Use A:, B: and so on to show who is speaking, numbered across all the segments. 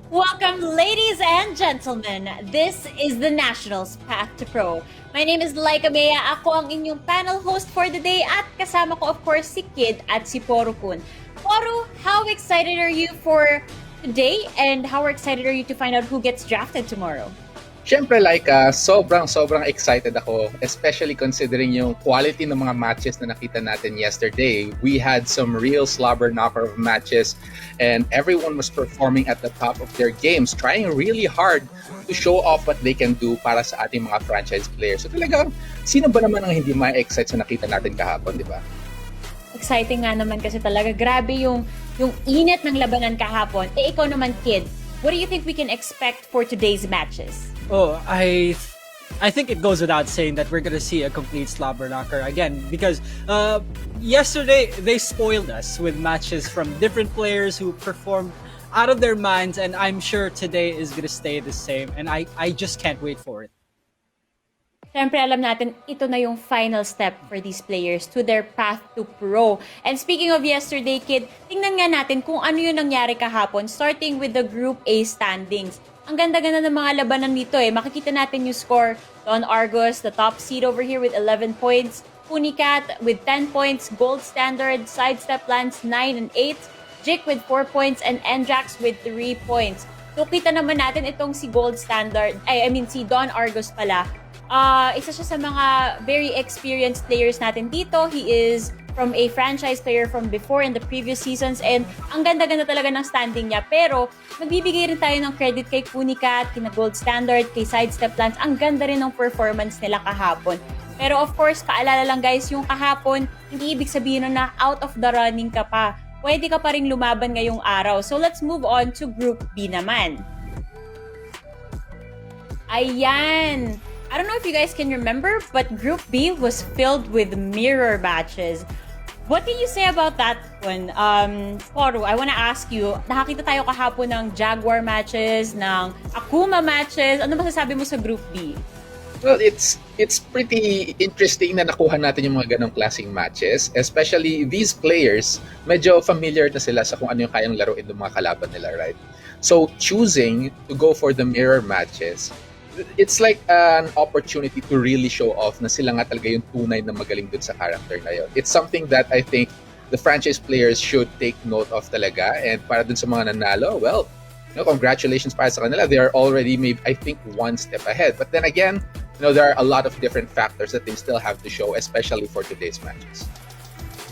A: Welcome, ladies and gentlemen. This is the Nationals Path to Pro. My name is Laika Bea. Ako ang inyong panel host for the day at kasama ko of course si Kid at si Poru-kun. Poru, how excited are you for today and how excited are you to find out who gets drafted tomorrow?
B: Siyempre, sobrang excited ako, especially considering yung quality ng mga matches na nakita natin yesterday. We had some real slobber knocker of matches and everyone was performing at the top of their games, trying really hard to show off what they can do para sa ating mga franchise players. So talagang, sino ba naman ang hindi ma-excite sa nakita natin kahapon, di ba?
A: Exciting nga naman kasi talaga. Grabe yung init ng labanan kahapon. Ikaw naman, Kid, what do you think we can expect for today's matches?
C: Oh, I think it goes without saying that we're gonna see a complete slobber knocker again because yesterday they spoiled us with matches from different players who performed out of their minds, and I'm sure today is gonna stay the same, and I just can't wait for it.
A: Siyempre, alam natin, ito na yung final step for these players to their path to pro. And speaking of yesterday, Kid, tingnan nga natin kung ano yung nangyari kahapon, starting with the Group A standings. Ang ganda-ganda ng mga labanan dito eh. Makikita natin yung score. Don Argos, the top seed over here with 11 points. Kunicat with 10 points. Gold Standard, SideStepLance 9 and 8. Jik with 4 points and Endrax with 3 points. So kita naman natin itong si Gold Standard, si Don Argos pala. Isa siya sa mga very experienced players natin dito. He is from a franchise player from before in the previous seasons and ang ganda-ganda talaga ng standing niya. Pero magbibigay rin tayo ng credit kay Kunicat, kina Gold Standard, kay SideStepLance. Ang ganda rin ng performance nila kahapon. Pero of course, paalala lang guys, yung kahapon, hindi ibig sabihin na out of the running ka pa. Pwede ka pa rin lumaban ngayong araw. So let's move on to Group B naman. Ayan! I don't know if you guys can remember, but Group B was filled with mirror matches. What can you say about that one? Poru, I wanna ask you, nakakita tayo kahapon ng Jaguar matches, ng Akuma matches. Ano masasabi mo sa Group B?
B: Well, it's pretty interesting na nakuha natin yung mga ganong klaseng matches. Especially these players, medyo familiar na sila sa kung ano yung kayang laruin ng mga kalaban nila, right? So choosing to go for the mirror matches, it's like an opportunity to really show off na sila nga talaga yung tunay na magaling dun sa character na yun. It's something that I think the franchise players should take note of talaga. And para dun sa mga nanalo, well, congratulations para sa kanila. They are already maybe, I think, one step ahead. But then again, there are a lot of different factors that they still have to show, especially for today's matches.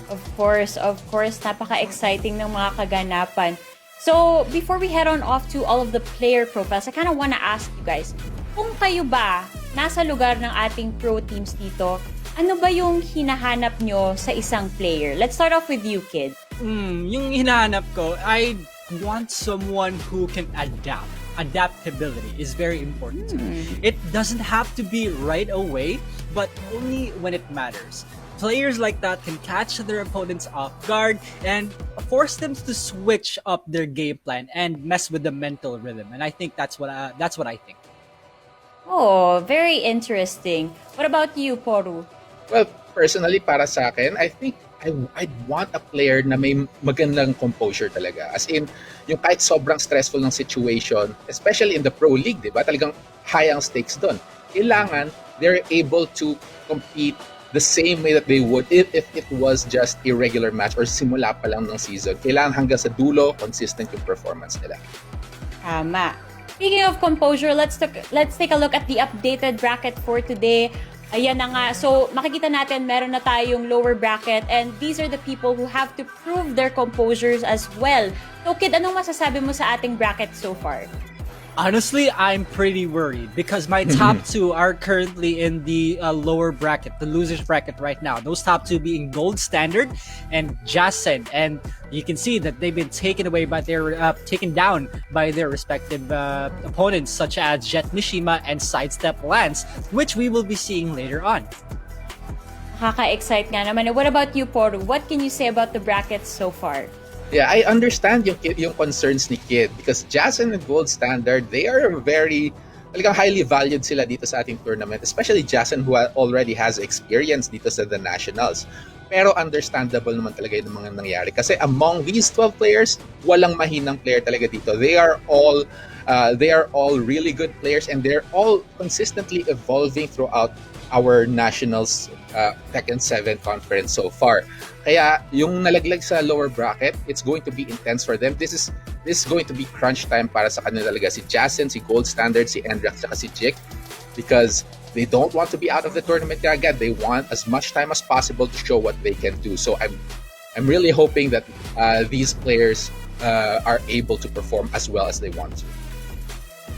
A: Of course, napaka-exciting ng mga kaganapan. So, before we head on off to all of the player profiles, I kind of want to ask you guys, kung kayo ba nasa lugar ng ating pro teams dito, ano ba yung hinahanap nyo sa isang player? Let's start off with you, Kid.
C: Yung hinahanap ko, I want someone who can adapt. Adaptability is very important to me. It doesn't have to be right away, but only when it matters. Players like that can catch their opponents off guard and force them to switch up their game plan and mess with the mental rhythm. And I think that's what I think.
A: Oh, very interesting. What about you, Poru?
B: Well, personally, para sa akin, I think I'd want a player na may magandang composure talaga. As in, yung kahit sobrang stressful ng situation, especially in the pro league, di ba? Talagang high ang stakes doon. Kailangan, they're able to compete the same way that they would if it was just a regular match or simula pa lang ng season. Kailangan hanggang sa dulo, consistent yung performance nila.
A: Tama. Speaking of composure, let's take a look at the updated bracket for today. Ayan na nga. So, makikita natin meron na tayong lower bracket and these are the people who have to prove their composures as well. So, Kid, anong masasabi mo sa ating bracket so far?
C: Honestly, I'm pretty worried because my top two are currently in the lower bracket, the losers bracket right now. Those top two being Gold Standard and Jason, and you can see that they've been taken down by their respective opponents, such as Jetmishima and SideStepLance, which we will be seeing later on.
A: Nakaka-excite nga naman. What about you, Poru? What can you say about the brackets so far?
B: Yeah, I understand yung concerns ni Kid because Jason and Gold Standard, they are very talagang highly valued sila dito sa ating tournament, especially Jason who already has experience dito sa the nationals. Pero understandable naman talaga yung mga nangyari kasi among these 12 players, walang mahinang player talaga dito. They are all really good players and they're all consistently evolving throughout our nationals Tekken 7 conference so far. Kaya yung nalaglag sa lower bracket, it's going to be intense for them. This is going to be crunch time para sa kanila talaga. Si Jason, si Gold Standard, si Endrax, saka si Jik, because they don't want to be out of the tournament again. They want as much time as possible to show what they can do. So I'm really hoping that these players are able to perform as well as they want to.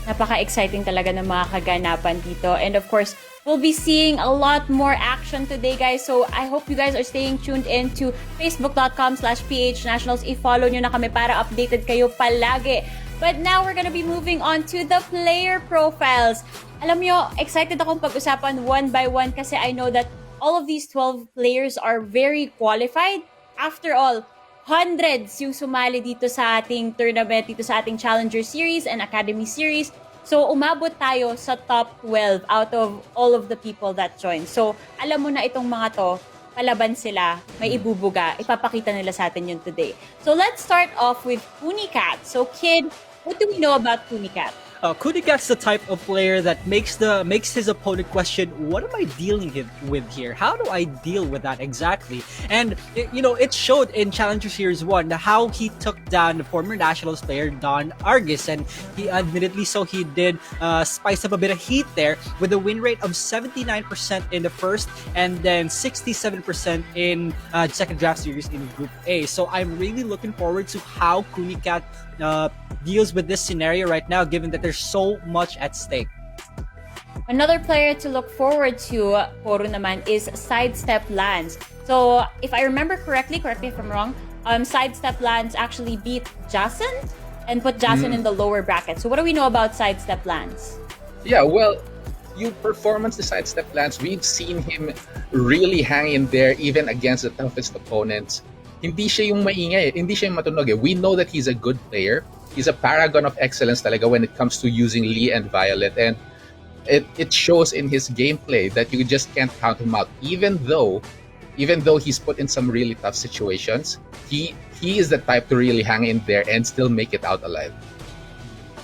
A: Napaka-exciting talaga ng mga kaganapan dito. And of course, we'll be seeing a lot more action today, guys. So I hope you guys are staying tuned in to facebook.com/PHNationals. I-follow nyo na kami para updated kayo palagi. But now we're gonna be moving on to the player profiles. Alam nyo, excited akong pag-usapan one by one kasi I know that all of these 12 players are very qualified. After all, hundreds yung sumali dito sa ating tournament, dito sa ating Challenger Series and Academy Series. So, umabot tayo sa top 12 out of all of the people that joined. So, alam mo na itong mga to, palaban sila, may ibubuga, ipapakita nila sa atin yun today. So, let's start off with Kunicat. So, Kid, what do we know about Kunicat?
C: Kunicat's the type of player that makes his opponent question, what am I dealing with here? How do I deal with that exactly? And it showed in Challenger Series 1 how he took down the former Nationals player Don Argus, and he admittedly he did spice up a bit of heat there with a win rate of 79% in the first and then 67% in the second draft series in Group A. So I'm really looking forward to how Kunicat deals with this scenario right now, given that there's so much at stake.
A: Another player to look forward to, Poro naman, is SideStepLance. So, if I remember correctly, correct me if I'm wrong, SideStepLance actually beat Jason and put Jason in the lower bracket. So, what do we know about SideStepLance?
B: Yeah, well, yung performance ni SideStepLance, we've seen him really hang in there even against the toughest opponents. Hindi siya yung maingay, hindi siya yung matunog. We know that he's a good player. He's a paragon of excellence talaga when it comes to using Lee and Violet, and it shows in his gameplay that you just can't count him out. Even though he's put in some really tough situations, he is the type to really hang in there and still make it out alive.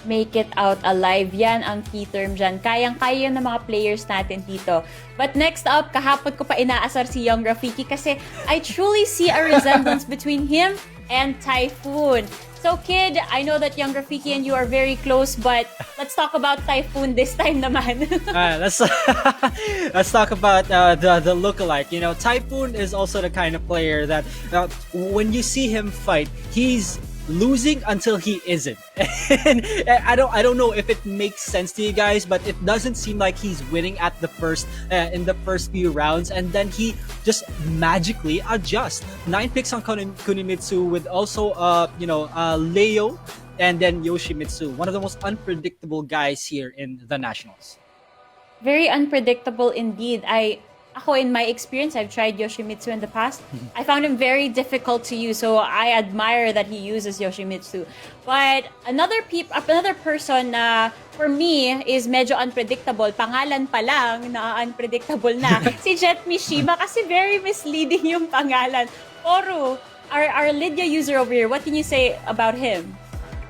A: Make it out alive. Yan ang key term dyan. Kayang-kaya ng mga players natin dito. But next up, kahapon ko pa inaasar si Young Rafiki kasi I truly see a resemblance between him and Typhoon. So, Kid, I know that Young Rafiki and you are very close, but let's talk about Typhoon this time naman.
C: Let's talk about the lookalike. Typhoon is also the kind of player that when you see him fight, he's losing until he isn't. And I don't know if it makes sense to you guys, but it doesn't seem like he's winning at the first in the first few rounds, and then he just magically adjusts. 9 picks on Kunimitsu with also Leo and then Yoshimitsu, one of the most unpredictable guys here in the Nationals.
A: Very unpredictable indeed. Ako, in my experience, I've tried Yoshimitsu in the past. I found him very difficult to use, so I admire that he uses Yoshimitsu. But another person na for me is medyo unpredictable. Pangalan pa lang na unpredictable na. Si Jetmishima kasi very misleading yung pangalan. Poro, our Lydia user over here, what can you say about him?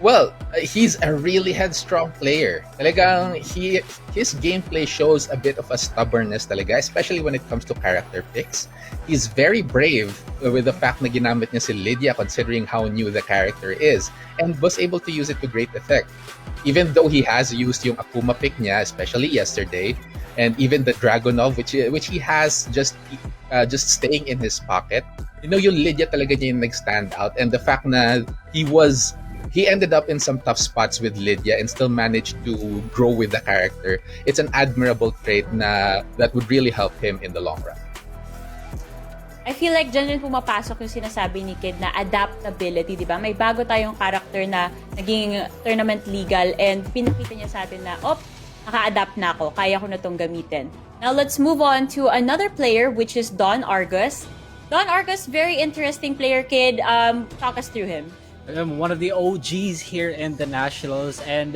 B: Well, he's a really headstrong player. Talagang his gameplay shows a bit of a stubbornness talaga, especially when it comes to character picks. He's very brave with the fact na ginamit niya si Lydia considering how new the character is, and was able to use it to great effect. Even though he has used yung Akuma pick niya, especially yesterday, and even the Dragonov, which he has just staying in his pocket. Yung Lydia talaga niya yung nag-stand out, and the fact na he ended up in some tough spots with Lydia and still managed to grow with the character. It's an admirable trait that would really help him in the long run.
A: I feel like dyan rin pumapasok yung sinasabi ni Kid na adaptability, di ba? May bago tayong character na naging tournament legal and pinakita niya sa atin na, naka-adapt na ako, kaya ko na tong gamitin. Now let's move on to another player, which is Don Argus. Don Argus, very interesting player, Kid. Talk us through him.
C: One of the OGs here in the Nationals, and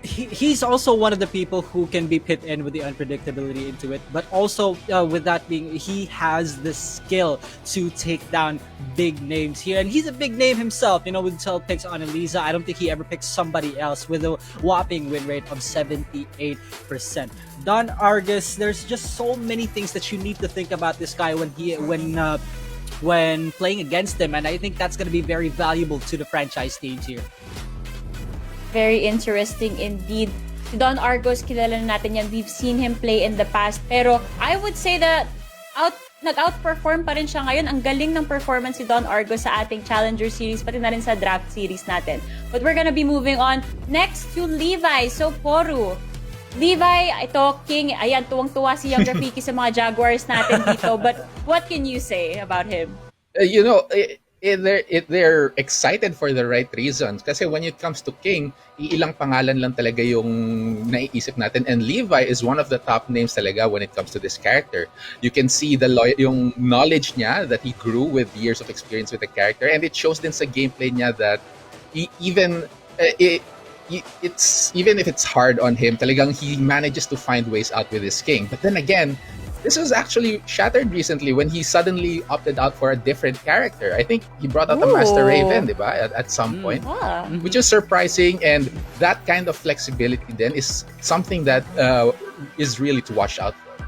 C: he's also one of the people who can be put in with the unpredictability into it, but also with that being, he has the skill to take down big names here, and he's a big name himself. With 12 picks on Elisa, I don't think he ever picked somebody else with a whopping win rate of 78%. Don Argus, there's just so many things that you need to think about this guy when playing against him, and I think that's going to be very valuable to the franchise stage here.
A: Very interesting indeed. Si Don Argos, kilala na natin yan. We've seen him play in the past. Pero I would say that nag-outperform pa rin siya ngayon. Ang galing ng performance si Don Argos sa ating Challenger Series, pati na rin sa Draft Series natin. But we're gonna be moving on next to Levi. So, Poru. Levi, ito, King. Ayan, tuwang-tuwa si Young Rafiki sa mga Jaguars natin dito. But what can you say about him?
B: They're excited for the right reasons. Kasi when it comes to King, ilang pangalan lang talaga yung naiisip natin. And Levi is one of the top names talaga when it comes to this character. You can see yung knowledge niya that he grew with years of experience with the character. And it shows din sa gameplay niya that even if it's hard on him, talagang he manages to find ways out with his King. But then again, this was actually shattered recently when he suddenly opted out for a different character. I think he brought out the Master Raven, di ba? At some point. Which is surprising, and that kind of flexibility then is something that is really to watch out for.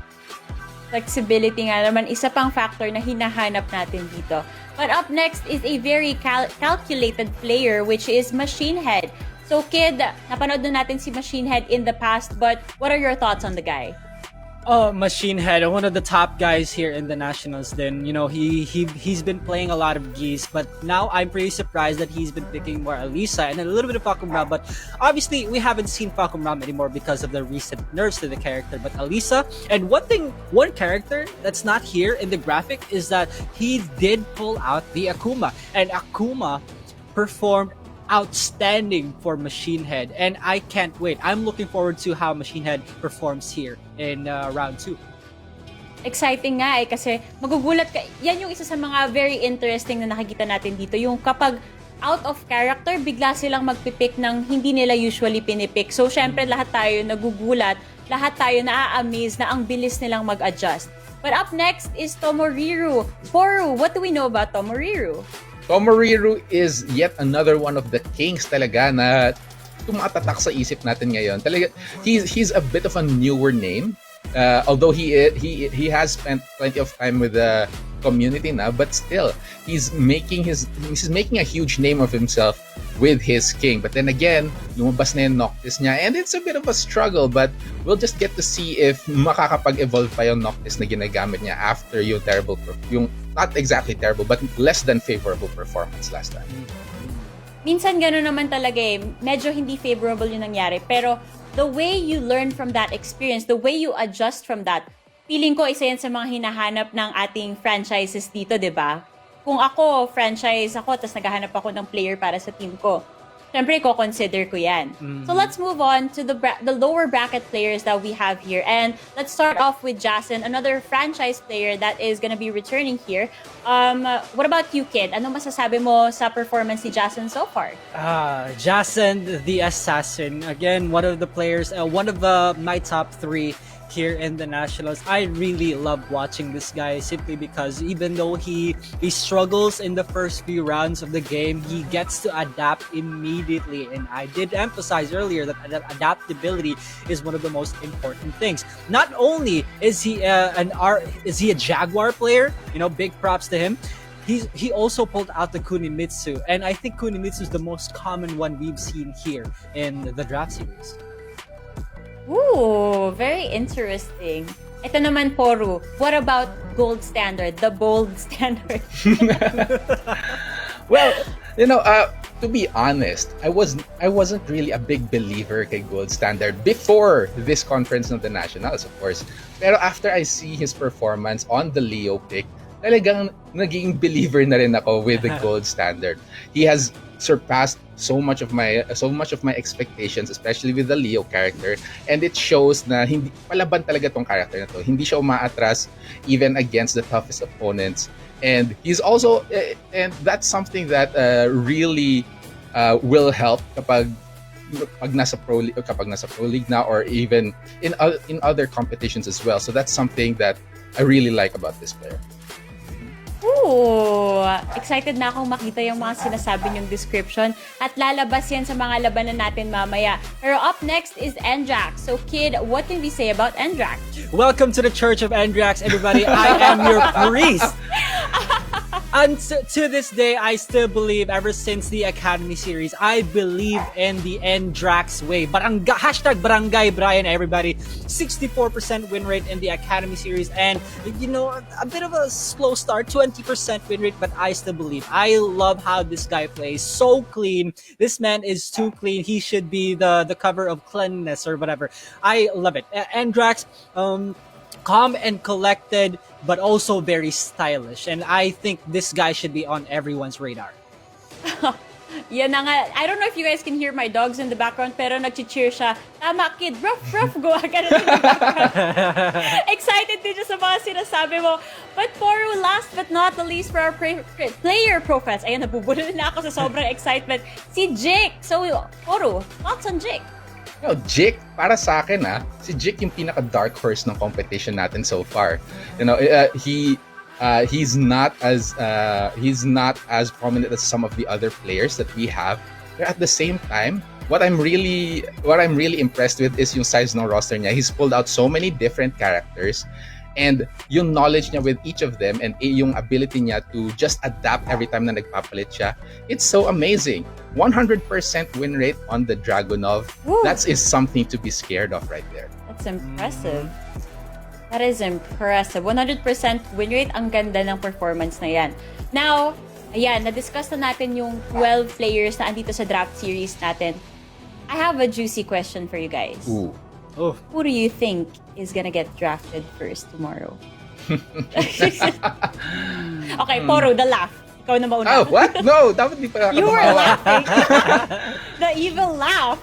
A: Flexibility nga naman, isa pang factor na hinahanap natin dito. But up next is a very calculated player, which is MachineHead. So Kid, napanood na natin si MachineHead in the past, but what are your thoughts on the guy?
C: Oh, MachineHead, one of the top guys here in the Nationals. Then he's been playing a lot of Geese, but now I'm pretty surprised that he's been picking more Elisa and a little bit of Fakumram. But obviously, we haven't seen Fakumram anymore because of the recent nerfs to the character. But Elisa, and one character that's not here in the graphic is that he did pull out the Akuma, and Akuma performed outstanding for MachineHead, and I can't wait. I'm looking forward to how MachineHead performs here in round 2.
A: Exciting nga kasi magugulat ka. Yan yung isa sa mga very interesting na nakikita natin dito. Yung kapag out of character, bigla silang magpipick ng hindi nila usually pinipick. So, syempre, lahat tayo nagugulat. Lahat tayo na-amaze na ang bilis nilang mag-adjust. But up next is Tomoriru. Poru, what do we know about Tomoriru?
B: Tomoriru is yet another one of the kings talaga na tumatatak sa isip natin ngayon. Talaga, he's a bit of a newer name. Although he has spent plenty of time with the community now, but still he's making a huge name of himself with his King. But then again, lumabas na yung Noctis niya, and it's a bit of a struggle, but we'll just get to see if makakapag-evolve pa yung Noctis na ginagamit niya after yung not exactly terrible, but less than favorable performance last time.
A: Minsan gano'n naman talaga eh. Medyo hindi favorable yung nangyari. Pero the way you learn from that experience, the way you adjust from that, feeling ko isa yan sa mga hinahanap ng ating franchises dito, di ba? Kung ako, franchise ako, tapos naghahanap ako ng player para sa team ko, syempre, ko-consider ko yan. So let's move on to the lower bracket players that we have here. And let's start off with Jason, another franchise player that is gonna be returning here. What about you, Kid? Ano masasabi mo sa performance ni Jason so far?
C: Jason the Assassin. Again, one of the players, one of my top 3 here in the Nationals. I really love watching this guy simply because even though he struggles in the first few rounds of the game, he gets to adapt immediately. And I did emphasize earlier that adaptability is one of the most important things. Not only is he a Jaguar player, big props to him. He also pulled out the Kunimitsu, and I think Kunimitsu is the most common one we've seen here in the draft series.
A: Ooh, very interesting. Ito naman, Poru. What about Gold Standard, the bold standard?
B: Well, to be honest, I wasn't really a big believer kay Gold Standard before this conference of the Nationals, of course. Pero after I see his performance on the Leo pick, talagang naging believer na rin ako with the Gold Standard. He has surpassed so much of my expectations, especially with the Leo character, and it shows na hindi palaban talaga tong character na to. Hindi siya umaatras even against the toughest opponents, and he's also and that's something that really will help kapag kapag nasa pro league na, or even in other competitions as well. So that's something that I really like about this player.
A: Ooh, excited na akong makita yung mga sinasabi niyong description at lalabas yan sa mga labanan natin mamaya. Pero up next is Endrax. So kid, what can we say about Endrax?
C: Welcome to the Church of Endrax, everybody. I am your priest. And to this day, I still believe, ever since the Academy series, I believe in the Endrax way. Hashtag Barangay Brian, everybody. 64% win rate in the Academy series. And, a bit of a slow start, 20% win rate, but I still believe. I love how this guy plays. So clean. This man is too clean. He should be the cover of cleanliness or whatever. I love it. Endrax, calm and collected, but also very stylish. And I think this guy should be on everyone's radar.
A: Yan na nga. I don't know if you guys can hear my dogs in the background, pero nag-cheer siya. Tama, kid. Ruff, go. Ganun in the background. Excited din siya sa mga sinasabi mo. But Poru, last but not the least for our player profiles. Ayan, nabubulol na ako sa sobrang excitement. Si Jake. So, Poru, thoughts on Jake?
B: No, Jake, para sa akin si Jake yung pinaka dark horse ng competition natin so far. He's not as prominent as some of the other players that we have. But at the same time, what I'm really impressed with is yung size ng roster niya. He's pulled out so many different characters, and yung knowledge niya with each of them, and yung ability niya to just adapt every time na nagpapalit siya. It's so amazing. 100% win rate on the Dragunov. That is something to be scared of right there.
A: That's impressive. That is impressive. 100% win rate. Ang ganda ng performance na yan. Now, ayan, na-discuss na natin yung 12 players na andito sa draft series natin. I have a juicy question for you guys.
B: Ooh.
C: Oh.
A: Who do you think is gonna get drafted first tomorrow? Okay, Poro, the laugh. Ikaw na mauna.
B: Oh, what? No, dapat di pa
A: You were
B: tumawa.
A: laughing. The evil laugh.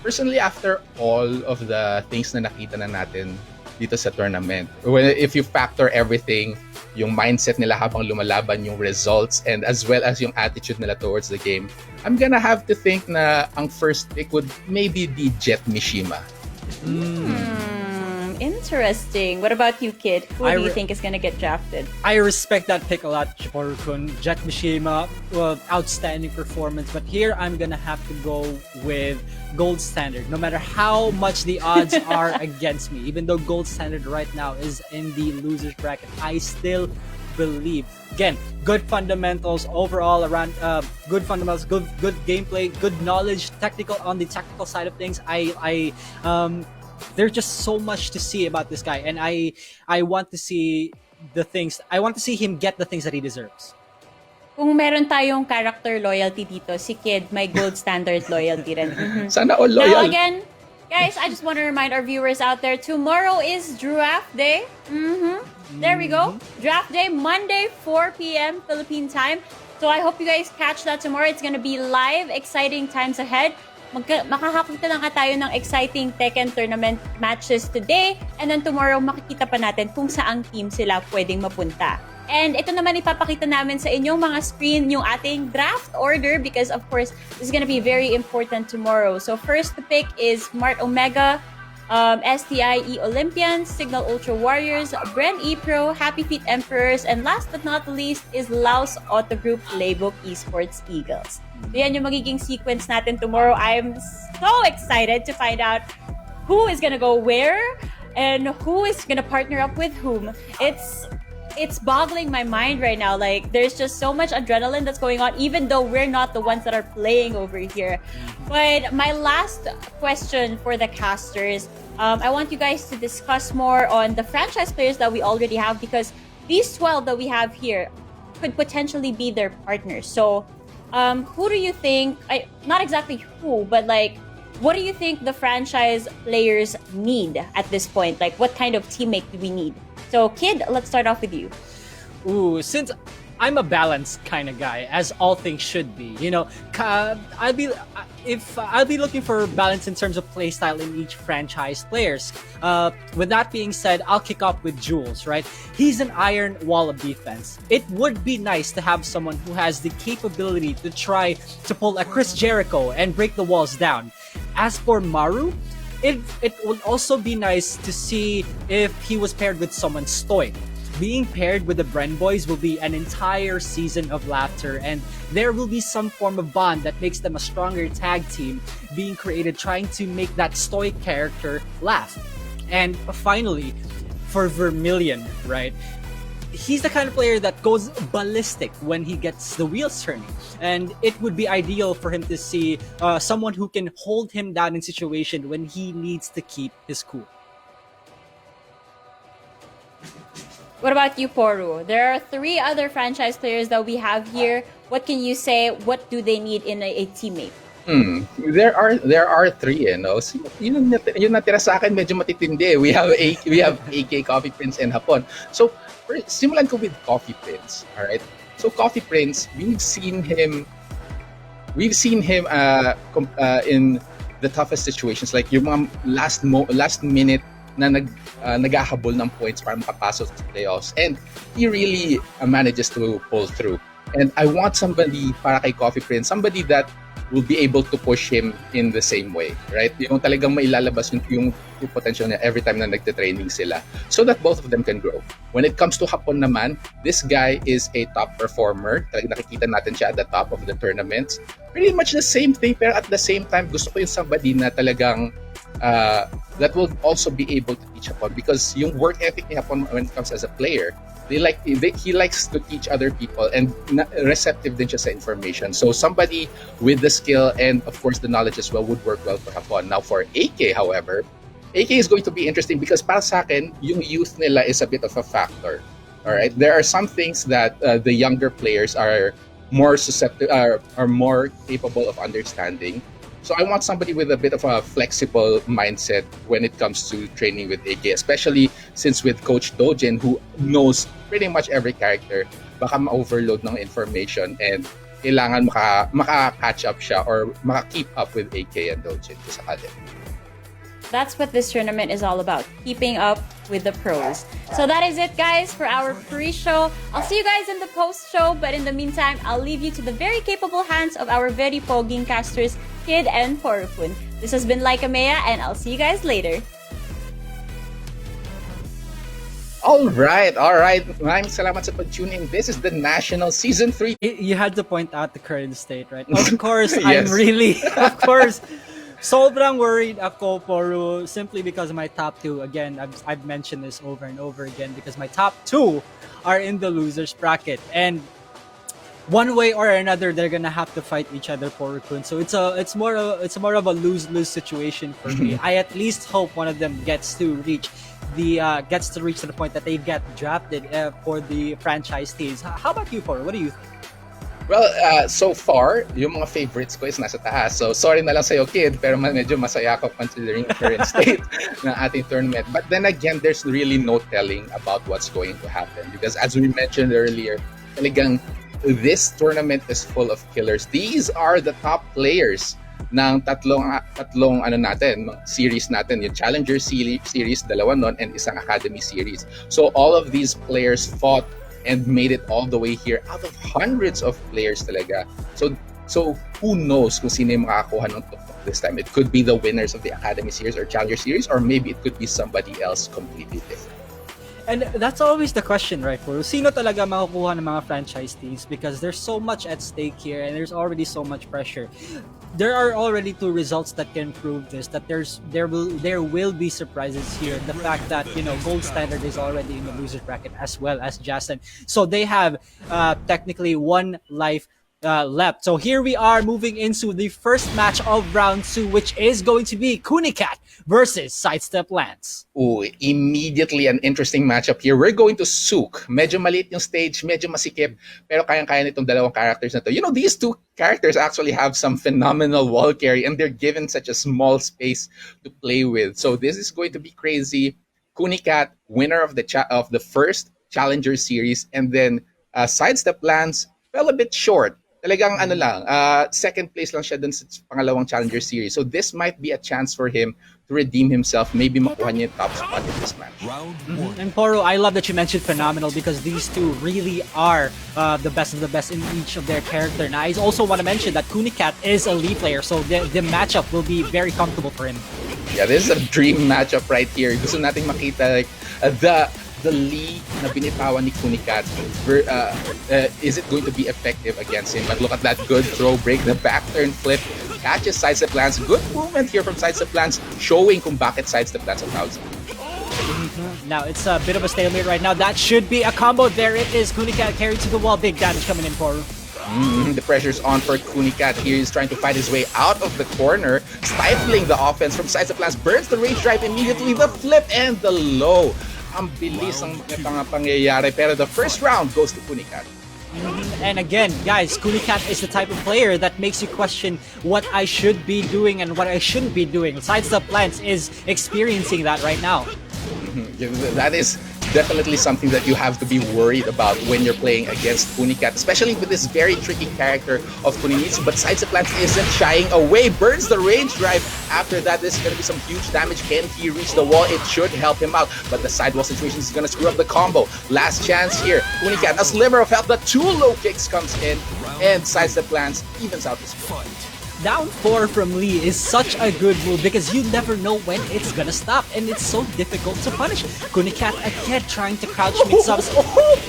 B: Personally, after all of the things na nakita na natin dito sa tournament, if you factor everything, yung mindset nila habang lumalaban, yung results, and as well as yung attitude nila towards the game, I'm gonna have to think na ang first pick would maybe be Jetmishima.
A: Interesting. What about you, kid? Who do you think is gonna get drafted?
C: I respect that pick a lot, Chiporu-kun. Jetmishima, outstanding performance. But here, I'm gonna have to go with Gold Standard. No matter how much the odds are against me, even though Gold Standard right now is in the losers bracket, I still believe. Again, good fundamentals overall around. Good fundamentals, good gameplay, good knowledge, on the technical side of things. There's just so much to see about this guy, and I want to see the things. I want to see him get the things that he deserves.
A: Kung meron tayong character loyalty dito, si Kid may gold standard loyalty rin.
B: Sana all loyal.
A: Now again, guys, I just want to remind our viewers out there, tomorrow is Draft Day. There we go. Draft Day, Monday, 4 p.m. Philippine time. So I hope you guys catch that tomorrow. It's gonna be live, exciting times ahead. Makakakita lang tayo ng exciting Tekken tournament matches today, and then tomorrow makikita pa natin kung saang team sila pwedeng mapunta. And ito naman ipapakita namin sa inyong mga screen yung ating draft order, because of course this is gonna be very important tomorrow. So first to pick is Smart Omega, STIE Olympians, Signal Ultra Warriors, Bren E-Pro, Happy Feet Emperors, and last but not least is Laos Auto Group Playbook Esports Eagles. So yan yung magiging sequence natin tomorrow. I'm so excited to find out who is gonna go where and who is gonna partner up with whom. It's boggling my mind right now. Like, there's just so much adrenaline that's going on, even though we're not the ones that are playing over here. But my last question for the casters, I want you guys to discuss more on the franchise players that we already have, because these 12 that we have here could potentially be their partners. So, who do you think, not exactly who, but like, what do you think the franchise players need at this point? Like, what kind of teammate do we need? So, Kid, let's start off with you.
C: Ooh, since I'm a balanced kind of guy, as all things should be. You know, I'll be if I'll be looking for balance in terms of playstyle in each franchise players. With that being said, I'll kick off with Jules. Right, he's an iron wall of defense. It would be nice to have someone who has the capability to try to pull a Chris Jericho and break the walls down. As for Maru, it would also be nice to see if he was paired with someone stoic. Being paired with the Bren Boys will be an entire season of laughter, and there will be some form of bond that makes them a stronger tag team being created, trying to make that stoic character laugh. And finally, for Vermilion, right? He's the kind of player that goes ballistic when he gets the wheels turning, and it would be ideal for him to see someone who can hold him down in situation when he needs to keep his cool.
A: What about you, Poru? There are three other franchise players that we have here. What can you say? What do they need in a teammate?
B: There are three, no? So, yung natira sa akin medyo matitindi. We have AK, Coffee Prince, and Hapon. So, simulan ko with Coffee Prince, all right? So, Coffee Prince, we've seen him in the toughest situations, like yung mga last minute na naghahabol ng points para makapasok sa playoffs, and he really manages to pull through. And I want somebody para kay Coffee Prince, somebody that will be able to push him in the same way, right? Yung talagang mailalabas yung potential niya every time na nagte-training sila, so that both of them can grow. When it comes to Hapon naman, this guy is a top performer. Talagang nakikita natin siya at the top of the tournaments. Pretty much the same thing, pero at the same time, gusto ko yung somebody na talagang that will also be able to teach Hapon, because yung work ethic ni Hapon when it comes as a player, he likes to teach other people, and receptive din siya sa information. So somebody with the skill and of course the knowledge as well would work well for Hapon. Now for AK, however, AK is going to be interesting because para sa akin, yung youth nila is a bit of a factor. All right, there are some things that the younger players are more susceptible, are more capable of understanding. So I want somebody with a bit of a flexible mindset when it comes to training with AK, especially since with Coach Dojin, who knows pretty much every character, baka ma-overload ng information and kailangan maka-catch up siya or maka-keep up with AK and Dojin kung sakali.
A: That's what this tournament is all about, keeping up with the pros. So that is it, guys, for our pre-show. I'll see you guys in the post-show, but in the meantime, I'll leave you to the very capable hands of our very poging casters, Kid and Porufun. This has been Laika Mea, and I'll see you guys later.
B: All right. Maraming salamat sa pag-tune in. This is the National Season 3.
C: You had to point out the current state, right? Of course,
B: Yes.
C: of course, sobrang worried ako, Poru, simply because my top two, again, I've mentioned this over and over again, because my top two are in the losers bracket, and one way or another they're gonna have to fight each other, Poru-kun. So it's more of a lose-lose situation for me. I at least hope one of them gets to reach to the point that they get drafted for the franchise teams. How about you, Poru? What do you think?
B: Well, so far, yung mga favorites ko is nasa taas. So, sorry na lang sa'yo, Kid, pero medyo masaya ako considering the current state ng ating tournament. But then again, there's really no telling about what's going to happen. Because as we mentioned earlier, talagang this tournament is full of killers. These are the top players ng tatlong series natin. Yung Challenger series, dalawa nun, and isang Academy series. So, all of these players fought and made it all the way here out of hundreds of players talaga. So who knows kung sino yung makakakuha ng tuktok this time. It could be the winners of the Academy Series or Challenger Series, or maybe it could be somebody else completely different.
C: And that's always the question, right? For sino talaga makukuha ng mga franchise teams, because there's so much at stake here and there's already so much pressure. There are already two results that can prove this, that there will be surprises here. The fact that, Gold Standard is already in the loser bracket as well as Justin. So they have technically one life left. So here we are moving into the first match of round 2, which is going to be Kunicat versus SideStepLance.
B: Ooh, immediately an interesting matchup here. We're going to Souk. Medyo maliit yung stage, medyo masikip, pero kayang-kaya nitong dalawang characters na to. These two characters actually have some phenomenal wall carry, and they're given such a small space to play with. So this is going to be crazy. Kunicat, winner of the first Challenger Series, and then SideStepLance fell a bit short. Talagang ano lang, second place lang siya dun sa pangalawang Challenger Series. So this might be a chance for him to redeem himself. Maybe makuha niya yung top spot in this match.
C: And Poro, I love that you mentioned phenomenal because these two really are the best of the best in each of their character. Now, I also want to mention that Kunicat is a Lead player, so the matchup will be very comfortable for him.
B: Yeah, this is a dream matchup right here. Gusto nating makita like the Lee na binitawan ni Kunicat. Is it going to be effective against him? But look at that good throw break, the back turn flip, catches SideStepLance. Good movement here from SideStepLance, showing kung bakit SideStepLance ang tawag.
C: Now, it's a bit of a stalemate right now. That should be a combo. There it is. Kunicat carried to the wall. Big damage coming in, Poro.
B: The pressure's on for Kunicat here. He's trying to fight his way out of the corner, stifling the offense from SideStepLance. Burns the rage drive immediately. The flip and the low. Ang bilis ang pangyayari. Pero the first round goes to Kunicat.
C: And again, guys, Kunicat is the type of player that makes you question what I should be doing and what I shouldn't be doing. SideStepLance is experiencing that right now.
B: That is definitely something that you have to be worried about when you're playing against Kunicat, especially with this very tricky character of Kunimitsu. But SideStepLance isn't shying away, burns the range drive. After that, this is going to be some huge damage. Can he reach the wall? It should help him out, but the sidewall situation is going to screw up the combo. Last chance here. Kunicat, a sliver of health. The two low kicks comes in, and SideStepLance evens out the score.
C: Down 4 from Lee is such a good move because you never know when it's gonna stop and it's so difficult to punish. Kunicat again trying to crouch mix-ups.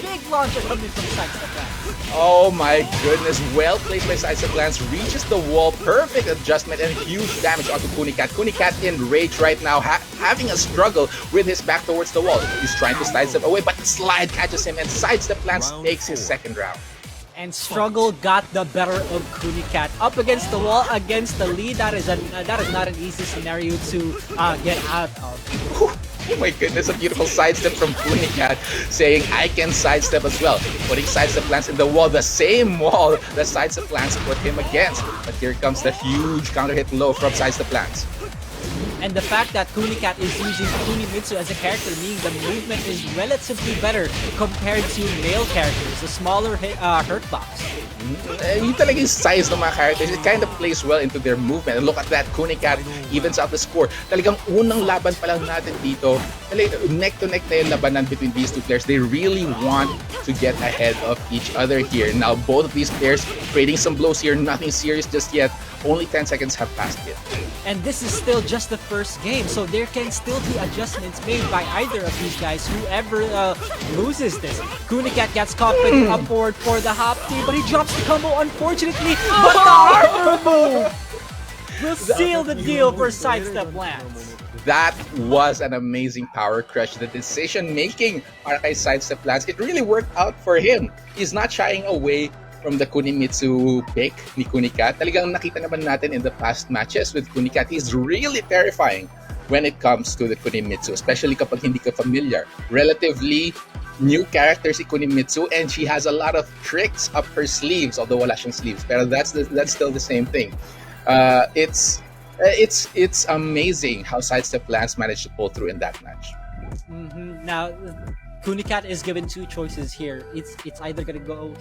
C: Big launcher coming from SideStepLance.
B: Oh my goodness, well played by SideStepLance, reaches the wall, perfect adjustment and huge damage onto Kunicat. Kunicat in rage right now, having a struggle with his back towards the wall. He's trying to sidestep away, but the slide catches him and SideStepLance takes his second round.
C: And struggle got the better of Kunicat. Up against the wall, against the lead, that is not an easy scenario to get out of.
B: Oh my goodness, a beautiful sidestep from Kunicat, saying I can sidestep as well. Putting SideStepLance in the wall, the same wall that SideStepLance put him against. But here comes the huge counter hit low from SideStepLance.
C: And the fact that Kunicat is using Kunimitsu as a character, meaning the movement is relatively better compared to male characters, the smaller hurt box.
B: Yung talaga yung size ng mga characters, it kind of plays well into their movement. And look at that, Kunicat evens out the score. Talagang unang laban pa lang natin dito, neck to neck na yung labanan between these two players. They really want to get ahead of each other here. Now, both of these players trading some blows here, nothing serious just yet. Only 10 seconds have passed it.
C: And this is still just the first game, so there can still be adjustments made by either of these guys, whoever loses this. Kunicat gets caught upward for the hop team, but he drops the combo, unfortunately. But the armor move will seal the deal for SideStepLance.
B: That was an amazing power crush. The decision making para kay SideStepLance, it really worked out for him. He's not shying away from the Kunimitsu pick ni Kunicat. Talagang nakita naman natin in the past matches with Kunicat, he's really terrifying when it comes to the Kunimitsu, especially kapag hindi ka familiar. Relatively new character si Kunimitsu and she has a lot of tricks up her sleeves, although wala siyang sleeves, pero that's still the same thing. It's amazing how SideStepLance managed to pull through in that match.
C: Now, Kunicat is given two choices here. He's either gonna go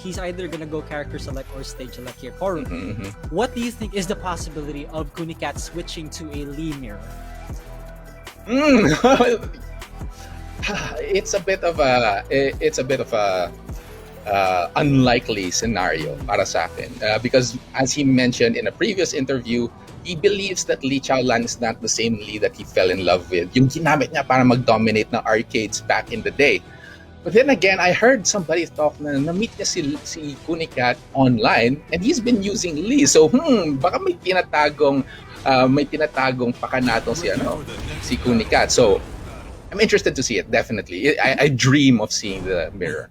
C: character select or stage select here. Or what do you think is the possibility of Kunicat switching to a Lee mirror?
B: It's a bit of a unlikely scenario para sa akin, because as he mentioned in a previous interview, he believes that Lee Chaolan is not the same Lee that he fell in love with. Yung ginamit niya para mag-dominate ng arcades back in the day. But then again, I heard somebody talk na na-meet niya si Kunicat online and he's been using Lee. So, baka may tinatagong pakanatong si Kunicat. So, I'm interested to see it, definitely. I dream of seeing the mirror.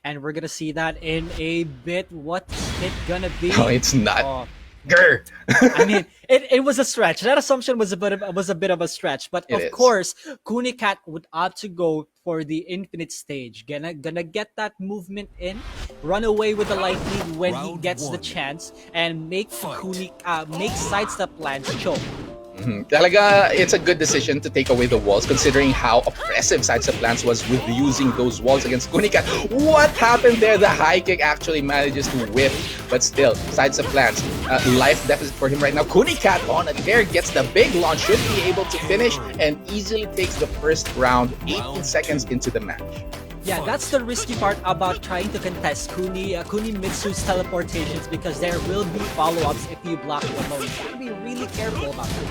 C: And we're gonna see that in a bit. What's it gonna be?
B: No, it's not.
C: Oh.
B: Grr.
C: I mean, it was a stretch. That assumption was a bit of a stretch. But of course, Kunicat would opt to go for the infinite stage. Gonna get that movement in, run away with the light lead when he gets the chance, and make SideStepLance choke.
B: Talaga, it's a good decision to take away the walls considering how oppressive SideStepLance was with using those walls against Kunicat. What happened there? The high kick actually manages to whiff, but still, SideStepLance, life deficit for him right now. Kunicat on a tear gets the big launch, should be able to finish and easily takes the first round 18 seconds into the match.
C: Yeah, that's the risky part about trying to contest Kunimitsu's teleportations, because there will be follow-ups if you block them alone. You gotta be really careful about that.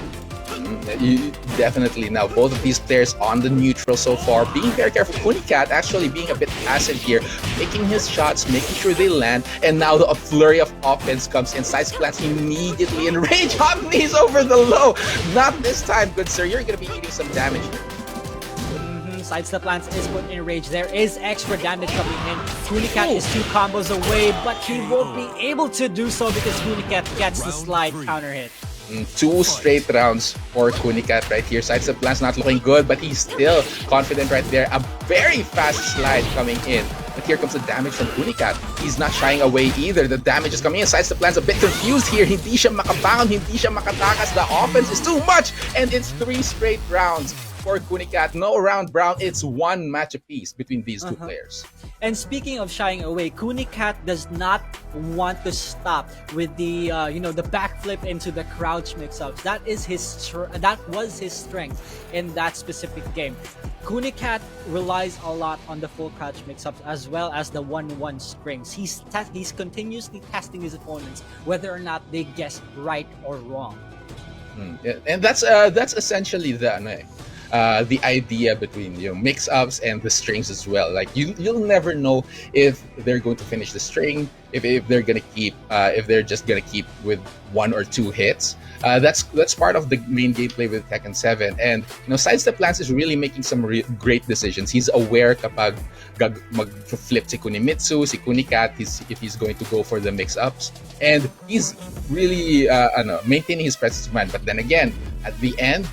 B: Definitely. Now, both of these players on the neutral so far, being very careful. Kunicat actually being a bit passive here, making his shots, making sure they land, and now a flurry of offense comes in. SideStepLance immediately enraged. Hopknees over the low. Not this time, good sir. You're gonna be eating some damage here.
C: SideStepLance is put in rage. There is extra damage coming in. Kunicat is 2 combos away, but he won't be able to do so because Kunicat gets the slide counter hit.
B: 2 straight rounds for Kunicat right here. SideStepLance not looking good, but he's still confident right there. A very fast slide coming in. But here comes the damage from Kunicat. He's not shying away either. The damage is coming in. SideStepLance a bit confused here. Hindi siya makabangon, hindi siya makatakas. The offense is too much, and it's 3 straight rounds for Kunicat. No round brown. It's 1 match apiece between these 2 players.
C: And speaking of shying away, Kunicat does not want to stop with the the backflip into the crouch mix-ups. That was his strength in that specific game. Kunicat relies a lot on the full crouch mix-ups as well as the 1-1 strings. He's continuously testing his opponents whether or not they guess right or wrong.
B: And that's essentially the idea between mix-ups and the strings as well. Like you'll never know if they're going to finish the string, if they're gonna keep if they're just gonna keep with 1 or 2 hits. That's part of the main gameplay with Tekken 7. And SideStepLance is really making some great decisions. He's aware kapag mag-flip si Kunimitsu, si Kunicat, if he's going to go for the mix-ups. And he's really maintaining his presence of mind. But then again, at the end,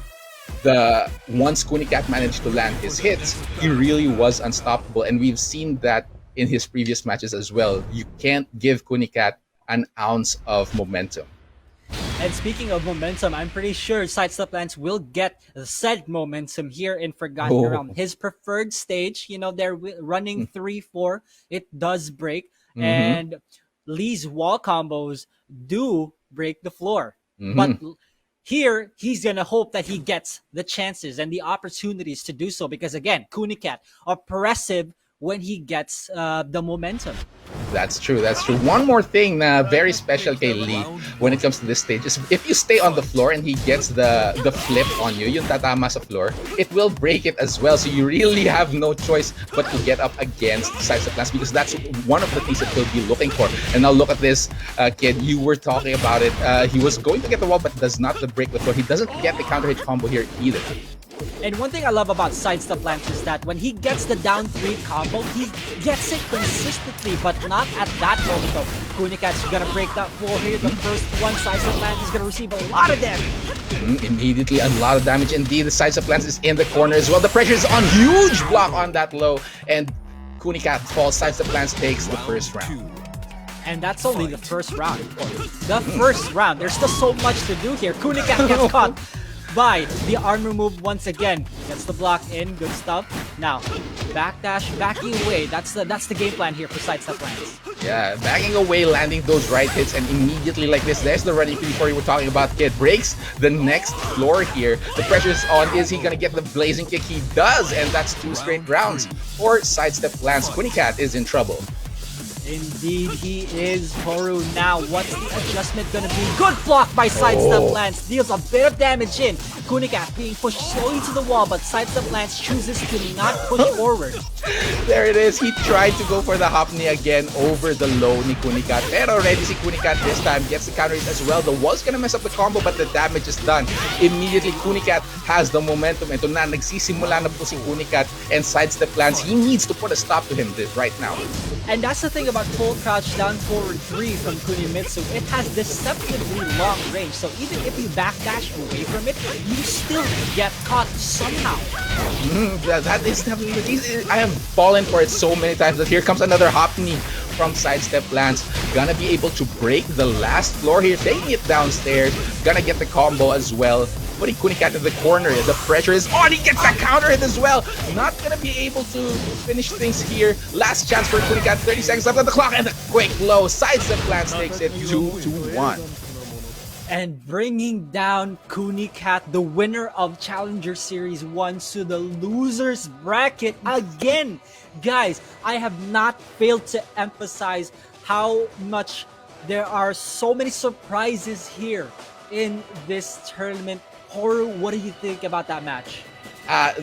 B: once Kunicat managed to land his hits, he really was unstoppable, and we've seen that in his previous matches as well. You can't give Kunicat an ounce of momentum.
C: And speaking of momentum, I'm pretty sure SideStepLance will get the said momentum here in Forgotten Realm. His preferred stage, they're running 3-4. It does break, and Lee's wall combos do break the floor. But here, he's going to hope that he gets the chances and the opportunities to do so because, again, Kunicat, oppressive when he gets the momentum.
B: That's true. One more thing na very special kay Lee when it comes to this stage is if you stay on the floor and he gets the flip on you, yung tatama sa floor, it will break it as well. So you really have no choice but to get up against SideStepLance because that's one of the things that he'll be looking for. And now look at this kid. You were talking about it. He was going to get the wall but does not break the floor. He doesn't get the counter hit combo here either.
C: And one thing I love about SideStepLance is that when he gets the down 3 combo, he gets it consistently, but not at that moment though. Kunicat's gonna break that floor here. The first one, SideStepLance is gonna receive a lot of damage.
B: Immediately, a lot of damage indeed. The SideStepLance is in the corner as well. The pressure is on. Huge block on that low. And Kunicat falls. SideStepLance takes the first round.
C: And that's only the first round, of course. The first round. There's still so much to do here. Kunicat gets caught by the armor move once again. Gets the block in, good stuff. Now, backdash, backing away. That's the game plan here for SideStepLance.
B: Yeah, backing away, landing those right hits, and immediately like this, there's the running before you were talking about. Kid breaks the next floor here. The pressure's on. Is he gonna get the blazing kick? He does, and that's 2 straight rounds for SideStepLance. Kunicat is in trouble.
C: Indeed, he is. Toru now, what's the adjustment gonna be? Good block by SideStepLance. Deals a bit of damage in. Kunicat being pushed slowly to the wall, but SideStepLance chooses to not push forward.
B: There it is. He tried to go for the hop knee again over the low ni Kunicat. Pero already si Kunicat this time gets the counter hit as well. The wall's gonna mess up the combo, but the damage is done. Immediately, Kunicat has the momentum. Ito na, nagsisimula na po si Kunicat and SideStepLance. He needs to put a stop to him right now.
C: And that's the thing about full crouch down forward 3 from Kunimitsu. It has deceptively long range, so even if you backdash away from it, you still get caught somehow.
B: That is definitely the case. I have fallen for it so many times that here comes another hop knee from SideStepLance. Gonna be able to break the last floor here, taking it downstairs. Gonna get the combo as well. putting Kunicat in the corner. The pressure is on. He gets that counter hit as well. Not gonna be able to finish things here. Last chance for Kunicat. 30 seconds left on the clock, and a quick low. SideStepLance takes it 2-1.
C: And bringing down Kunicat, the winner of Challenger Series 1, to the losers bracket again. Guys, I have not failed to emphasize how much there are so many surprises here in this tournament. Toru, what do you think about that match?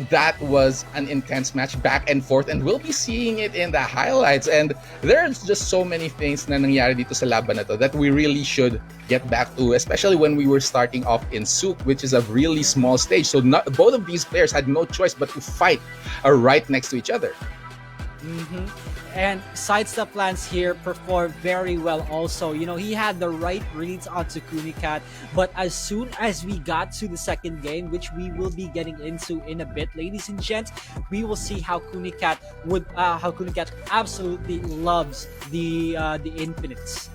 B: That was an intense match, back and forth, and we'll be seeing it in the highlights. And there's just so many things na nangyari dito sa laban na to that we really should get back to, especially when we were starting off in Souk, which is a really small stage. So both of these players had no choice but to fight right next to each other.
C: And SideStepLance here performed very well also. You know, he had the right reads onto Kunicat, but as soon as we got to the second game, which we will be getting into in a bit, ladies and gents, we will see how Kunicat absolutely loves the infinites.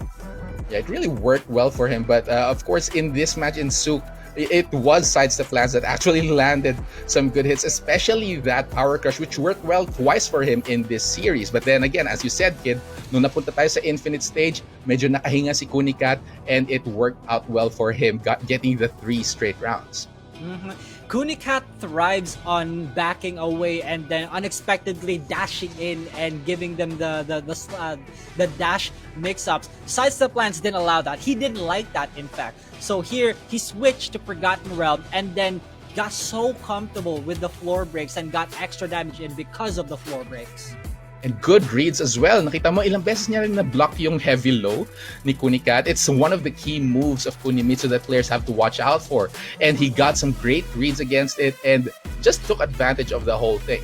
B: Yeah, it really worked well for him, but of course in this match in Souk, it was SideStepLance that actually landed some good hits, especially that Power Crush, which worked well twice for him in this series. But then again, as you said, kid, nung napunta tayo sa Infinite stage, medyo nakahinga si Kunicat, and it worked out well for him, getting the 3 straight rounds.
C: Kunicat thrives on backing away and then unexpectedly dashing in and giving them the dash mix-ups. SideStepLance didn't allow that. He didn't like that, in fact. So here, he switched to Forgotten Realm and then got so comfortable with the floor breaks and got extra damage in because of the floor breaks.
B: And good reads as well. Nakita mo, ilang beses niya rin na-block yung heavy low ni Kunicat. It's one of the key moves of Kunimitsu that players have to watch out for. And he got some great reads against it and just took advantage of the whole thing.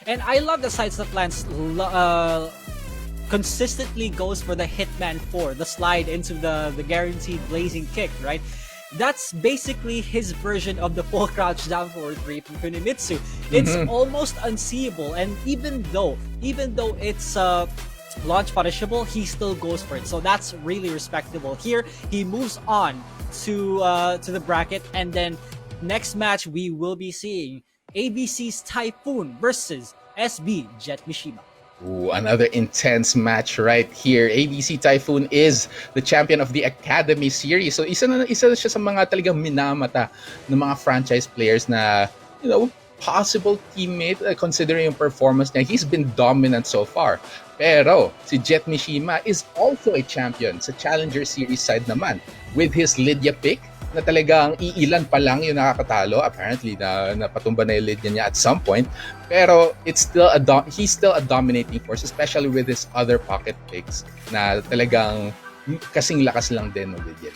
C: And I love that SideStepLance consistently goes for the Hitman 4, the slide into the guaranteed blazing kick, right? That's basically his version of the full crouch down forward 3 from Kunimitsu. It's almost unseeable, and even though it's launch punishable, he still goes for it. So that's really respectable. Here, he moves on to the bracket, and then next match we will be seeing ABC's Typhoon versus SB Jetmishima.
B: Ooh, another intense match right here. ABC Typhoon is the champion of the Academy Series. So isa siya sa mga talagang minamata ng mga franchise players na, you know, possible teammate considering yung performance niya. He's been dominant so far. Pero si Jetmishima is also a champion sa Challenger Series side naman with his Lydia pick na talagang iilan pa lang yung nakakatalo. Apparently, na patumba na yung Lydia niya at some point. Pero he's still a dominating force, especially with his other pocket picks na talagang kasing lakas lang din ng Lydia.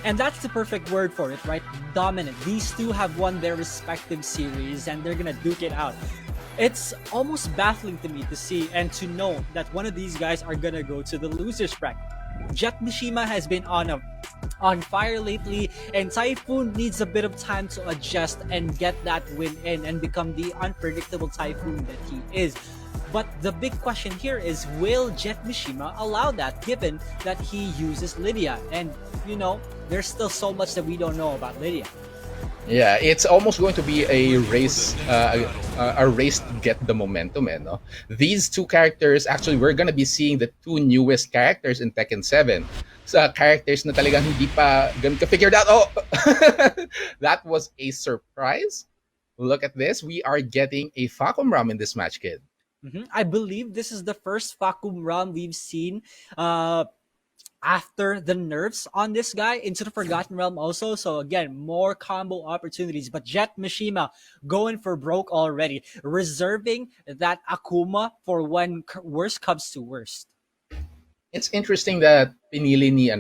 C: And that's the perfect word for it, right? Dominant. These two have won their respective series and they're gonna duke it out. It's almost baffling to me to see and to know that one of these guys are gonna go to the losers bracket. Jetmishima has been on fire lately, and Typhoon needs a bit of time to adjust and get that win in and become the unpredictable Typhoon that he is. But the big question here is, will Jetmishima allow that, given that he uses Lydia? And, you know, there's still so much that we don't know about Lydia.
B: Yeah, it's almost going to be a race to get the momentum. No? These two characters, actually, we're gonna be seeing the two newest characters in Tekken 7. Sa characters na talagang hindi pa ganun ka-figured out. Oh, that was a surprise. Look at this. We are getting a Facom Ram in this match, kid.
C: I believe this is the first Facom Ram we've seen after the nerfs on this guy into the Forgotten Realm also. So again, more combo opportunities, but Jetmishima going for broke already, reserving that Akuma for when worst comes to worst.
B: It's interesting that pinili ni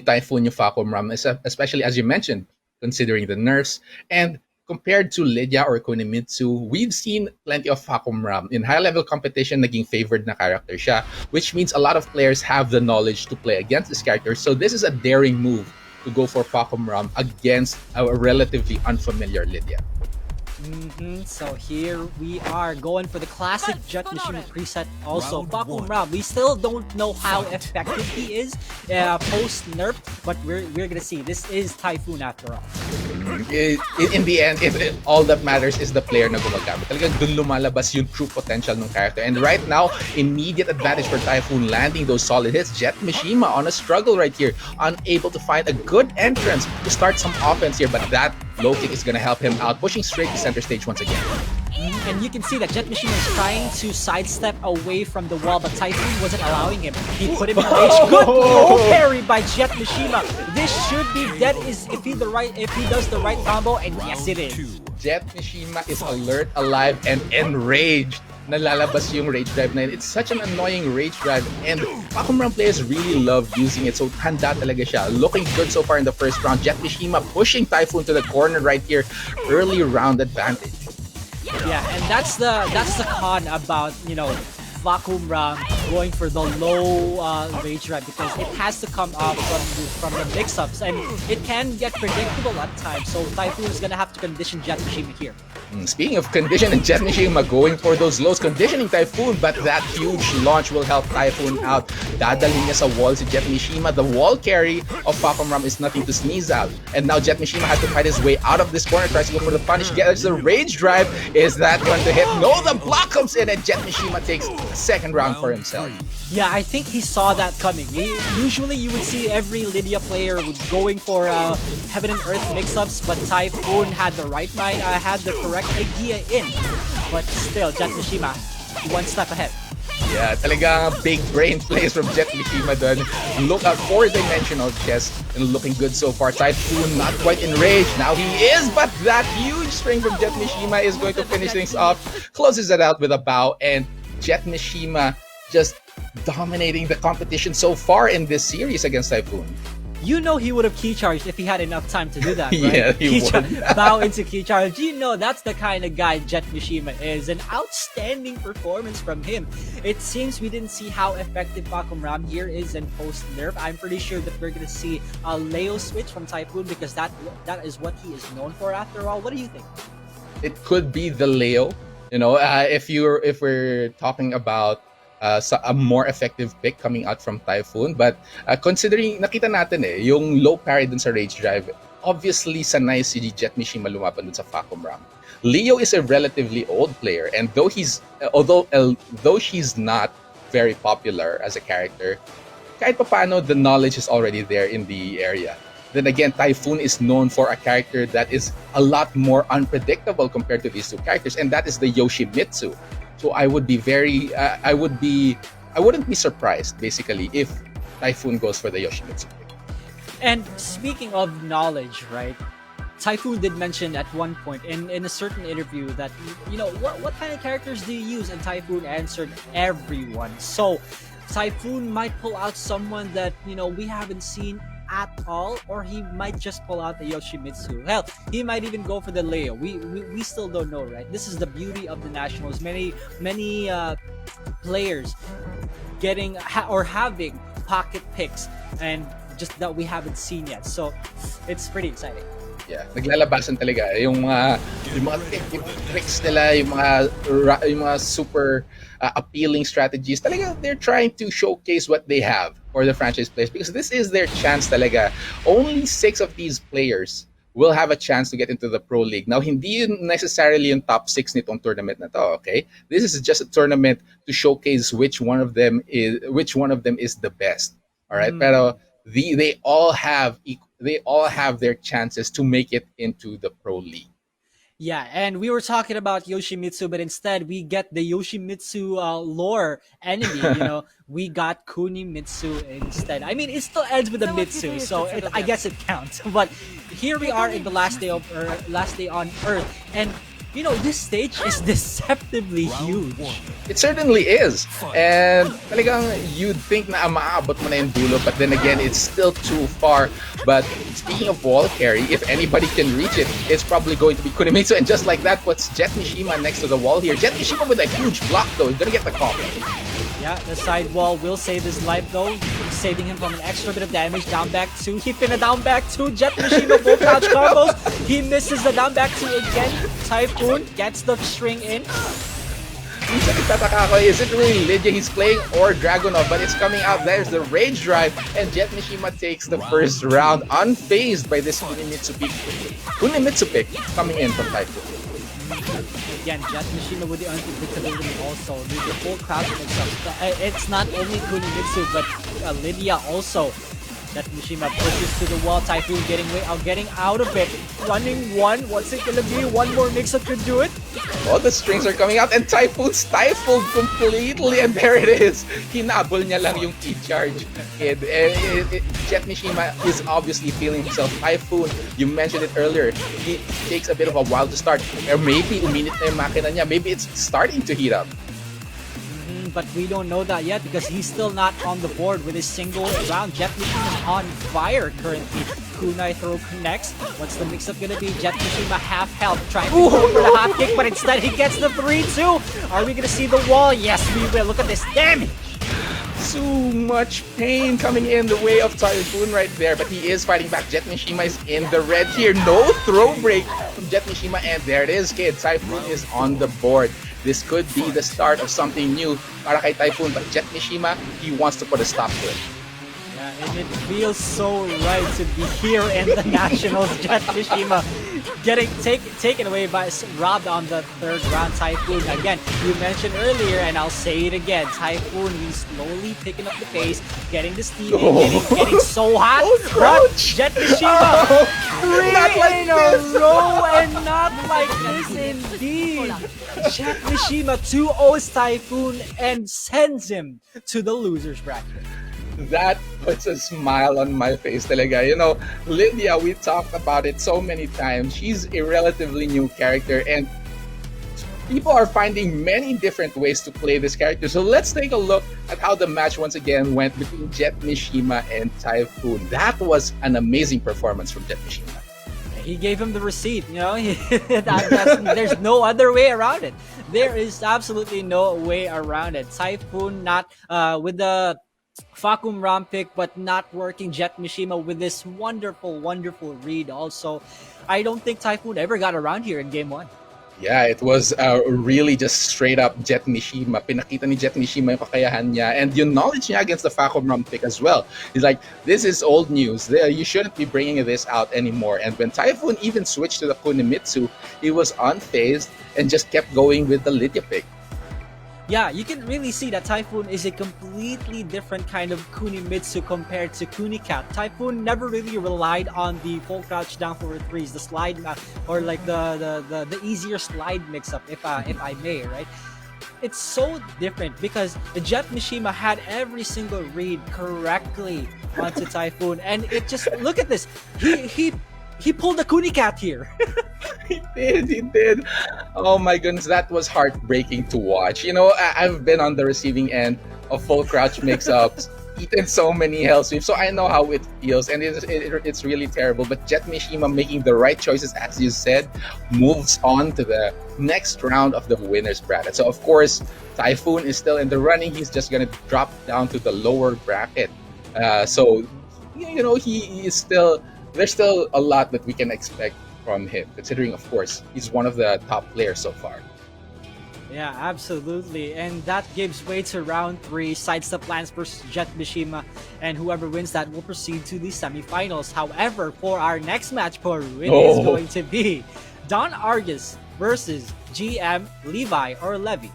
B: Typhoon yung Facom Ram, especially as you mentioned, considering the nerfs. And compared to Lydia or Kunimitsu, we've seen plenty of Facom Ram. In high-level competition, naging favored na character siya, which means a lot of players have the knowledge to play against this character. So this is a daring move to go for Facom Ram against a relatively unfamiliar Lydia.
C: So here we are going for the classic Jetmishima preset also. Facom Ram, we still don't know how effective he is post-nerf, but we're gonna see. This is Typhoon after all.
B: In the end, all that matters is the player na gumagamit. Talagang dun lumalabas yung true potential ng character. And right now, immediate advantage for Typhoon landing those solid hits. Jetmishima on a struggle right here, unable to find a good entrance to start some offense here, but that low kick is gonna help him out, pushing straight to center stage once again.
C: And you can see that Jetmishima is trying to sidestep away from the wall, but Typhoon wasn't allowing him. He put him in rage. Good low parry by Jetmishima. This should be dead if he does the right combo, and yes it is.
B: Jetmishima is alert, alive, and enraged. Nalalabas yung rage drive na yun. It's such an annoying rage drive, and Pakumram players really love using it, so handa talaga siya. Looking good so far in the first round. Jetmishima pushing Typhoon to the corner right here. Early round advantage.
C: Yeah, and that's the con about, you know, Vacuum Ram going for the low rage drive, because it has to come up from the mix-ups, and it can get predictable at times. So Typhoon is gonna have to condition Jetmishima here.
B: Speaking of conditioning, Jetmishima going for those lows, conditioning Typhoon, but that huge launch will help Typhoon out. Dadalhin niya sa wall si Jetmishima. The wall carry of Pakumram is nothing to sneeze at. And now Jetmishima has to fight his way out of this corner, tries to go for the punish, gets the rage drive. Is that going to hit? No, the block comes in, and Jetmishima takes the second round for himself.
C: Yeah, I think he saw that coming. Usually you would see every Lydia player going for Heaven and Earth mix-ups, but Typhoon had the right mind, had the correct idea in. But still, Jetmishima, one step ahead.
B: Yeah, talagang big brain plays from Jetmishima dun. Look at four-dimensional chess and looking good so far. Typhoon not quite enraged. Now he is, but that huge string from Jetmishima is going to finish things off. Closes it out with a bow, and Jetmishima just dominating the competition so far in this series against Typhoon.
C: You know he would have key charged if he had enough time to do that, right?
B: Yeah, he would.
C: Bow into key charge. You know that's the kind of guy Jetmishima is. An outstanding performance from him. It seems we didn't see how effective Pakumram here is in post-nerf. I'm pretty sure that we're gonna see a Leo switch from Typhoon, because that is what he is known for after all. What do you think?
B: It could be the Leo. You know, if we're talking about a more effective pick coming out from Typhoon, but considering nakita natin yung low parry dun sa rage drive, obviously sanay si Jetmishima lumaban dun sa Pakumram. Leo is a relatively old player, and though she's not very popular as a character, kahit papaano the knowledge is already there in the area. Then again, Typhoon is known for a character that is a lot more unpredictable compared to these two characters, and that is the Yoshimitsu. So I wouldn't be surprised basically if Typhoon goes for the Yoshimitsu pick.
C: And speaking of knowledge, right? Typhoon did mention at one point in a certain interview that, you know, what kind of characters do you use? And Typhoon answered everyone. So Typhoon might pull out someone that, you know, we haven't seen at all, or he might just pull out the Yoshimitsu. Hell, he might even go for the Leo. We still don't know, right? This is the beauty of the Nationals. Many players getting or having pocket picks, and just that we haven't seen yet. So it's pretty exciting.
B: Yeah, naglalabasan talaga yung mga tricks nila, yung mga super appealing strategies. Talaga they're trying to showcase what they have for the franchise players, because this is their chance talaga. Only 6 of these players will have a chance to get into the Pro League. Now, hindi yun necessarily yung top 6 nitong tournament na to, okay? This is just a tournament to showcase which one of them is the best. All right? Pero they all have their chances to make it into the Pro League.
C: Yeah, and we were talking about Yoshimitsu, but instead we get the Yoshimitsu lore enemy. You know, we got Kunimitsu instead. I mean, it still ends with a Mitsu, so I guess it counts. But here we are in the last day on Earth, and you know, this stage is deceptively huge.
B: It certainly is. And talagang you'd think na maabot mo na yung dulo, but then again, it's still too far. But speaking of wall carry, if anybody can reach it, it's probably going to be Kunimitsu. And just like that, puts Jetmishima next to the wall here. Jetmishima with a huge block though, he's gonna get the combo.
C: Yeah, the side wall will save his life though, saving him from an extra bit of damage. Down back 2, he finna down back 2. Jetmishima full couch combos. He misses the down back 2 again. Typhoon gets the string in.
B: Minsan nagtataka ako, is it really Lydia he's playing or Dragunov? But it's coming out. There's the Rage Drive, and Jetmishima takes the first round unfazed by this Kunimitsu pick coming in from Typhoon.
C: Again, Jetmishima with the unpredictability also. The full crouch mix-up. It's not only Kunimitsu, but Lydia also. Jetmishima pushes to the wall. Typhoon getting out of it. Running one. What's it gonna be? One more mix-up could do it.
B: All the strings are coming out, and Typhoon stifled completely, and there it is. Hinabol niya lang yung T-charge. Jetmishima is obviously feeling himself. Typhoon, you mentioned it earlier, it takes a bit of a while to start. Or maybe uminit na yung makina niya. Maybe it's starting to heat up.
C: But we don't know that yet because he's still not on the board with his single round. Jetmishima is on fire currently. Kunai throw connects. What's the mix-up gonna be? Jetmishima half health, trying to go for the hot kick, but instead he gets the 3-2. Are we gonna see the wall? Yes, we will. Look at this damage.
B: So much pain coming in the way of Typhoon right there, but he is fighting back. Jetmishima is in the red here. No throw break from Jetmishima, and there it is, kid. Typhoon is on the board. This could be the start of something new para kay Typhoon, but Jetmishima, he wants to put a stop to it.
C: Yeah, and it feels so right to be here in the Nationals. Jetmishima getting taken away by robbed on the third round. Typhoon again. You mentioned earlier, and I'll say it again. Typhoon, he's slowly picking up the pace, getting the steam, getting so hot. But Jetmishima,
B: Not like
C: in a
B: this.
C: row, and not like this indeed. Jetmishima 2-0's Typhoon and sends him to the losers bracket.
B: That puts a smile on my face talaga. You know, Lydia, we talked about it so many times. She's a relatively new character, and people are finding many different ways to play this character. So let's take a look at how the match once again went between Jetmishima and Typhoon. That was an amazing performance from Jetmishima.
C: He gave him the receipt, you know. There's no other way around it. There is absolutely no way around it. Typhoon not with the Fakum Ram pick, but not working. Jetmishima with this wonderful read also. I don't think Typhoon ever got around here in game 1.
B: Yeah, it was really just straight up Jetmishima. Pinakita ni Jetmishima yung kakayahan niya and yung knowledge niya against the Fakum Ram pick as well. He's like, this is old news. You shouldn't be bringing this out anymore. And when Typhoon even switched to the Kunimitsu, he was unfazed and just kept going with the Lydia pick.
C: Yeah, you can really see that Typhoon is a completely different kind of Kunimitsu compared to Kunicat. Typhoon never really relied on the full crouch down forward threes, the slide or like the easier slide mix-up, if I may, right? It's so different because the Jetmishima had every single read correctly onto Typhoon, and it just look at this. He pulled the Kunicat here.
B: He did. Oh my goodness, that was heartbreaking to watch. You know, I've been on the receiving end of full crouch mix-ups, eaten so many hell sweeps, so I know how it feels, and it's really terrible. But Jetmishima making the right choices, as you said, moves on to the next round of the winners bracket. So of course, Typhoon is still in the running. He's just gonna drop down to the lower bracket. So you know, he is still. There's still a lot that we can expect from him, considering, of course, he's one of the top players so far.
C: Yeah, absolutely. And that gives way to round 3, SideStepLance versus Jetmishima, and whoever wins that will proceed to the semifinals. However, for our next match, it is going to be Don Argus versus GM Levi or Levi.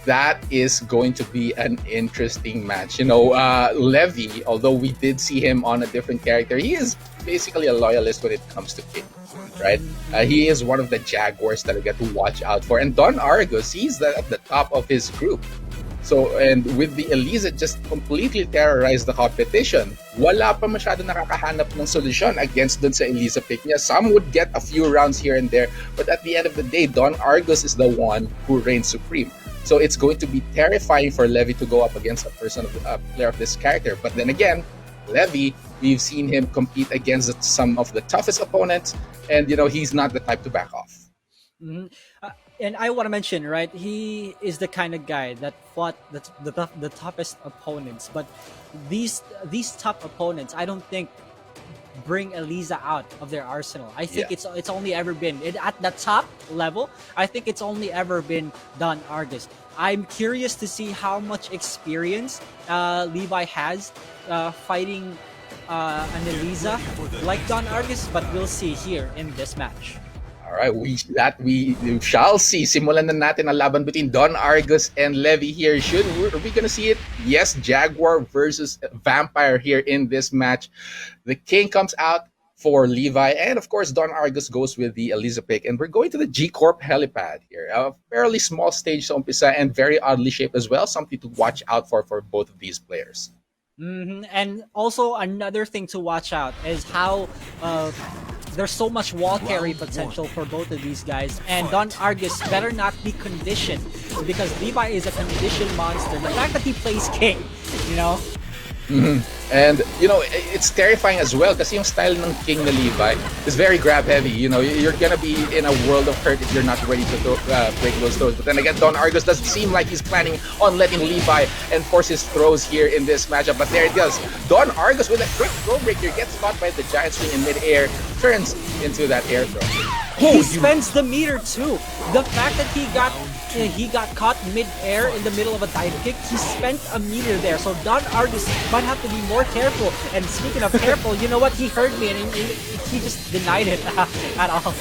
B: That is going to be an interesting match. You know, Levi, although we did see him on a different character, he is basically a loyalist when it comes to King, right? He is one of the Jaguars that I get to watch out for. And Don Argus, he's at the top of his group. So, and with the Eliza just completely terrorized the competition, wala pa masyado nakakahanap ng solusyon against dun sa Eliza pick niya. Some would get a few rounds here and there, but at the end of the day, Don Argus is the one who reigns supreme. So it's going to be terrifying for Levi to go up against a player of this character. But then again, Levi, we've seen him compete against some of the toughest opponents, and you know, he's not the type to back off.
C: Mm-hmm. And I want to mention, right, he is the kind of guy that fought the toughest opponents. But these top opponents, I don't think bring Eliza out of their arsenal. I think
B: Yeah.
C: it's only ever been at the top level. I think it's only ever been Don Argus. I'm curious to see how much experience Levi has fighting an Eliza like Don Argus, but we'll see here in this match.
B: All right, we shall see. Simulan na natin ang laban between Don Argus and Levi here. Are we gonna see it? Yes, Jaguar versus Vampire here in this match. The King comes out for Levi, and of course Don Argus goes with the Eliza pick, and we're going to the G Corp helipad here. A fairly small stage sa umpisa and very oddly shaped as well. Something to watch out for both of these players.
C: And also another thing to watch out is how there's so much wall carry potential for both of these guys, and Don Argus better not be conditioned because Levi is a conditioned monster. The fact that he plays King, you know.
B: And it's terrifying as well kasi yung style ng King na Levi is very grab heavy. You're gonna be in a world of hurt if you're not ready to break those throws. But then again, Don Argus doesn't seem like he's planning on letting Levi enforce his throws here in this matchup. But there it goes. Don Argus with a quick throw break here gets caught by the giant swing in midair, turns into that air throw.
C: He spends the meter too. The fact that he got caught mid-air in the middle of a dive kick, he spent a meter there. So Don Argus might have to be more careful. And speaking of careful, you know what? He heard me and he just denied it at all.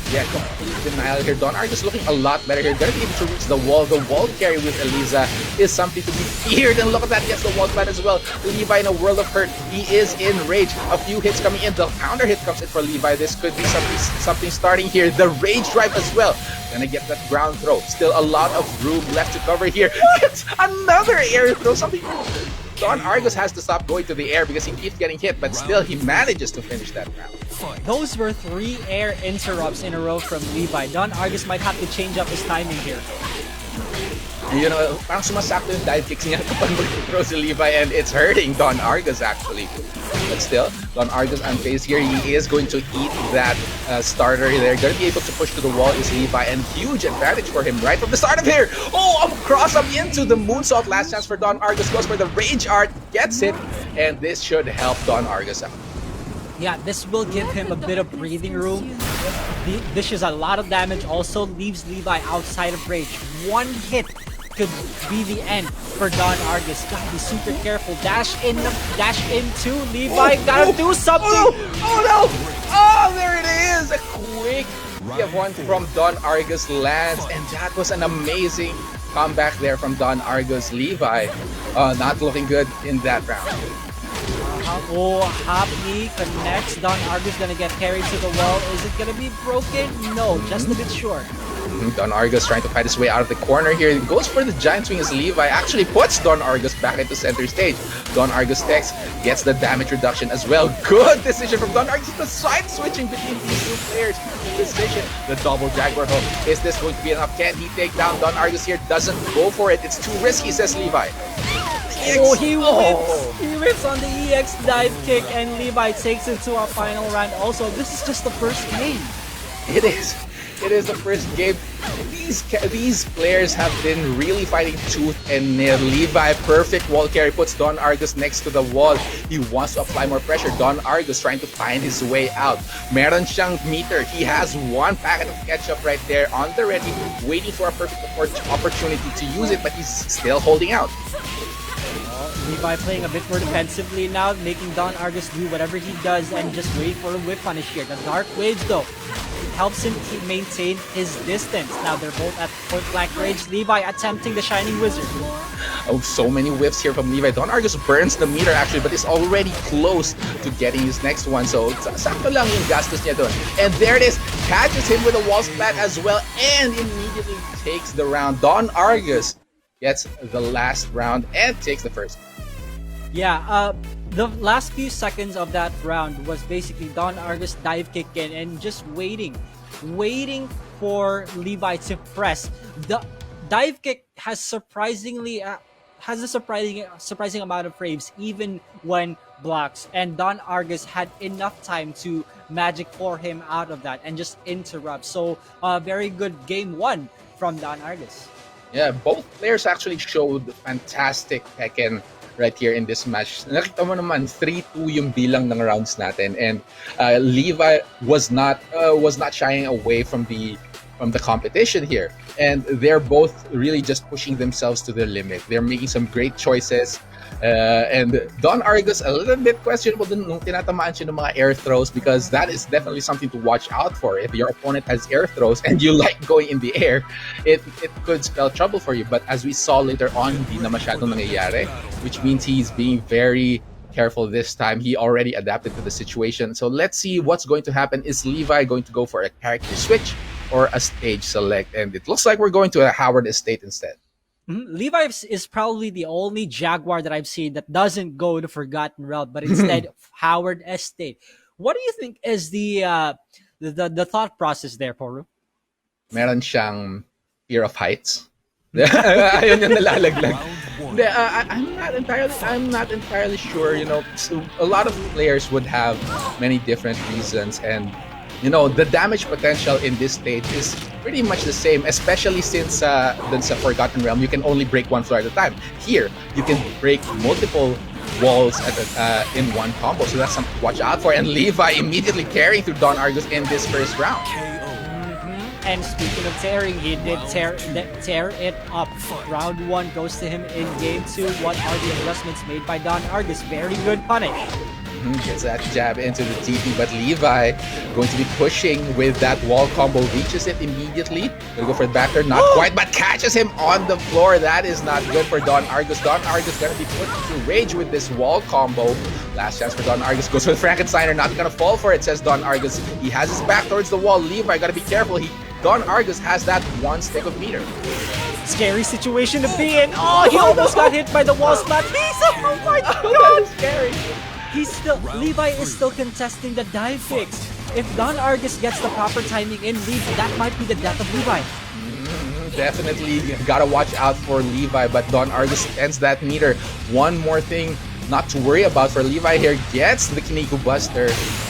B: Yeah, complete denial here. Don Argus looking a lot better here. Gonna be able to reach the wall. The wall carry with Eliza is something to be feared. And look at that, gets the wall pad as well. Levi in a world of hurt. He is in rage. A few hits coming in. The counter hit comes in for Levi. This could be something starting here. The rage drive as well. Gonna get that ground throw. Still a lot of room left to cover here. It's another air throw. Something. Don Argus has to stop going to the air because he keeps getting hit, but still he manages to finish that round.
C: Those were 3 air interrupts in a row from Levi. Don Argus might have to change up his timing here.
B: And parang sumasakto yung dive kicks niya kapag mag-throw si Levi, and it's hurting Don Argus actually. But still, Don Argus unfazed here. He is going to eat that starter. They're going to be able to push to the wall is Levi, and huge advantage for him right from the start of here. Oh, cross up into the moonsault. Last chance for Don Argus. Goes for the rage art, gets it, and this should help Don Argus out.
C: Yeah, this will give him a bit of breathing room. Dishes a lot of damage, also leaves Levi outside of rage. One hit could be the end for Don Argus. Gotta be super careful. Dash into Levi. Gotta do something.
B: Oh no! Oh, there it is! A quick one from Don Argus lands, and that was an amazing comeback there from Don Argus. Levi not looking good in that round.
C: Happy connects. Don Argus gonna get carried to the wall. Is it gonna be broken? No, just a bit short.
B: Don Argus trying to fight his way out of the corner here. Goes for the giant swing as Levi actually puts Don Argus back into center stage. Don Argus takes, gets the damage reduction as well. Good decision from Don Argus. The side switching between these two players. Decision. The double Jaguar hook. Is this going to be enough? Can he take down Don Argus here? Doesn't go for it. It's too risky, says Levi.
C: Oh, he wins! He wins on the EX dive kick, and Levi takes it to a final round. Also, this is just the first game.
B: It is. It is the first game. These players have been really fighting tooth and nail. Levi, perfect wall carry, puts Don Argus next to the wall. He wants to apply more pressure. Don Argus trying to find his way out. Meron siyang meter. He has one packet of ketchup right there on the ready, waiting for a perfect opportunity to use it, but he's still holding out.
C: Levi playing a bit more defensively now, making Don Argus do whatever he does and just wait for a whip punish here. The Dark Waves, though, helps him maintain his distance. Now they're both at point blank range. Levi attempting the Shining Wizard.
B: Oh, so many whiffs here from Levi. Don Argus burns the meter actually, but is already close to getting his next one. So, sakto lang yung gastos niya doon. And there it is. Catches him with a wall splat as well and immediately takes the round. Don Argus gets the last round and takes the first.
C: Yeah, the last few seconds of that round was basically Don Argus dive kick in and just waiting for Levi to press. The dive kick has a surprising amount of frames even when blocks, and Don Argus had enough time to magic for him out of that and just interrupt. So very good game 1 from Don Argus.
B: Yeah, both players actually showed fantastic Tekken right here in this match. Nakita mo naman 3-2 yung bilang ng rounds natin, and Levi was not shying away from the competition here, and they're both really just pushing themselves to the limit. They're making some great choices. And Don Argus, a little bit questionable dun nung tinatamaan siya ng mga air throws, because that is definitely something to watch out for. If your opponent has air throws and you like going in the air, it could spell trouble for you. But as we saw later on, hindi na masyadong nangyayari, which means he's being very careful this time. He already adapted to the situation. So let's see what's going to happen. Is Levi going to go for a character switch or a stage select? And it looks like we're going to a Howard Estate instead.
C: Levi is probably the only Jaguar that I've seen that doesn't go the Forgotten Realm, but instead Howard Estate. What do you think is the thought process there, Poru?
B: Meron siyang fear of heights. Ayun yung nalalaglag. I'm not entirely sure. You know, so a lot of players would have many different reasons, and you know, the damage potential in this stage is pretty much the same, especially since the Forgotten Realm, you can only break one floor at a time. Here, you can break multiple walls in one combo, so that's something to watch out for. And Levi immediately carrying through Don Argus in this first round.
C: And speaking of tearing, he did tear it up. Round 1 goes to him in game 2. What are the adjustments made by Don Argus? Very good punish.
B: Gets that jab into the TP, but Levi going to be pushing with that wall combo, reaches it immediately. Gonna go for the backer, not quite, but catches him on the floor. That is not good for Don Argus. Don Argus gonna be put to rage with this wall combo. Last chance for Don Argus, goes for the Frankensteiner, not gonna fall for it, says Don Argus. He has his back towards the wall. Levi gotta be careful. Don Argus has that one stick of meter.
C: Scary situation to be in. Oh, he almost got hit by the wall splat. Oh my god!
B: Scary.
C: Levi is still contesting the dive fix. If Don Argus gets the proper timing in, that might be the death of Levi.
B: Definitely gotta watch out for Levi, but Don Argus ends that meter. One more thing not to worry about for Levi here, gets the Kineko Buster.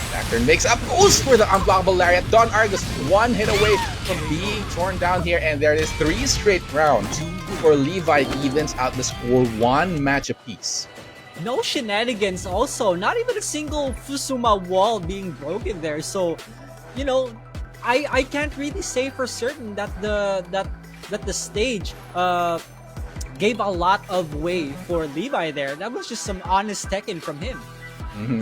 B: Factor makes up, goes for the unblockable lariat. Don Argus one hit away from being torn down here, and there is 3 straight rounds for Levi, evens out the score 1 match apiece.
C: No shenanigans also, not even a single Fusuma wall being broken there. So, you know, I can't really say for certain that the stage gave a lot of way for Levi there. That was just some honest Tekken from him.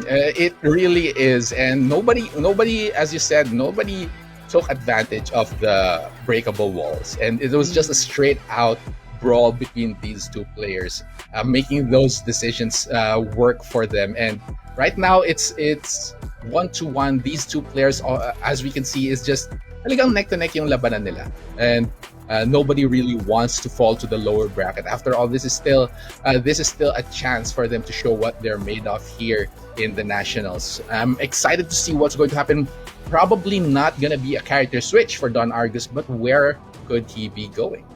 B: It really is, and nobody, as you said, nobody took advantage of the breakable walls, and it was just a straight out brawl between these two players, making those decisions work for them. And right now it's 1-1. These two players, as we can see, is just talagang neck to neck yung labanan nila, and nobody really wants to fall to the lower bracket. After all, this is still a chance for them to show what they're made of here in the Nationals. I'm excited to see what's going to happen. Probably not gonna be a character switch for Don Argus, but where could he be going?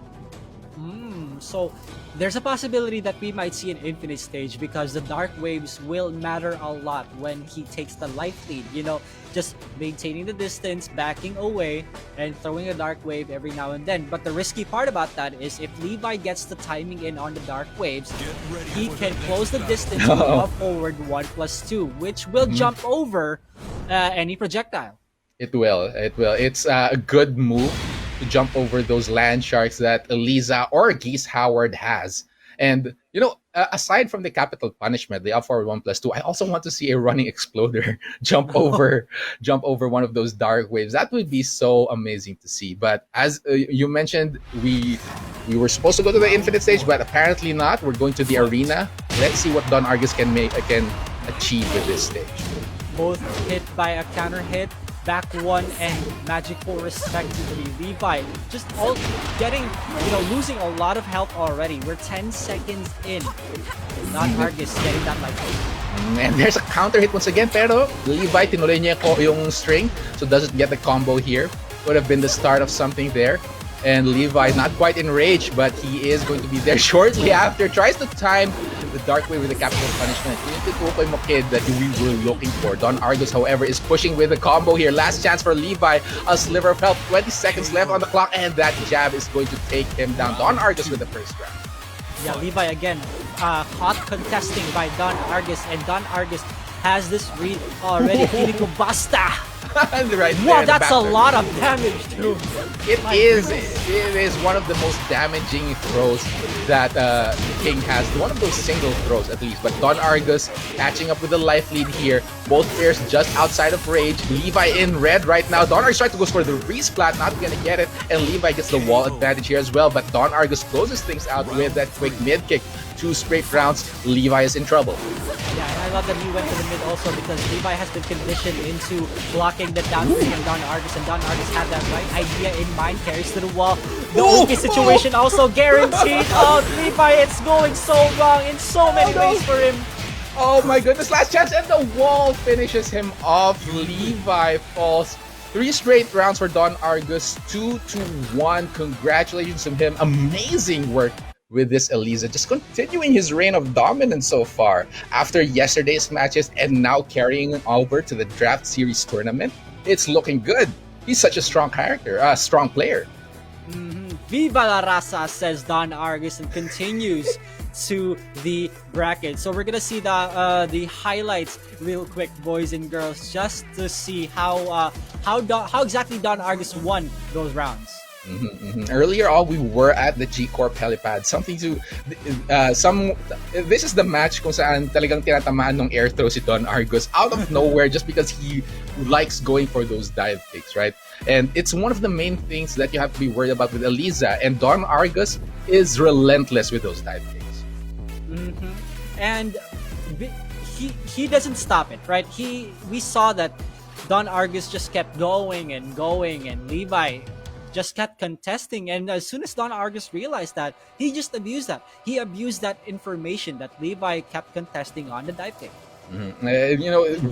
C: So there's a possibility that we might see an infinite stage, because the dark waves will matter a lot when he takes the life lead. You know, just maintaining the distance, backing away, and throwing a dark wave every now and then. But the risky part about that is if Levi gets the timing in on the dark waves, he can close the distance and move forward 1+2, which will jump over any projectile.
B: It will. It's a good move to jump over those land sharks that Eliza or Geese Howard has. And, you know, aside from the capital punishment, the up forward 1+2, I also want to see a running exploder jump over one of those dark waves. That would be so amazing to see. But as you mentioned, we were supposed to go to the infinite stage, but apparently not. We're going to the arena. Let's see what Don Argus can achieve with this stage.
C: Both hit by a counter hit. Back 1 and Magic 4 respectively. Levi just all getting, losing a lot of health already. We're 10 seconds in. Don Argus getting that life.
B: And there's a counter hit once again, pero Levi tinuloy niya yung string, so doesn't get the combo here. Would have been the start of something there. And Levi not quite in rage, but he is going to be there shortly after. Tries to time the dark way with the capital punishment. Yun yung tutukoy mo, kid, that we were looking for. Don Argus, however, is pushing with the combo here. Last chance for Levi. A sliver of health, 20 seconds left on the clock, and that jab is going to take him down. Don Argus with the first round.
C: Yeah, Levi again, caught contesting by Don Argus, and Don Argus has this read already. Feeling ko basta.
B: Right
C: Wow,
B: there,
C: that's a lot of damage too.
B: It is one of the most damaging throws that King has. One of those single throws at least. But Don Argus catching up with the life lead here. Both players just outside of rage. Levi in red right now. Don Argus trying to go for the resplat, not gonna get it. And Levi gets the wall advantage here as well. But Don Argus closes things out with that quick mid kick. 2 straight rounds. Levi is in trouble.
C: Yeah, and I love that he went to the mid also because Levi has been conditioned into blocking the down from Don Argus, and Don Argus had that right idea in mind, carries to the wall. The OK situation also guaranteed. Oh, Levi, it's going so wrong in so many ways for him.
B: Oh my goodness, last chance, and the wall finishes him off. Levi falls. 3 straight rounds for Don Argus, 2-1. Congratulations to him. Amazing work with this Eliza, just continuing his reign of dominance so far after yesterday's matches and now carrying over to the Draft Series tournament. It's looking good. He's such a strong character, strong player.
C: Viva la raza, says Don Argus, and continues to the bracket. So we're gonna see the highlights real quick, boys and girls, just to see how exactly Don Argus won those rounds.
B: Earlier on, we were at the G Corp helipad. This is the match kung saan talagang tinatamaan ng air throw si Don Argus out of nowhere just because he likes going for those dive kicks, right? And it's one of the main things that you have to be worried about with Eliza. And Don Argus is relentless with those dive kicks.
C: And he doesn't stop it, right? We saw that Don Argus just kept going, and Levi just kept contesting, and as soon as Don Argus realized that, he just abused that. He abused that information that Levi kept contesting on the dive kick.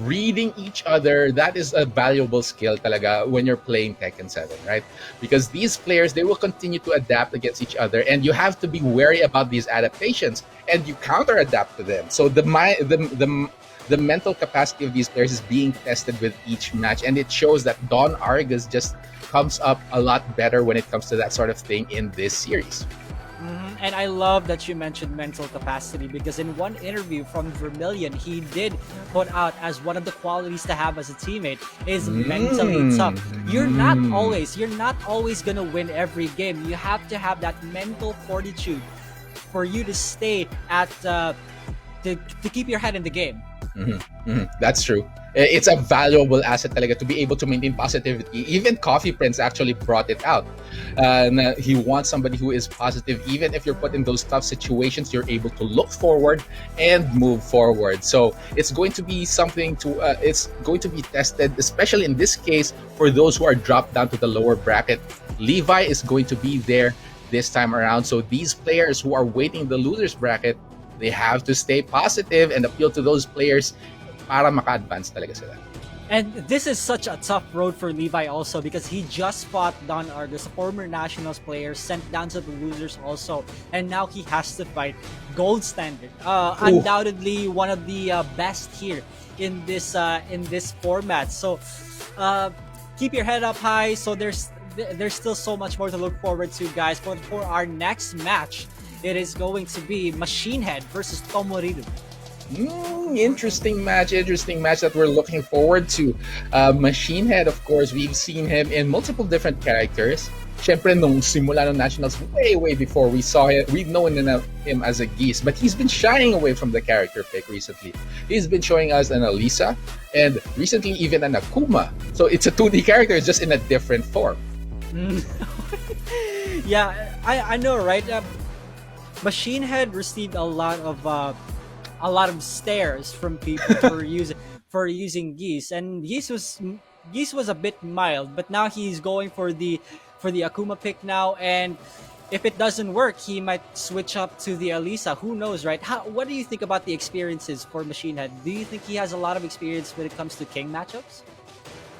B: Reading each other, that is a valuable skill talaga when you're playing Tekken 7, right? Because these players, they will continue to adapt against each other, and you have to be wary about these adaptations, and you counter-adapt to them. So the mental capacity of these players is being tested with each match, and it shows that Don Argus just comes up a lot better when it comes to that sort of thing in this series.
C: And I love that you mentioned mental capacity, because in one interview from Vermilion, he did put out as one of the qualities to have as a teammate is mentally tough. You're not always gonna win every game. You have to have that mental fortitude for you to stay at to keep your head in the game.
B: That's true. It's a valuable asset talaga to be able to maintain positivity. Even Coffee Prince actually brought it out. He wants somebody who is positive. Even if you're put in those tough situations, you're able to look forward and move forward. So it's going to be something it's going to be tested, especially in this case, for those who are dropped down to the lower bracket. Levi is going to be there this time around. So these players who are waiting in the losers bracket, they have to stay positive and appeal to those players para maka-advance talaga sila.
C: And this is such a tough road for Levi also, because he just fought Don Argus, a former Nationals player, sent down to the losers also, and now he has to fight Gold Standard. Undoubtedly one of the best here in this format. So keep your head up high. So there's still so much more to look forward to, guys. But for our next match, it is going to be MachineHead versus Tomoriru.
B: Interesting match that we're looking forward to. MachineHead, of course, we've seen him in multiple different characters. Syempre, nung simula ng Nationals, way before we saw him, we've known him as a Geese, but he's been shying away from the character pick recently. He's been showing us an Elisa, and recently even an Akuma. So it's a 2D character, it's just in a different form.
C: Yeah, I know, right? MachineHead received a lot of stares from people for using Geese, and Geese was a bit mild, but now he's going for the Akuma pick now, and if it doesn't work, he might switch up to the Elisa. Who knows, right? What do you think about the experiences for MachineHead? Do you think he has a lot of experience when it comes to King matchups?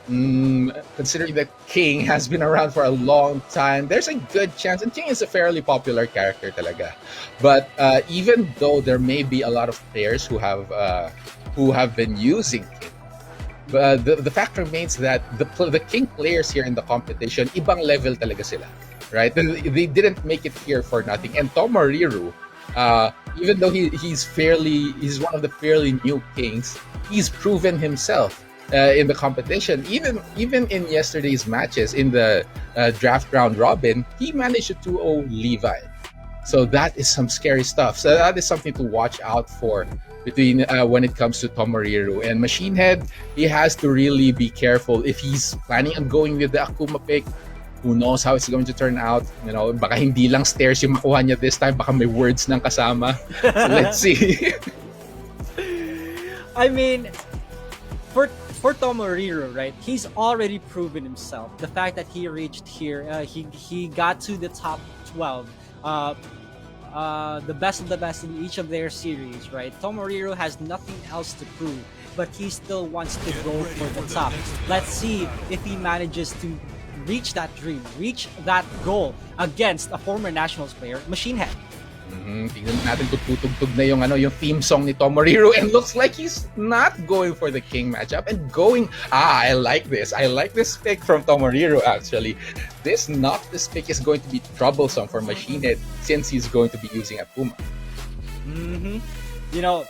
B: Considering that King has been around for a long time, there's a good chance, and King is a fairly popular character talaga. But even though there may be a lot of players who have been using King, the fact remains that the King players here in the competition, ibang level talaga sila, right? They didn't make it here for nothing. And Tomoriru, even though he's one of the fairly new Kings, he's proven himself in the competition. Even in yesterday's matches in the draft round robin, he managed to 2-0 Levi. So that is some scary stuff. So that is something to watch out for between when it comes to Tomoriru and MachineHead. He has to really be careful if he's planning on going with the Akuma pick. Who knows how it's going to turn out? You know, baka hindi lang stairs yung makuha niya this time. Baka may words nang kasama. So let's see.
C: I mean, for Tomoriru, right? He's already proven himself. The fact that he reached here, he got to the top 12. The best of the best in each of their series, right? Tomoriru has nothing else to prove, but he still wants to go for the top. Let's see if he manages to reach that dream, reach that goal against a former Nationals player, MachineHead.
B: Tingnan natin kung tutugtog na yung theme song ni Tomoriru, and looks like he's not going for the King matchup and going. I like this pick from Tomoriru. Actually, this pick is going to be troublesome for MachineHead since he's going to be using Akuma.
C: You know,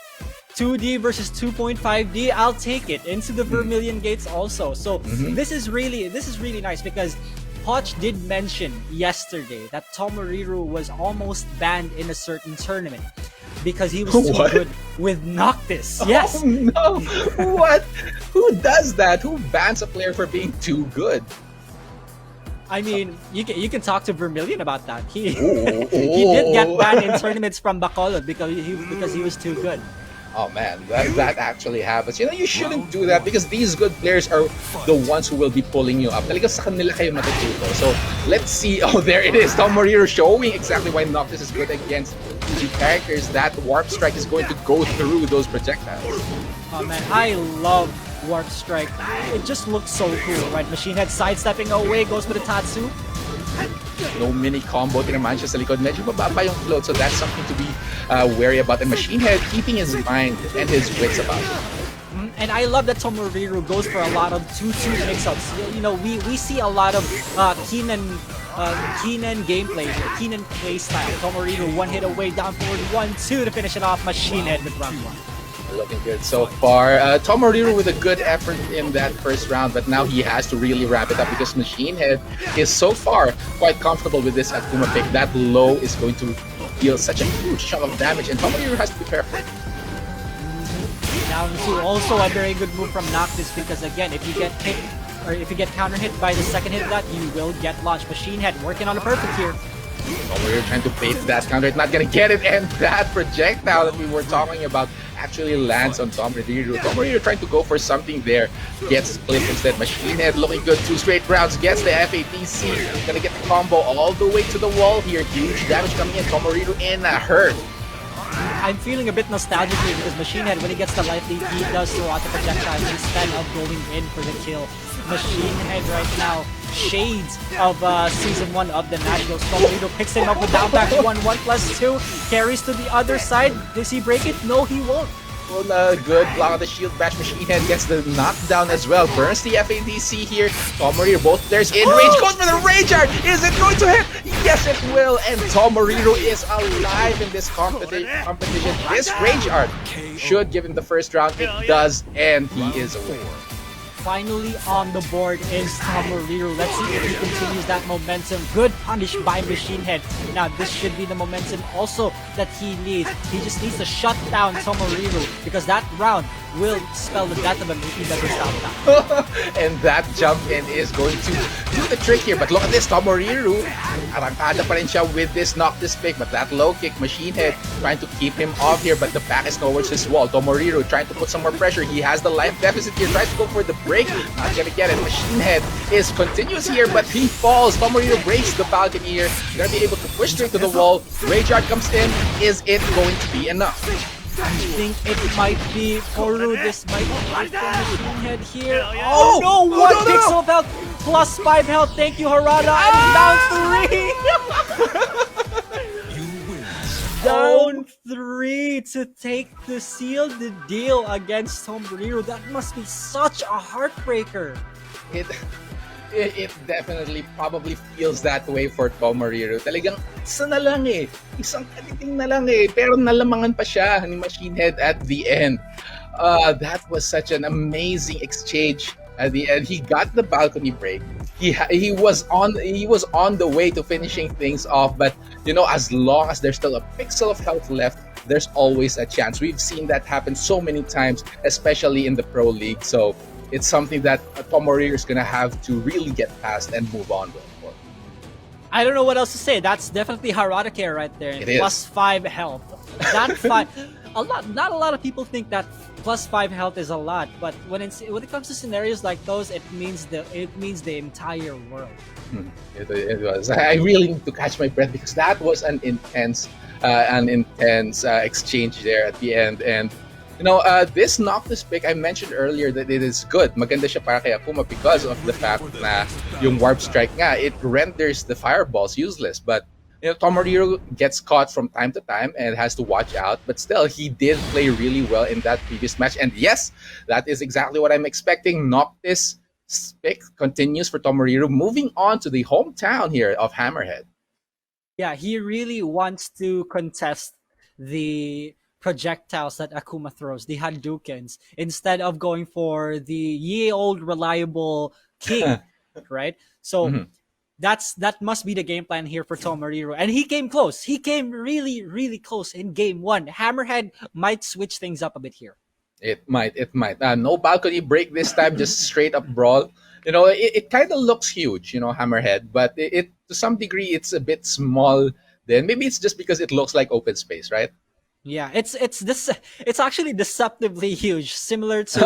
C: 2D versus 2.5D, I'll take it into the Vermilion Gates also. So this is really nice because Poch did mention yesterday that Tomoriru was almost banned in a certain tournament because he was too good with Noctis. Yes.
B: Oh no! What? Who does that? Who bans a player for being too good?
C: I mean, you can talk to Vermilion about that. He did get banned in tournaments from Bacolod because he was too good.
B: Oh man, that actually happens. You know, you shouldn't do that because these good players are the ones who will be pulling you up. Talaga sa kanila kayo matututo. So, let's see. Oh, there it is. Tomoriru showing exactly why Noctis is good against the characters. That Warp Strike is going to go through those projectiles.
C: Oh man, I love Warp Strike. It just looks so cool, right? MachineHead sidestepping away, goes for the Tatsu.
B: No mini combo, tinaman siya sa likod. Medyo mababa yung float, so that's something to be wary about. And MachineHead keeping his mind and his wits about it.
C: And I love that Tomoriru goes for a lot of 2-2 mix-ups. You know, we see a lot of Keenan gameplay, Keenan play style. Tomoriru one hit away, down forward 1-2 to finish it off. MachineHead with round 1.
B: Looking good so far. Tomoriru with a good effort in that first round, but now he has to really wrap it up because MachineHead is so far quite comfortable with this Akuma pick. That low is going to deal such a huge chunk of damage, and Tomoriru has to be careful.
C: Down to also a very good move from Noctis because again, if you get hit or if you get counter hit by the second hit of that, you will get launched. MachineHead working on a perfect here.
B: Tomoriru trying to bait that counter, it's not gonna get it, and that projectile that we were talking about actually lands on Tomoriru. Tomoriru trying to go for something there, gets split instead. MachineHead looking good, 2 straight rounds, gets the FATC, gonna get the combo all the way to the wall here. Huge damage coming in, Tomoriru in a hurt.
C: I'm feeling a bit nostalgic here because MachineHead, when he gets the light lead, he does throw out the projectile instead of going in for the kill. MachineHead right now, shades of Season 1 of the Nationals. Tomoriru picks him up with down back 1/1+2, carries to the other side. Does he break it? No, he won't.
B: Well, good block on the shield bash. MachineHead gets the knockdown as well. Burns the FADC here. Tomoriru, both players in range. Goes for the Rage Art. Is it going to hit? Yes, it will. And Tomoriru is alive in this competition. This Rage Art should give him the first round. It does, and he is away.
C: Finally on the board is Tomoriru. Let's see if he continues that momentum. Good punish by MachineHead. Now this should be the momentum also that he needs. He just needs to shut down Tomoriru because that round will spell the death of him if he doesn't stop that.
B: And that jump in is going to do the trick here. But look at this, Tomoriru. Arangkada pa rin siya with this Noctis pick. But that low kick, MachineHead trying to keep him off here. But the back is towards his wall. Tomoriru trying to put some more pressure. He has the life deficit here. Tries to go for the break. Not gonna get it. MachineHead is continuous here, but he falls. Tomoriru breaks the balcony here. Gonna be able to push straight to the wall. Rage Art comes in. Is it going to be enough?
C: I think it might be Toru. This might be it for MachineHead here. Oh no! One pixel of health, plus 5 health. Thank you, Harada. And down 3. Down 3 to take to seal the deal against Tomoriru. That must be such a heartbreaker.
B: It definitely probably feels that way for Tomoriru. Talagang isa na lang eh. Isang kaliting na lang eh. Pero nalamangan pa siya ni MachineHead at the end. That was such an amazing exchange at the end. He got the balcony break. He was on the way to finishing things off, but you know, as long as there's still a pixel of health left, there's always a chance. We've seen that happen so many times, especially in the Pro League. So it's something that Tomoriru is gonna have to really get past and move on with.
C: I don't know what else to say. That's definitely Harada care right there.
B: It is.
C: Plus 5 health. That 5, not a lot of people think that plus 5 health is a lot, but when it comes to scenarios like those, it means the entire world.
B: It was. I really need to catch my breath because that was an intense exchange there at the end. And you know, this Noctis pick, I mentioned earlier that it is good. Maganda siya para kay Akuma because of the fact na yung Warp Strike nga, it renders the fireballs useless. But you know, Tomoriru gets caught from time to time and has to watch out. But still, he did play really well in that previous match. And yes, that is exactly what I'm expecting. Noctis pick continues for Tomoriru, moving on to the hometown here of Hammerhead.
C: Yeah, he really wants to contest the projectiles that Akuma throws, the Hadoukens, instead of going for the ye old reliable king, right? So that must be the game plan here for Tomoriru. And he came close. He came really, really close in game 1. Hammerhead might switch things up a bit here.
B: It might. No balcony break this time, just straight up brawl. You know, it kind of looks huge, you know, Hammerhead, but it to some degree it's a bit small. Then maybe it's just because it looks like open space, right?
C: Yeah, it's actually deceptively huge, similar to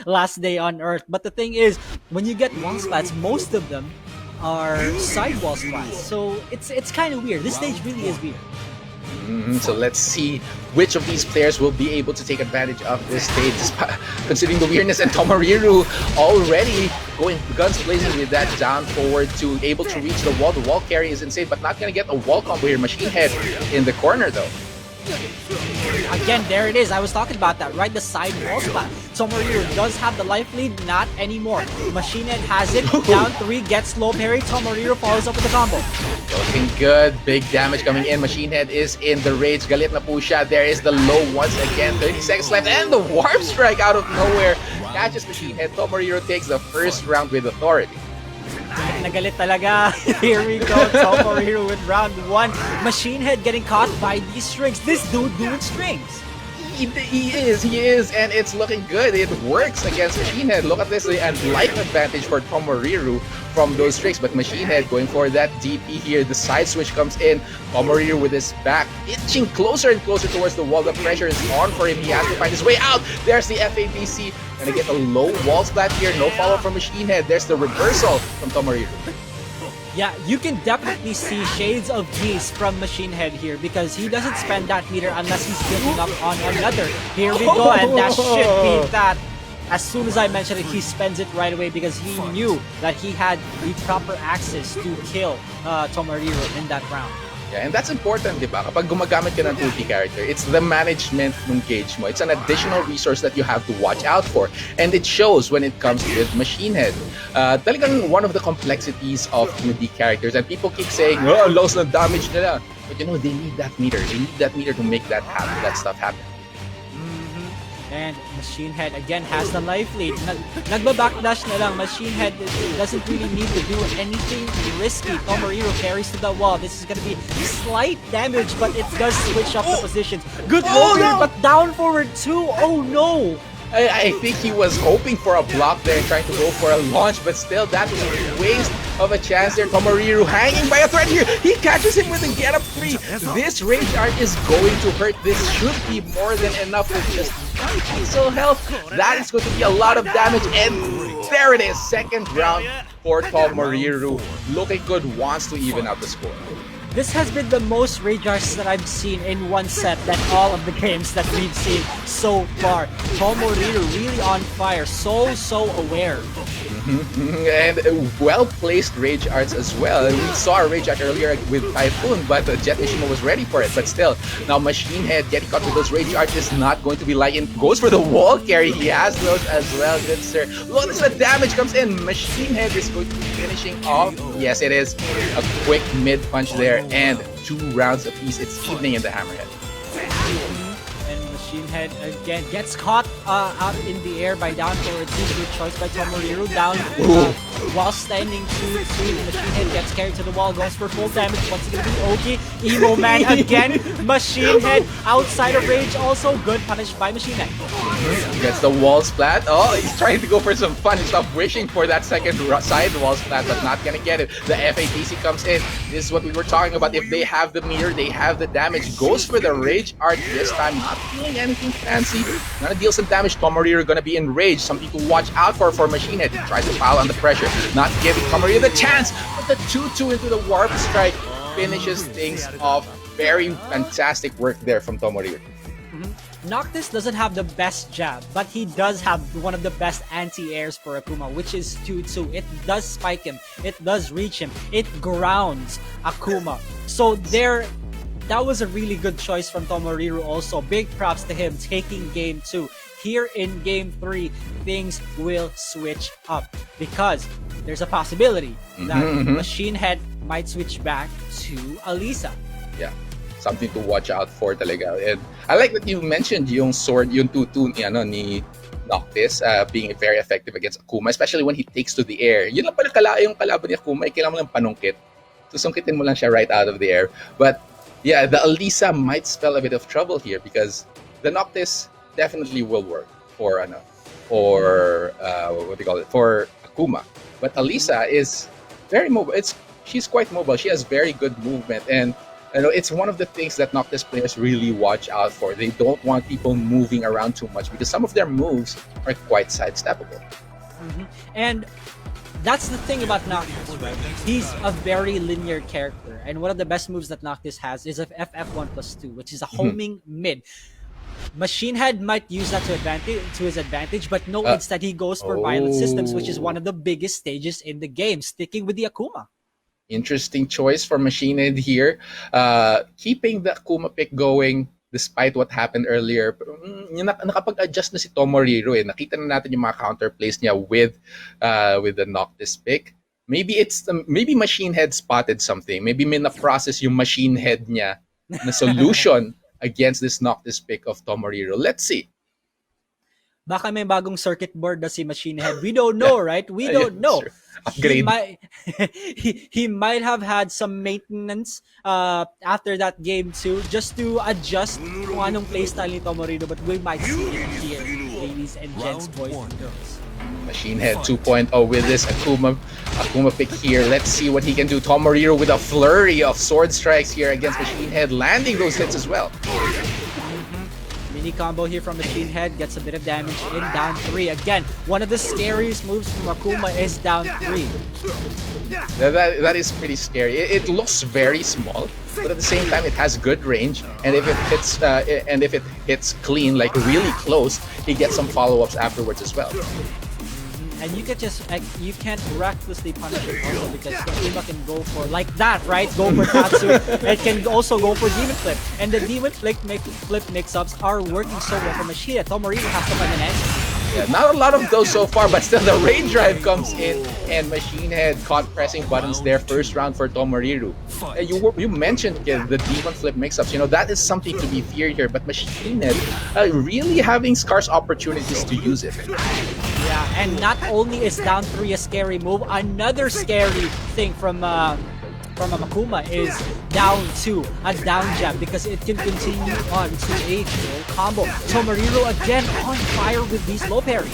C: last day on Earth. But the thing is, when you get wall splats, most of them are sidewall splats. So it's kind of weird. This stage really is weird.
B: So let's see which of these players will be able to take advantage of this stage, considering the weirdness. And Tomoriru already going guns blazing with that down forward to able to reach the wall. The wall carry is insane, but not gonna get a wall combo here. MachineHead in the corner though.
C: Again, there it is. I was talking about that, right? The side wall spot. Tomoriru does have the life lead, not anymore. MachineHead has it. Down 3, gets low parry. Tomoriru follows up with the combo.
B: Looking good. Big damage coming in. MachineHead is in the rage. Galit na po siya. There is the low once again. 30 seconds left. And the warp strike out of nowhere catches MachineHead. Tomoriru takes the first round with authority.
C: Nagalit talaga. Here we go. Tomoriru with round 1. MachineHead getting caught by these strings. This dude doing strings.
B: He is, and it's looking good. It works against MachineHead. Look at this, and life advantage for Tomoriru from those strings. But MachineHead going for that DP here. The side switch comes in. Tomoriru with his back inching closer and closer towards the wall. The pressure is on for him. He has to find his way out. There's the FABC. Gonna get a low wall splat here. No follow from MachineHead. There's the reversal from Tomoriru.
C: Yeah, you can definitely see shades of Geese from MachineHead here because he doesn't spend that meter unless he's building up on another. Here we go, and that should be that. As soon as I mentioned it, he spends it right away because he knew that he had the proper access to kill Tomoriru in that round.
B: Yeah, and that's important, di ba? Kapag gumagamit ka ng ulti character, it's the management ng gauge mo. It's an additional resource that you have to watch out for. And it shows when it comes with MachineHead. Talagang one of the complexities of UD characters. And people keep saying, oh, loss ng damage nila. But you know, they need that meter. They need that meter to make that happen, that stuff happen.
C: And MachineHead again has the life lead. Nagba-backdash na lang. MachineHead doesn't really need to do anything risky. Tomoriru carries to the wall. This is gonna be slight damage, but it does switch up the positions. Good lower, but down forward too. Oh no!
B: I think he was hoping for a block there and trying to go for a launch, but still, that was a waste of a chance there. Tomoriru hanging by a thread here. He catches him with a get up 3. This rage art is going to hurt. This should be more than enough with just 1 pixel health. That is going to be a lot of damage, and there it is. Second round for Tomoriru. Looking good, wants to even out the score.
C: This has been the most rage arts that I've seen in one set than all of the games that we've seen so far. Tomoriru really on fire, so aware.
B: And well-placed rage arts as well. We saw a rage art earlier with Typhoon, but Jetmishima was ready for it. But still, now MachineHead getting caught with those rage arts is not going to be light and goes for the wall carry. He has those as well, good sir. Look at the damage comes in. MachineHead is going to be finishing off. Yes, it is. A quick mid-punch there and 2 rounds apiece. It's evening in the Hammerhead.
C: And MachineHead again gets caught out in the air by down forward. Good choice by Tomoriru. Down while standing 2-3. MachineHead gets carried to the wall, goes for full damage. What's it gonna be? Oki. Emo Man again. MachineHead outside of rage. Also good punish by MachineHead.
B: Gets the wall splat. Oh, he's trying to go for some fun. He's not wishing for that second side wall splat, but not gonna get it. The FATC comes in. This is what we were talking about. If they have the meter, they have the damage. Goes for the rage art this time. Not doing anything fancy. Gonna deal some damage. Tomoriru gonna be enraged. Some people watch out for MachineHead. He tries to pile on the pressure. Not giving Tomoriru the chance. But the 2-2 into the warp strike finishes things off. Very fantastic work there from Tomoriru.
C: Noctis doesn't have the best jab, but he does have one of the best anti-airs for Akuma, which is 2-2. It does spike him, it does reach him, it grounds Akuma. So that was a really good choice from Tomoriru also. Big props to him taking game 2. Here in game 3, things will switch up because there's a possibility that MachineHead might switch back to Alisa.
B: Yeah. Something to watch out for talaga. And I like that you mentioned yung sword, yung 2-2 ni Noctis being very effective against Akuma, especially when he takes to the air. Yun lang pala yung kalaban ni Akuma, kailangan mo lang panungkit. Susungkitin mo lang siya right out of the air. But yeah, the Alisa might spell a bit of trouble here because the Noctis definitely will work for what do you call it, for Akuma. But Alisa is very mobile. She's quite mobile. She has very good movement, and it's one of the things that Noctis players really watch out for. They don't want people moving around too much because some of their moves are quite sidesteppable.
C: And that's the thing about Noctis, right? He's a very linear character, and one of the best moves that Noctis has is FF1+2, which is a homing mid. MachineHead might use that to his advantage, but no, instead he goes for violent systems, which is one of the biggest stages in the game, sticking with the Akuma.
B: Interesting choice for MachineHead here. Keeping the Akuma pick going despite what happened earlier. Nakapag-adjust na si Tomoriru. Nakita na natin yung mga counterplays niya with the Noctis pick. Maybe MachineHead spotted something. Maybe may na-process yung MachineHead niya na solution against this Noctis pick of Tomoriru. Let's see.
C: Baka may bagong circuit board na si MachineHead. We don't know, right? We don't know.
B: Sure. Upgrade.
C: He might have had some maintenance after that game too, just to adjust kung anong playstyle ni Tomoriru, but we might see it here, ladies and gents, boys and girls.
B: MachineHead 2.0 with this Akuma pick here. Let's see what he can do. Tomoriru with a flurry of sword strikes here against MachineHead, landing those hits as well.
C: Mini combo here from MachineHead, gets a bit of damage in down 3. Again, one of the scariest moves from Akuma is down 3.
B: That is pretty scary. It looks very small, but at the same time it has good range. And if it hits clean, like really close, he gets some follow-ups afterwards as well.
C: And you can't recklessly punish it also because Akuma can go for like that, right? Go for Tatsu. It can also go for Demon Flip. And the Demon Flip mix-ups are working so well for MachineHead. Tomoriru has to find an answer.
B: Yeah, not a lot of those so far, but still the Rain Drive comes in and MachineHead caught pressing buttons there first round for Tomoriru. You mentioned the Demon Flip mix-ups. That is something to be feared here, but MachineHead really having scarce opportunities to use it.
C: Yeah, and not only is down 3 a scary move, another scary thing from Akuma is down 2, a down jab, because it can continue on to a dual combo. Tomoriru again on fire with these low parries.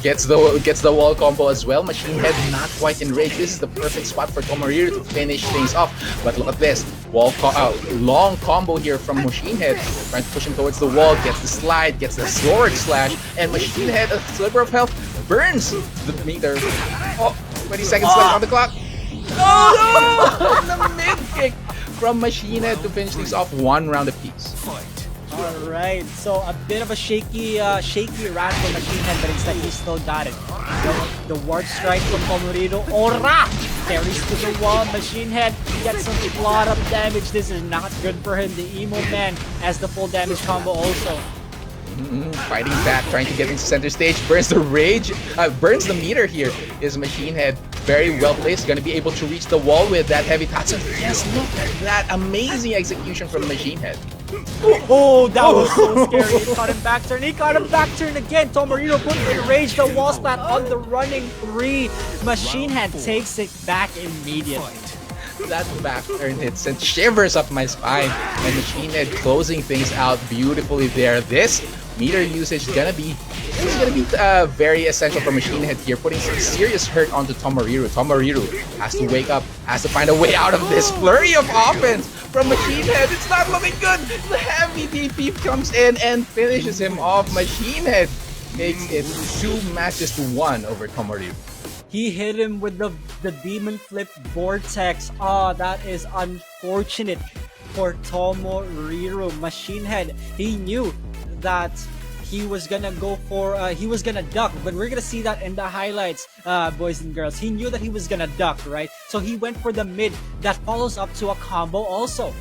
B: Gets the wall combo as well. MachineHead not quite in range. This is the perfect spot for Tomoriru to finish things off. But look at this. Long combo here from MachineHead. Trying to push him towards the wall. Gets the slide. Gets the sword slash. And MachineHead, a sliver of health, burns the meter. 20 seconds left on the clock. Oh! The mid kick from MachineHead to finish things off 1 round apiece.
C: All right, so a bit of a shaky round for MachineHead, but instead he still got it. The ward strike from Tomoriru. Ora! Carries to the wall. MachineHead gets a lot of damage. This is not good for him. The emo man has the full damage combo also.
B: Fighting back, trying to get into center stage, burns the rage, burns the meter here. Is MachineHead very well placed, going to be able to reach the wall with that heavy Tatsu. Yes, look at that amazing execution from MachineHead.
C: Oh, that was so scary. He caught him back turn. He caught him back turn again. Tomoriru put in rage, the wall splat on the running 3. MachineHead takes it back immediately.
B: That back turn hit sent shivers up my spine, and MachineHead closing things out beautifully there. This meter usage is gonna be very essential for MachineHead here, putting some serious hurt onto Tomoriru. Tomoriru has to wake up, has to find a way out of this flurry of offense from MachineHead. It's not looking good. The heavy DP comes in and finishes him off. MachineHead makes it 2-1 over Tomoriru.
C: He hit him with the Demon Flip Vortex. Ah, that is unfortunate for Tomoriru. MachineHead, he knew that he was gonna go for, he was gonna duck, but we're gonna see that in the highlights, boys and girls. He knew that he was gonna duck, right? So he went for the mid that follows up to a combo also.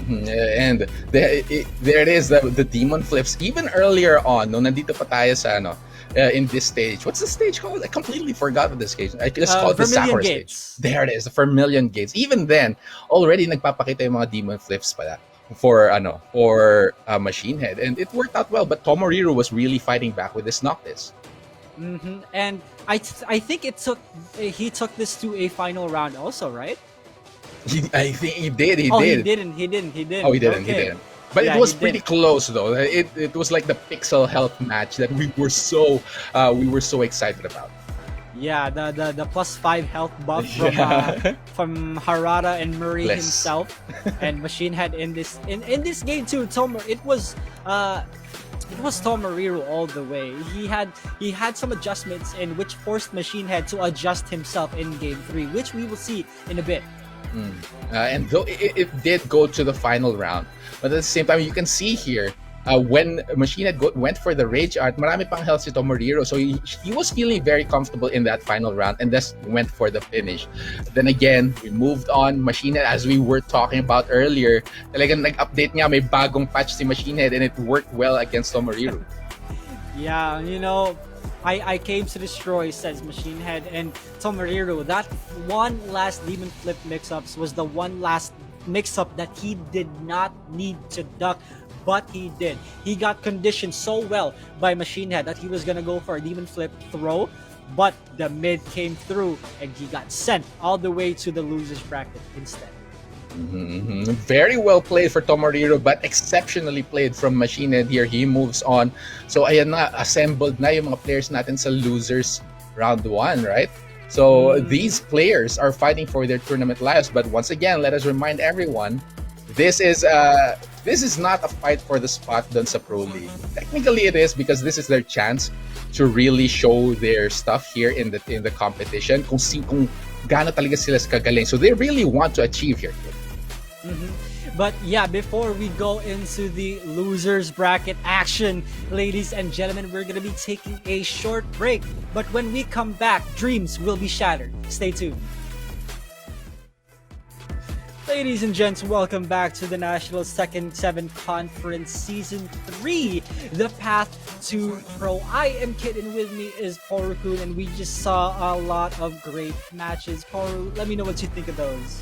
B: And there it is, the demon flips. Even earlier on, no, nandito pa tayo sa in this stage. What's the stage called? I completely forgot what this stage. I just called the Sakura stage. There it is, the Vermilion Gates. Even then, already nagpapakita yung mga demon flips pala for MachineHead, and it worked out well. But Tomoriru was really fighting back with this Noctis.
C: And I think he took this to a final round also, right?
B: I think he did. He
C: didn't.
B: Oh, he didn't.
C: Okay.
B: He didn't. But
C: Yeah,
B: it was
C: he
B: pretty
C: did.
B: close though. It was like the pixel health match that we were so excited about.
C: Yeah, the +5 health buff from Harada and Murray
B: Bless.
C: himself, and MachineHead in this game too. It was Tomoriru all the way. He had some adjustments in which forced MachineHead to adjust himself in game 3, which we will see in a bit.
B: And though it did go to the final round, but at the same time, you can see here when MachineHead went for the rage art, marami pang health si Tomoriru, so he was feeling very comfortable in that final round and just went for the finish. Then again, we moved on. MachineHead, as we were talking about earlier, talagang nag-update niya, may bagong patch si MachineHead, and it worked well against Tomoriru.
C: Yeah, I came to destroy, says MachineHead, and Tomoriru. That one last Demon Flip mix-ups was the one last mix-up that he did not need to duck, but he did. He got conditioned so well by MachineHead that he was gonna go for a Demon Flip throw, but the mid came through and he got sent all the way to the losers bracket instead.
B: Very well played for Tomoriru, but exceptionally played from MachineHead here. He moves on. So ayan na, assembled na yung mga players natin sa losers round 1, right? So these players are fighting for their tournament lives. But once again, let us remind everyone, this is not a fight for the spot dun sa Pro League. Technically it is, because this is their chance to really show their stuff here in the competition. Kung gaano talaga sila kagaling. So they really want to achieve here.
C: But yeah, before we go into the losers bracket action, ladies and gentlemen, we're gonna be taking a short break. But when we come back, dreams will be shattered. Stay tuned. Ladies and gents, welcome back to the Nationals Tekken 7 Conference Season 3, the path to pro. I am Kid, and with me is Poru-kun, and we just saw a lot of great matches. Poru, let me know what you think of those.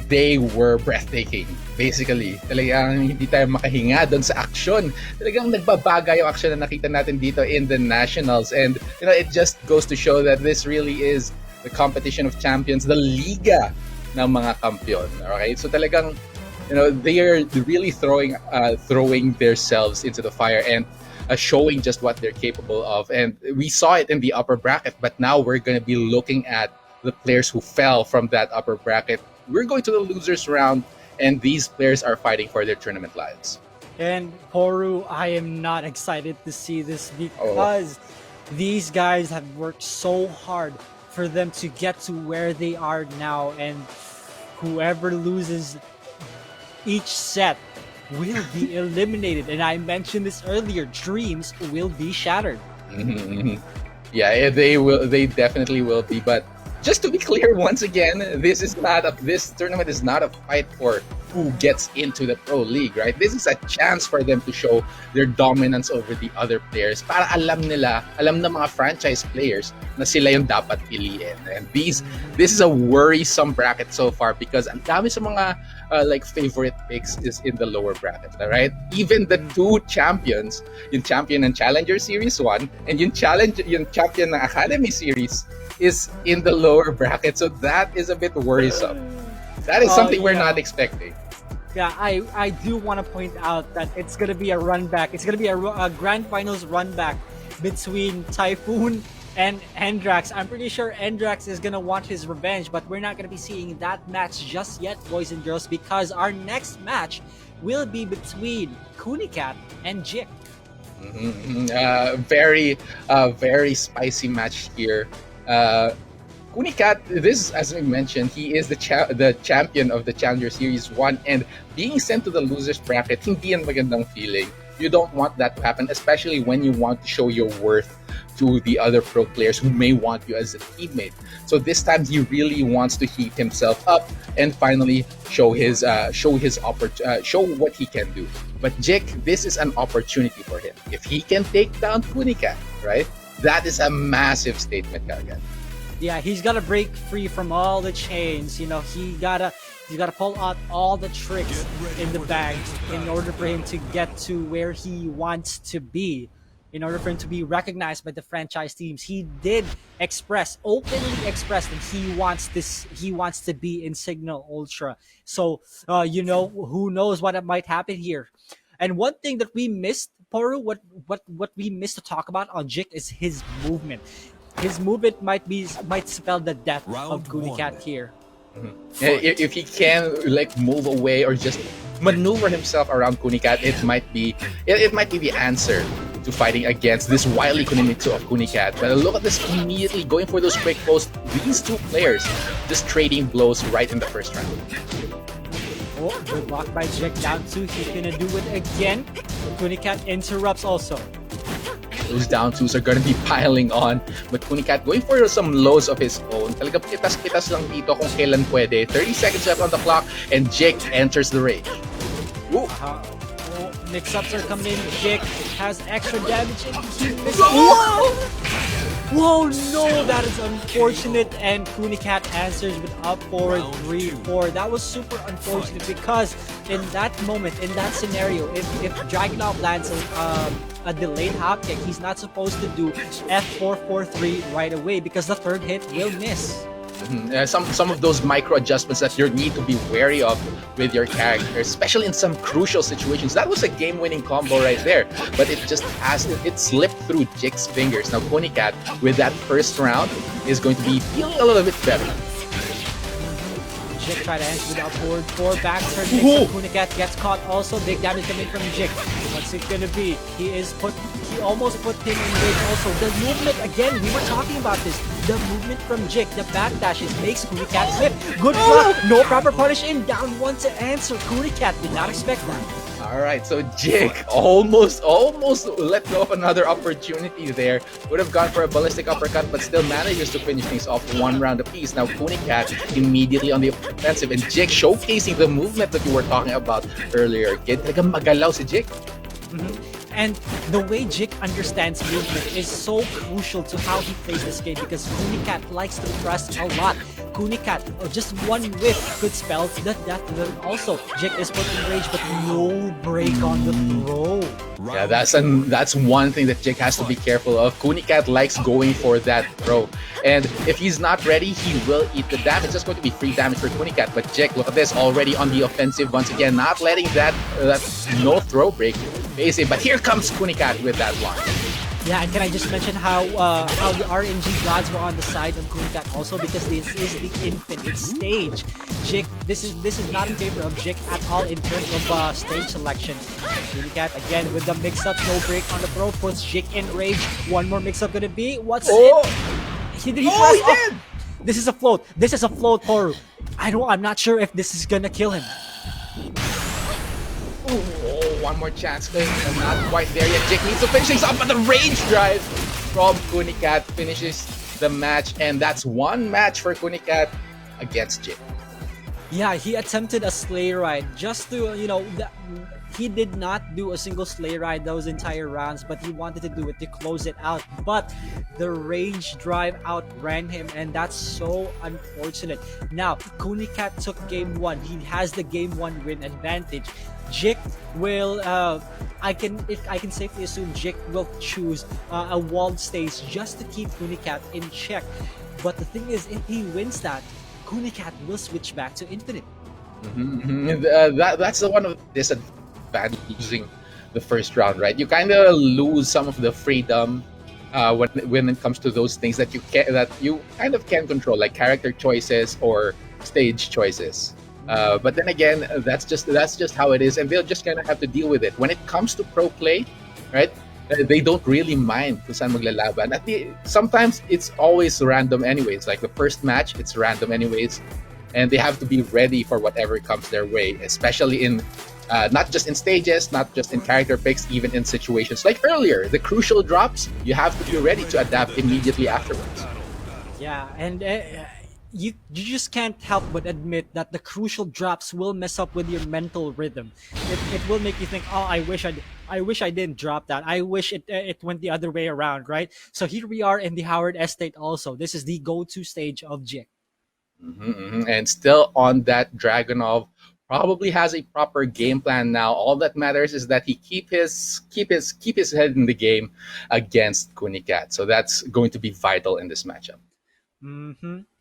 B: They were breathtaking. Basically, talagang hindi tayo makahinga doon sa action. Talagang nagbabaga yung action na nakita natin dito in the Nationals, and it just goes to show that this really is the competition of champions, the liga ng mga kampiyon. Okay, so talagang they are really throwing themselves into the fire and showing just what they're capable of. And we saw it in the upper bracket, but now we're going to be looking at the players who fell from that upper bracket. We're going to the losers round, and these players are fighting for their tournament lives.
C: And Poru, I am not excited to see this, because these guys have worked so hard for them to get to where they are now, and whoever loses each set will be eliminated. And I mentioned this earlier, dreams will be shattered.
B: Yeah, they will. They definitely will be. But just to be clear, once again, this tournament is not a fight for who gets into the pro league, right? This is a chance for them to show their dominance over the other players. Para alam ng mga franchise players na sila yung dapat piliin. And this is a worrisome bracket so far because ang dami sa mga like favorite picks is in the lower bracket, right? Even the two champions, yung champion ng Challenger Series 1 and yung champion ng Academy Series is in the lower bracket. So that is a bit worrisome. That is something we're not expecting.
C: Yeah, I do want to point out that it's going to be a run back. It's going to be a grand finals run back between Typhoon and Endrax. I'm pretty sure Endrax is going to want his revenge, but we're not going to be seeing that match just yet, boys and girls, because our next match will be between Kunicat and Jik.
B: Very spicy match here. Kunicat, this, as we mentioned, he is the champion of the Challenger Series 1, and being sent to the losers bracket, hindi yan magandang feeling. You don't want that to happen, especially when you want to show your worth to the other pro players who may want you as a teammate. So this time he really wants to heat himself up and finally show what he can do. But Jik, this is an opportunity for him. If he can take down Kunicat, right? That is a massive statement, Kagan.
C: Yeah, he's gotta break free from all the chains. You know, he's gotta pull out all the tricks in the bag in order for him to get to where he wants to be. In order for him to be recognized by the franchise teams, he did openly express that he wants to be in Signal Ultra. So, who knows what might happen here. And one thing that we missed, Poru, what we missed to talk about on Jik is his movement. His movement might spell the death of Kunicat here.
B: If he can move away or just maneuver himself around Kunicat, it might be the answer to fighting against this wily Kunimitsu of Kunicat. But look at this, immediately going for those quick posts. These two players just trading blows right in the first round.
C: Oh, good block by Jik down 2. He's gonna do it again. Kunicat interrupts also.
B: Those down twos are gonna be piling on. But Kunicat going for some lows of his own. Talagang pitas-pitas lang dito kung kailan pwede. 30 seconds left on the clock and Jik enters the rage.
C: Mix-ups are coming in. Jik has extra damage and he misses. Whoa, no, that is unfortunate. And Kunicat answers with up forward 3-4. That was super unfortunate because in that moment, in that scenario, if Dragunov lands a delayed hop kick, he's not supposed to do F443 right away because the third hit will miss.
B: Some of those micro adjustments that you need to be wary of with your character, especially in some crucial situations. That was a game-winning combo right there, but it slipped through Jik's fingers. Now Kunicat, with that first round, is going to be feeling a little bit better.
C: Jik tried to answer with upward 4 back turn. Kunicat gets caught also. Big damage coming from Jik. What's it gonna be? He almost put him in rage also. The movement, again, we were talking about this. The movement from Jik, the backdashes makes Kunicat slip. Good block, no proper punish in. Down 1 to answer. Kunicat did not expect that.
B: Alright, so Jik almost let go of another opportunity there. Would have gone for a ballistic uppercut, but still manages to finish things off 1 round apiece. Now Kunicat immediately on the offensive, and Jik showcasing the movement that you were talking about earlier. Kid, talagang magalaw si Jik.
C: And the way Jik understands movement is so crucial to how he plays this game because Kunicat likes to thrust a lot. Kunicat, just one whiff could spell the death of him. Also, Jik is put in rage, but no break on the throw.
B: Yeah, that's one thing that Jik has to be careful of. Kunicat likes going for that throw. And if he's not ready, he will eat the damage. It's going to be free damage for Kunicat. But Jik, look at this, already on the offensive once again, not letting that no throw break face it. But here comes Kunicat with that one.
C: Yeah, and can I just mention how the RNG gods were on the side of Kunicat also because this is the infinite stage. Jik, this is not in favor of Jik at all in terms of stage selection. Kunicat again with the mix-up, no break on the throw, puts Jik in rage. One more mix-up gonna be, what's it? He did. This is a float. This is a float, Toru. I'm not sure if this is gonna kill him.
B: Oh, one more chance. Not quite there yet. Jake needs to finish things up, but the rage drive from Kunicat finishes the match, and that's one match for Kunicat against Jake.
C: Yeah, he attempted a sleigh ride just to, he did not do a single sleigh ride those entire rounds, but he wanted to do it to close it out. But the rage drive outran him, and that's so unfortunate. Now, Kunicat took game 1. He has the game 1 win advantage. Jik will, I can safely assume Jik will choose a walled stage just to keep Kunicat in check. But the thing is, if he wins that, Kunicat will switch back to Infinite.
B: That's the one of disadvantage losing the first round, right? You kind of lose some of the freedom when it comes to those things that you kind of can control, like character choices or stage choices. But then again, that's just how it is, and they'll just kind of have to deal with it. When it comes to pro play, right? They don't really mind kung saan maglalaban. Sometimes it's always random anyways. Like the first match, it's random anyways. And they have to be ready for whatever comes their way, especially in not just in stages, not just in character picks, even in situations like earlier, the crucial drops, you have to be ready to adapt immediately afterwards.
C: Yeah, and you just can't help but admit that the crucial drops will mess up with your mental rhythm. It will make you think, oh, I wish I didn't drop that. I wish it went the other way around, right? So here we are in the Howard Estate also. This is the go-to stage of Jik.
B: And still on that, Dragunov probably has a proper game plan now. All that matters is that he keep his head in the game against Kunicat. So that's going to be vital in this matchup.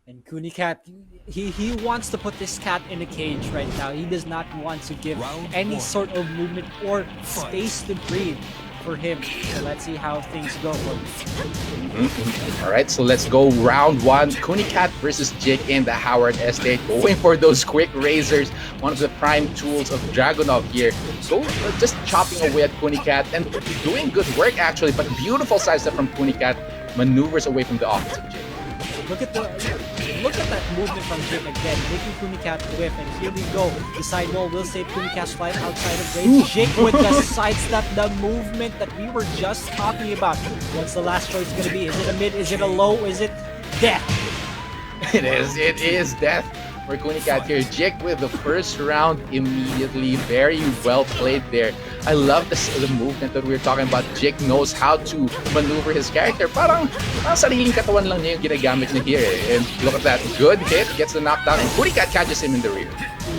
C: And Kunicat, he wants to put this cat in a cage right now. He does not want to give any sort of movement or space to breathe for him. So let's see how things go for him.
B: All right, so let's go round 1. Kunicat versus Jik in the Howard Estate. Going for those quick razors, one of the prime tools of Dragunov here. Just chopping away at Kunicat and doing good work actually, but beautiful sidestep from Kunicat. Maneuvers away from the offensive Jik.
C: Look at that movement from Jik again, making Kunicat whiff, and here we go. The side wall will save Kunicat's life outside of range. Jik with the sidestep, the movement that we were just talking about. What's the last choice going to be? Is it a mid? Is it a low? Is it death?
B: It is death for Kunicat here. Jik with the first round immediately. Very well played there. I love the movement that we were talking about. Jik knows how to maneuver his character. Parang sariling katawan lang niya yung ginagamit niya here. And look at that. Good hit. Gets the knockdown. And Kunicat catches him in the rear.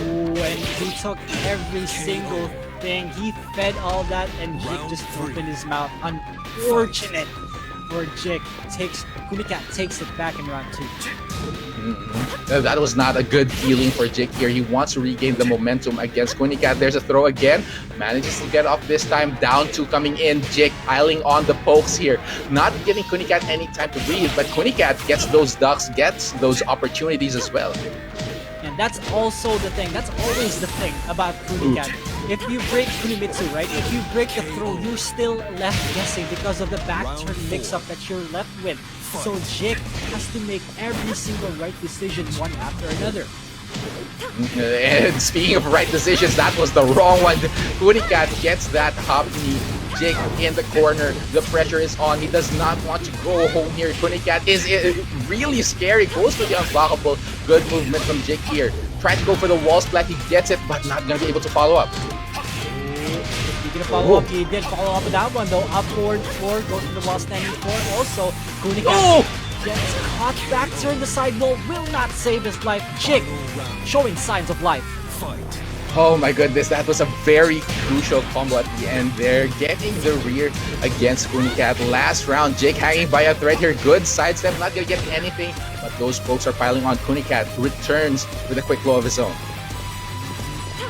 C: Ooh, and he took every single thing. He fed all that, and Jik just opened his mouth. Unfortunate for Jik. Kunicat takes it back in round 2.
B: That was not a good feeling for Jik here. He wants to regain the momentum against Kunicat. There's a throw again. Manages to get off this time. Down 2 coming in. Jik piling on the pokes here. Not giving Kunicat any time to breathe, but Kunicat gets those ducks, gets those opportunities as well.
C: And that's also the thing. That's always the thing about Kunicat. If you break Kunimitsu, right? If you break the throw, you're still left guessing because of the back turn mix-up that you're left with. So Jik has to make every single right decision one after another.
B: And speaking of right decisions, that was the wrong one. Kunicat gets that hop knee. Jik in the corner. The pressure is on. He does not want to go home here. Kunicat is really scary. Goes for the unblockable. Good movement from Jik here. Tried to go for the wall splat. He gets it, but not going to be able to follow up.
C: Speaking of follow up, he did follow up with that one though. Upward 4, goes to the wall standing 4. Also, Kunicat gets caught back, turn the side wall, will not save his life. Jik showing signs of life.
B: Oh my goodness, that was a very crucial combo at the end there. Getting the rear against Kunicat. Last round, Jik hanging by a thread here. Good sidestep, not gonna get anything, but those pokes are piling on. Kunicat returns with a quick blow of his own.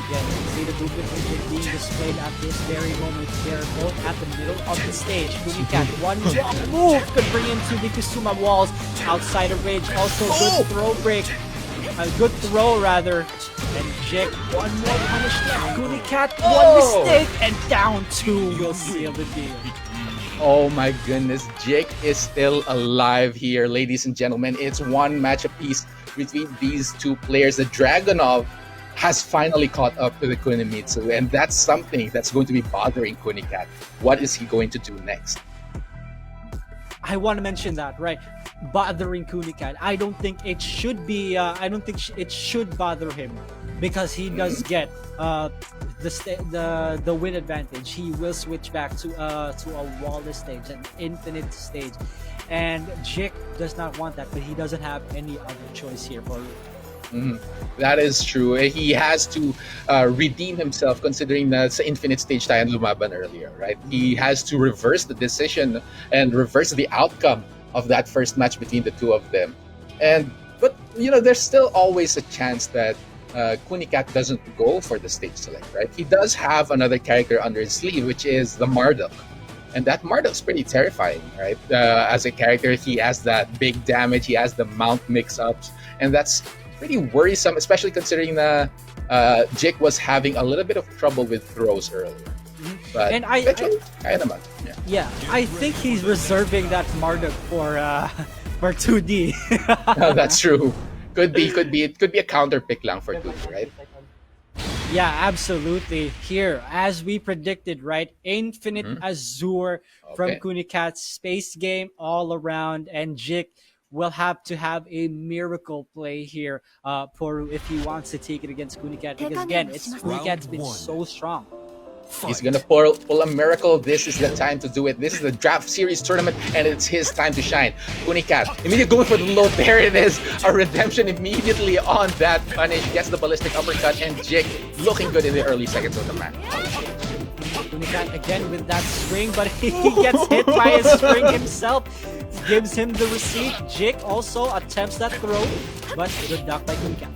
C: Yeah, you can see the movement from Jik being displayed at this very moment. They're both at the middle of the stage. Kunicat, one wrong move could bring him to the Kusuma walls outside of range. Also, good throw break. A good throw, rather. And Jik, one more punish left. Kunicat, one mistake, and down 2 will seal the deal.
B: Oh my goodness, Jik is still alive here, ladies and gentlemen. It's one match apiece between these two players. The Dragonov has finally caught up to the Kunimitsu, and that's something that's going to be bothering Kunicat. What is he going to do next?
C: I want to mention that, right? Bothering Kunicat. I don't think it should be. I don't think it should bother him because he does get the win advantage. He will switch back to a wallless stage, an infinite stage, and Jik does not want that, but he doesn't have any other choice here for.
B: That is true. He has to redeem himself considering na sa infinite stage tayo lumaban earlier, right? He has to reverse the decision and reverse the outcome of that first match between the two of them. But there's still always a chance that Kunicat doesn't go for the stage select, right? He does have another character under his sleeve, which is the Marduk. And that Marduk's pretty terrifying, right? As a character, he has that big damage, he has the mount mix-ups, and that's pretty worrisome, especially considering that Jik was having a little bit of trouble with throws earlier. But
C: And
B: kaya naman.
C: yeah, I think he's reserving that Marduk for 2D.
B: No, that's true. Could be a counter pick lang for 2D, right?
C: Yeah, absolutely. Here, as we predicted, right? Infinite Azure from
B: Okay.
C: Kunicat's space game all around, and Jik will have to have a miracle play here, Poru, if he wants to take it against Kunicat, because again, Kunicat's been so strong.
B: He's gonna pull a miracle. This is the time to do it. This is the Draft Series tournament, and it's his time to shine. Kunicat immediately going for the low. There it is. A redemption immediately on that punish. Gets the ballistic uppercut, and Jik looking good in the early seconds of the match.
C: Kunicat again with that string, but he gets hit by his string himself. Gives him the receipt. Jik also attempts that throw, but good duck by Kunicat.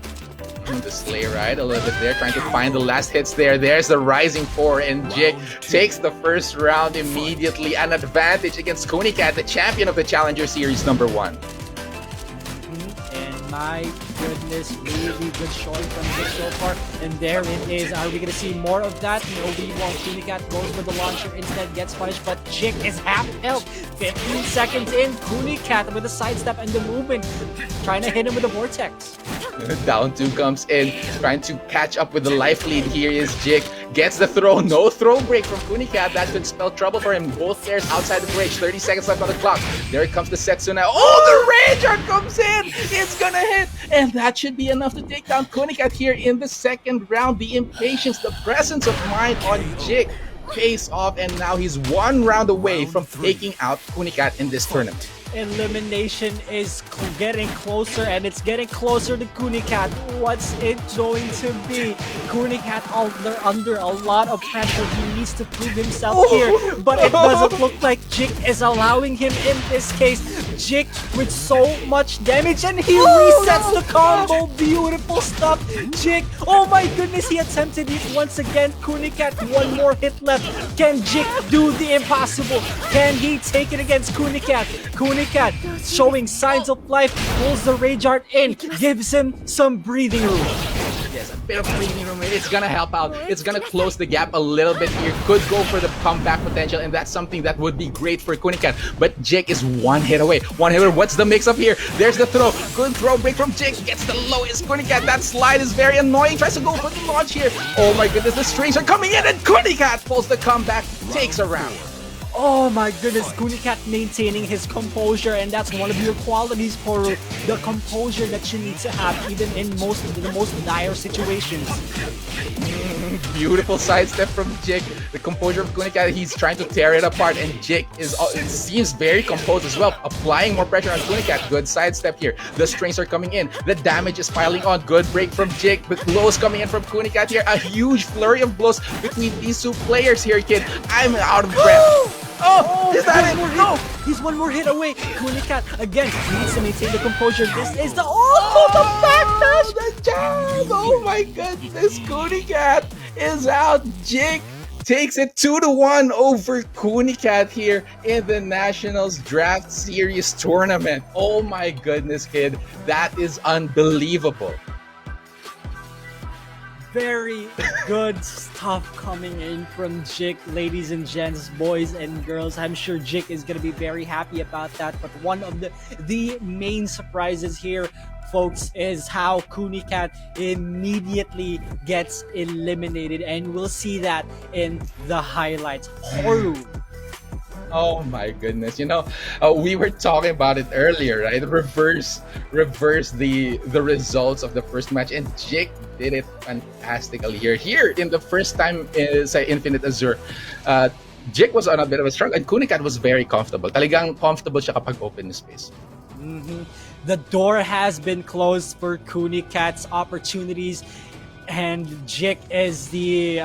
B: The sleigh ride a little bit there, trying to find the last hits there. There's the Rising 4, and Jik takes the first round immediately. An advantage against Kunicat, the champion of the Challenger Series #1.
C: And my goodness, really good showing from Jik so far. And there it is. Are we going to see more of that? No, we won't. Kunicat goes for the launcher, instead gets punished, but Jik is half health. 15 seconds in, Kunicat with a sidestep and the movement, trying to hit him with a vortex.
B: Down 2 comes in, trying to catch up with the life lead. Here is Jik. Gets the throw. No throw break from Kunicat. That could spell trouble for him. Both players outside the bridge. 30 seconds left on the clock. There comes the Setsuna. Oh, the Ranger comes in. It's gonna hit. And that should be enough to take down Kunicat here in the second round. The impatience, the presence of mind on Jik pays off. And now he's 1 round away from taking out Kunicat in this tournament.
C: Elimination is getting closer, and it's getting closer to Kunicat. What's it going to be? Kunicat under a lot of pressure. He needs to prove himself here, but it doesn't look like Jik is allowing him in this case. Jik with so much damage, and he resets the combo. Beautiful stuff. Jik, oh my goodness, he attempted it once again. Kunicat, 1 more hit left. Can Jik do the impossible? Can he take it against Kunicat? Kunicat showing signs of life, pulls the Rage Art in, gives him some breathing room.
B: Yes, a bit of breathing room. It's gonna help out. It's gonna close the gap a little bit here. Could go for the comeback potential, and that's something that would be great for Kunicat. But Jik is 1 hit away. 1 hit away. What's the mix up here? There's the throw. Good throw break from Jik. Gets the lowest. Kunicat. That slide is very annoying. Tries to go for the launch here. Oh my goodness, the strings are coming in, and Kunicat pulls the comeback. Takes a round.
C: Oh my goodness, Kunicat maintaining his composure, and that's one of your qualities, Poru. The composure that you need to have even in the most dire situations.
B: Beautiful sidestep from Jik. The composure of Kunicat, he's trying to tear it apart, and Jik seems very composed as well, applying more pressure on Kunicat. Good sidestep here. The strings are coming in. The damage is piling on. Good break from Jik. The blows coming in from Kunicat here. A huge flurry of blows between these two players here, kid. I'm out of breath. Oh, is that it? No!
C: He's 1 more hit away. Kunicat again needs to maintain the composure. This is the the backdash.
B: The jab! Oh my goodness, Kunicat is out. Jik takes it 2-1 over Kunicat here in the Nationals Draft Series tournament. Oh my goodness, kid. That is unbelievable.
C: Very good stuff coming in from Jik, ladies and gents, boys and girls. I'm sure Jik is gonna be very happy about that. But one of the main surprises here, folks, is how Kunicat immediately gets eliminated, and we'll see that in the highlights. Horu.
B: Oh my goodness! We were talking about it earlier, right? Reverse the results of the first match, and Jake did it fantastically here. Here in the first time sa Infinite Azure, Jake was on a bit of a struggle, and Kunicat was very comfortable. Talagang comfortable siya kapag open yung space.
C: Mm-hmm. The door has been closed for Kunicat's opportunities, and Jik is the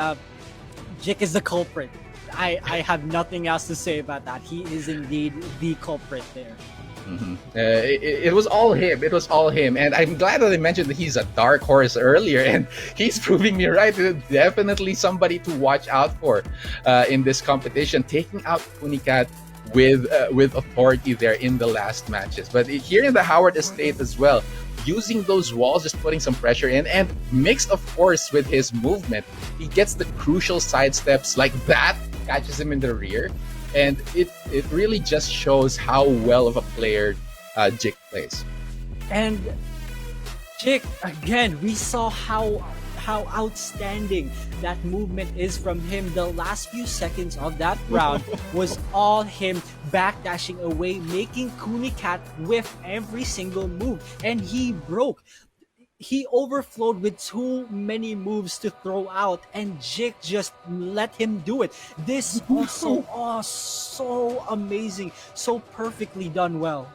C: culprit. I have nothing else to say about that. He is indeed the culprit there.
B: Mm-hmm. It was all him. It was all him. And I'm glad that I mentioned that he's a dark horse earlier, and he's proving me right. Definitely somebody to watch out for in this competition, taking out Kunicat with authority there in the last matches. But here in the Howard Estate as well, using those walls, just putting some pressure in, and mixed, of course, with his movement, he gets the crucial side steps like that, catches him in the rear, and it really just shows how well of a player Jik plays.
C: And Jik, again, we saw how outstanding that movement is from him. The last few seconds of that round was all him backdashing away, making Kunicat whiff every single move, and he broke. He overflowed with too many moves to throw out, and Jik just let him do it. This also, so amazing, so perfectly done well.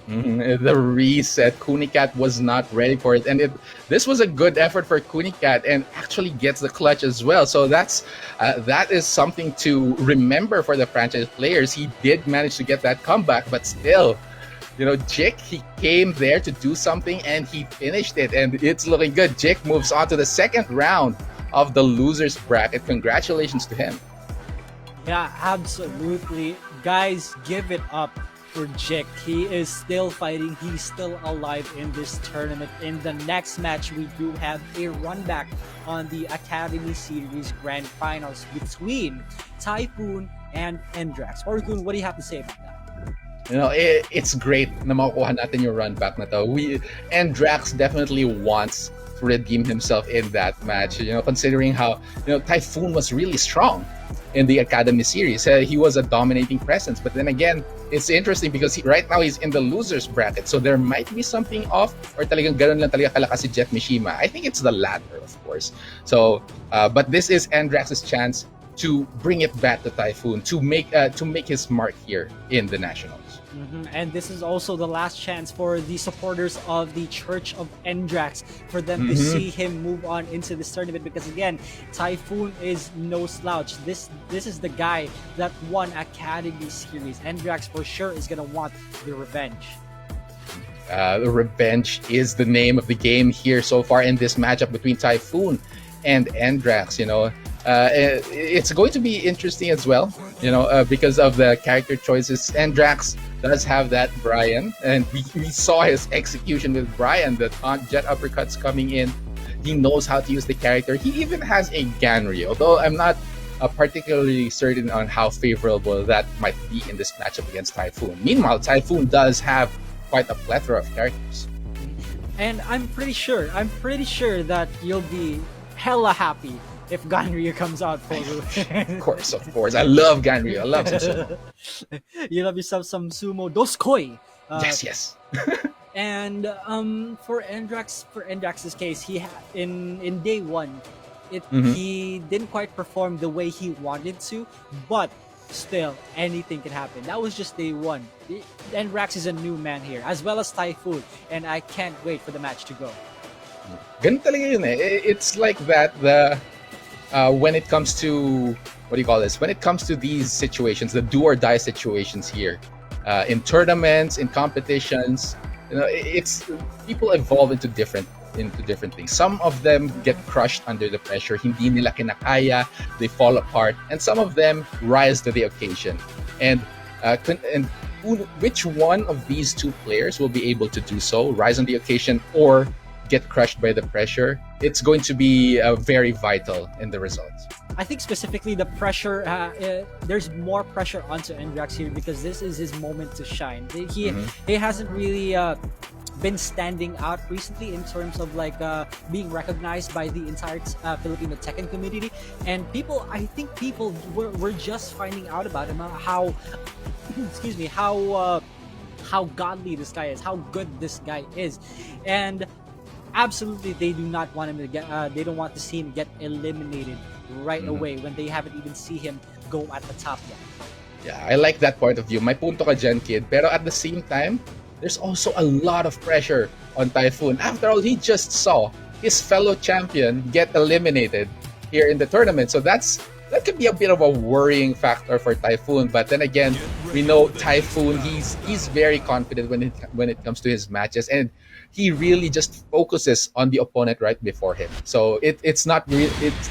B: The reset, Kunicat was not ready for it, and this was a good effort for Kunicat, and actually gets the clutch as well. So that is something to remember for the franchise players. He did manage to get that comeback, but still, Jik, he came there to do something, and he finished it, and it's looking good. Jik moves on to the second round of the losers bracket. Congratulations to him.
C: Yeah, absolutely, guys, give it up for Jik. He is still fighting. He's still alive in this tournament. In the next match, we do have a run back on the Academy Series Grand Finals between Typhoon and Endrax. Orkun, what do you have to say about that?
B: It's great na makukuha natin yung run back na to. Endrax definitely wants to redeem himself in that match. Considering how Typhoon was really strong in the Academy Series. He was a dominating presence. But then again, it's interesting because right now he's in the losers bracket. So there might be something off, or talagang ganun lang talaga kalakas si Jetmishima. I think it's the latter, of course. So, but this is Endrax's chance to bring it back to Typhoon, to make his mark here in the Nationals.
C: And this is also the last chance for the supporters of the Church of Endrax for them to see him move on into this tournament, because again, Typhoon is no slouch. This is the guy that won Academy Series. Endrax for sure is gonna want the revenge.
B: The revenge is the name of the game here so far in this matchup between Typhoon and Endrax. It's going to be interesting as well, because of the character choices. Endrax does have that Brian, and we saw his execution with Brian, the taunt jet uppercuts coming in. He knows how to use the character. He even has a Ganryu, although I'm not particularly certain on how favorable that might be in this matchup against Typhoon. Meanwhile, Typhoon does have quite a plethora of characters.
C: And I'm pretty sure that you'll be hella happy if Ganryu comes out for you.
B: Of course. I love Ganryu. I love some sumo.
C: You love yourself some sumo doskoi.
B: Yes.
C: And for Endrax's case, he in day one, he didn't quite perform the way he wanted to, but still anything can happen. That was just day one. Endrax is a new man here, as well as Typhoon, and I can't wait for the match to go.
B: Ganun talaga yun eh. It's like that. When it comes to when it comes to these situations, the do or die situations here, in tournaments, in competitions, it's people evolve into different things. Some of them get crushed under the pressure, hindi nila kinakaya, they fall apart, and some of them rise to the occasion. And which one of these two players will be able to do so, rise on the occasion, or get crushed by the pressure, it's going to be very vital in the results.
C: I think specifically the pressure, there's more pressure onto Endrax here because this is his moment to shine. He hasn't really been standing out recently in terms of like being recognized by the entire Filipino Tekken community, and I think people were just finding out about him, how excuse me, how godly this guy is, how good this guy is, and absolutely they do not want him to get they don't want to see him get eliminated right away when they haven't even see him go at the top yet.
B: Yeah, I like that point of view. May punto ka dyan, kid. Pero at the same time, there's also a lot of pressure on Typhoon. After all, he just saw his fellow champion get eliminated here in the tournament. So that could be a bit of a worrying factor for Typhoon. But then again, we know Typhoon, he's very confident when it comes to his matches, and he really just focuses on the opponent right before him. So it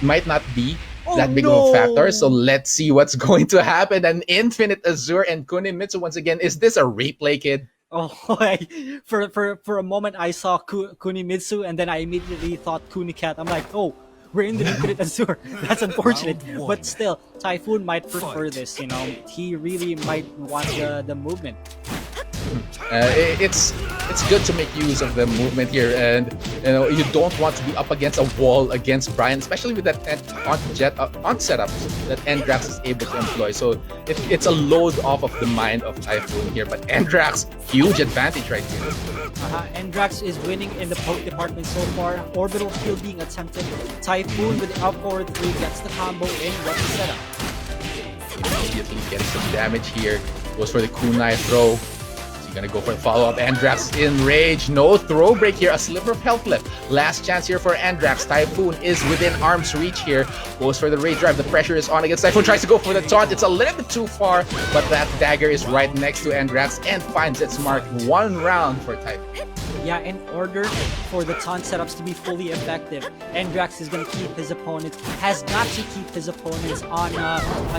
B: might not be that big of a factor. So let's see what's going to happen. An Infinite Azure and Kunimitsu once again. Is this a replay, kid?
C: Oh, for a moment I saw Kunimitsu and then I immediately thought Kunicat. I'm like, oh, we're in the Infinite Azure. That's unfortunate, but still, Typhoon might prefer this. You know, he really might want the movement.
B: It's good to make use of the movement here, and you don't want to be up against a wall against Brian, especially with that on setup that Endrax is able to employ. So it's a load off of the mind of Typhoon here, but Endrax, huge advantage right here.
C: Endrax is winning in the poke department so far. Orbital heal being attempted. Typhoon with the up forward 3 gets the combo in. What's the setup?
B: Immediately getting some damage here. Goes for the kunai throw. Gonna go for the follow-up. Endrax in rage. No throw break here. A sliver of health left. Last chance here for Endrax. Typhoon is within arm's reach here. Goes for the rage drive. The pressure is on against Typhoon. Tries to go for the taunt. It's a little bit too far, but that dagger is right next to Endrax and finds its mark. 1 round for Typhoon.
C: Yeah, in order for the taunt setups to be fully effective, Endrax is going to keep his opponents, has got to keep his opponents on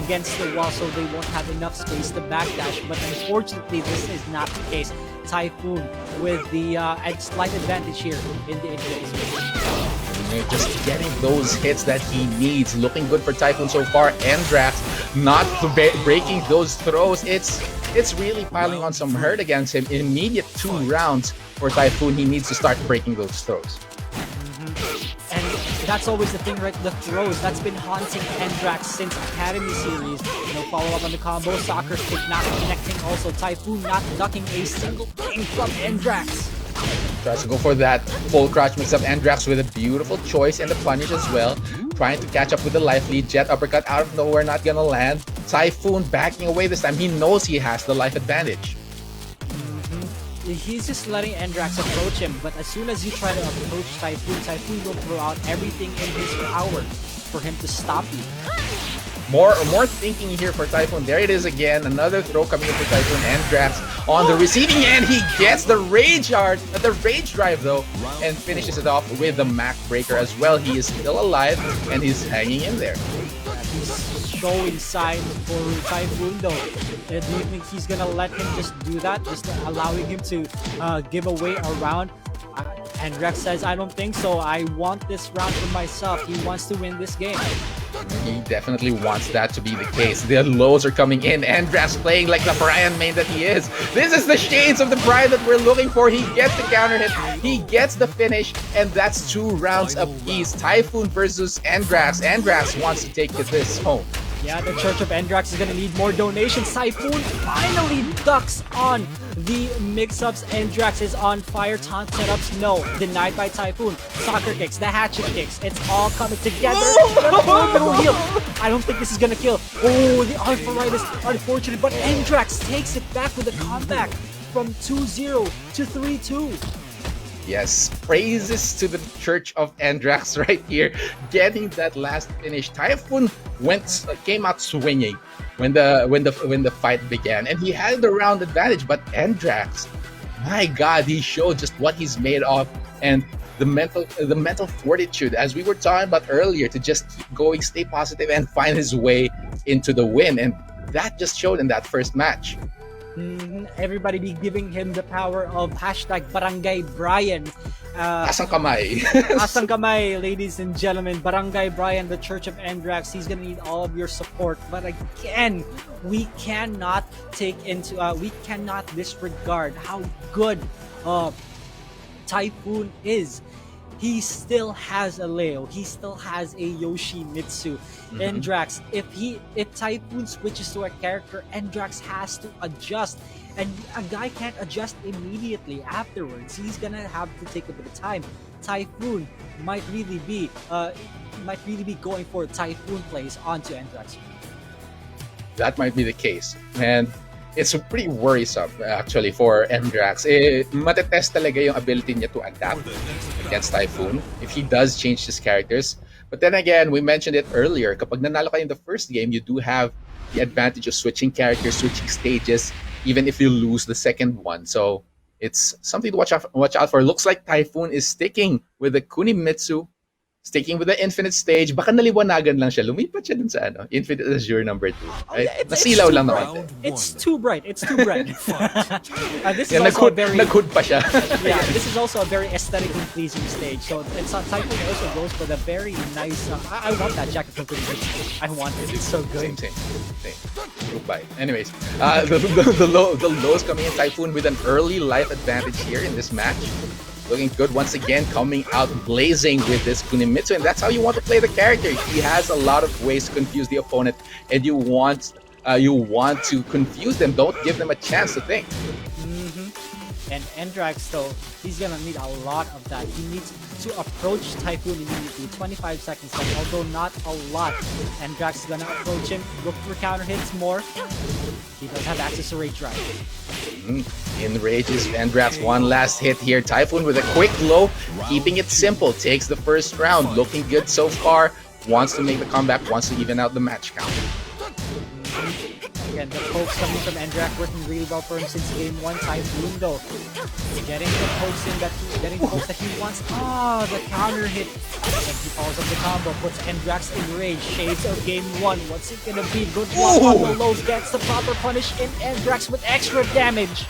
C: against the wall so they won't have enough space to backdash. But unfortunately, this is not the case. Typhoon with the slight advantage here in the Infinite.
B: Just getting those hits that he needs. Looking good for Typhoon so far. Endrax not breaking those throws. It's really piling on some hurt against him. Immediate 2 rounds for Typhoon. He needs to start breaking those throws.
C: And that's always the thing, right? The throws. That's been haunting Endrax since Academy Series. No follow-up on the combo. Soccer stick not connecting. Also, Typhoon not ducking a single thing from Endrax.
B: Tries to go for that full crouch mix-up. Endrax with a beautiful choice and the punish as well. Trying to catch up with the life lead. Jet uppercut out of nowhere, not gonna land. Typhoon backing away this time. He knows he has the life advantage.
C: He's just letting Endrax approach him, but as soon as you try to approach Typhoon, Typhoon will throw out everything in his power for him to stop you.
B: More thinking here for Typhoon. There it is again. Another throw coming in for Typhoon. Endrax on the receiving end. He gets the rage drive though, and finishes it off with the Mac breaker as well. He is still alive and he's hanging in there.
C: He's showing signs for Typhoon though. Do you think he's gonna let him just do that, just allowing him to give away a round? Endrax says, I don't think so. I want this round for myself. He wants to win this game.
B: He definitely wants that to be the case. The lows are coming in. Endrax playing like the Brian main that he is. This is the shades of the Brian that we're looking for. He gets the counter hit. He gets the finish. And that's 2 rounds apiece. Typhoon versus Endrax. Endrax wants to take this home.
C: Yeah, the Church of Endrax is going to need more donations. Typhoon finally ducks on the mix-ups. Endrax is on fire. Taunt setups, no. Denied by Typhoon. Soccer kicks, the hatchet kicks. It's all coming together. Orbital heal. I don't think this is going to kill. Oh, the arthritis. Unfortunate, but Endrax takes it back with a comeback from 2-0 to 3-2.
B: Yes, praises to the Church of Endrax right here, getting that last finish. Typhoon came out swinging when the fight began, and he had the round advantage. But Endrax, my God, he showed just what he's made of, and the mental fortitude, as we were talking about earlier, to just keep going, stay positive, and find his way into the win. And that just showed in that first match.
C: Everybody be giving him the power of hashtag Barangay Brian.
B: Asang kamay.
C: Asang kamay, ladies and gentlemen. Barangay Brian, the Church of Endrax. He's gonna need all of your support. But again, we cannot we cannot disregard how good Typhoon is. He still has a Leo. He still has a Yoshimitsu. Endrax, if Typhoon switches to a character, Endrax has to adjust. And a guy can't adjust immediately afterwards. He's gonna have to take a bit of time. Typhoon might really be going for Typhoon plays onto Endrax.
B: That might be the case. And it's pretty worrisome actually for Endrax. Matetest talaga yung ability niya to adapt against Typhoon if he does change his characters. But then again, we mentioned it earlier, kapag nanalo kayo in the first game, you do have the advantage of switching characters, switching stages, even if you lose the second one. So it's something to watch out for. Looks like Typhoon is sticking with the Kunimitsu, sticking with the Infinite stage. Baka naliwanagan lang siya. Lumipat siya dun sa Infinite Azure number 2. Right? Nasilaw lang naman.
C: It's too bright. It's too bright. This is
B: Yeah,
C: also very
B: nag-hood pa siya.
C: yeah. This is also a very aesthetically pleasing stage. So it's Typhoon also goes for the very nice. I want that jacket from Kunimitsu. I want it. It's so good.
B: Same. Goodbye. Anyways, the lows coming in. Typhoon with an early life advantage here in this match. Looking good once again, coming out blazing with this Kunimitsu, and that's how you want to play the character. He has a lot of ways to confuse the opponent, and you want to confuse them. Don't give them a chance to think.
C: And Endrax, though, he's gonna need a lot of that. He needs to approach Typhoon immediately. 25 seconds left, although not a lot. Endrax is gonna approach him, look for counter hits more. He does have access to Rage Drive.
B: Enrages Endrax, one last hit here. Typhoon with a quick low, keeping it simple. Takes the first round, looking good so far. Wants to make the comeback, wants to even out the match count.
C: Again, the pokes coming from Endrax working really well for him since game 1. Typhoon though, getting the pokes that he wants. The counter hit. And he follows up the combo, puts Endrax in rage. Shades of game 1. What's it gonna be? Good block on the lows, gets the proper punish in Endrax with extra damage.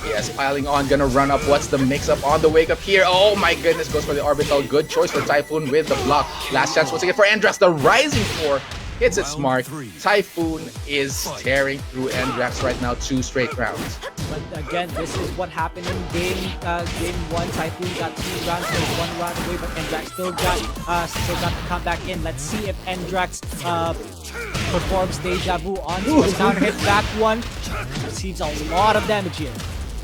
B: Yes, piling on, gonna run up. What's the mix-up on the wake-up here? Oh my goodness, goes for the orbital. Good choice for Typhoon with the block. Last chance once again for Endrax. The Rising 4 hits it smart. Typhoon is tearing through Endrax right now, 2 straight rounds.
C: But again, this is what happened in game 1. Typhoon got 2 rounds, so 1 round away, but Endrax still got to come back in. Let's see if Endrax performs Deja Vu onto his counter hit. Back one, receives a lot of damage here.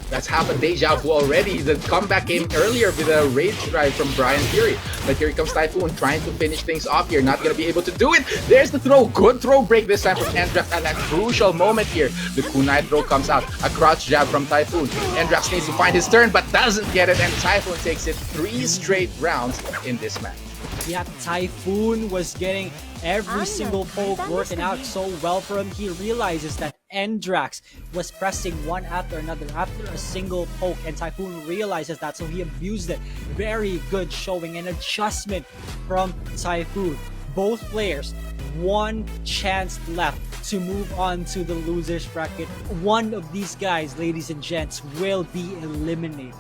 B: That's half a Deja Vu already. The comeback came earlier with a Rage Drive from Brian Fury. But here comes Typhoon trying to finish things off here. Not going to be able to do it. There's the throw. Good throw break this time from Endrax at that crucial moment here. The kunai throw comes out. A crouch jab from Typhoon. Endrax needs to find his turn but doesn't get it. And Typhoon takes it 3 straight rounds in this match.
C: Yeah, Typhoon was getting every single poke working out so well for him. He realizes that Endrax was pressing one after another after a single poke, and Typhoon realizes that, so he abused it. Very good showing and adjustment from Typhoon. Both players, one chance left to move on to the losers bracket. One of these guys, ladies and gents, will be eliminated.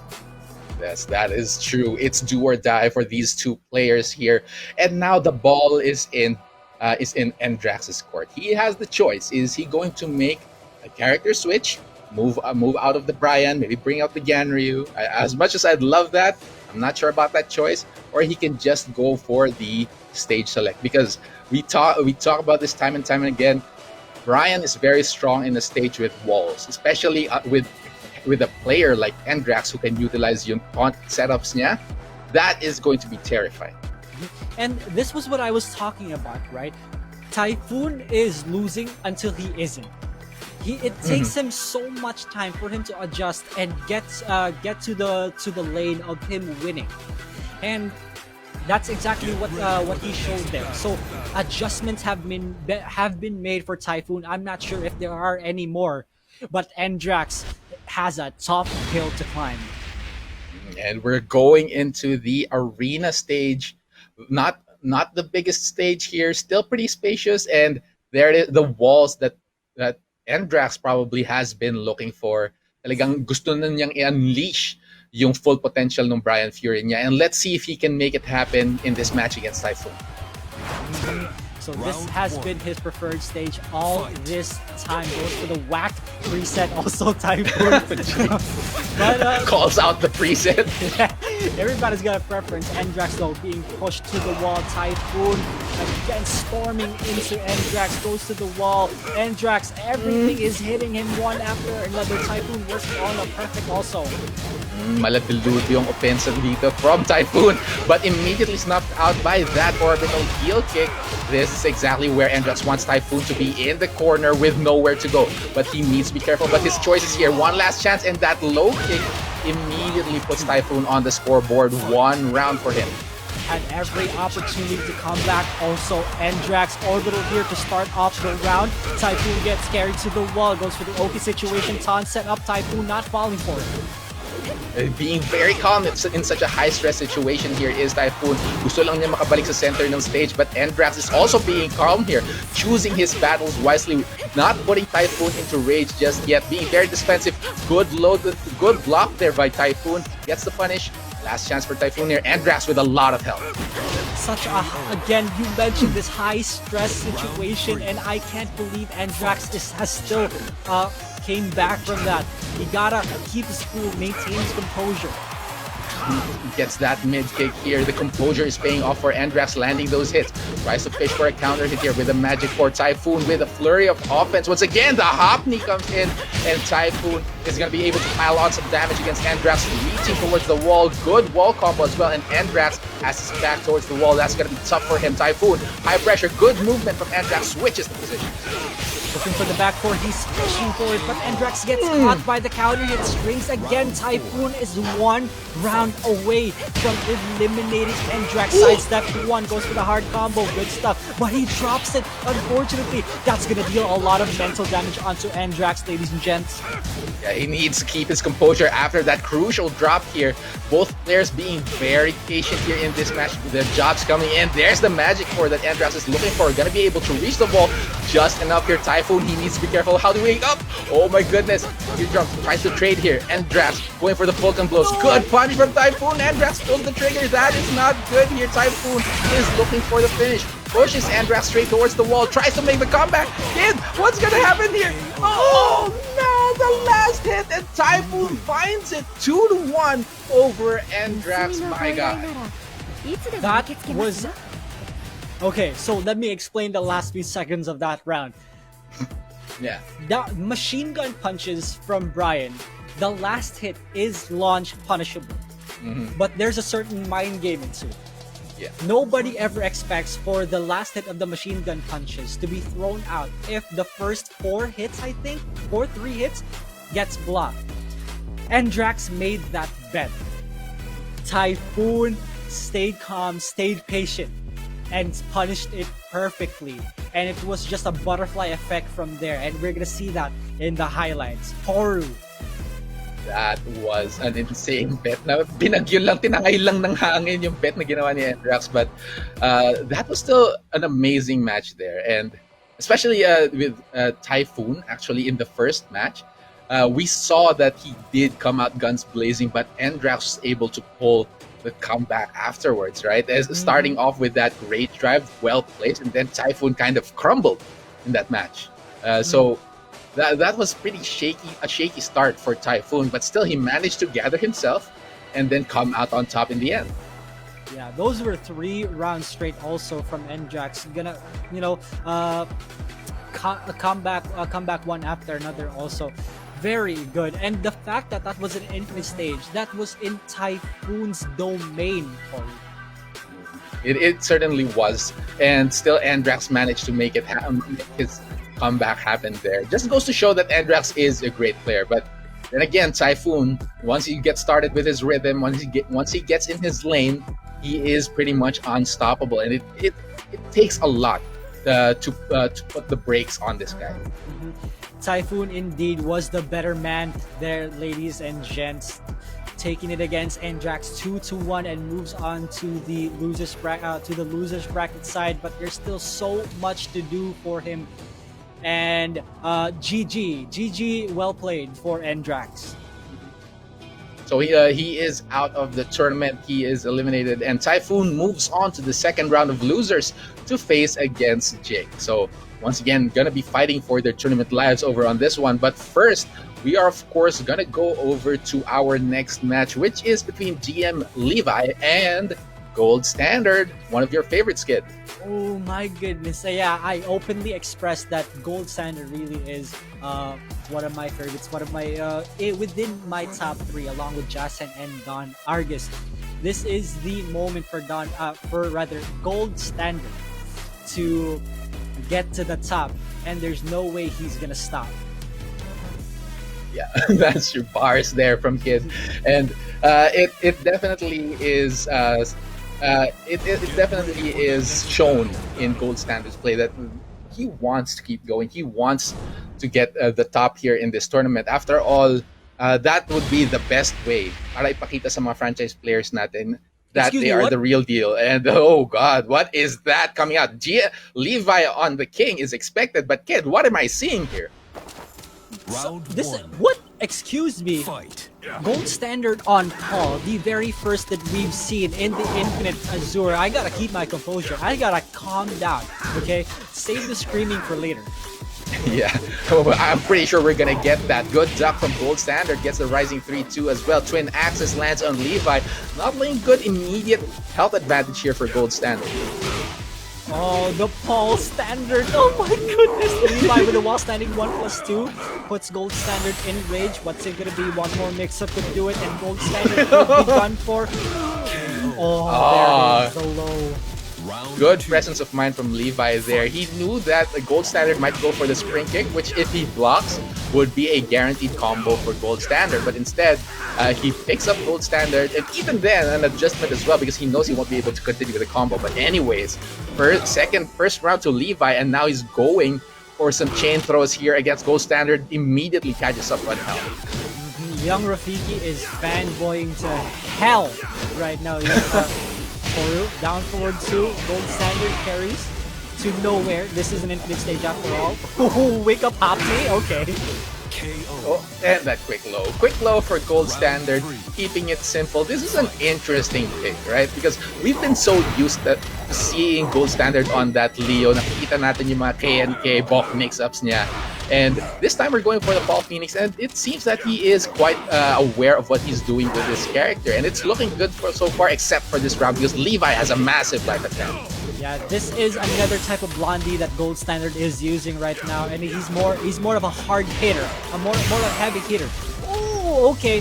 B: Yes, that is true. It's do or die for these 2 players here. And now the ball is in Endrax's court. He has the choice. Is he going to make a character switch, move out of the Brian, maybe bring out the Ganryu? As much as I'd love that, I'm not sure about that choice. Or he can just go for the stage select, because we talk about this time and time again. Brian is very strong in the stage with walls, especially with a player like Endrax who can utilize yung taunt setups niya. That is going to be terrifying.
C: And this was what I was talking about, right? Typhoon is losing until he isn't. It takes him so much time for him to adjust and get to the lane of him winning, and that's exactly what he showed there. So adjustments have been made for Typhoon. I'm not sure if there are any more, but Endrax has a tough hill to climb.
B: And we're going into the arena stage. Not the biggest stage here, still pretty spacious, and there it is, the walls that Endrax probably has been looking for, talagang gusto na niyang i-unleash yung full potential ng Brian Fury niya. And let's see if he can make it happen in this match against Typhoon.
C: So this has been his preferred stage all this time. Goes for the whack preset, also Typhoon. But
B: Calls out the preset.
C: everybody's got a preference. Endrax though being pushed to the wall. Typhoon again storming into Endrax, goes to the wall. Endrax, everything is hitting him one after another. Typhoon working on a perfect also.
B: Malabilud yung offensive dito from Typhoon, but immediately snuffed out by that orbital heel kick. This is exactly where Endrax wants Typhoon to be, in the corner with nowhere to go. But he needs to be careful. But his choice is here. One last chance, and that low kick immediately puts Typhoon on the scoreboard. One round for him.
C: Had every opportunity to come back. Also, Endrax orbital here to start off the round. Typhoon gets carried to the wall, goes for the Oki situation. Taunt set up, Typhoon not falling for it.
B: Being very calm in such a high-stress situation here is Typhoon. Gusto lang niya makabalik sa center ng stage, but Endrax is also being calm here, choosing his battles wisely, not putting Typhoon into rage just yet, being very defensive. Good block there by Typhoon. Gets the punish. Last chance for Typhoon here. Endrax with a lot of help.
C: Again, you mentioned this high-stress situation, and I can't believe Endrax has still came back from that. He gotta keep his cool, maintain his composure.
B: He gets that mid kick here. The composure is paying off for Endrax, landing those hits. Tries to fish for a counter hit here with a magic for Typhoon with a flurry of offense. Once again, the hop knee comes in, and Typhoon is going to be able to pile on some damage against Endrax, reaching towards the wall. Good wall combo as well, and Endrax has his back towards the wall. That's going to be tough for him. Typhoon, high pressure, good movement from Endrax, switches the position.
C: Looking for the back four, he's pushing for it, but Endrax gets caught by the counter hit strings again. Typhoon is one round away from eliminating Endrax. Sidestep one, goes for the hard combo, good stuff, but he drops it. Unfortunately, that's gonna deal a lot of mental damage onto Endrax, ladies and gents.
B: Yeah, he needs to keep his composure after that crucial drop here. Both players being very patient here in this match. The jobs coming in. There's the magic core that Endrax is looking for. Gonna be able to reach the ball just enough here. Typhoon, he needs to be careful. How do we wake up? Oh my goodness. He tries to trade here. Endrax going for the Falcon blows. Good punch from Typhoon. Endrax pulls the trigger. That is not good here. Typhoon is looking for the finish. Pushes Endrax straight towards the wall. Tries to make the comeback. Kid, what's gonna happen here? Oh no, the last hit, and Typhoon finds it 2-1 over Endrax. My God.
C: That was... Okay, so let me explain the last few seconds of that round.
B: Yeah.
C: The machine gun punches from Brian, the last hit is launch punishable. But there's a certain mind game into it.
B: Yeah.
C: Nobody ever expects for the last hit of the machine gun punches to be thrown out if the first 4 hits, I think, 3 hits, gets blocked. Endrax made that bet. Typhoon stayed calm, stayed patient, and punished it perfectly. And it was just a butterfly effect from there, and we're gonna see that in the highlights. Toru.
B: That was an insane bet na binagyo lang, tinangay lang ng hangin yung bet na ginawa ni Endrax. But that was still an amazing match there. And especially with Typhoon, actually, in the first match, we saw that he did come out guns blazing, but Endrax was able to pull the comeback afterwards, right? Starting off with that great drive, well placed, and then Typhoon kind of crumbled in that match. So that was pretty a shaky start for Typhoon, but still he managed to gather himself and then come out on top in the end.
C: Yeah, those were 3 rounds straight also from Endrax. Gonna, come back one after another also. Very good. And the fact that that was an infinite stage, that was in Typhoon's domain, Corey.
B: It certainly was. And still Endrax managed to make his comeback happen there. Just goes to show that Endrax is a great player. But then again, Typhoon, once he gets started with his rhythm, once he gets in his lane, he is pretty much unstoppable. And it takes a lot to put the brakes on this guy.
C: Typhoon indeed was the better man there, ladies and gents, taking it against Endrax 2-1 and moves on to the losers bracket side. But there's still so much to do for him And GG, well played for Endrax.
B: So he is out of the tournament. He is eliminated, and Typhoon moves on to the second round of losers to face against Jake. So once again, gonna be fighting for their tournament lives over on this one. But first, we are of course gonna go over to our next match, which is between GM Levi and Gold Standard, one of your favorites, kid.
C: Oh my goodness. Yeah, I openly expressed that Gold Standard really is one of my favorites, one of my within my top 3 along with Jason and Don Argus. This is the moment for Gold Standard to get to the top, and there's no way he's gonna stop.
B: Yeah, that's your bars there from kid, and it definitely is. It definitely is shown in Gold Standard's play that he wants to keep going. He wants to get the top here in this tournament. After all, that would be the best way para ipakita sa mga franchise players natin that
C: Excuse
B: they
C: me,
B: are
C: what?
B: the real deal. And oh God, what is that coming out? Levi on the King is expected, but kid, what am I seeing here?
D: Round
C: This
D: one.
C: what? Excuse me.
D: Fight.
C: Gold Standard on Paul, the very first that we've seen in the Infinite Azure. I gotta keep my composure. I gotta calm down. Okay, save the screaming for later.
B: Yeah, I'm pretty sure we're gonna get that. Good duck from Gold Standard, gets the Rising 3-2 as well. Twin Axis lands on Levi. Not laying good immediate health advantage here for Gold Standard.
C: Oh, the Paul Standard. Oh my goodness. Levi with the wall standing 1+2 puts Gold Standard in rage. What's it gonna be? One more mix-up could do it, and Gold Standard could be done for. Oh, there it is, the low.
D: Round
B: Good
D: two.
B: presence of mind from Levi there. He knew that the Gold Standard might go for the spring kick, which if he blocks would be a guaranteed combo for Gold Standard. But instead, he picks up Gold Standard, and even then an adjustment as well because he knows he won't be able to continue with the combo. But anyways, first round to Levi, and now he's going for some chain throws here against Gold Standard. Immediately catches up on health.
C: Young Rafiki is fanboying to hell right now. Toru down forward 2. Gold Standard carries to nowhere. This is an infinite stage after all. Oh, wake up Happy. Okay.
D: KO.
B: Oh, and that quick low for Gold Standard, keeping it simple. This is an interesting pick, right? Because we've been so used to seeing Gold Standard on that Leo. Nakikita natin yung mga K&K Bok mix-ups niya. And this time we're going for the Paul Phoenix, and it seems that he is quite aware of what he's doing with this character. And it's looking good for so far, except for this round, because Levi has a massive life attack.
C: Yeah, this is another type of blondie that Gold Standard is using right now, and he's more of a hard hitter, a more of a heavy hitter. Oh, okay.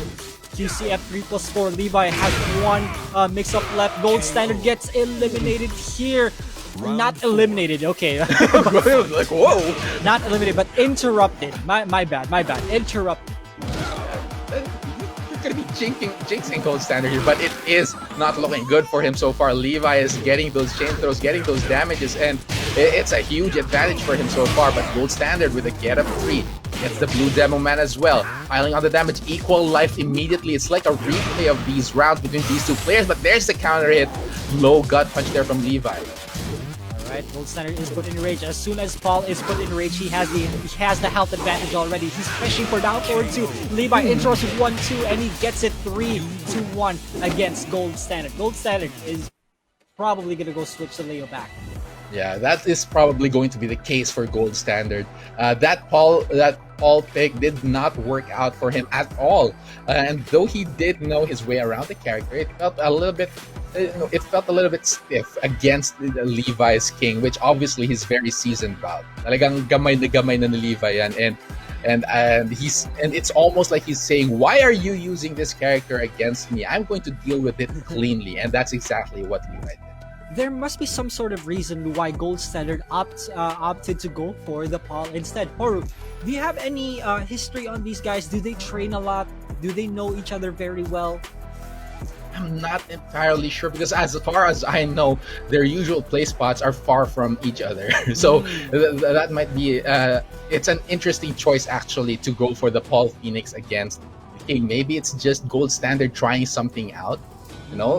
C: QCF 3+4. Levi has one mix-up left. Gold Standard gets eliminated here. Not eliminated. Okay.
B: Like, whoa!
C: Not eliminated, but interrupted. My bad. Interrupted.
B: You're gonna be jinxing Gold Standard here, but it is not looking good for him so far. Levi is getting those chain throws, getting those damages, and it's a huge advantage for him so far. But Gold Standard with a get up 3 gets the blue demo man as well, piling on the damage, equal life immediately. It's like a replay of these rounds between these two players, but there's the counter hit. Low gut punch there from Levi.
C: Alright, Gold Standard is put in rage. As soon as Paul is put in rage, he has the health advantage already. He's pushing for down forward 2. Levi intros with 1-2, and he gets it 3-1 against Gold Standard. Gold Standard is probably gonna go switch the Leo back.
B: Yeah, that is probably going to be the case for Gold Standard. That Paul pick did not work out for him at all. And though he did know his way around the character, it felt a little bit stiff against Levi's King, which obviously he's very seasoned about. Talagang gamay na ni Levi yan, and it's almost like he's saying, "Why are you using this character against me? I'm going to deal with it cleanly," and that's exactly what Levi did.
C: There must be some sort of reason why Gold Standard opted to go for the Paul instead. Toru, do you have any history on these guys? Do they train a lot? Do they know each other very well?
B: I'm not entirely sure because as far as I know, their usual play spots are far from each other. So that might be, it's an interesting choice actually to go for the Paul Phoenix against the King. Maybe it's just Gold Standard trying something out,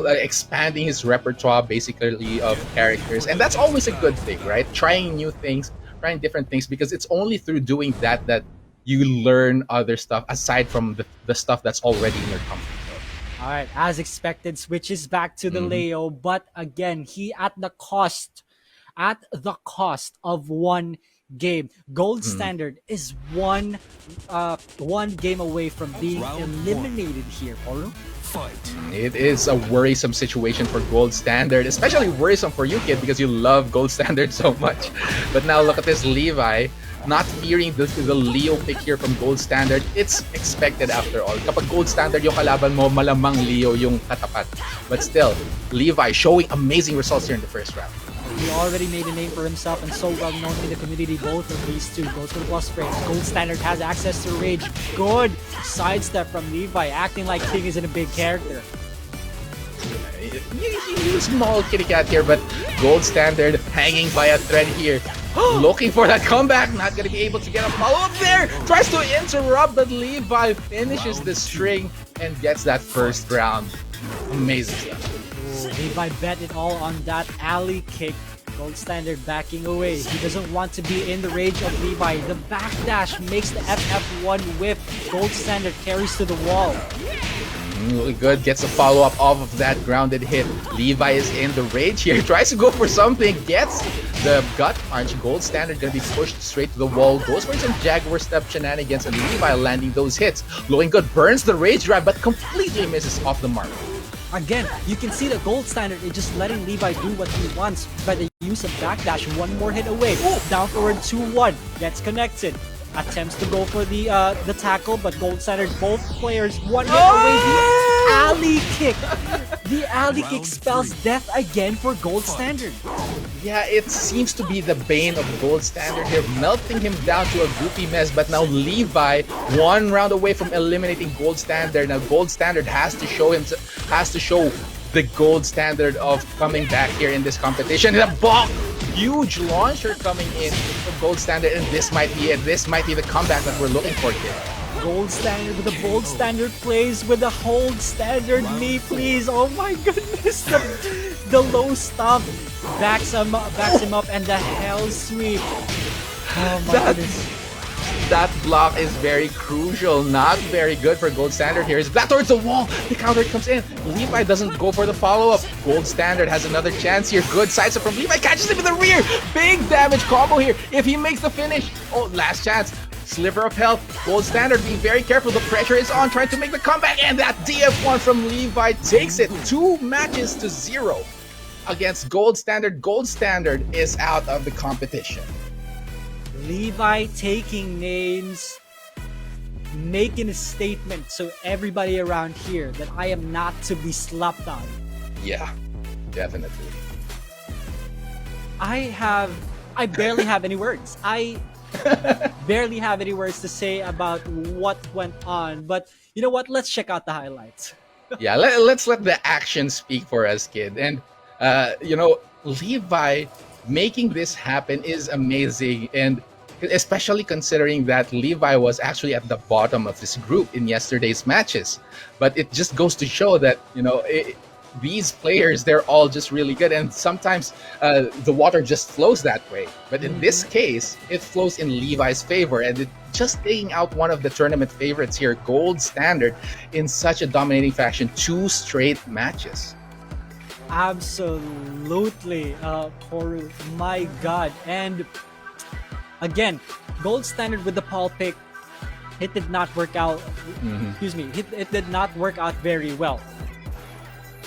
B: expanding his repertoire basically of characters. And that's always a good thing, right? Trying new things trying different things, because it's only through doing that that you learn other stuff aside from the stuff that's already in your comfort zone.
C: All right, as expected, switches back to the Leo, but again, he at the cost of one game. Gold Standard is one game away from being
D: Round one.
C: eliminated here, Oru.
D: Fight.
B: It is a worrisome situation for Gold Standard, especially worrisome for you, kid, because you love Gold Standard so much. But now look at this Levi, not fearing the Leo pick here from Gold Standard. It's expected after all. Kapag Gold Standard yung kalaban mo, malamang Leo yung katapat. But still, Levi showing amazing results here in the first round.
C: He already made a name for himself and so well known in the community. Both of these two goes for the plus frame. Gold Standard has access to Rage. Good sidestep from Levi, acting like King isn't a big character.
B: You small kitty cat here, but Gold Standard hanging by a thread here. Looking for that comeback, not gonna be able to get a follow-up there. Tries to interrupt, but Levi finishes the string and gets that first round. Amazing stuff.
C: Levi bet it all on that alley kick. Gold Standard backing away. He doesn't want to be in the rage of Levi. The backdash makes the FF1 whip. Gold Standard carries to the wall.
B: Really good, gets a follow-up off of that grounded hit. Levi is in the rage here, tries to go for something, gets the gut punch. Gold Standard gonna be pushed straight to the wall, goes for some Jaguar step shenanigans, and Levi landing those hits. Looking good, burns the rage drive, but completely misses off the mark.
C: Again, you can see that Gold Standard is just letting Levi do what he wants by the use of backdash. One more hit away. Down forward 2-1. Gets connected. Attempts to go for the tackle, but Gold Standard, both players, one hit away. The alley kick. The alley kick spells death again for Gold Standard.
B: Yeah, it seems to be the bane of Gold Standard here, melting him down to a goopy mess. But now Levi, one round away from eliminating Gold Standard. Now Gold Standard has to show the Gold Standard of coming back here in this competition. The block, huge launcher coming in from Gold Standard, and this might be it. This might be the comeback that we're looking for here.
C: Gold Standard with the Bold Standard plays with the Hold Standard knee, please. Oh my goodness. The low stomp backs him up, and the Hell Sweep. Oh my goodness.
B: That block is very crucial, not very good for Gold Standard here. He's back towards the wall, the counter comes in. Levi doesn't go for the follow-up. Gold Standard has another chance here. Good sidestep from Levi, catches him in the rear. Big damage combo here. If he makes the finish, oh, last chance. Sliver of health. Gold Standard being very careful. The pressure is on, trying to make the comeback, and that DF1 from Levi takes it 2-0 against Gold Standard. Gold Standard is out of the competition.
C: Levi taking names, making a statement so everybody around here that I am not to be slapped on.
B: Yeah, definitely.
C: I barely have any words. I barely have any words to say about what went on, but you know what? Let's check out the highlights.
B: Yeah, let's let the action speak for us, kid. And Levi making this happen is amazing, and especially considering that Levi was actually at the bottom of this group in yesterday's matches. But it just goes to show that these players, they're all just really good, and sometimes the water just flows that way. But in this case, it flows in Levi's favor, and it just taking out one of the tournament favorites here, Gold Standard, in such a dominating fashion, 2 straight matches.
C: Absolutely, Toru, my god. And again, Gold Standard with the Paul pick, it did not work out. Excuse me, it did not work out very well.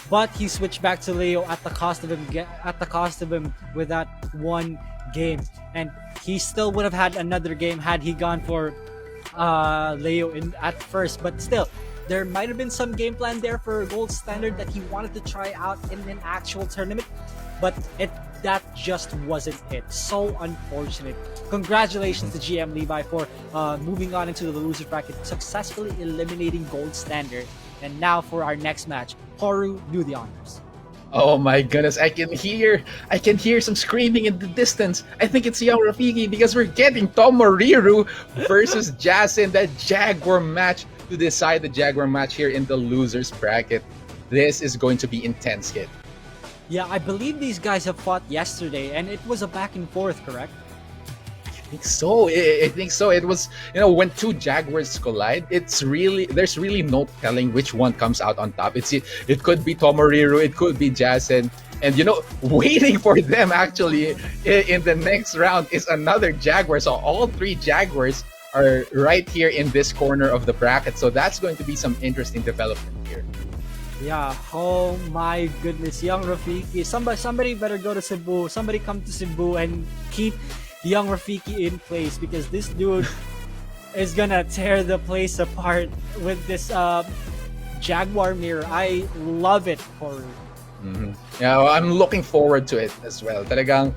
C: But he switched back to Leo at the cost of him with that one game, and he still would have had another game had he gone for Leo at first. But still, there might have been some game plan there for Gold Standard that he wanted to try out in an actual tournament, but that just wasn't it. So unfortunate. Congratulations to GM Levi for moving on into the loser bracket, successfully eliminating Gold Standard. And now for our next match, Toru, do the honors.
B: Oh my goodness, I can hear some screaming in the distance. I think it's Young Rafiki, because we're getting Tomoriru versus Jasin, that Jaguar match to decide the Jaguar match here in the losers bracket. This is going to be intense, kid.
C: Yeah, I believe these guys have fought yesterday, and it was a back and forth, correct?
B: think so. I think so. It was, when two Jaguars collide, there's really no telling which one comes out on top. It could be Tomoriru, it could be Jason. And waiting for them actually in the next round is another Jaguar. So all three Jaguars are right here in this corner of the bracket. So that's going to be some interesting development here.
C: Yeah, oh my goodness, young Rafiki. Somebody better go to Cebu. Somebody come to Cebu and keep young Rafiki in place, because this dude is gonna tear the place apart with this Jaguar mirror. I love it, Corey.
B: Yeah, well, I'm looking forward to it as well. Talagang,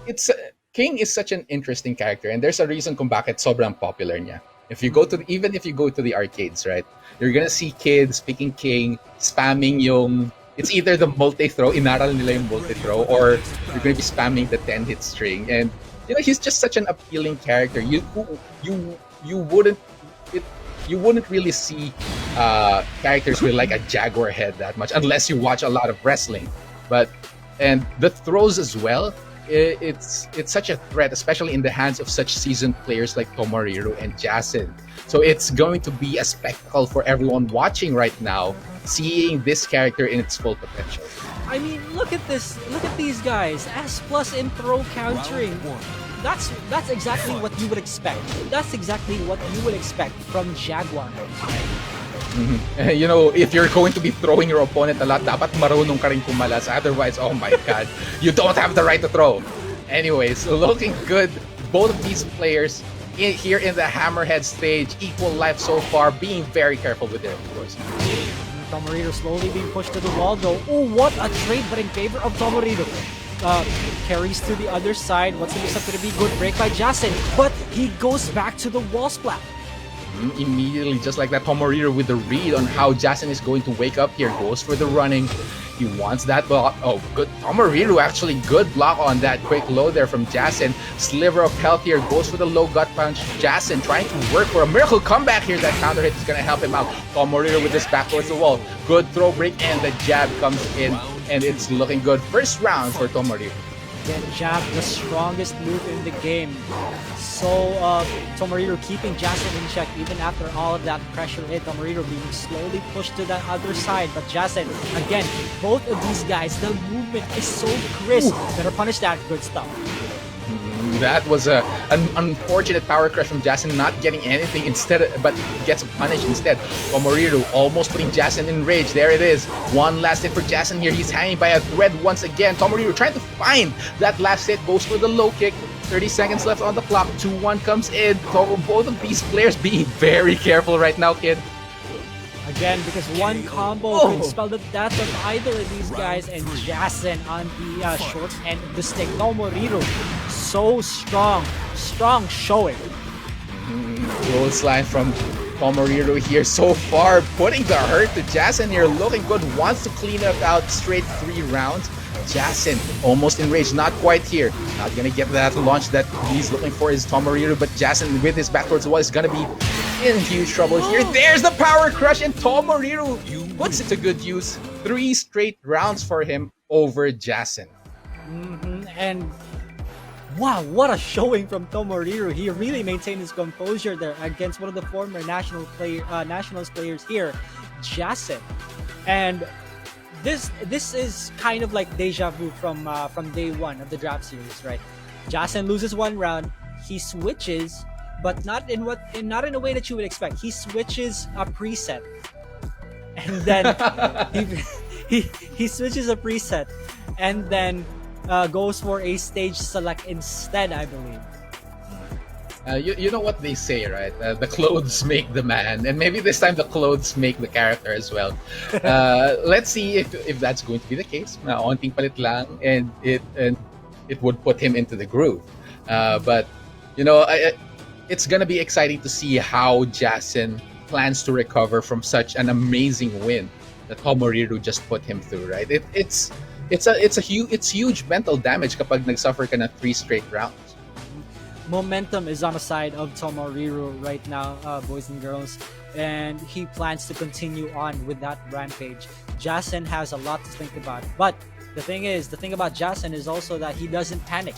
B: it's King is such an interesting character, and there's a reason kung bakit sobrang popular niya. Even if you go to the arcades, right, you're gonna see kids picking King, spamming yung. It's either the multi-throw, inaral nila yung multi-throw, or you're gonna be spamming the 10-hit string. And he's just such an appealing character. You wouldn't really see characters with like a Jaguar head that much unless you watch a lot of wrestling. And the throws as well, it's such a threat, especially in the hands of such seasoned players like Tomoriru and Jason. So it's going to be a spectacle for everyone watching right now, seeing this character in its full potential.
C: I mean, look at this. Look at these guys. S+ in throw countering.
D: Round 1.
C: That's exactly what you would expect. That's exactly what you would expect from Jaguar.
B: If you're going to be throwing your opponent a lot, dapat marunong ka rin kumalas. Otherwise, oh my God, you don't have the right to throw. Anyways, looking good. Both of these players here in the Hammerhead stage, equal life so far, being very careful with their throws.
C: Tomoriru slowly being pushed to the wall though. Oh, what a trade, but in favor of Tomoriru. Carries to the other side. What's the mix up going to be? Good break by Jason, but he goes back to the wall splat.
B: Immediately, just like that, Tomoriru with the read on how Jason is going to wake up here, goes for the running. He wants that block. Oh, good. Tomoriru actually good block on that quick low there from Jason. Sliver of health here, goes for the low gut punch. Jason trying to work for a miracle comeback here. That counter hit is going to help him out. Tomoriru with this back towards the wall. Good throw break, and the jab comes in, and it's looking good. First round for Tomoriru.
C: Again, jab, the strongest move in the game. So, Tomoriru keeping Jason in check even after all of that pressure hit. Tomoriru being slowly pushed to the other side. But Jason, again, both of these guys, the movement is so crisp. Better punish that. Good stuff.
B: That was an unfortunate power crush from Jason, not getting anything but gets punished instead. Tomoriru almost putting Jason in rage. There it is. One last hit for Jason here. He's hanging by a thread once again. Tomoriru trying to find that last hit. Goes for the low kick. 30 seconds left on the clock. 2-1 comes in. Both of these players being very careful right now, kid.
C: Again, because one combo can spell the death of either of these guys, and Jason on the short end of the stick. Tomoriru, so strong showing.
B: Close line from Tomoriru here so far, putting the hurt to Jason here, looking good, wants to clean it out, straight 3 rounds. Jason almost enraged, not quite here. Not gonna get that launch that he's looking for is Tomoriru, but Jason with his back towards the wall is gonna be in huge trouble here. There's the power crush, and Tomoriru puts it to good use. 3 straight rounds for him over Jason.
C: And wow, what a showing from Tomoriru. He really maintained his composure there against one of the former Nationals players here, Jason. And this is kind of like deja vu from day one of the draft series, right? Jason loses 1 round, he switches, but not in a way that you would expect. He switches a preset, and then he switches a preset, and then goes for a stage select instead, I believe.
B: You know what they say, right? The clothes make the man, and maybe this time the clothes make the character as well. Let's see if that's going to be the case. Onting palit lang, and it would put him into the groove. But it's gonna be exciting to see how Jason plans to recover from such an amazing win that Tomoriru just put him through. Right? It's huge mental damage kapag nagsuffer ka na 3 straight rounds.
C: Momentum is on the side of Tomoriru right now, boys and girls, and he plans to continue on with that rampage. Jason has a lot to think about, but the thing about Jason is also that he doesn't panic.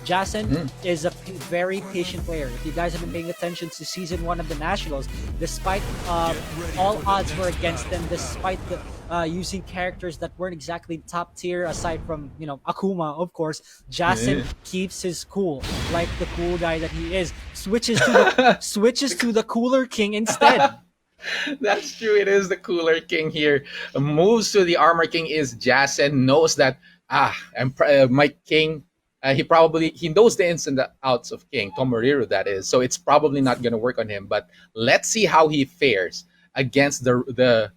C: Jason is a very patient player. If you guys have been paying attention to season 1 of the Nationals, despite all odds were against them, despite the using characters that weren't exactly top tier, aside from Akuma, of course, Jason keeps his cool, like the cool guy that he is. Switches to the cooler king instead.
B: That's true. It is the cooler king here. Moves to the armor king is Jason. Knows that my king. He knows the ins and the outs of King Tomoriru. That is, so it's probably not going to work on him. But let's see how he fares against the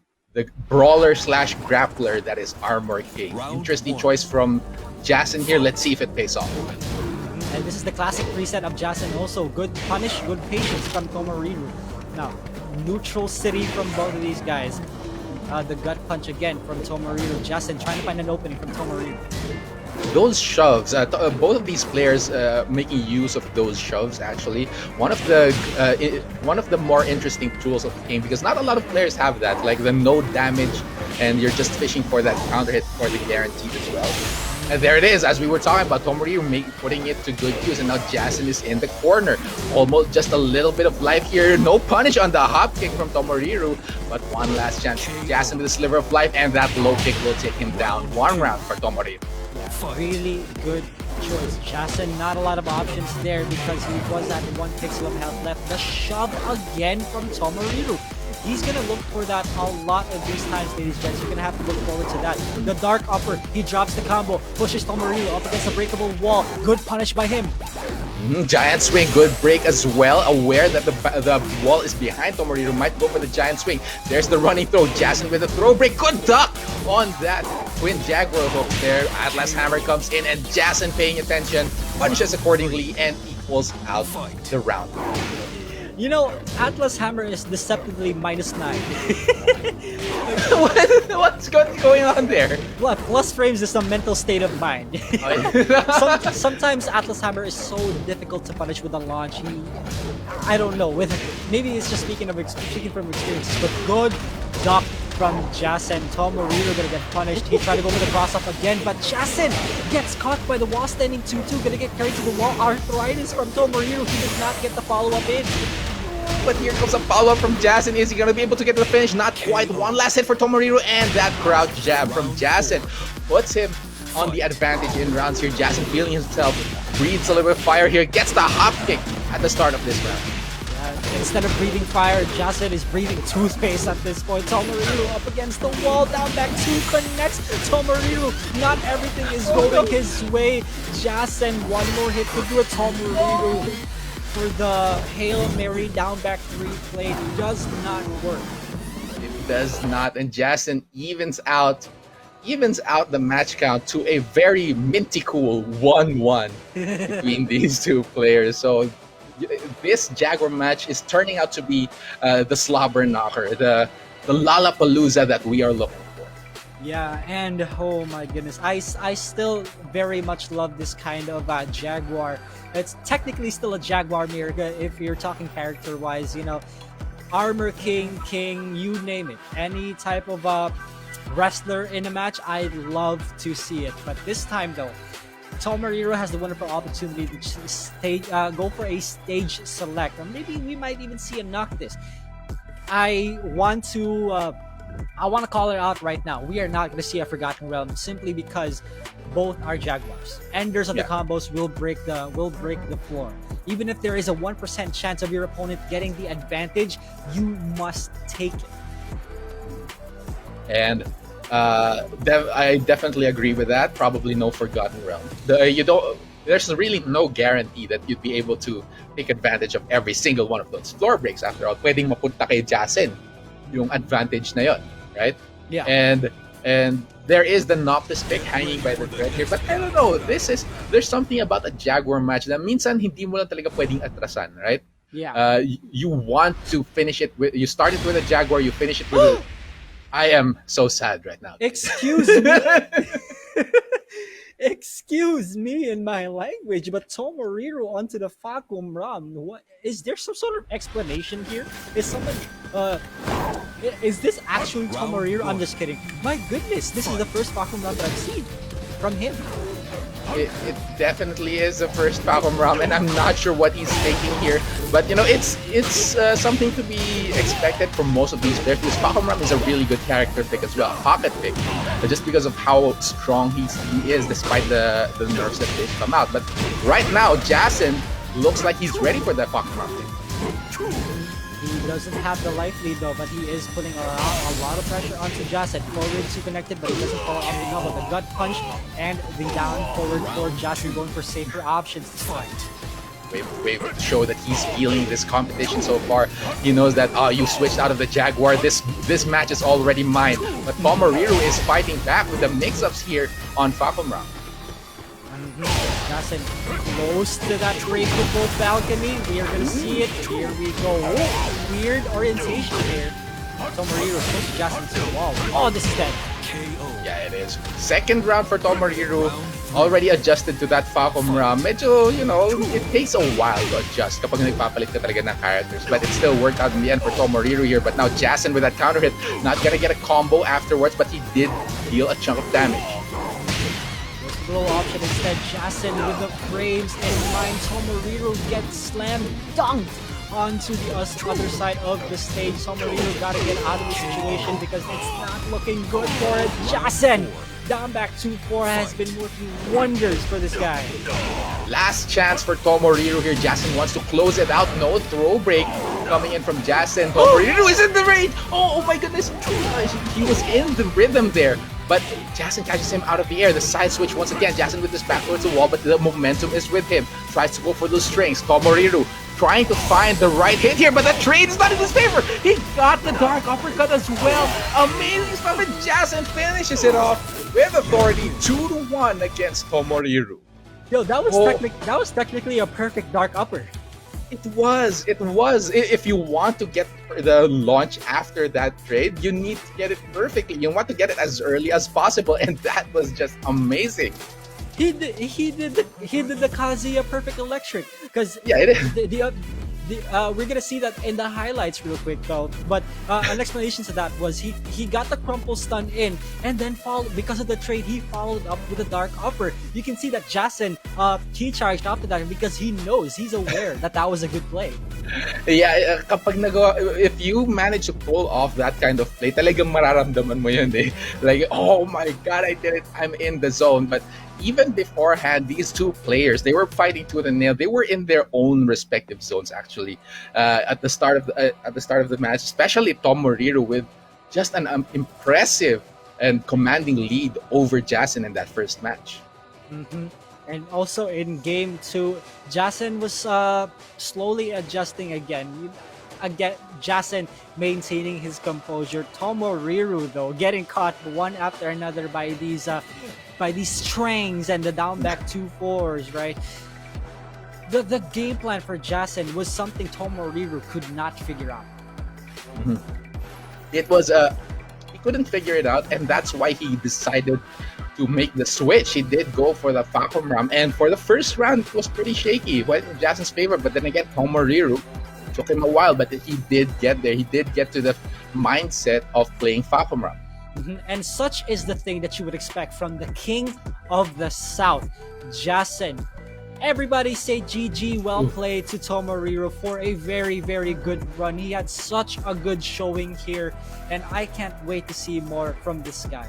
B: brawler slash grappler that is Armor King. Interesting choice from Jason here. Let's see if it pays off.
C: And this is the classic preset of Jason. Also, good punish, good patience from Tomoriru. Now, neutral city from both of these guys. The gut punch again from Tomoriru. Jason trying to find an opening from Tomoriru.
B: Those shoves, both of these players making use of those shoves. Actually, one of the more interesting tools of the game, because not a lot of players have that, like the no damage, and you're just fishing for that counter hit for the guaranteed as well. And there it is, as we were talking about, Tomoriru putting it to good use, and now Jason is in the corner. Almost just a little bit of life here. No punish on the hop kick from Tomoriru, but one last chance. Jason with a sliver of life, and that low kick will take him down. 1 round for Tomoriru.
C: Really good choice. Jason, not a lot of options there because he was at 1 pixel of health left. The shove again from Tomoriru. He's going to look for that a lot of these times, ladies and gents. You're going to have to look forward to that. The dark upper, he drops the combo, pushes Tomoriru up against a breakable wall. Good punish by him.
B: Giant swing, good break as well. Aware that the wall is behind Tomoriru, might go for the giant swing. There's the running throw. Jason with a throw break. Good duck on that twin Jaguar hook there. Atlas Hammer comes in, and Jason paying attention, punches accordingly, and equals out the round.
C: Atlas Hammer is deceptively -9.
B: What's going on there?
C: Well, plus frames is a mental state of mind. Sometimes Atlas Hammer is so difficult to punish with a launch. I don't know. Maybe it's just speaking from experience, but good duck from Jason. Tomoriru gonna get punished. He tried to go for the cross up again, but Jason gets caught by the wall standing 2-2. Gonna get carried to the wall. Arthritis from Tomoriru. He does not get the follow-up in.
B: But here comes a follow-up from Jason. Is he going to be able to get to the finish? Not quite. One last hit for Tomoriru, and that crouch jab from Jason puts him on the advantage in rounds here. Jason feeling himself, breathes a little bit of fire here, gets the hop kick at the start of this round.
C: Instead of breathing fire, Jason is breathing toothpaste at this point. Tomoriru up against the wall, down back 2 connects. Tomoriru, not everything is going his way. Jason, one more hit to do it. Tomoriru for the Hail Mary down back 3 play does not work.
B: It does not, and Jason evens out the match count to a very minty cool 1-1 between these two players. So this Jaguar match is turning out to be the slobber knocker, the Lollapalooza that we are looking for.
C: Yeah, and oh my goodness, I still very much love this kind of Jaguar. It's technically still a Jaguar mirror if you're talking character-wise, Armor King, you name it. Any type of wrestler in a match, I'd love to see it. But this time though, Tomoriru has the wonderful opportunity to go for a stage select, or maybe we might even see a Noctis. I want to call it out right now. We are not going to see a Forgotten Realm simply because both are Jaguars. Enders of the combos will break the floor. Even if there is a 1% chance of your opponent getting the advantage, you must take it.
B: And I definitely agree with that. Probably no Forgotten Realm. There's really no guarantee that you'd be able to take advantage of every single one of those floor breaks. After all, pwedeng mapunta kay Jason yung advantage na yun, right?
C: Yeah.
B: And there is the Noctis pick hanging by the thread here, but I don't know. There's something about a Jaguar match na minsan hindi mo lang talaga pwedeng atrasan, right?
C: Yeah.
B: You want to finish it with. You start it with a Jaguar, you finish it with. I am so sad right now.
C: Excuse me. Excuse me in my language, but Tomoriru onto the Fakum Ram. What is there some sort of explanation here? Is someone is this actually Tomoriru? I'm just kidding. My goodness, this is the first Fakum Ram that I've seen from him.
B: It definitely is the first Falcon Ram, and I'm not sure what he's thinking here. But you know, it's something to be expected from most of these players, because Falcon Ram is a really good character pick as well, a pocket pick, just because of how strong he is, despite the nerfs that they've come out. But right now, Jason looks like he's ready for that Falcon Ram pick.
C: He doesn't have the life lead though, but he is putting a lot of pressure onto Jason. Forward to connected, but he doesn't follow up the double. The gut punch and the down forward for Jason, going for safer options to fight.
B: Wave show that he's feeling this competition so far. He knows that you switched out of the Jaguar. This match is already mine. But Tomoriru is fighting back with the mix-ups here on Falcon Ram.
C: Jason close to that breakable balcony. We are gonna see it. Here we go. Oh, weird orientation here. Tomoriru pushed Jason to the wall. Oh, this is dead.
D: KO.
B: Yeah, it is. Second round for Tomoriru. Already adjusted to that Falcon Ram. Medyo, you know, it takes a while to adjust kapag nagpapalit ka talaga ng characters. But it still worked out in the end for Tomoriru here. But now Jason with that counter hit, not gonna get a combo afterwards, but he did deal a chunk of damage.
C: Blow option instead. Jason with the frames in mind. Tomoriru gets slammed, dunked onto the other side of the stage. Tomoriru gotta get out of the situation because it's not looking good for it. Jason down back 2-4 has been working wonders for this guy.
B: Last chance for Tomoriru here. Jason wants to close it out. No throw break coming in from Jason. Tomoriru is in the range. Oh my goodness. He was in the rhythm there. But Jason catches him out of the air. The side switch once again. Jason with his back towards the wall, but the momentum is with him. Tries to go for those strings. Tomoriru trying to find the right hit here, but the trade is not in his favor. He got the dark uppercut as well. Amazing stuff, and Jason finishes it off with authority, 2-1 against Tomoriru.
C: Yo, that was technically a perfect dark upper.
B: It was. If you want to get the launch after that trade, you need to get it perfectly. You want to get it as early as possible, and that was just amazing.
C: He did the Kazuya perfect electric, because
B: Yeah, it is.
C: we're gonna see that in the highlights real quick though. But an explanation to that was he got the crumple stun in, and then because of the trade he followed up with a dark upper. You can see that Jason he charged after that because he's aware that was a good play.
B: Yeah, if you manage to pull off that kind of play, talagang mararamdaman mo yun eh. Like, oh my god, I did it. I'm in the zone. But even beforehand, these two players, they were fighting tooth and nail. They were in their own respective zones actually. At the start of the match, especially Tomoriru with just an impressive and commanding lead over Jason in that first match.
C: Mm-hmm. And also in game 2, Jason was slowly adjusting again. Jason maintaining his composure. Tomoriru though getting caught one after another by these strings and the down back 2-4s, right? The game plan for Jason was something Tomoriru could not figure out.
B: Mm-hmm. It was he couldn't figure it out, and that's why he decided to make the switch. He did go for the Falcon Ram, and for the first round it was pretty shaky. It went in Jason's favor, but then again Tomoriru took him a while, but he did get there. He did get to the mindset of playing Falcon Ram.
C: Mm-hmm. And such is the thing that you would expect from the King of the South, Jason. Everybody say GG, well played to Tomoriru for a very, very good run. He had such a good showing here, and I can't wait to see more from this guy.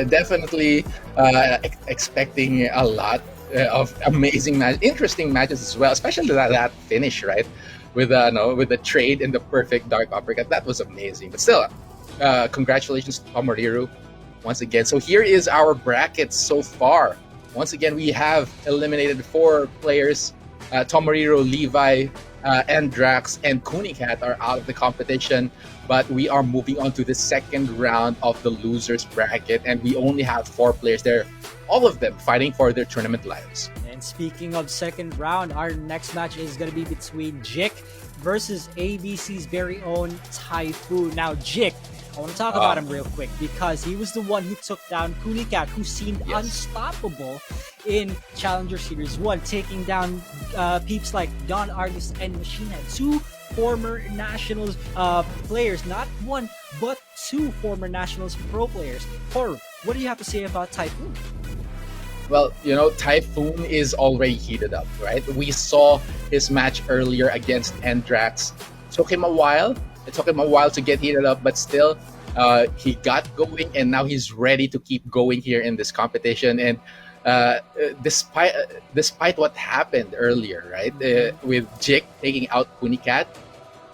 B: Definitely expecting a lot of amazing interesting matches as well, especially that finish, right? With the trade and the perfect dark uppercut. That was amazing. But still, congratulations to Tomoriru once again. So here is our bracket so far. Once again, we have eliminated 4 players. Tomoriru, Levi, Endrax, and Kunicat are out of the competition. But we are moving on to the second round of the losers bracket, and we only have 4 players there, all of them fighting for their tournament lives.
C: And speaking of second round, our next match is going to be between Jik versus ABC's very own Typhoon. Now, Jik, I want to talk about him real quick because he was the one who took down Kunicat, who seemed unstoppable in Challenger Series 1, taking down peeps like Don Argus and MachineHead, 2 former Nationals players, not 1 but 2 former Nationals pro players. Toru, what do you have to say about Typhoon?
B: Well, Typhoon is already heated up, right? We saw his match earlier against Endrax. Took him a while. It took him a while to get heated up, but still, he got going, and now he's ready to keep going here in this competition. And despite what happened earlier, right, with Jik taking out Kunicat,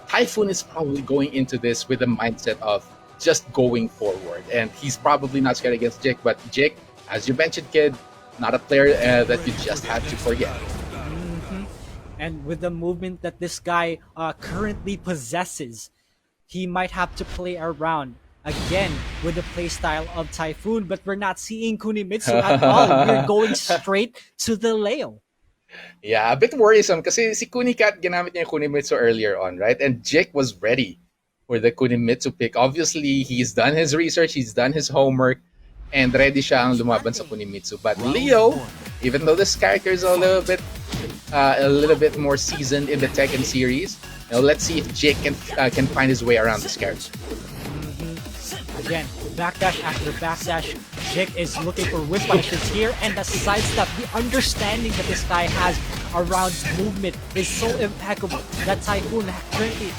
B: Typhoon is probably going into this with the mindset of just going forward, and he's probably not scared against Jik. But Jik, as you mentioned, kid, not a player that you just have to forget.
C: And with the movement that this guy currently possesses, he might have to play around again with the playstyle of Typhoon, but we're not seeing Kunimitsu at all. We're going straight to the Leo.
B: Yeah, a bit worrisome kasi si Kunicat ginamit niya yung Kunimitsu earlier on, right? And Jik was ready for the Kunimitsu pick. Obviously, he's done his research, he's done his homework, and ready siya ang lumaban sa Kunimitsu. But Leo, even though this character is a little bit more seasoned in the Tekken series, let's see if Jik can find his way around this character.
C: Again, backdash after backdash. Jik is looking for whip punishes here, and the sidestep, the understanding that this guy has around movement is so impeccable that Typhoon currently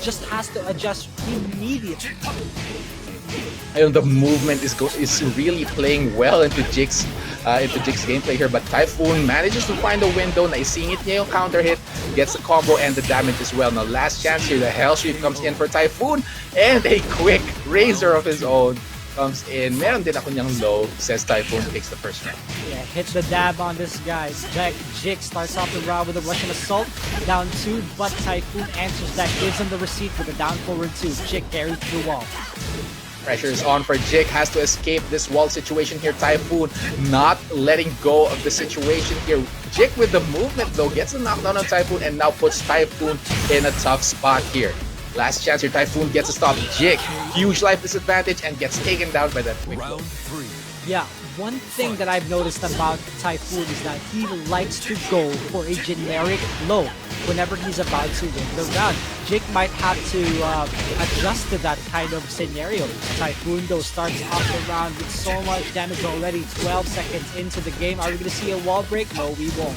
C: just has to adjust immediately.
B: The movement is really playing well into Jik's gameplay here, but Typhoon manages to find a window. Naisingit niya yung counter hit, gets the combo and the damage as well. Now last chance here, the Hell Sweep comes in for Typhoon, and a quick razor of his own comes in. Meron din ako niyang low, says Typhoon, takes the first round.
C: Yeah, hit the dab on this guy. Jik starts off the round with a Russian assault, down 2, but Typhoon answers that, gives him the receipt with a down forward 2. Jik carries through the wall.
B: Pressure is on for Jik, has to escape this wall situation here. Typhoon not letting go of the situation here. Jik with the movement though, gets a knockdown on Typhoon and now puts Typhoon in a tough spot here. Last chance here, Typhoon gets to stop Jik. Huge life disadvantage and gets taken down by that quick low.
D: Round 3.
C: Yeah, one thing that I've noticed about Typhoon is that he likes to go for a generic low whenever he's about to win the round. Jik might have to adjust to that kind of scenario. Typhoon though starts off the round with so much damage already, 12 seconds into the game. Are we going to see a wall break? No, we won't.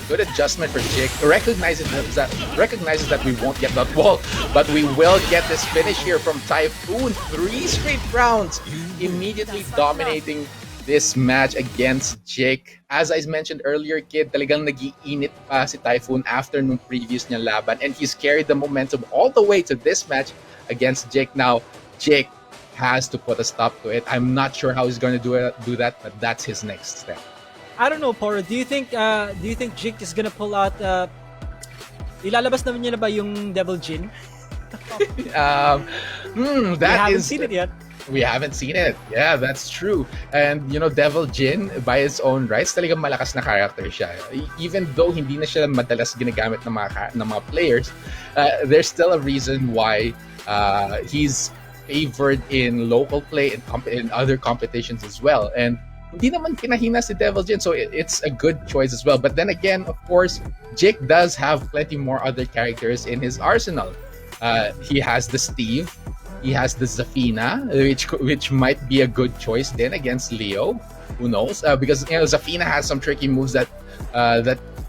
B: Good adjustment for Jik. Recognizes that we won't get that wall, but we will get this finish here from Typhoon. 3 straight rounds, immediately dominating this match against Jik. As I mentioned earlier, kid, talagang nag-iinit pa si Typhoon after nung previous niya laban, and he's carried the momentum all the way to this match against Jik. Now, Jik has to put a stop to it. I'm not sure how he's going to do that, but that's his next step.
C: I don't know, Poro. Do you think Jik is gonna pull out? Ilalabas naman niya na ba yung Devil Jin? We haven't seen it yet.
B: We haven't seen it. Yeah, that's true. And Devil Jin, by his own rights, talagang malakas na character siya. Even though hindi na siya madalas ginagamit ng mga players, there's still a reason why he's favored in local play and in other competitions as well. And hindi naman pinahina si Devil Jin, so it's a good choice as well. But then again, of course, Jik does have plenty more other characters in his arsenal. He has the Steve, he has the Zafina, which might be a good choice then against Leo. Who knows? Because Zafina has some tricky moves that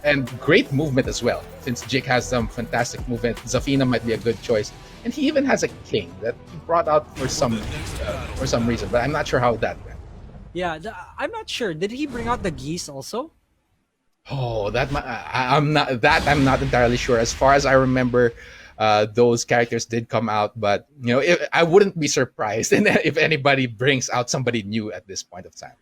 B: and great movement as well. Since Jik has some fantastic movement, Zafina might be a good choice. And he even has a king that he brought out for some reason, but I'm not sure how that went.
C: Yeah, I'm not sure. Did he bring out the geese also?
B: Oh, I'm not entirely sure. As far as I remember, those characters did come out, but I wouldn't be surprised if anybody brings out somebody new at this point of time.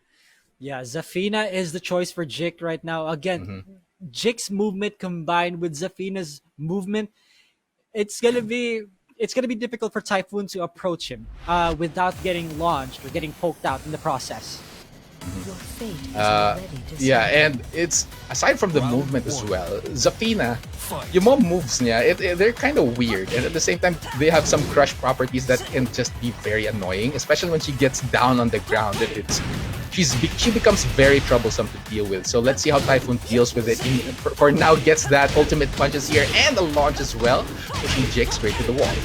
C: Yeah, Zafina is the choice for Jik right now. Again, Jik's movement combined with Zafina's movement, it's gonna be difficult for Typhoon to approach him without getting launched or getting poked out in the process.
B: Yeah, and it's aside from the movement as well, Zafina, yung mga moves niya, they're kind of weird, and at the same time they have some crush properties that can just be very annoying, especially when she gets down on the ground. She becomes very troublesome to deal with. So let's see how Typhoon deals with it. For now, gets that ultimate punches here and the launch as well, pushing Jik straight to the wall.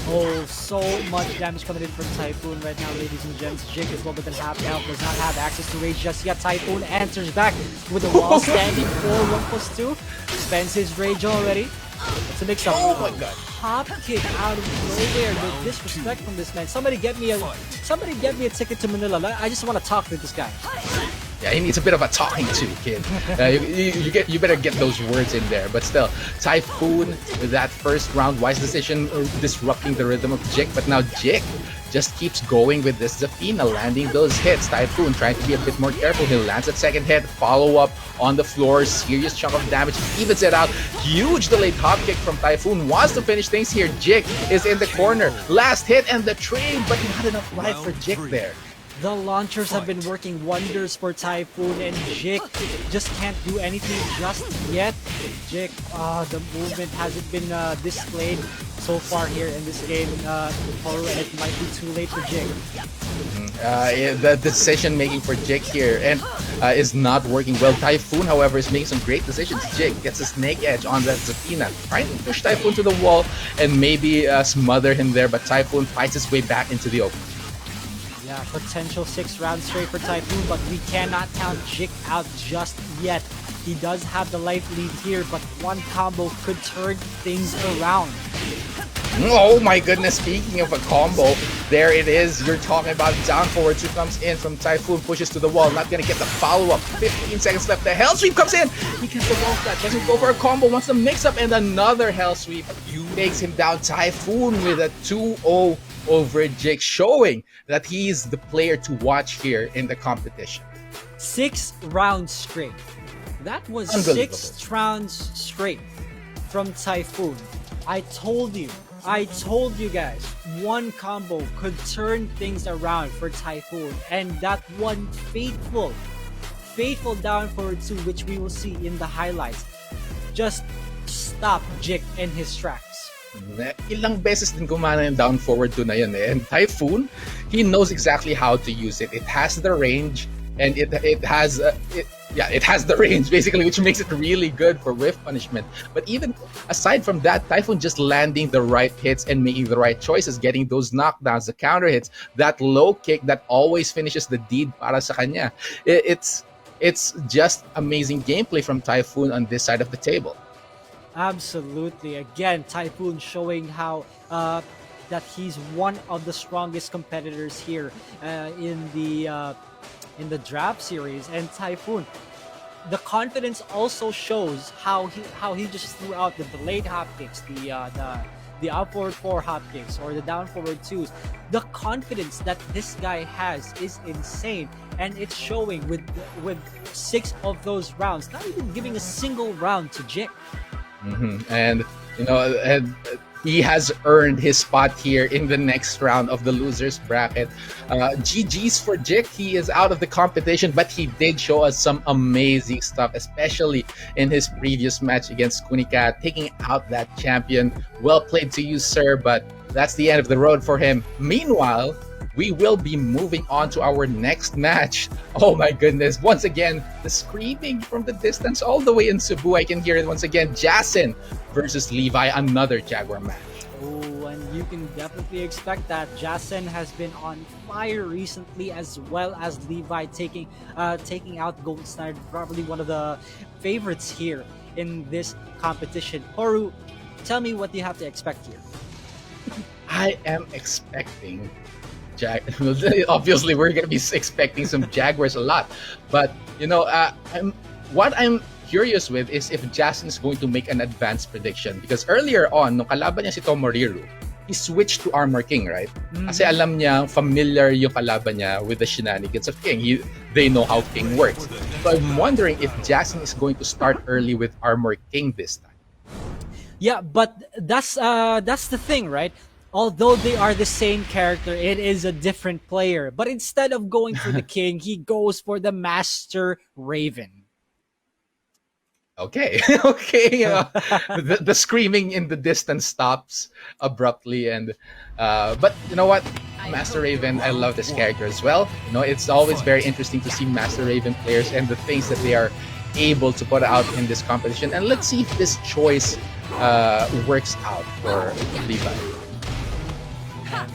C: Oh, so much damage coming in from Typhoon right now, ladies and gents. Jig is lower than half health, does not have access to rage just yet. Typhoon answers back with a wall standing for 1+2. Spends his rage already. It's a mix-up.
B: Oh my god.
C: Hop kick out of nowhere. The disrespect from this man. Somebody get me a ticket to Manila. I just want to talk to this guy.
B: Yeah, he needs a bit of a talking to, kid. You better get those words in there. But still, Typhoon with that first round wise decision disrupting the rhythm of Jik. But now Jik just keeps going with this Zafina, landing those hits. Typhoon trying to be a bit more careful. He lands that second hit, follow up on the floor, serious chunk of damage, evens it out. Huge delayed hop kick from Typhoon, wants to finish things here. Jik is in the corner, last hit and the trade, but not enough life for Jik there.
C: The launchers have been working wonders for Typhoon, and Jik just can't do anything just yet. Jik, the movement hasn't been displayed so far here in this game, and it might be too late for Jik.
B: The decision making for Jik here and is not working well. Typhoon, however, is making some great decisions. Jik gets a snake edge on that Zafina, trying to push Typhoon to the wall and maybe smother him there, but Typhoon fights his way back into the open.
C: Yeah, potential 6 rounds straight for Typhoon, but we cannot count Jik out just yet. He does have the life lead here, but one combo could turn things around.
B: Oh my goodness, speaking of a combo, there it is. You're talking about down forward 2 comes in from Typhoon, pushes to the wall, not gonna get the follow-up. 15 seconds left, the Hell Sweep comes in! He gets the wall flat, doesn't go for a combo, wants to mix up, and another Hell Sweep takes him down. Typhoon with a 2-0 over Jik, showing that he's the player to watch here in the competition.
C: 6 rounds straight. That was 6 rounds straight from Typhoon. I told you guys, one combo could turn things around for Typhoon, and that one fateful down forward 2, which we will see in the highlights, just stopped Jik in his tracks.
B: Ilang beses din gumana yung down forward 2 na yun eh. And Typhoon, he knows exactly how to use it. It has the range, and it has the range basically, which makes it really good for whiff punishment. But even aside from that, Typhoon just landing the right hits and making the right choices, getting those knockdowns, the counter hits, that low kick that always finishes the deed para sa kanya. It's just amazing gameplay from Typhoon on this side of the table.
C: Absolutely. Again, Typhoon showing how that he's one of the strongest competitors here in the draft series. And Typhoon, the confidence also shows how he just threw out the delayed hop kicks, the up forward 4 hop kicks, or the down forward 2s. The confidence that this guy has is insane, and it's showing with 6 of those rounds, not even giving a single round to Jik.
B: And he has earned his spot here in the next round of the losers bracket. GG's for Jik. He is out of the competition, but he did show us some amazing stuff, especially in his previous match against Kunicat, taking out that champion. Well played to you, sir, but that's the end of the road for him. Meanwhile, we will be moving on to our next match. Oh my goodness. Once again, the screaming from the distance all the way in Cebu. I can hear it once again. Jason versus Levi, another Jaguar match.
C: Oh, and you can definitely expect that. Jason has been on fire recently, as well as Levi taking out Gold Sniper, probably one of the favorites here in this competition. Horu, tell me what you have to expect here.
B: I am expecting obviously we're gonna be expecting some Jaguars a lot, but what I'm curious with is if Jason is going to make an advanced prediction, because earlier on nung kalaban niya si Tomoriru, he switched to Armor King, right? Kasi alam niya familiar yung kalaban niya with the shenanigans of King. They know how King works. So I'm wondering if Jason is going to start early with Armor King this time.
C: Yeah, but that's the thing, right? Although they are the same character, it is a different player. But instead of going for the King, he goes for the Master Raven.
B: Okay. The screaming in the distance stops abruptly, and but you know what, Master Raven, I love this character as well. It's always very interesting to see Master Raven players and the things that they are able to put out in this competition. And let's see if this choice works out for Levi.
C: And,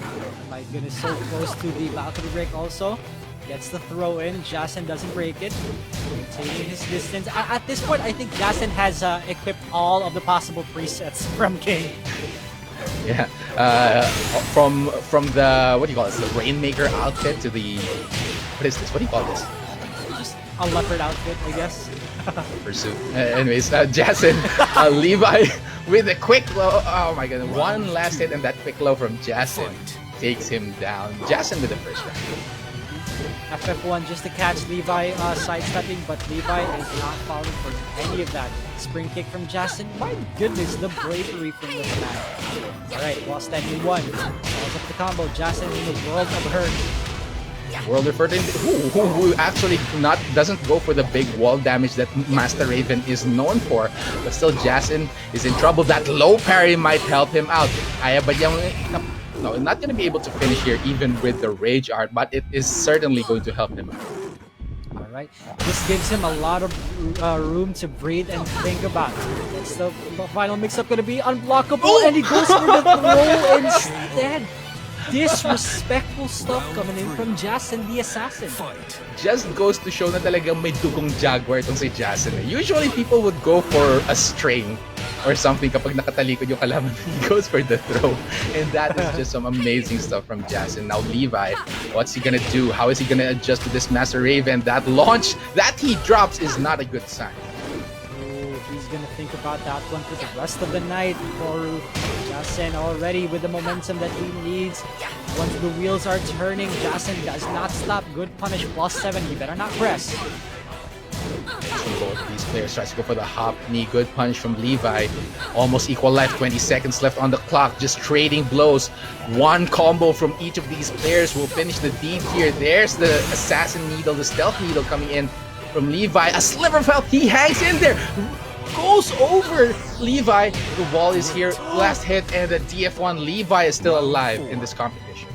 C: my goodness, so close to the balcony break also. Gets the throw in. Jason doesn't break it. Taking his distance. At this point, I think Jason has equipped all of the possible presets from King.
B: Yeah. From the, what do you call this? The Rainmaker outfit to the, what is this? What do you call this?
C: Just a leopard outfit, I guess.
B: Pursuit. Anyways, Jason, Levi with a quick low. Oh my god, one last hit and that quick low from Jason takes him down. Jason with the first round.
C: FF1 just to catch Levi sidestepping, but Levi is not falling for any of that. Spring kick from Jason. My goodness, the bravery from this man. Alright, while standing one. Follows up the combo. Jason in the world of hurt.
B: World of Hurt, who actually doesn't go for the big wall damage that Master Raven is known for, but still Jason is in trouble. That low parry might help him out. Kaya ba yung, no, not gonna be able to finish here even with the Rage Art, but it is certainly going to help him out.
C: Alright, this gives him a lot of room to breathe and think about. It's the final mix-up gonna be unblockable, and he goes for the throw instead. Disrespectful stuff coming in from Jason the Assassin.
B: Just goes to show na talagang may dugong Jaguar itong si Jason. Usually people would go for a strain or something kapag nakatalikod yung kalaban. He goes for the throw. And that is just some amazing stuff from Jason. Now Levi, what's he gonna do? How is he gonna adjust to this Master Raven? That launch that he drops is not a good sign.
C: He's gonna think about that one for the rest of the night. Toru, Jason already with the momentum that he needs. Once the wheels are turning, Jason does not stop. Good punish, +7. He better not press.
B: Both these players tries to go for the hop knee. Good punch from Levi. Almost equal life. 20 seconds left on the clock. Just trading blows. One combo from each of these players will finish the deed here. There's the Assassin Needle, the Stealth Needle coming in from Levi. A sliver of health. He hangs in there. Goes over Levi. The wall is here. Last hit and the DF1. Levi is still alive in this competition.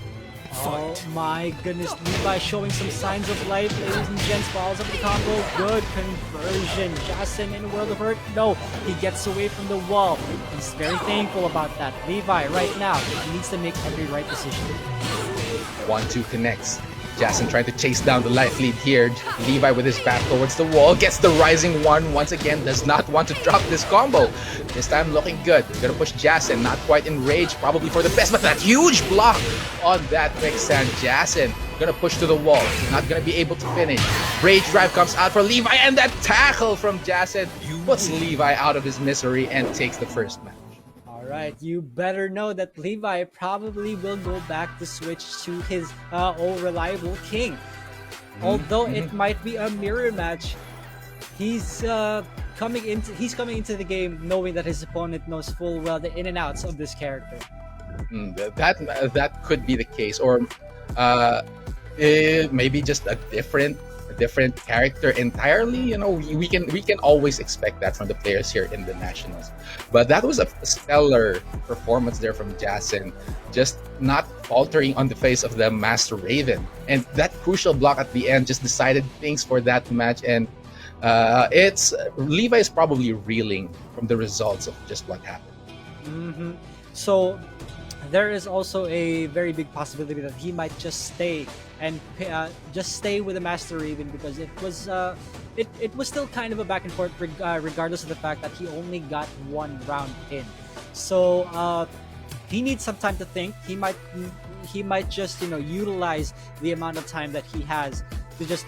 C: Oh my goodness, Levi showing some signs of life. Ladies and gents, follows up the combo. Good conversion. Jason in World of Hurt. No, he gets away from the wall. He's very thankful about that. Levi, right now, he needs to make every right decision.
B: 1-2 connects. Jason trying to chase down the life lead here. Levi with his back towards the wall. Gets the rising one once again. Does not want to drop this combo. This time looking good. Gonna push Jason. Not quite in rage. Probably for the best. But that huge block on that quicksand. Jason gonna push to the wall. Not gonna be able to finish. Rage drive comes out for Levi. And that tackle from Jason puts Levi out of his misery and takes the first match.
C: Alright, you better know that Levi probably will go back to switch to his old reliable King. Although it might be a mirror match, he's coming into the game knowing that his opponent knows full well the in and outs of this character.
B: That could be the case, or maybe just a different character entirely. You know, we can always expect that from the players here in the Nationals. But that was a stellar performance there from Jason, just not faltering on the face of the Master Raven, and that crucial block at the end just decided things for that match. And it's Levi is probably reeling from the results of just what happened.
C: So there is also a very big possibility that he might just stay and just stay with the Master Raven, because it was still kind of a back and forth regardless of the fact that he only got one round in. So he needs some time to think. He might just utilize the amount of time that he has to just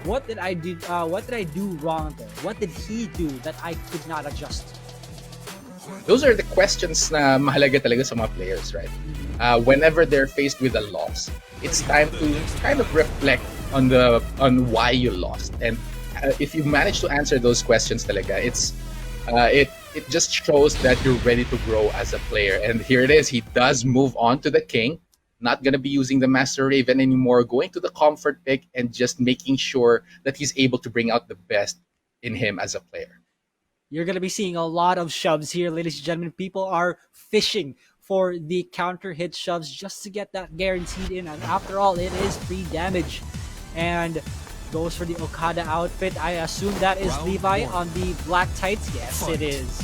C: what did I do wrong there? What did he do that I could not adjust?
B: Those are the questions na mahalaga talaga sa mga players, right? Whenever they're faced with a loss, it's time to kind of reflect on why you lost. And if you manage to answer those questions talaga, it just shows that you're ready to grow as a player. And here it is. He does move on to the King, not going to be using the Master Raven anymore, going to the comfort pick and just making sure that he's able to bring out the best in him as a player.
C: You're going to be seeing a lot of shoves here, ladies and gentlemen. People are fishing for the counter hit shoves just to get that guaranteed in. And after all, it is free damage. And goes for the Okada outfit. I assume that is Levi on the black tights. Yes, it is.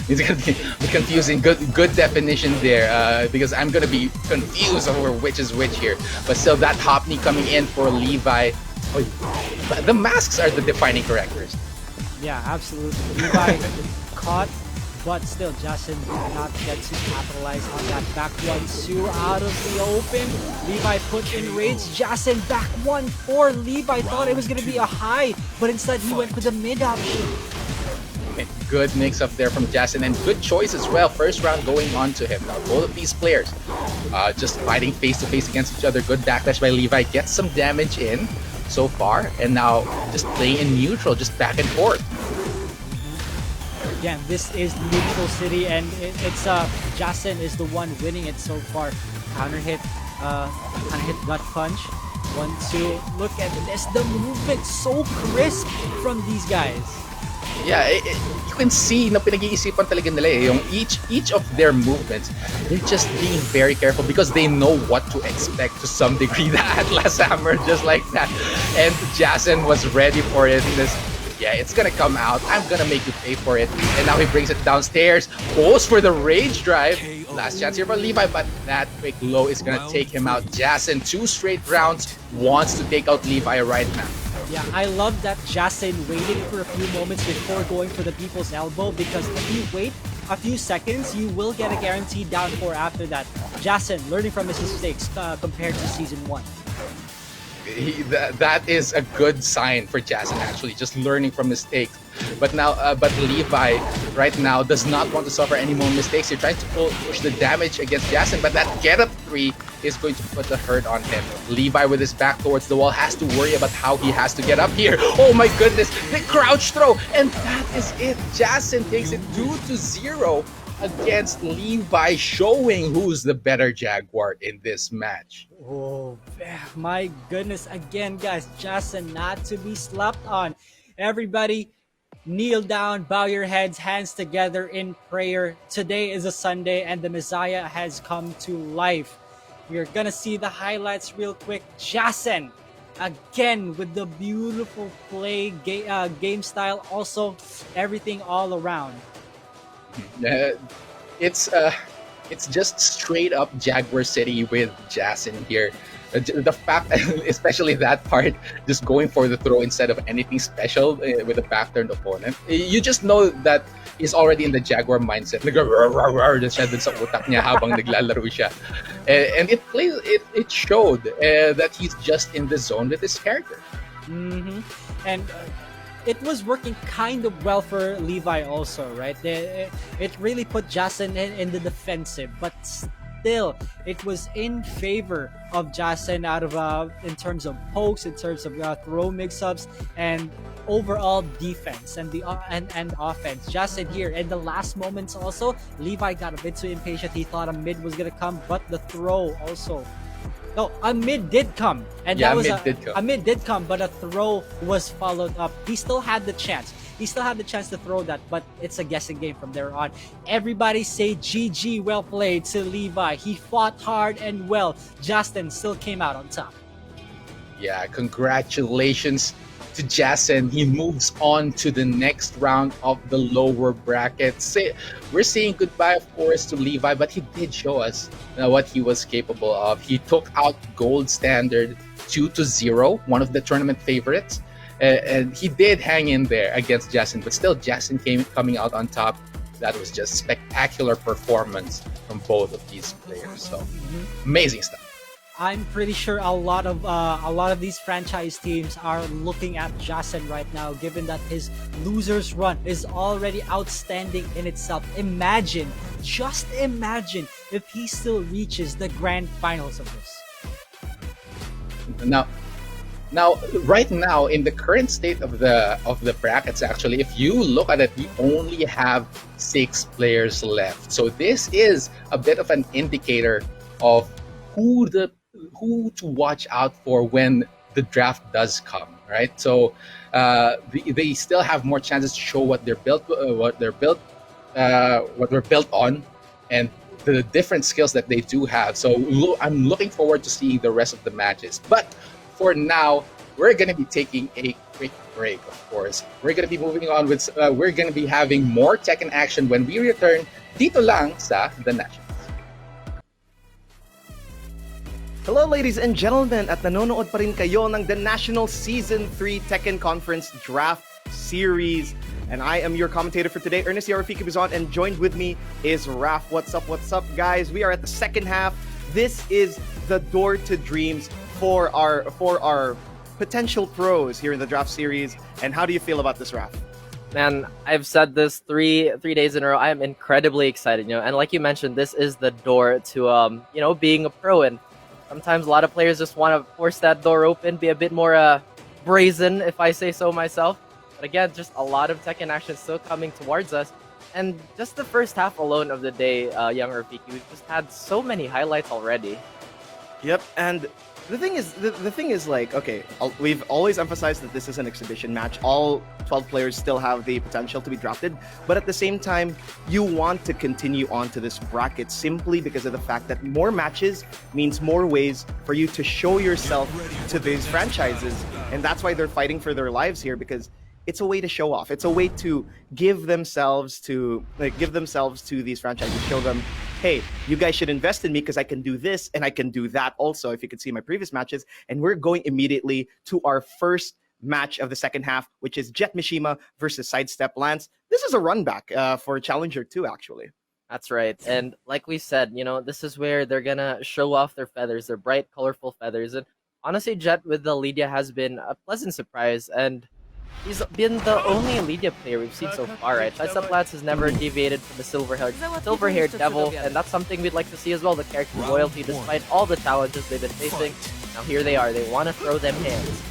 B: It's gonna be confusing. Good definition there, because I'm gonna be confused over which is which here. But still, that hop knee coming in for Levi. Oh, the masks are the defining characters.
C: Yeah, absolutely. Levi caught, but still Jason did not get to capitalize on that back 1-2 out of the open. Levi put in rage. Jason back 1-4. Levi thought it was going to be a high, but instead he went for the mid option.
B: Good mix up there from Jason, and good choice as well. First round going on to him. Now both of these players just fighting face to face against each other. Good backlash by Levi, gets some damage in so far, and now just playing in neutral, just back and forth.
C: Again, this is neutral city, and it's Jason is the one winning it so far. Counter hit gut punch. 1-2. Look at this, the movement so crisp from these guys.
B: Yeah, you can see na pinag-iisipan talaga nila eh. Yung each of their movements, they're just being very careful because they know what to expect to some degree. The Atlas Hammer, just like that. And Jason was ready for it. Yeah, it's gonna come out. I'm gonna make you pay for it. And now he brings it downstairs. Goes for the rage drive. Last chance here for Levi, but that quick low is gonna take him out. Jason, 2 straight rounds, wants to take out Levi right now.
C: Yeah, I love that Jason waited for a few moments before going for the people's elbow, because if you wait a few seconds, you will get a guaranteed down 4 after that. Jason learning from his mistakes compared to Season 1.
B: That is a good sign for Jason, actually, just learning from mistakes. But now, but Levi right now does not want to suffer any more mistakes. He's trying to push the damage against Jason, but that get up 3 is going to put the hurt on him. Levi with his back towards the wall has to worry about how he has to get up here. Oh my goodness, the crouch throw, and that is it. Jason takes it 2-0 against Levi, showing who's the better Jaguar in this match.
C: Oh, my goodness. Again, guys, Jason not to be slept on. Everybody, kneel down, bow your heads, hands together in prayer. Today is a Sunday and the Messiah has come to life. We're gonna see the highlights real quick. Jason, again, with the beautiful play, game style, also everything all around.
B: It's just straight up Jaguar City with Jason here. The fact, especially that part, just going for the throw instead of anything special with a back-turned opponent. You just know that he's already in the Jaguar mindset. Siya dun sa utak niya habang naglalaro siya. And it showed that he's just in the zone with his character.
C: Mm-hmm. And it was working kind of well for Levi also, right? It really put Jason in the defensive, but still, it was in favor of Jason out of in terms of pokes, in terms of throw mix-ups, and overall defense and the and offense. Jason here in the last moments also, Levi got a bit too impatient. He thought a mid was gonna come, but the throw also. No, a mid did come, and
B: yeah,
C: that was
B: a
C: mid did come, but a throw was followed up. He still had the chance. He still had the chance to throw that, but it's a guessing game from there on. Everybody say GG, well played to Levi. He fought hard and well. Justin still came out on top.
B: Yeah, congratulations to Jason. He moves on to the next round of the lower bracket. We're saying goodbye, of course, to Levi, but he did show us what he was capable of. He took out Gold Standard 2-0, one of the tournament favorites. And he did hang in there against Jason, but still Jason coming out on top. That was just spectacular performance from both of these players. So amazing stuff.
C: I'm pretty sure a lot of these franchise teams are looking at Jason right now, given that his losers run is already outstanding in itself. Just imagine if he still reaches the grand finals of this.
B: Now, right now, in the current state of the brackets, actually, if you look at it, we only have 6 players left. So this is a bit of an indicator of who to watch out for when the draft does come, right? So they still have more chances to show what they're built on, and the different skills that they do have. So I'm looking forward to seeing the rest of the matches. But for now, we're going to be taking a quick break, of course. We're gonna be moving on with, we're gonna be having more Tekken action when we return dito lang sa The Nationals.
E: Hello ladies and gentlemen, at nanonood pa rin kayo ng The National Season 3 Tekken Conference Draft Series. And I am your commentator for today, Ernest Yarafiki Bizon, and joined with me is Raf. What's up, guys? We are at the second half. This is the door to dreams for our potential pros here in the draft series. And how do you feel about this, Raf?
F: Man, I've said this three days in a row. I am incredibly excited, and like you mentioned, this is the door to being a pro. And sometimes a lot of players just want to force that door open, be a bit more brazen, if I say so myself. But again, just a lot of Tekken action still coming towards us. And just the first half alone of the day, young Rafiki, we've just had so many highlights already.
E: Yep, and the thing is like, okay, we've always emphasized that this is an exhibition match. All 12 players still have the potential to be drafted, but at the same time, you want to continue on to this bracket simply because of the fact that more matches means more ways for you to show yourself to these franchises, and that's why they're fighting for their lives here, because it's a way to show off. It's a way to give themselves to these franchises, show them, hey, you guys should invest in me because I can do this and I can do that also, if you could see my previous matches. And we're going immediately to our first match of the second half, which is Jetmishima versus SideStepLance. This is a run back for Challenger 2, actually.
F: That's right. And like we said, this is where they're gonna show off their feathers, their bright, colorful feathers. And honestly, Jet with the Lydia has been a pleasant surprise, and he's been the only Lydia player we've seen so far, right? SideStepLance has never deviated from the silver-haired devil, and that's something we'd like to see as well, the character loyalty, despite all the challenges they've been facing. Now here they are, they want to throw them hands.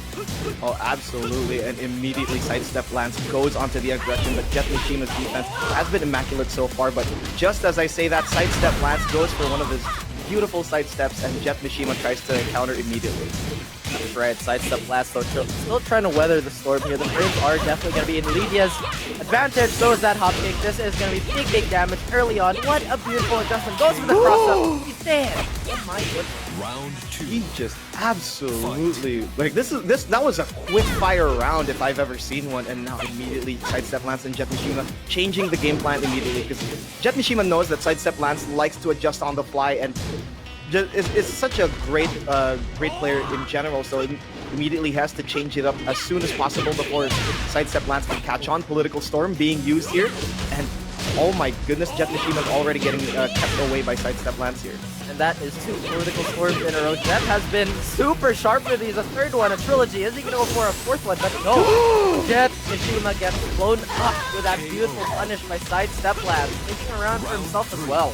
E: Oh, absolutely, and immediately SideStepLance goes onto the aggression, but Jetmishima's defense has been immaculate so far, but just as I say that, SideStepLance goes for one of his beautiful side steps, and Jetmishima tries to counter immediately.
F: That's right, SideStepLance though, still trying to weather the storm here. The frames are definitely going to be in Lydia's advantage. So is that hopkick. This is going to be big damage early on. What a beautiful adjustment. Goes for the cross-up. He's dead. Oh my goodness.
D: Round 2.
E: He just absolutely like that was a quick fire round if I've ever seen one, and now immediately SideStepLance and Jetmishima changing the game plan immediately, because Jetmishima knows that SideStepLance likes to adjust on the fly and is such a great player in general, so it immediately has to change it up as soon as possible before SideStepLance can catch on. Political Storm being used here, and oh my goodness, Jetmishima is already getting kept away by SideStepLance here.
F: And that is 2 Political Storms in a row. Jet has been super sharp with these. A third one, a trilogy. Is he going to go for a fourth one? But no. Jetmishima gets blown up with that beautiful punish by SideStepLance, taking around for himself as well.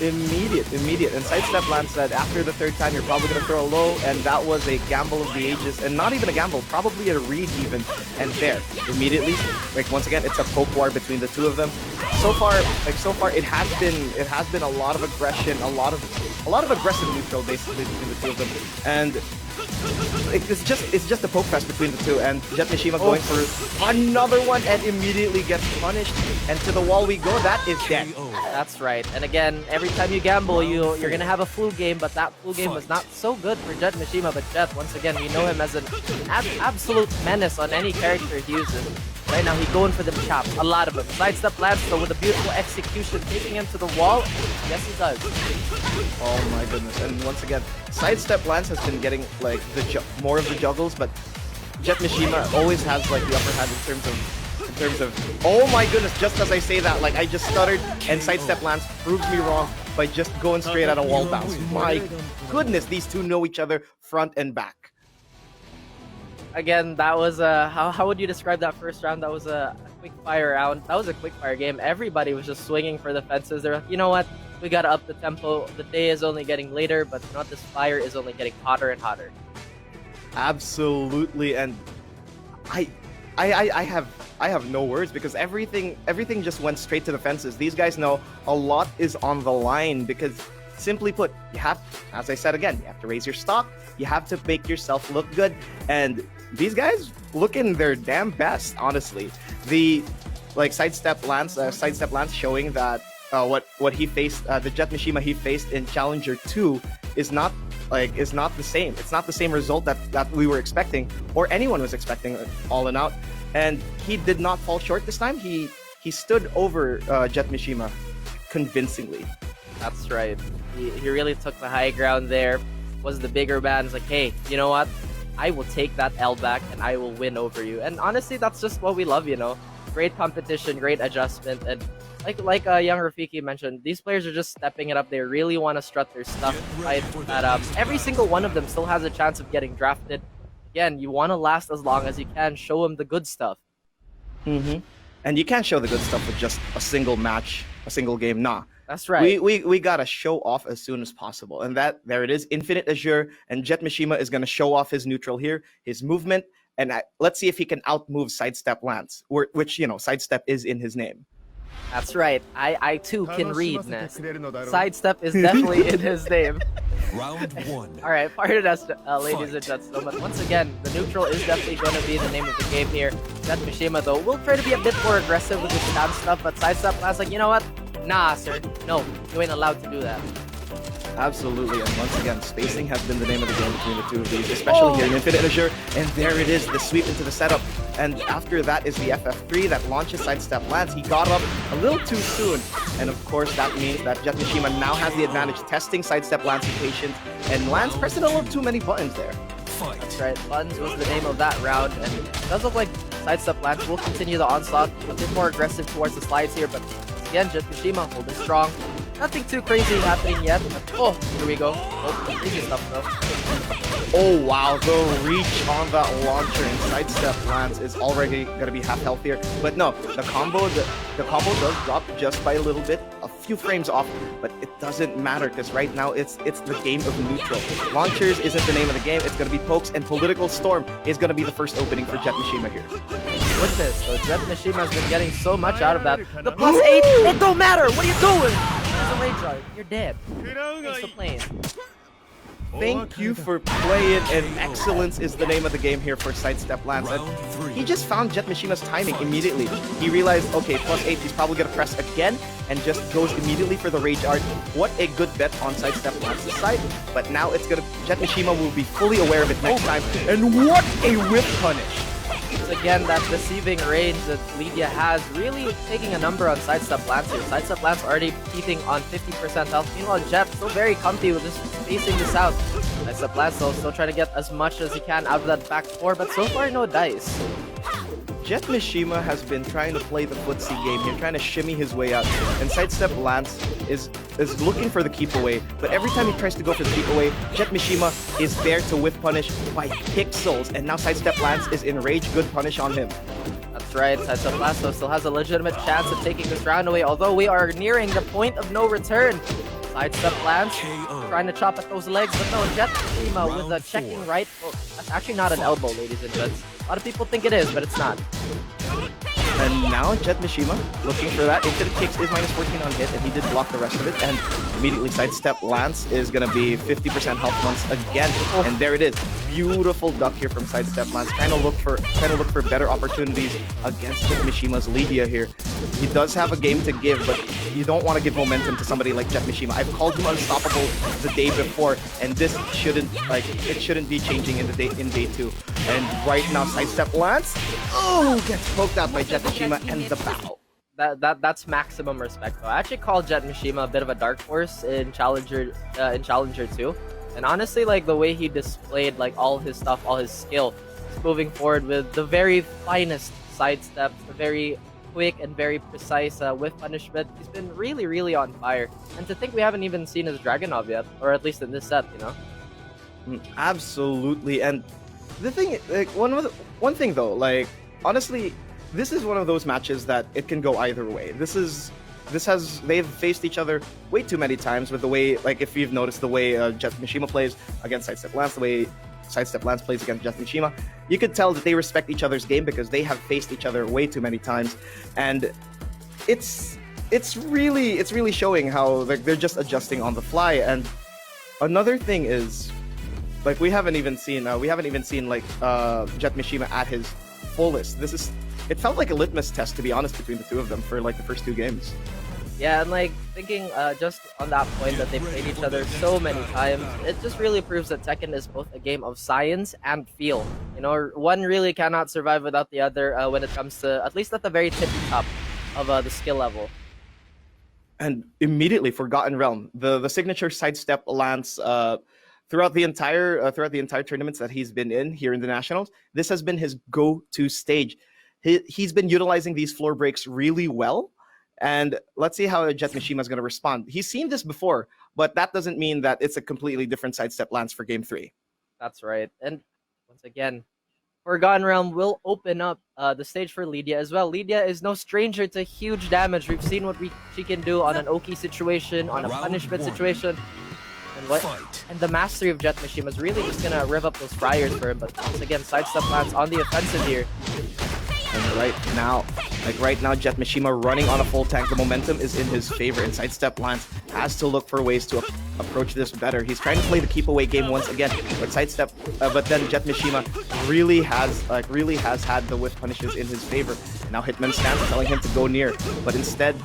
E: Immediate. And SideStepLance said after the third time, you're probably going to throw a low, and that was a gamble of the ages, and not even a gamble, probably a read even. And there, immediately, like once again, it's a poke war between the two of them. So far, it has been a lot of aggression, a lot of aggressive neutral basically between the two of them, and it's just a poke fest between the two, and Jetmishima going for another one and immediately gets punished, and to the wall we go. That is dead.
F: That's right. And again, every time you gamble, you're gonna have a flu game, but that flu game was not so good for Jetmishima. But Jet, once again, we know him as an absolute menace on any character he uses. Right now, he's going for them chops, a lot of them. SideStepLance, though, with a beautiful execution, taking him to the wall. Yes, he does.
E: Oh my goodness! And once again, SideStepLance has been getting like more of the juggles, but Jetmishima always has like the upper hand in terms of. Oh my goodness! Just as I say that, like I just stuttered, and SideStepLance proves me wrong by just going straight at a wall bounce. My goodness, these two know each other front and back.
F: Again, that was a how would you describe that first round? That was a quick fire round. That was a quick fire game. Everybody was just swinging for the fences. They're like, you know what? We gotta up the tempo. The day is only getting later, but not this fire is only getting hotter and hotter.
E: Absolutely, and I have no words, because everything just went straight to the fences. These guys know a lot is on the line, because simply put, you have, as I said again, you have to raise your stock. You have to make yourself look good, and these guys looking their damn best, honestly. The SideStepLance showing that what he faced, the Jetmishima he faced in Challenger 2 is not is not the same. It's not the same result that we were expecting or anyone was expecting all in out. And he did not fall short this time. He stood over Jetmishima convincingly.
F: That's right. He really took the high ground there. Was the bigger man. It's like, hey, you know what? I will take that L back and I will win over you. And honestly, that's just what we love, you know. Great competition, great adjustment, and like young Rafiki mentioned, these players are just stepping it up. They really want to strut their stuff. Every single one of them still has a chance of getting drafted. Again, you want to last as long as you can. Show them the good stuff.
E: Mm-hmm. And you can't show the good stuff with just a single match, a single game. Nah.
F: That's right.
E: We gotta show off as soon as possible. And there it is. Infinite Azure, and Jetmishima is gonna show off his neutral here, his movement, and let's see if he can outmove SideStepLance, which, you know, Sidestep is in his name.
F: That's right. I too can read, Nest. Sidestep is definitely in his name.
D: Round 1.
F: All right, pardon us, ladies and gentlemen. But once again, the neutral is definitely going to be the name of the game here. Jetmishima, though, will try to be a bit more aggressive with his stab stuff, but SideStepLance like, you know what? Nah, sir. No, you ain't allowed to do that.
E: Absolutely, and once again, spacing has been the name of the game between the two of these, especially here in Infinite Azure. And there it is, the sweep into the setup. And after that is the FF3 that launches SideStepLance. He got up a little too soon. And of course, that means that Jetmishima now has the advantage, testing SideStepLance's patience. And Lance pressing a little too many buttons there.
D: Fight.
F: That's right, buttons was the name of that round. And it does look like SideStepLance will continue the onslaught, a bit more aggressive towards the slides here. But again, Jetmishima holding strong. Nothing too crazy happening yet. Oh, here we go. Oh, crazy stuff though.
E: Oh wow, the reach on that launcher and SideStepLance is already gonna be half healthier. But no, the combo does drop just by a little bit, a few frames off, but it doesn't matter because right now it's the game of neutral. Launchers isn't the name of the game, it's gonna be pokes, and Political Storm is gonna be the first opening for Jetmishima here.
F: Goodness, so Jetmishima has been getting so much out of that. The +8, it don't matter. What are you doing? There's a rage art. You're dead. Thanks for playing.
E: Thank you for playing, and excellence is the name of the game here for SideStepLance. And he just found Jetmishima's timing immediately. He realized, okay, +8, he's probably gonna press again, and just goes immediately for the rage art. What a good bet on SideStepLance's side. But now Jetmishima will be fully aware of it next time. And what a whip punish!
F: Again, that deceiving range that Lydia has really taking a number on SideStepLance here. SideStepLance already peaking on 50% health. Meanwhile, Jet still very comfy with just spacing this out. SideStepLance though still trying to get as much as he can out of that back four, but so far no dice.
E: Jetmishima has been trying to play the footsie game here, trying to shimmy his way out, and SideStepLance is looking for the keep away, but every time he tries to go for the keep away, Jetmishima is there to whiff punish by pixels, and now SideStepLance is in rage good punish on him.
F: That's right, SideStepLance though still has a legitimate chance of taking this round away, although we are nearing the point of no return. SideStepLance trying to chop at those legs, but no, Jetmishima with a checking right. Well, that's actually not an elbow, ladies and gents. A lot of people think it is, but it's not.
E: And now Jetmishima looking for that. Infinite kicks is -14 on hit, and he did block the rest of it. And immediately SideStepLance is gonna be 50% health once again. And there it is. Beautiful duck here from SideStepLance. Trying to look for better opportunities against Jetmishima's Lydia here. He does have a game to give, but you don't want to give momentum to somebody like Jetmishima. I've called him unstoppable the day before, and this shouldn't be changing in day 2. And right now SideStepLance gets poked out by Jetmishima and the bow.
F: That's maximum respect though. I actually call Jetmishima a bit of a dark horse in Challenger 2. And honestly, like the way he displayed like all his stuff, all his skill, moving forward with the very finest sidesteps, the very quick and very precise whiff punishment, he's been really, really on fire. And to think we haven't even seen his Dragunov yet, or at least in this set, you know?
E: Absolutely. And the thing, like one thing though, like honestly, this is one of those matches that it can go either way. They've faced each other way too many times with the way, like if you've noticed the way Jetmishima plays against SideStepLance, the way SideStepLance plays against Jetmishima, you could tell that they respect each other's game because they have faced each other way too many times, and it's really showing how they're just adjusting on the fly. And another thing is, like we haven't even seen like Jetmishima at his fullest. It felt like a litmus test, to be honest, between the two of them for like the first 2 games.
F: Yeah, and like thinking just on that point that they played each other so many times, it just really proves that Tekken is both a game of science and feel. You know, one really cannot survive without the other when it comes to, at least at the very tippy top of the skill level.
E: And immediately Forgotten Realm, the signature sidestep Lance throughout the entire tournaments that he's been in here in the nationals. This has been his go-to stage. He's been utilizing these floor breaks really well, and let's see how Jetmishima is going to respond. He's seen this before, but that doesn't mean that it's a completely different sidestep Lance for Game 3.
F: That's right. And once again, Forgotten Realm will open up the stage for Lydia as well. Lydia is no stranger to huge damage. We've seen what she can do on an Oki situation, on a
D: Round
F: punishment
D: one.
F: situation.
D: Fight.
F: And the mastery of Jetmishima is really just gonna rev up those fryers for him. But once again, SideStepLance on the offensive here.
E: And right now, Jetmishima running on a full tank. The momentum is in his favor, and SideStepLance has to look for ways to approach this better. He's trying to play the keep away game once again, but but then Jetmishima really has had the whiff punishes in his favor. Now Hitman stands telling him to go near, but instead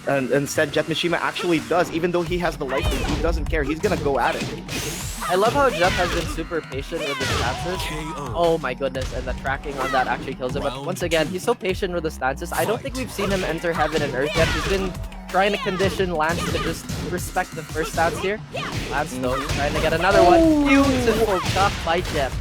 E: Jetmishima actually does. Even though he has the life lead, he doesn't care. He's gonna go at it.
F: I love how Jet has been super patient with his stances.
D: KO.
F: Oh my goodness, and the tracking on that actually kills him. But once again, he's so patient with the stances. I don't think we've seen him enter Heaven and Earth yet. He's been trying to condition Lance to just respect the first stance here. Lance though, trying to get another one. Beautiful shot by Jet.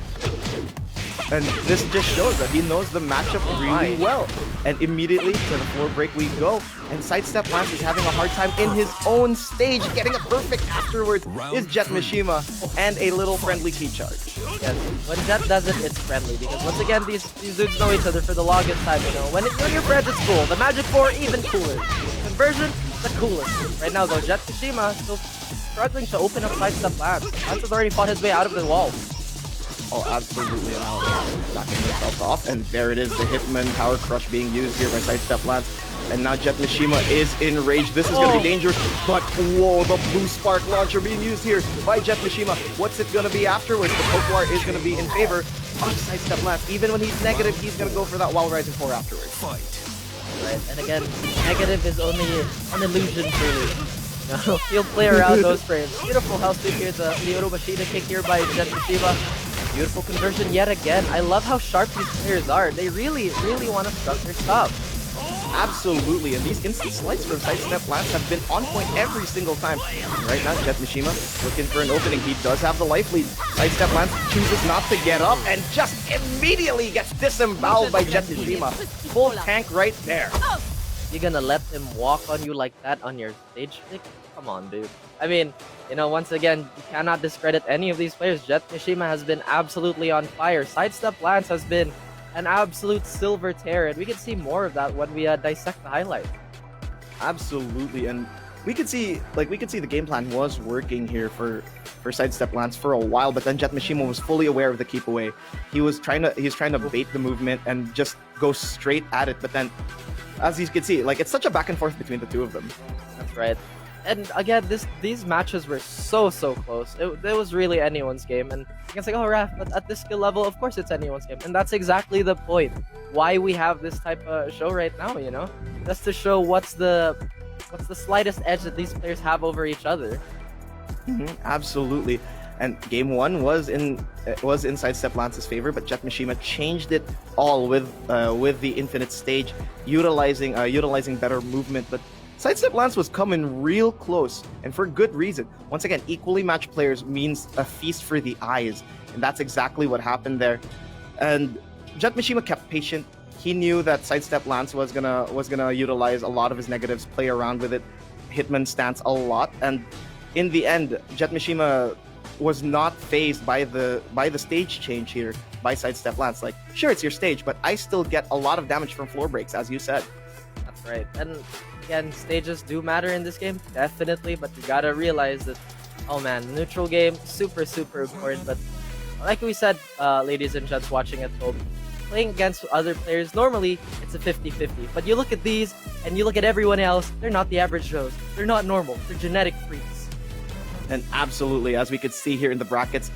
E: And this just shows that he knows the matchup really well. And immediately to the floor break we go. And SideStepLance is having a hard time in his own stage. Getting a perfect afterwards is Jetmishima and a little friendly key charge.
F: Yes, when Jet does it, it's friendly. Because once again, these dudes know each other for the longest time. You know, when you're friends, it's cool. The Magic 4, even cooler. Conversion, the coolest. Right now though, Jetmishima still struggling to open up SideStepLance. Lance has already fought his way out of the wall.
E: Oh, absolutely. Knocking himself off. And there it is, the Hitman Power Crush being used here by SideStepLance. And now Jetmishima is enraged. This is going to be dangerous. But, whoa, the Blue Spark Launcher being used here by Jetmishima. What's it going to be afterwards? The Pokwar is going to be in favor of SideStepLance. Even when he's negative, he's going to go for that Wall Rising 4 afterwards.
D: Fight.
F: Right, and again, negative is only an illusion truly. No, he'll play around those frames. Beautiful health sweep here, the Leoru Machina kick here by Jetmishima. Beautiful conversion yet again. I love how sharp these players are. They really want to stuff their stuff.
E: Absolutely, and these instant slides from SideStepLance have been on point every single time. Right now, Jetmishima looking for an opening. He does have the life lead. SideStepLance chooses not to get up and just immediately gets disemboweled by Jetmishima. Full tank right there.
F: You're gonna let him walk on you like that on your stage pick? Come on, dude. I mean, you know, once again, you cannot discredit any of these players. Jetmishima has been absolutely on fire. SideStepLance has been an absolute silver tear, and we can see more of that when we dissect the highlight.
E: Absolutely, and we could see the game plan was working here for SideStepLance for a while, but then Jetmishima was fully aware of the keep away. He's trying to bait the movement and just go straight at it, but then as you can see, like, it's such a back and forth between the two of them.
F: That's right. And again, these matches were so close. It was really anyone's game. And you can say, oh, Raph, but at this skill level, of course it's anyone's game. And that's exactly the point. Why we have this type of show right now, you know? Just to show what's the slightest edge that these players have over each other.
E: Absolutely. And game one was in SideStepLance's favor, but Jetmishima changed it all with the infinite stage, utilizing better movement. But SideStepLance was coming real close, and for good reason. Once again, equally matched players means a feast for the eyes, and that's exactly what happened there. And Jetmishima kept patient. He knew that SideStepLance was gonna utilize a lot of his negatives, play around with it, Hitman stance a lot, and in the end, Jetmishima was not phased by the stage change here by SideStepLance. Like, sure, it's your stage, but I still get a lot of damage from floor breaks, as you said.
F: That's right. And again, stages do matter in this game, definitely, but you gotta realize that, oh man, neutral game, super important. But like we said, ladies and gents watching at home, playing against other players, normally it's a 50-50. But you look at these, and you look at everyone else, they're not the average Joes. They're not normal. They're genetic freaks.
E: And absolutely, as we could see here in the brackets,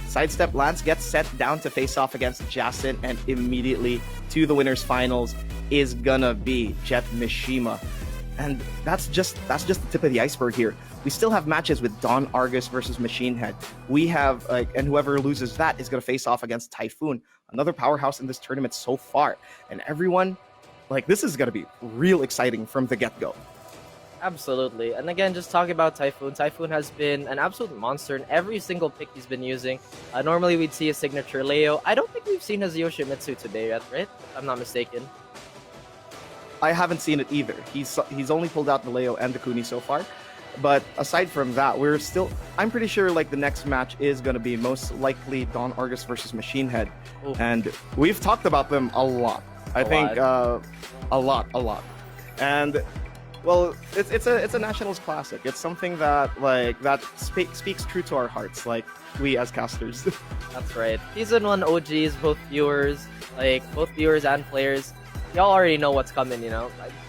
E: SideStepLance gets sent down to face off against Jason, and immediately to the winners finals is gonna be Jetmishima. And that's just the tip of the iceberg here. We still have matches with Don Argus versus MachineHead. We have and whoever loses that is gonna face off against Typhoon, another powerhouse in this tournament so far. And everyone, this is gonna be real exciting from the get-go.
F: Absolutely. And again, just talking about Typhoon. Typhoon has been an absolute monster in every single pick he's been using. Normally we'd see a signature Leo. I don't think we've seen his Yoshimitsu today yet, right? If I'm not mistaken.
E: I haven't seen it either. He's only pulled out the Leo and the Kuni so far. But aside from that, I'm pretty sure the next match is going to be most likely Don Argus versus MachineHead.
F: Ooh.
E: And we've talked about them a lot. I think a lot. And well, it's a Nationals classic. It's something that speaks true to our hearts, we as casters.
F: That's right. Season 1 OGs, both viewers and players, y'all already know what's coming,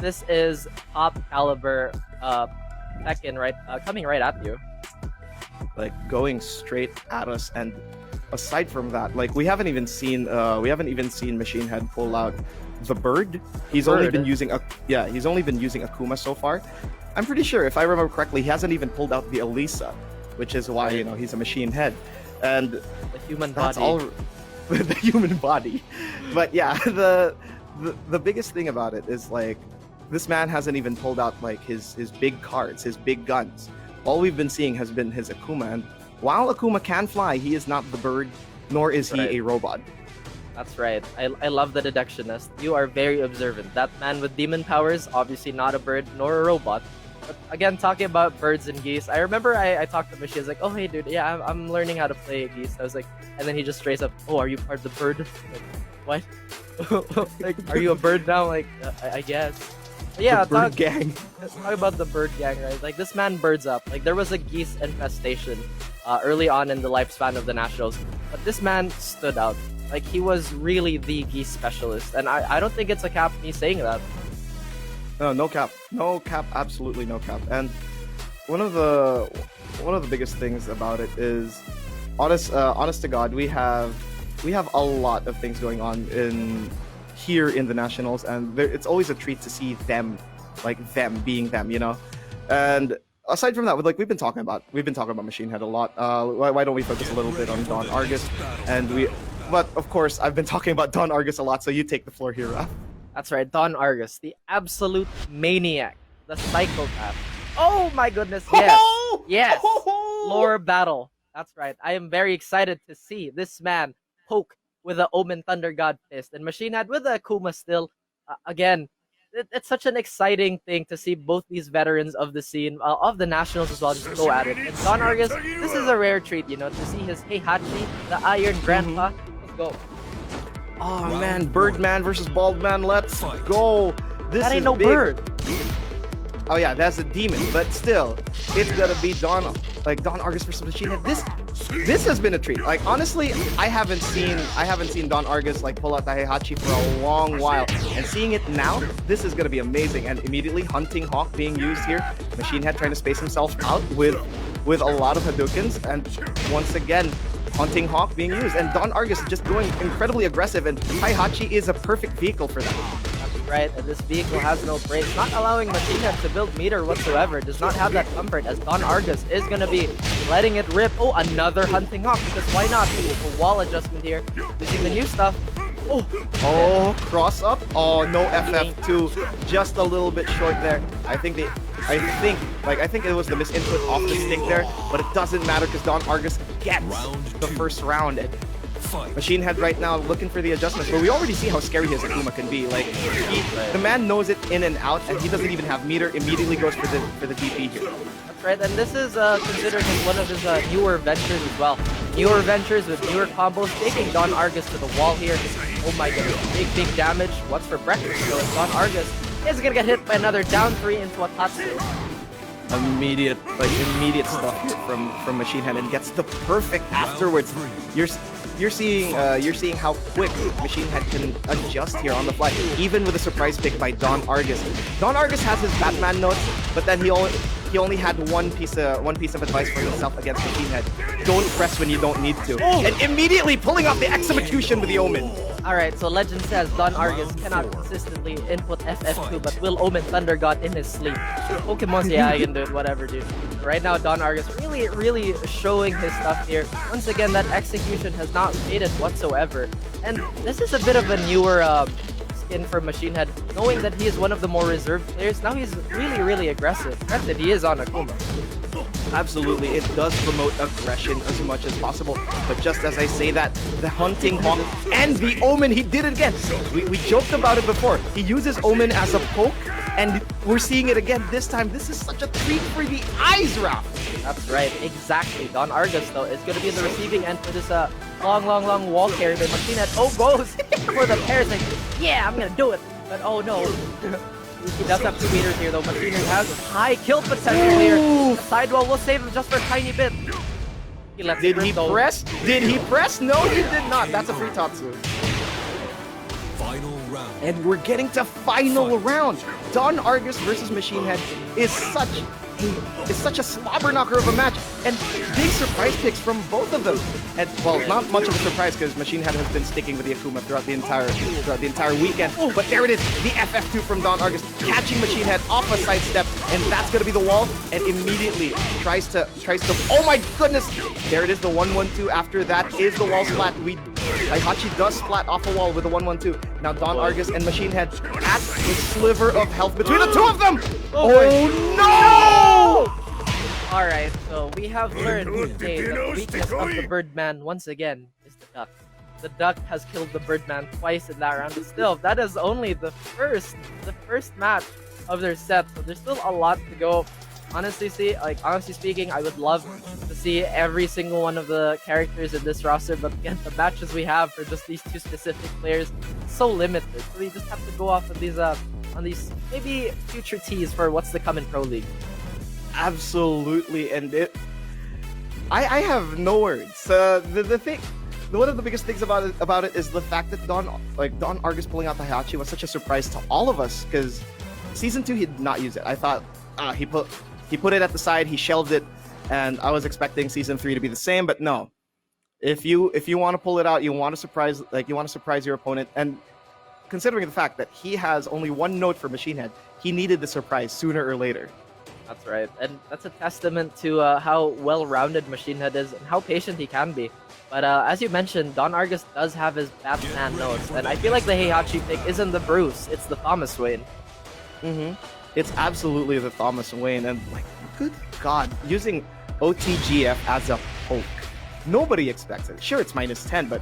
F: this is top caliber Tekken, right? Coming right at you.
E: Going straight at us. And aside from that, we haven't even seen MachineHead pull out the bird. He's only been using Akuma so far. I'm pretty sure, if I remember correctly, he hasn't even pulled out the Elisa, which is why he's a MachineHead. And
F: The human
E: that's
F: body.
E: all the human body. But yeah, the biggest thing about it is this man hasn't even pulled out his big cards, his big guns. All we've been seeing has been his Akuma, and while Akuma can fly, he is not the bird, nor is he a robot.
F: That's right. I love the deductionist. You are very observant. That man with demon powers, obviously not a bird nor a robot. But again, talking about birds and geese, I remember I talked to Michi. I was like, oh, hey, dude, yeah, I'm learning how to play geese. I was like, and then he just straight up, oh, are you part of the bird? Like, what? Are you a bird now? I guess. But yeah,
E: the bird gang.
F: Talk about the bird gang, right? This man birds up. There was a geese infestation early on in the lifespan of the Nationals. But this man stood out. He was really the geese specialist. And I don't think it's a cap me saying that.
E: No cap, absolutely no cap. And one of the biggest things about it is, honest to God, we have a lot of things going on here in the Nationals, and it's always a treat to see them, them being them, And aside from that, we've been talking about MachineHead a lot. Why don't we focus a little bit on Don Argus? But of course, I've been talking about Don Argus a lot, so you take the floor here, Raph.
F: That's right, Don Argus, the absolute maniac, the psychopath. Oh my goodness, yes, yes, lore battle. That's right. I am very excited to see this man poke with the Omen Thunder God fist, and MachineHead with the Akuma still. Again, it's such an exciting thing to see both these veterans of the scene, of the Nationals as well, just go at it. And Don Argus, this is a rare treat, to see his Heihachi, the Iron Grandpa. Let's go.
E: Oh man, Birdman versus Baldman, let's go.
F: That ain't no bird.
E: Oh yeah, that's a demon, but still, it's gonna be Don Argus versus MachineHead. This has been a treat. Honestly, I haven't seen Don Argus pull out the Heihachi for a long while, and seeing it now, this is gonna be amazing. And immediately, Hunting Hawk being used here, MachineHead trying to space himself out with a lot of Hadoukens, and once again, Hunting Hawk being used, and Don Argus just going incredibly aggressive, and Heihachi is a perfect vehicle for that.
F: That's right, and this vehicle has no brakes, not allowing MachineHead to build meter whatsoever, does not have that comfort, as Don Argus is going to be letting it rip. Oh, another Hunting Hawk, because why not? Beautiful wall adjustment here, using the new stuff.
E: Oh, cross up. Oh, no FF2, just a little bit short there. I think it was the misinput off the stick there, but it doesn't matter because Don Argus gets the first round. MachineHead right now looking for the adjustments, but we already see how scary his Akuma can be. The man knows it in and out, and he doesn't even have meter. Immediately goes for the DP here.
F: That's right, and this is considered one of his newer ventures as well. Newer ventures with newer combos, taking Don Argus to the wall here. Oh my goodness, big damage. What's for breakfast? So Don Argus is gonna get hit by another down 3 into a Tatsu.
E: Immediate stuff here from MachineHead, and gets the perfect afterwards. You're seeing how quick MachineHead can adjust here on the fly, even with a surprise pick by Don Argus. Don Argus has his Batman notes, but then he only had one piece of advice for himself against MachineHead: don't press when you don't need to. And immediately pulling off the execution with the Omen.
F: Alright, so legend says Don Argus cannot consistently input FF2, but will Omen Thunder God in his sleep. Pokemon's, yeah, I can do it, whatever, dude. Right now, Don Argus really showing his stuff here. Once again, that execution has not faded whatsoever. And this is a bit of a newer skin for MachineHead, knowing that he is one of the more reserved players. Now he's really aggressive. Granted, he is on Akuma.
E: Absolutely, it does promote aggression as much as possible. But just as I say that, the Hunting Hawk and the Omen, he did it again. We joked about it before. He uses Omen as a poke, and we're seeing it again this time. This is such a treat for the eyes, Ralph.
F: That's right, exactly. Don Argus, though, is going to be in the receiving end for this long wall carry by MachineHead. Oh, goes for the pairs. Like, yeah, I'm going to do it. But oh no. He does have 2 meters here, though. MachineHead has high kill potential here. The sidewall will save him just for a tiny bit.
E: Did he press? Did he press? No, he did not. That's a free Tatsu.
D: Final round.
E: And we're getting to final round. Don Argus versus MachineHead is such a slobber knocker of a match, and big surprise picks from both of them. And well, not much of a surprise because MachineHead has been sticking with the Akuma throughout the entire weekend. But there it is, the FF2 from Don Argus catching MachineHead off a sidestep, and that's gonna be the wall. And immediately tries to. Oh my goodness! There it is, the 1-1-2. After that is the wall splat. Daihachi does splat off a wall with the 1-1-2. Now Don Argus and MachineHead at a sliver of health between the two of them. Oh no!
F: Alright, so we have learned today that the weakness of the Birdman, once again, is the Duck. The Duck has killed the Birdman twice in that round, but still, that is only the first match of their set, so there's still a lot to go. Honestly speaking, I would love to see every single one of the characters in this roster, but again, the matches we have for just these 2 specific players is so limited, so we just have to go off of these on these maybe future teas for what's to come in Pro League.
E: Absolutely, and I have no words. One of the biggest things about it is the fact that Don Argus pulling out the Hayachi was such a surprise to all of us, because Season 2 he did not use it. I thought he put it at the side, he shelved it, and I was expecting Season 3 to be the same, but no. If you want to pull it out, you want to surprise your opponent, and considering the fact that he has only 1 note for MachineHead, he needed the surprise sooner or later.
F: That's right, and that's a testament to how well-rounded MachineHead is and how patient he can be. But as you mentioned, Don Argus does have his Batman notes, and I feel like the Heihachi pick isn't the Bruce, it's the Thomas Wayne.
E: It's absolutely the Thomas Wayne, and like, good God, using OTGF as a poke. Nobody expects it. Sure, it's -10, but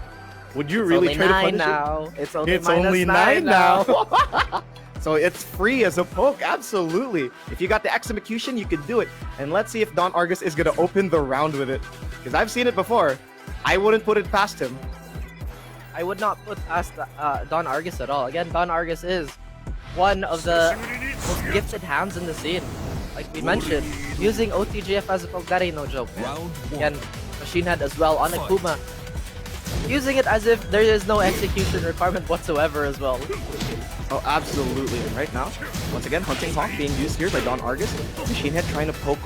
E: would you really try to punish it?
F: It's only 9
E: now. So it's free as a poke, absolutely. If you got the execution, you could do it. And let's see if Don Argus is going to open the round with it. Because I've seen it before. I wouldn't put it past him.
F: I would not put past Don Argus at all. Again, Don Argus is one of the most gifted hands in the scene. Like we mentioned, using OTGF as a poke, that ain't no joke, man. Again, MachineHead as well on Akuma. Using it as if there is no execution requirement whatsoever as well.
E: Oh, absolutely. And right now, once again, Hunting Hawk being used here by Don Argus. MachineHead trying to poke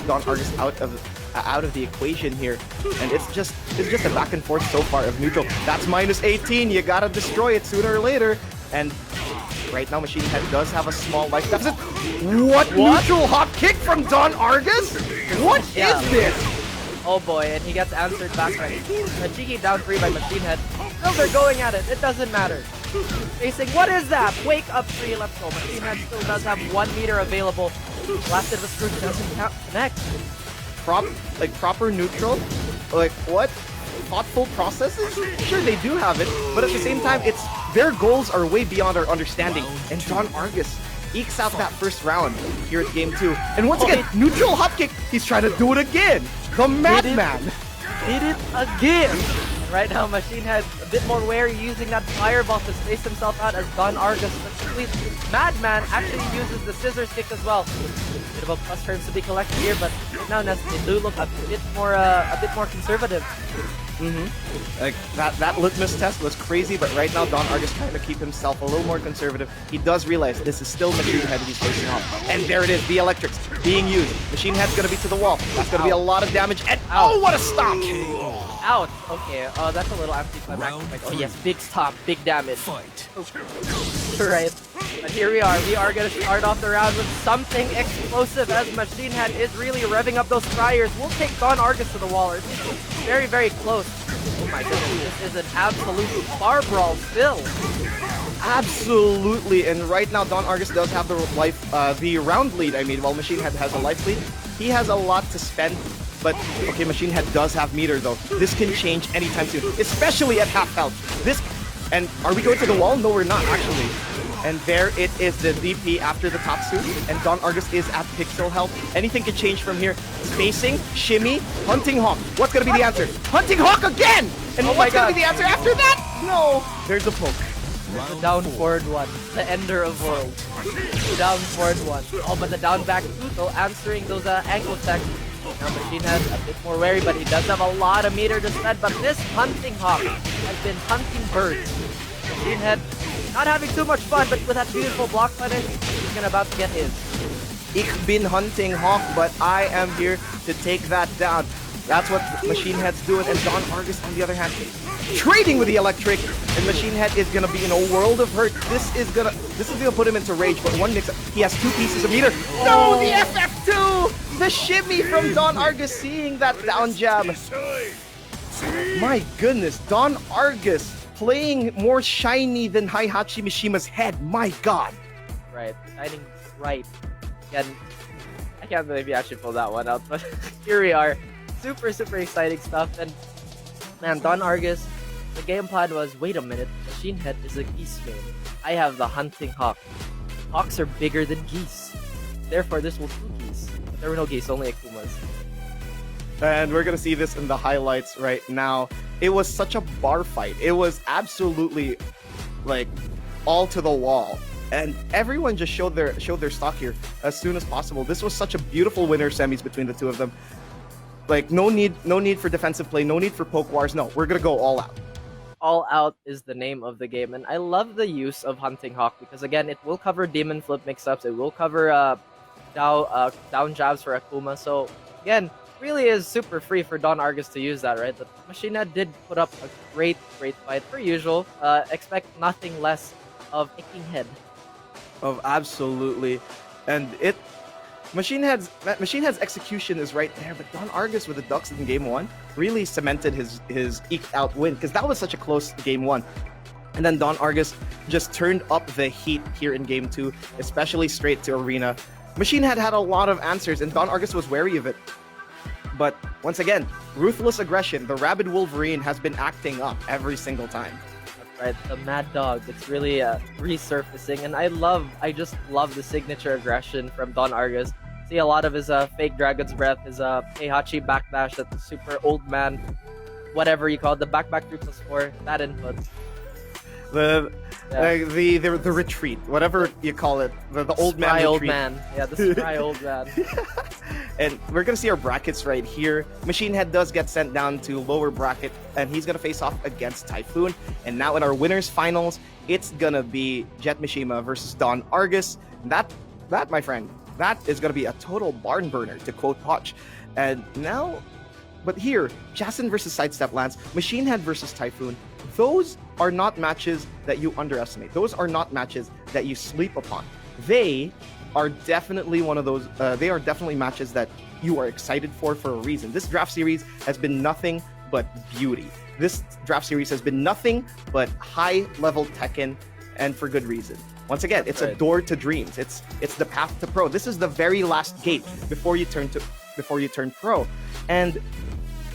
E: Don Argus out of the equation here, and it's just a back and forth so far of neutral. That's -18. You gotta destroy it sooner or later. And right now, MachineHead does have a small life deficit. What? Neutral hop kick from Don Argus? What is this?
F: Oh boy, and he gets answered back by Majiki down 3 by MachineHead. Still they're going at it, it doesn't matter. Facing, what is that? Wake up 3, let's go. MachineHead still does have 1 meter available. Blasted with Screw doesn't connect.
E: Proper neutral? Like, what? Thoughtful processes? Sure, they do have it, but at the same time, their goals are way beyond our understanding. And Don Argus ekes out that first round here at Game 2. And once again, neutral hop kick, he's trying to do it again. The Madman!
F: Did it again! And right now, MachineHead a bit more wary, using that fireball to space himself out as Don Argus, the complete Madman, actually uses the scissors kick as well. Bit of a plus for him to be collected here, but now they do look a bit more conservative.
E: Like that litmus test was crazy, but right now Don Argus trying to keep himself a little more conservative. He does realize this is still MachineHead he's facing off. And there it is, the electrics being used. MachineHead's gonna be to the wall. That's gonna be a lot of damage. And oh, what a stop!
F: Ouch. Okay, that's a little anticlimactic Like, oh yes, big stop, big damage.
D: Fight.
F: Right. But here we are. We are going to start off the round with something explosive as MachineHead is really revving up those fryers. We'll take Don Argus to the wall. It's very, very close. Oh my goodness, this is an absolute bar brawl still.
E: Absolutely, and right now Don Argus does have the round lead. I mean, while MachineHead has a life lead, he has a lot to spend. But okay, MachineHead does have meter though. This can change anytime soon, especially at half health. And are we going to the wall? No, we're not actually. And there it is, the DP after the top suit, and Don Argus is at pixel health. Anything can change from here. Spacing, shimmy, Hunting Hawk. What's gonna be the answer? Hunting Hawk again! And
F: Oh my
E: what's gonna
F: God.
E: be the answer after that? No! There's a poke.
F: The down forward one, the ender of worlds. Down forward one. Oh, but the down back two though, answering those angle checks. Now MachineHead a bit more wary, but he does have a lot of meter to spend. But this Hunting Hawk has been hunting birds. MachineHead not having too much fun, but with that beautiful block punish, he's about to get his.
E: Ich bin Hunting Hawk, but I am here to take that down. That's what MachineHead's doing, and Don Argus, on the other hand, trading with the electric, and MachineHead is gonna be in a world of hurt. This is gonna put him into rage, but one mix-up, he has 2 pieces of meter. No, the FF2! The shimmy from Don Argus, seeing that down jab. My goodness, Don Argus playing more shiny than Heihachi Mishima's head. My god.
F: Right, shining right. Again, I can't believe he actually pulled that one out, but here we are. Super, super exciting stuff. And man, Don Argus, the game plan was, wait a minute, MachineHead is a geese main. I have the Hunting Hawk. Hawks are bigger than geese. Therefore, this will kill geese. But there were no geese, only Akumas.
E: And we're gonna see this in the highlights right now. It was such a bar fight. It was absolutely like all to the wall. And everyone just showed their stock here as soon as possible. This was such a beautiful winner semis between the two of them. Like no need for defensive play, no need for poke wars. No, we're gonna go all out.
F: All out is the name of the game, and I love the use of Hunting Hawk because again, it will cover demon flip mix-ups, it will cover down jabs for Akuma. So again, really is super free for Don Argus to use that, right? But MachineHead did put up a great fight per usual. Expect nothing less of Aching Head.
E: Of absolutely, and MachineHead's execution is right there, but Don Argus with the Ducks in game 1 really cemented his eked out win because that was such a close game 1. And then Don Argus just turned up the heat here in game 2, especially straight to arena. MachineHead had a lot of answers, and Don Argus was wary of it. But once again, ruthless aggression. The rabid Wolverine has been acting up every single time.
F: Right, the Mad Dog. It's really resurfacing, and I just love the signature aggression from Don Argus. See a lot of his fake Dragon's Breath, his Heihachi backdash, that super old man, whatever you call it, the back 3+4, that input.
E: The retreat, whatever you call it, the old man retreat.
F: Old man. Yeah, the spry old man.
E: And we're gonna see our brackets right here. MachineHead does get sent down to lower bracket, and he's gonna face off against Typhoon. And now in our winners finals, it's gonna be Jetmishima versus Don Argus. That my friend, that is gonna be a total barn burner, to quote Hotch. And now, but here, Jason versus SideStepLance, MachineHead versus Typhoon. Those are not matches that you underestimate. Those are not matches that you sleep upon. They are definitely one of those. They are definitely matches that you are excited for a reason. This draft series has been nothing but beauty. This draft series has been nothing but high-level Tekken, and for good reason. Once again, it's a door to dreams. It's the path to pro. This is the very last gate before you turn pro. And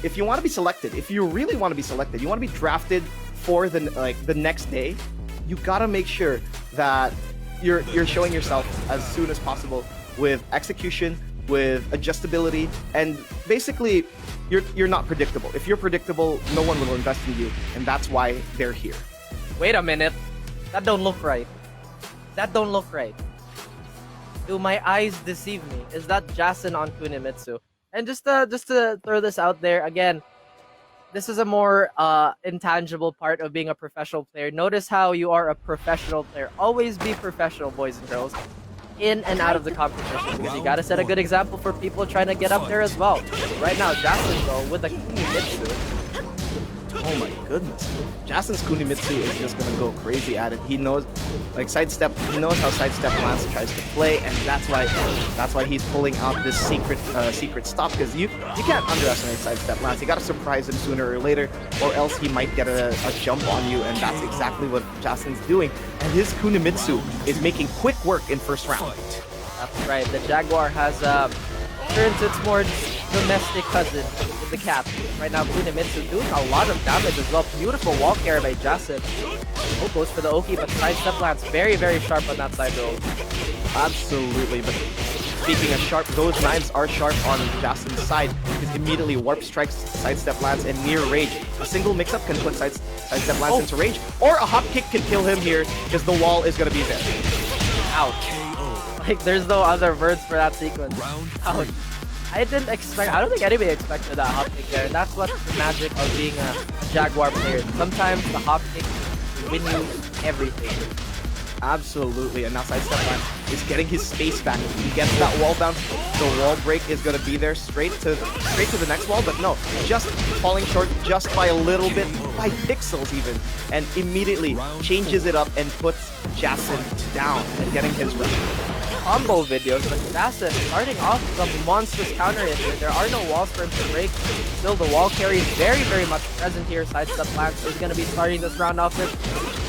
E: if you want to be selected, if you really want to be selected, you want to be drafted for the next day, you gotta make sure that you're showing yourself as soon as possible with execution, with adjustability, and basically you're not predictable. If you're predictable, no one will invest in you, and that's why they're here.
F: Wait a minute. That don't look right. That don't look right. Do my eyes deceive me? Is that Jason on Kunimitsu? And just to throw this out there again, this is a more intangible part of being a professional player. Notice how you are a professional player. Always be professional, boys and girls, in and out of the competition, because you gotta set a good example for people trying to get up there as well. Right now, Jason though with the Kunimitsu,
E: Oh my goodness. Jacen's Kunimitsu is just gonna go crazy at it. He knows, like sidestep. He knows how SideStepLance tries to play, and that's why he's pulling out this secret stop. Because you can't underestimate SideStepLance. You gotta surprise him sooner or later, or else he might get a jump on you, and that's exactly what Jacen's doing. And his Kunimitsu is making quick work in first round.
F: That's right. The Jaguar has turned to its more domestic cousin with the cap. Right now, Kunimitsu doing a lot of damage as well. Beautiful wall carry by Jacen. Oh, goes for the Oki, but SideStepLance very, very sharp on that side roll.
E: Absolutely, but speaking of sharp, those knives are sharp on Jacen's side. Because immediately warp strikes SideStepLance and near rage. A single mix-up can put SideStepLance into rage, or a hop kick can kill him here because the wall is gonna be there.
F: Ouch. Like, there's no other words for that sequence. Ouch. I don't think anybody expected that hop kick there. And that's what's the magic of being a Jaguar player. Sometimes the hop kick win you everything.
E: Absolutely, and now SideStepLance is getting his space back. He gets that wall bounce. The wall break is gonna be there straight to the next wall, but no, just falling short just by a little bit, by pixels even, and immediately changes it up and puts Jacen down and getting his round.
F: Combo videos, but Jacen starting off with a monstrous counter hit here. There are no walls for him to break. Still, the wall carry is very, very much present here. SideStepLance is going to be starting this round off with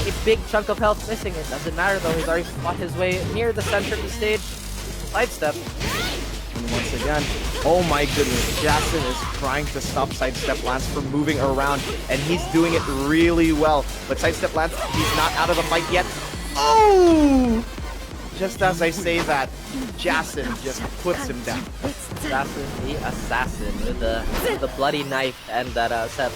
F: a big chunk of health missing. It doesn't matter though, he's already fought his way near the center of the stage. Sidestep.
E: And once again, oh my goodness, Jacen is trying to stop SideStepLance from moving around, and he's doing it really well. But SideStepLance, he's not out of the fight yet. Oh! Just as I say that, Jacen just puts him down.
F: Jacen the assassin with the bloody knife and that set.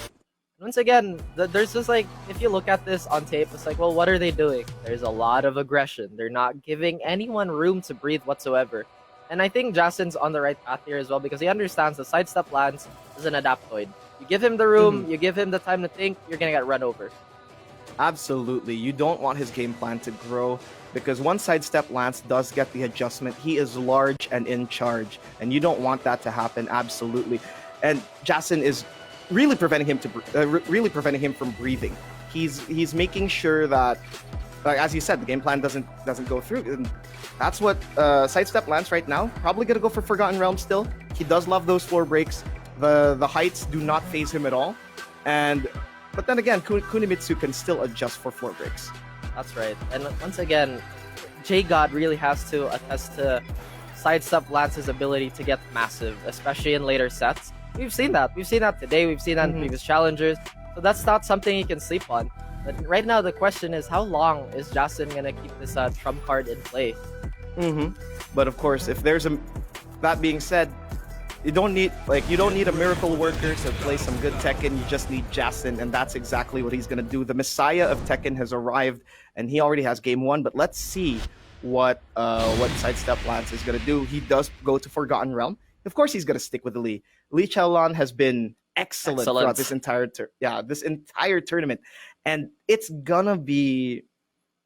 F: Once again, there's just like, if you look at this on tape, it's like, well, what are they doing? There's a lot of aggression. They're not giving anyone room to breathe whatsoever. And I think Jacen's on the right path here as well, because he understands that SideStepLance is an adaptoid. You give him the room, you give him the time to think, you're gonna get run over.
E: Absolutely, you don't want his game plan to grow, because once SideStepLance does get the adjustment, he is large and in charge, and you don't want that to happen. Absolutely, and Jacen is really preventing him from breathing. He's making sure that, like, as you said, the game plan doesn't go through, and that's what SideStepLance right now probably gonna go for Forgotten Realms still. He does love those floor breaks. The heights do not phase him at all, but then again, Kunimitsu can still adjust for floor breaks.
F: That's right. And once again, J-God really has to attest to SideStepLance's ability to get massive, especially in later sets. We've seen that. We've seen that today. We've seen that in previous challengers. So that's not something he can sleep on. But right now, the question is, how long is Jacen going to keep this trump card in play?
E: But of course, if there's that being said, you don't need a miracle worker to play some good Tekken. You just need Jacen, and that's exactly what he's gonna do. The Messiah of Tekken has arrived, and he already has game one. But let's see what SideStepLance is gonna do. He does go to Forgotten Realm. Of course, he's gonna stick with the Lee. Lee Chaolan has been excellent throughout this entire tournament, and it's gonna be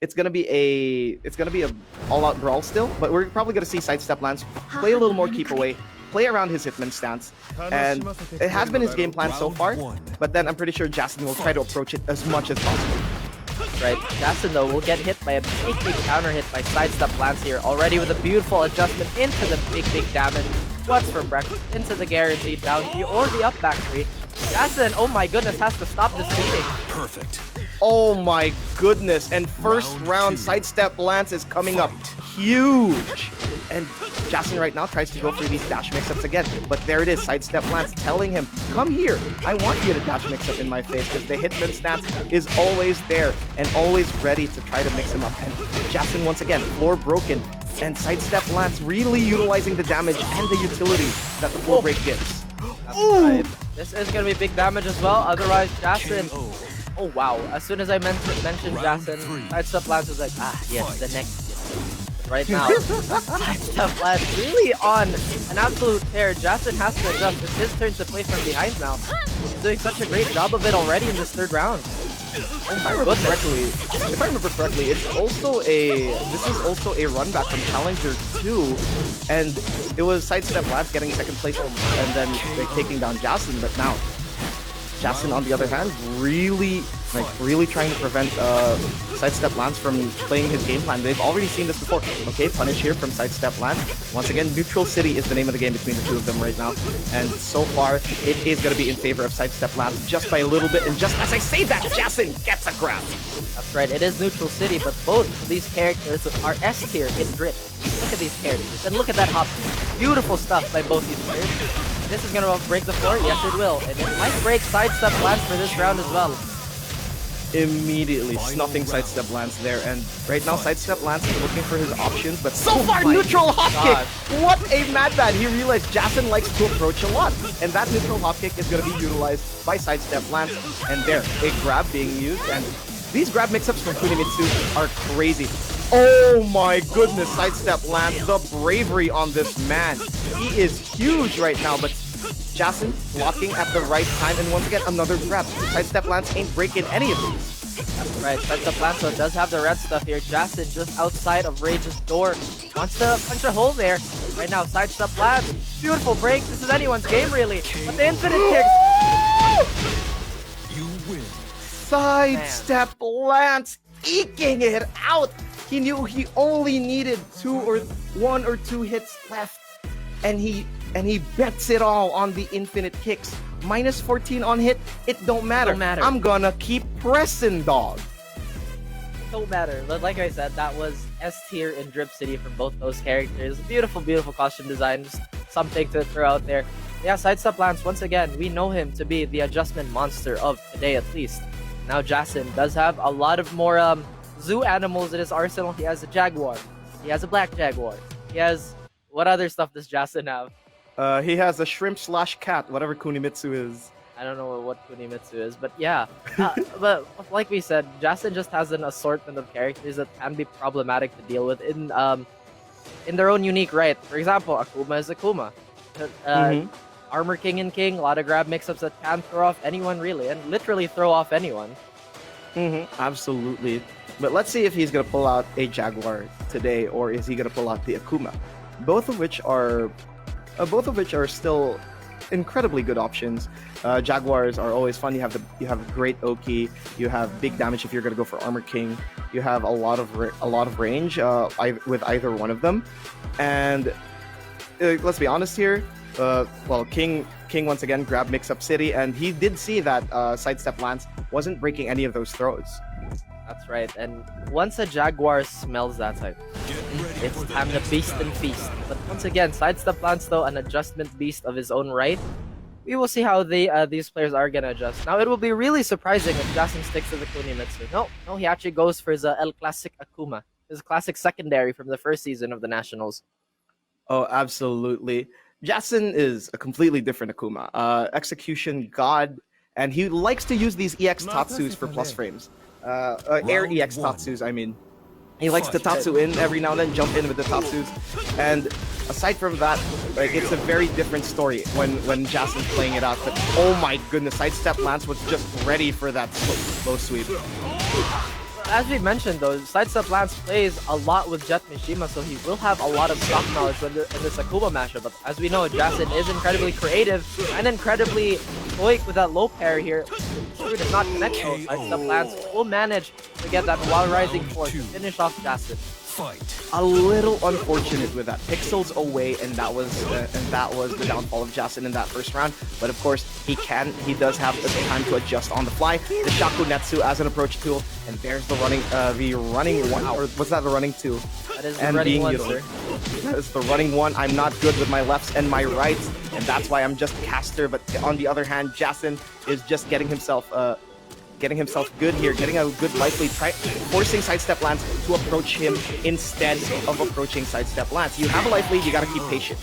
E: a all-out brawl still. But we're probably gonna see SideStepLance play a little more keep away, play around his Hitman stance, and it has been his game plan so far, but then I'm pretty sure Jacen will try to approach it as much as possible.
F: Right, Jacen though will get hit by a big counter hit by SideStepLance here, already with a beautiful adjustment into the big damage. What's for breakfast? Into the guaranteed down three or the up back three. Jacen, oh my goodness, has to stop this meeting.
D: Perfect.
E: Oh my goodness, and first round SideStepLance is coming up huge. And Jacen right now tries to go for these dash mix-ups again, but there it is, SideStepLance telling him, come here, I want you to dash mix-up in my face, because the Hitman stance is always there and always ready to try to mix him up. And Jacen once again, floor broken, and SideStepLance really utilizing the damage and the utility that the floor break gives.
F: Right. This is going to be big damage as well, otherwise Jacen... Oh wow, as soon as I mentioned Jacen, SideStepLance was like, yes, the next hit. Right now, SideStepLance really on an absolute tear. Jacen has to adjust. It's his turn to play from behind now. He's doing such a great job of it already in this third round.
E: If I remember correctly, this is also a run back from Challenger 2, and it was SideStepLance getting second place and then taking down Jacen, but now Jason, on the other hand, really trying to prevent SideStepLance from playing his game plan. They've already seen this before. Okay, punish here from SideStepLance. Once again, Neutral City is the name of the game between the two of them right now. And so far, it is going to be in favor of SideStepLance just by a little bit. And just as I say that, Jason gets a grab.
F: That's right, it is Neutral City, but both of these characters are S tier in Drift. Look at these characters, and look at that hop. Beautiful stuff by both these players. This is gonna break the floor? Yes, it will. And it might break SideStepLance for this round as well.
E: Immediately snuffing SideStepLance there, and right now SideStepLance is looking for his options, but so far neutral hop kick! What a madman! He realized Jason likes to approach a lot, and that neutral hop kick is going to be utilized by SideStepLance, and there, a grab being used, and these grab mix-ups from Kunimitsu are crazy. Oh my goodness, SideStepLance, the bravery on this man. He is huge right now, but Jason blocking at the right time, and once again, another grab. SideStepLance ain't breaking any of these.
F: That's right, SideStepLance does have the red stuff here. Jason just outside of Rage's door. Wants to punch a hole there. Right now, SideStepLance. Beautiful break. This is anyone's game, really. But the infinite kicks.
D: You win.
E: SideStepLance eking it out. He knew he only needed one or two hits left, and he bets it all on the infinite kicks. Minus 14 on hit, it don't matter. I'm gonna keep pressing, dog.
F: Don't matter. But like I said, that was S tier in Drip City from both those characters. Beautiful, beautiful costume design. Just something to throw out there. Yeah, SideStepLance, once again, we know him to be the adjustment monster of today at least. Now Jason does have a lot of more zoo animals in his arsenal. He has a jaguar. He has a black jaguar. He has... What other stuff does Jason have?
E: He has a shrimp/cat, whatever Kunimitsu is.
F: I don't know what Kunimitsu is, but yeah. But like we said, Jason just has an assortment of characters that can be problematic to deal with in their own unique right. For example, Akuma is Akuma. Armor King and King, a lot of grab mix-ups that can throw off anyone really, and literally throw off anyone.
E: Absolutely. But let's see if he's gonna pull out a Jaguar today, or is he gonna pull out the Akuma? Both of which are still incredibly good options. Jaguars are always fun. You have great Oki. You have big damage if you're gonna go for Armor King. You have a lot of range with either one of them. And let's be honest here. Well, King once again grabbed Mix-Up City, and he did see that SideStepLance wasn't breaking any of those throws.
F: That's right, and once a Jaguar smells that type, it's time to beast and feast. But once again, SideStepLance, though, an adjustment beast of his own right. We will see how these players are gonna adjust. Now, it will be really surprising if Jason sticks to the Kunimitsu. No, he actually goes for his El Classic Akuma, his classic secondary from the first season of the Nationals.
E: Oh, absolutely. Jason is a completely different Akuma. Execution god, and he likes to use these EX Tatsus for plus frames. Air EX Tatsus, I mean. He likes to Tatsu in every now and then, jump in with the Tatsus. And aside from that, like, it's a very different story when Jason's playing it out. But oh my goodness, SideStepLance was just ready for that slow sweep.
F: As we mentioned, though, SideStepLance plays a lot with Jetmishima, so he will have a lot of stock knowledge in this Akuma matchup. But as we know, Jason is incredibly creative and incredibly stoic with that low pair here. True does not connect, though. SideStepLance will manage to get that while rising force to finish off Jason.
E: A little unfortunate with that. Pixels away, and that was the downfall of Jason in that first round. But of course, he does have the time to adjust on the fly. The Shakunetsu as an approach tool, and there's the running one, or was that the running two?
F: That is the running one, sir.
E: That is the running one. I'm not good with my lefts and my rights, and that's why I'm just caster. But on the other hand, Jason is just getting himself good here, getting a good life lead, forcing SideStepLance to approach him instead of approaching SideStepLance. You have a life lead, you gotta keep patient.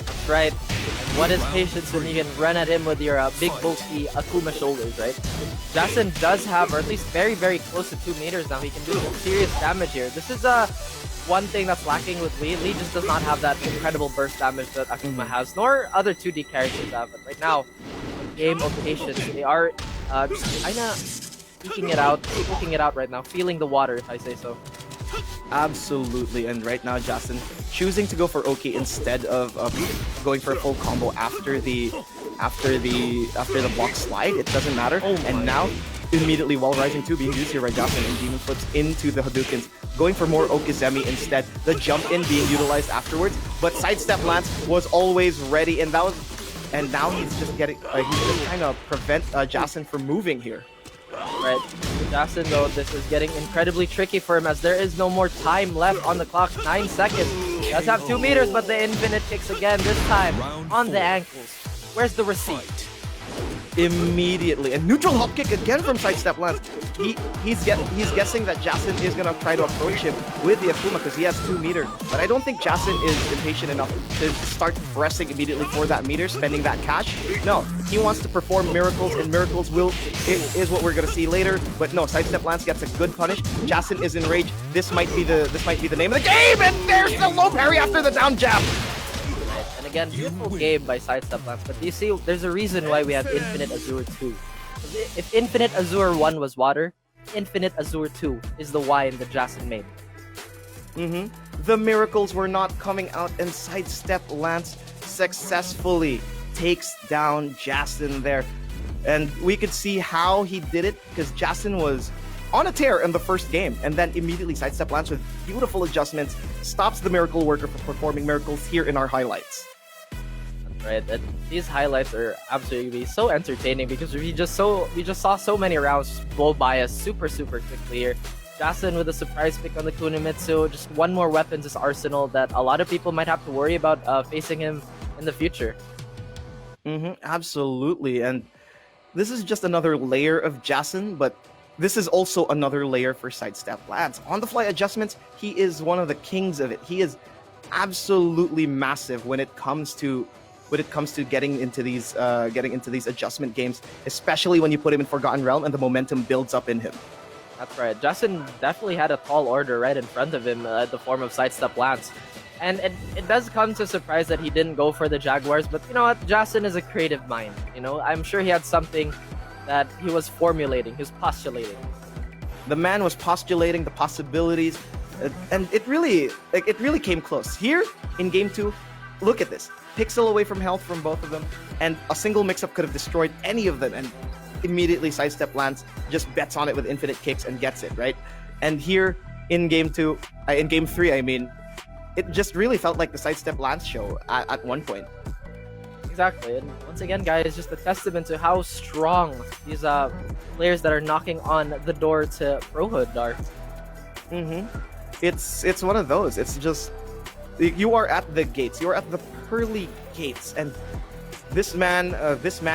F: That's right. And what is patience when you can run at him with your big bulky Akuma shoulders, right? Jason does have, or at least very, very close to 2 meters now. He can do some serious damage here. This is one thing that's lacking with Lee. Lee just does not have that incredible burst damage that Akuma has, nor other 2D characters have. But right now, game of patience. They are just kinda eking it out right now, feeling the water, if I say so.
E: Absolutely, and right now Jason choosing to go for Oki instead of going for a full combo after the after the block slide. It doesn't matter. And now immediately wall rising 2 being used here by Jason, and Demon flips into the Hadoukens, going for more Okizemi instead. The jump in being utilized afterwards, but SideStepLance was always ready, and now he's just getting he's just trying to prevent Jason from moving here.
F: Right. Jason, though, this is getting incredibly tricky for him as there is no more time left on the clock. 9 seconds. He does have 2 meters, but the infinite kicks again, this time on the ankles. Where's the receipt?
E: Immediately, and neutral hop kick again from SideStepLance. He's guessing that Jason is gonna try to approach him with the Akuma because he has 2 meters. But I don't think Jason is impatient enough to start pressing immediately for that meter, spending that cash. No, he wants to perform miracles, and miracles is what we're gonna see later. But no, SideStepLance gets a good punish. Jason is enraged. This might be the name of the game, and there's the low parry after the down jab.
F: And again, beautiful game by SideStepLance, but you see, there's a reason why we have Infinite Azure 2. If Infinite Azure 1 was water, Infinite Azure 2 is the wine that Jason made.
E: The miracles were not coming out, and SideStepLance successfully takes down Jason there. And we could see how he did it, because Jason was on a tear in the first game, and then immediately SideStepLance with beautiful adjustments stops the Miracle Worker from performing miracles here in our highlights.
F: Right, and these highlights are absolutely so entertaining because we just saw so many rounds blow by us super quickly here. Jason with a surprise pick on the Kunimitsu, just one more weapon to his arsenal that a lot of people might have to worry about facing him in the future.
E: Absolutely, and this is just another layer of Jason, but this is also another layer for SideStepLance. On the fly adjustments, he is one of the kings of it. He is absolutely massive when it comes to getting into these adjustment games, especially when you put him in Forgotten Realm and the momentum builds up in him.
F: That's right. Jason definitely had a tall order right in front of him at the form of SideStepLance. And it does come to surprise that he didn't go for the Jaguars, but you know what? Jason is a creative mind. You know, I'm sure he had something that he was formulating, he was postulating.
E: The man was postulating the possibilities, and it really came close. Here in game 2, look at this. Pixel away from health from both of them, and a single mix-up could have destroyed any of them, and immediately SideStepLance just bets on it with infinite kicks and gets it, right? And here in game 3, I mean, it just really felt like the SideStepLance show at one point.
F: Exactly, and once again, guys, just a testament to how strong these players that are knocking on the door to Prohood are.
E: It's one of those. It's just, you are at the gates. You are at the pearly gates, and this man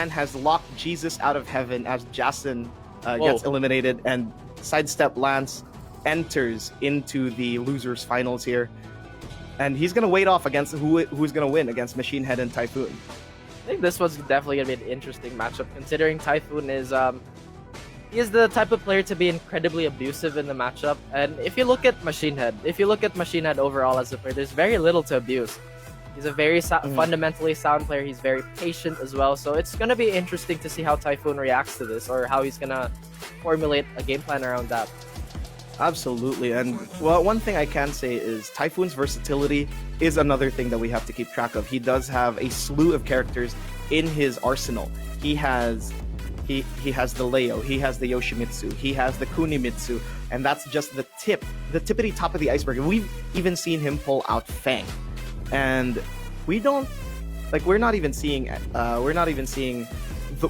E: has locked Jesus out of heaven as Jason gets eliminated, and SideStepLance enters into the losers finals here, and he's gonna wait off against who's gonna win against MachineHead and Typhoon.
F: I think this was definitely gonna be an interesting matchup, considering Typhoon is he is the type of player to be incredibly abusive in the matchup. And if you look at MachineHead overall as a player, there's very little to abuse. He's a very fundamentally sound player. He's very patient as well. So it's gonna be interesting to see how Typhoon reacts to this, or how he's gonna formulate a game plan around that.
E: Absolutely, and well, one thing I can say is Typhoon's versatility is another thing that we have to keep track of. He does have a slew of characters in his arsenal. He has the Leo, he has the Yoshimitsu, he has the Kunimitsu, and that's just the tippity top of the iceberg. We've even seen him pull out Fang, and we're not even seeing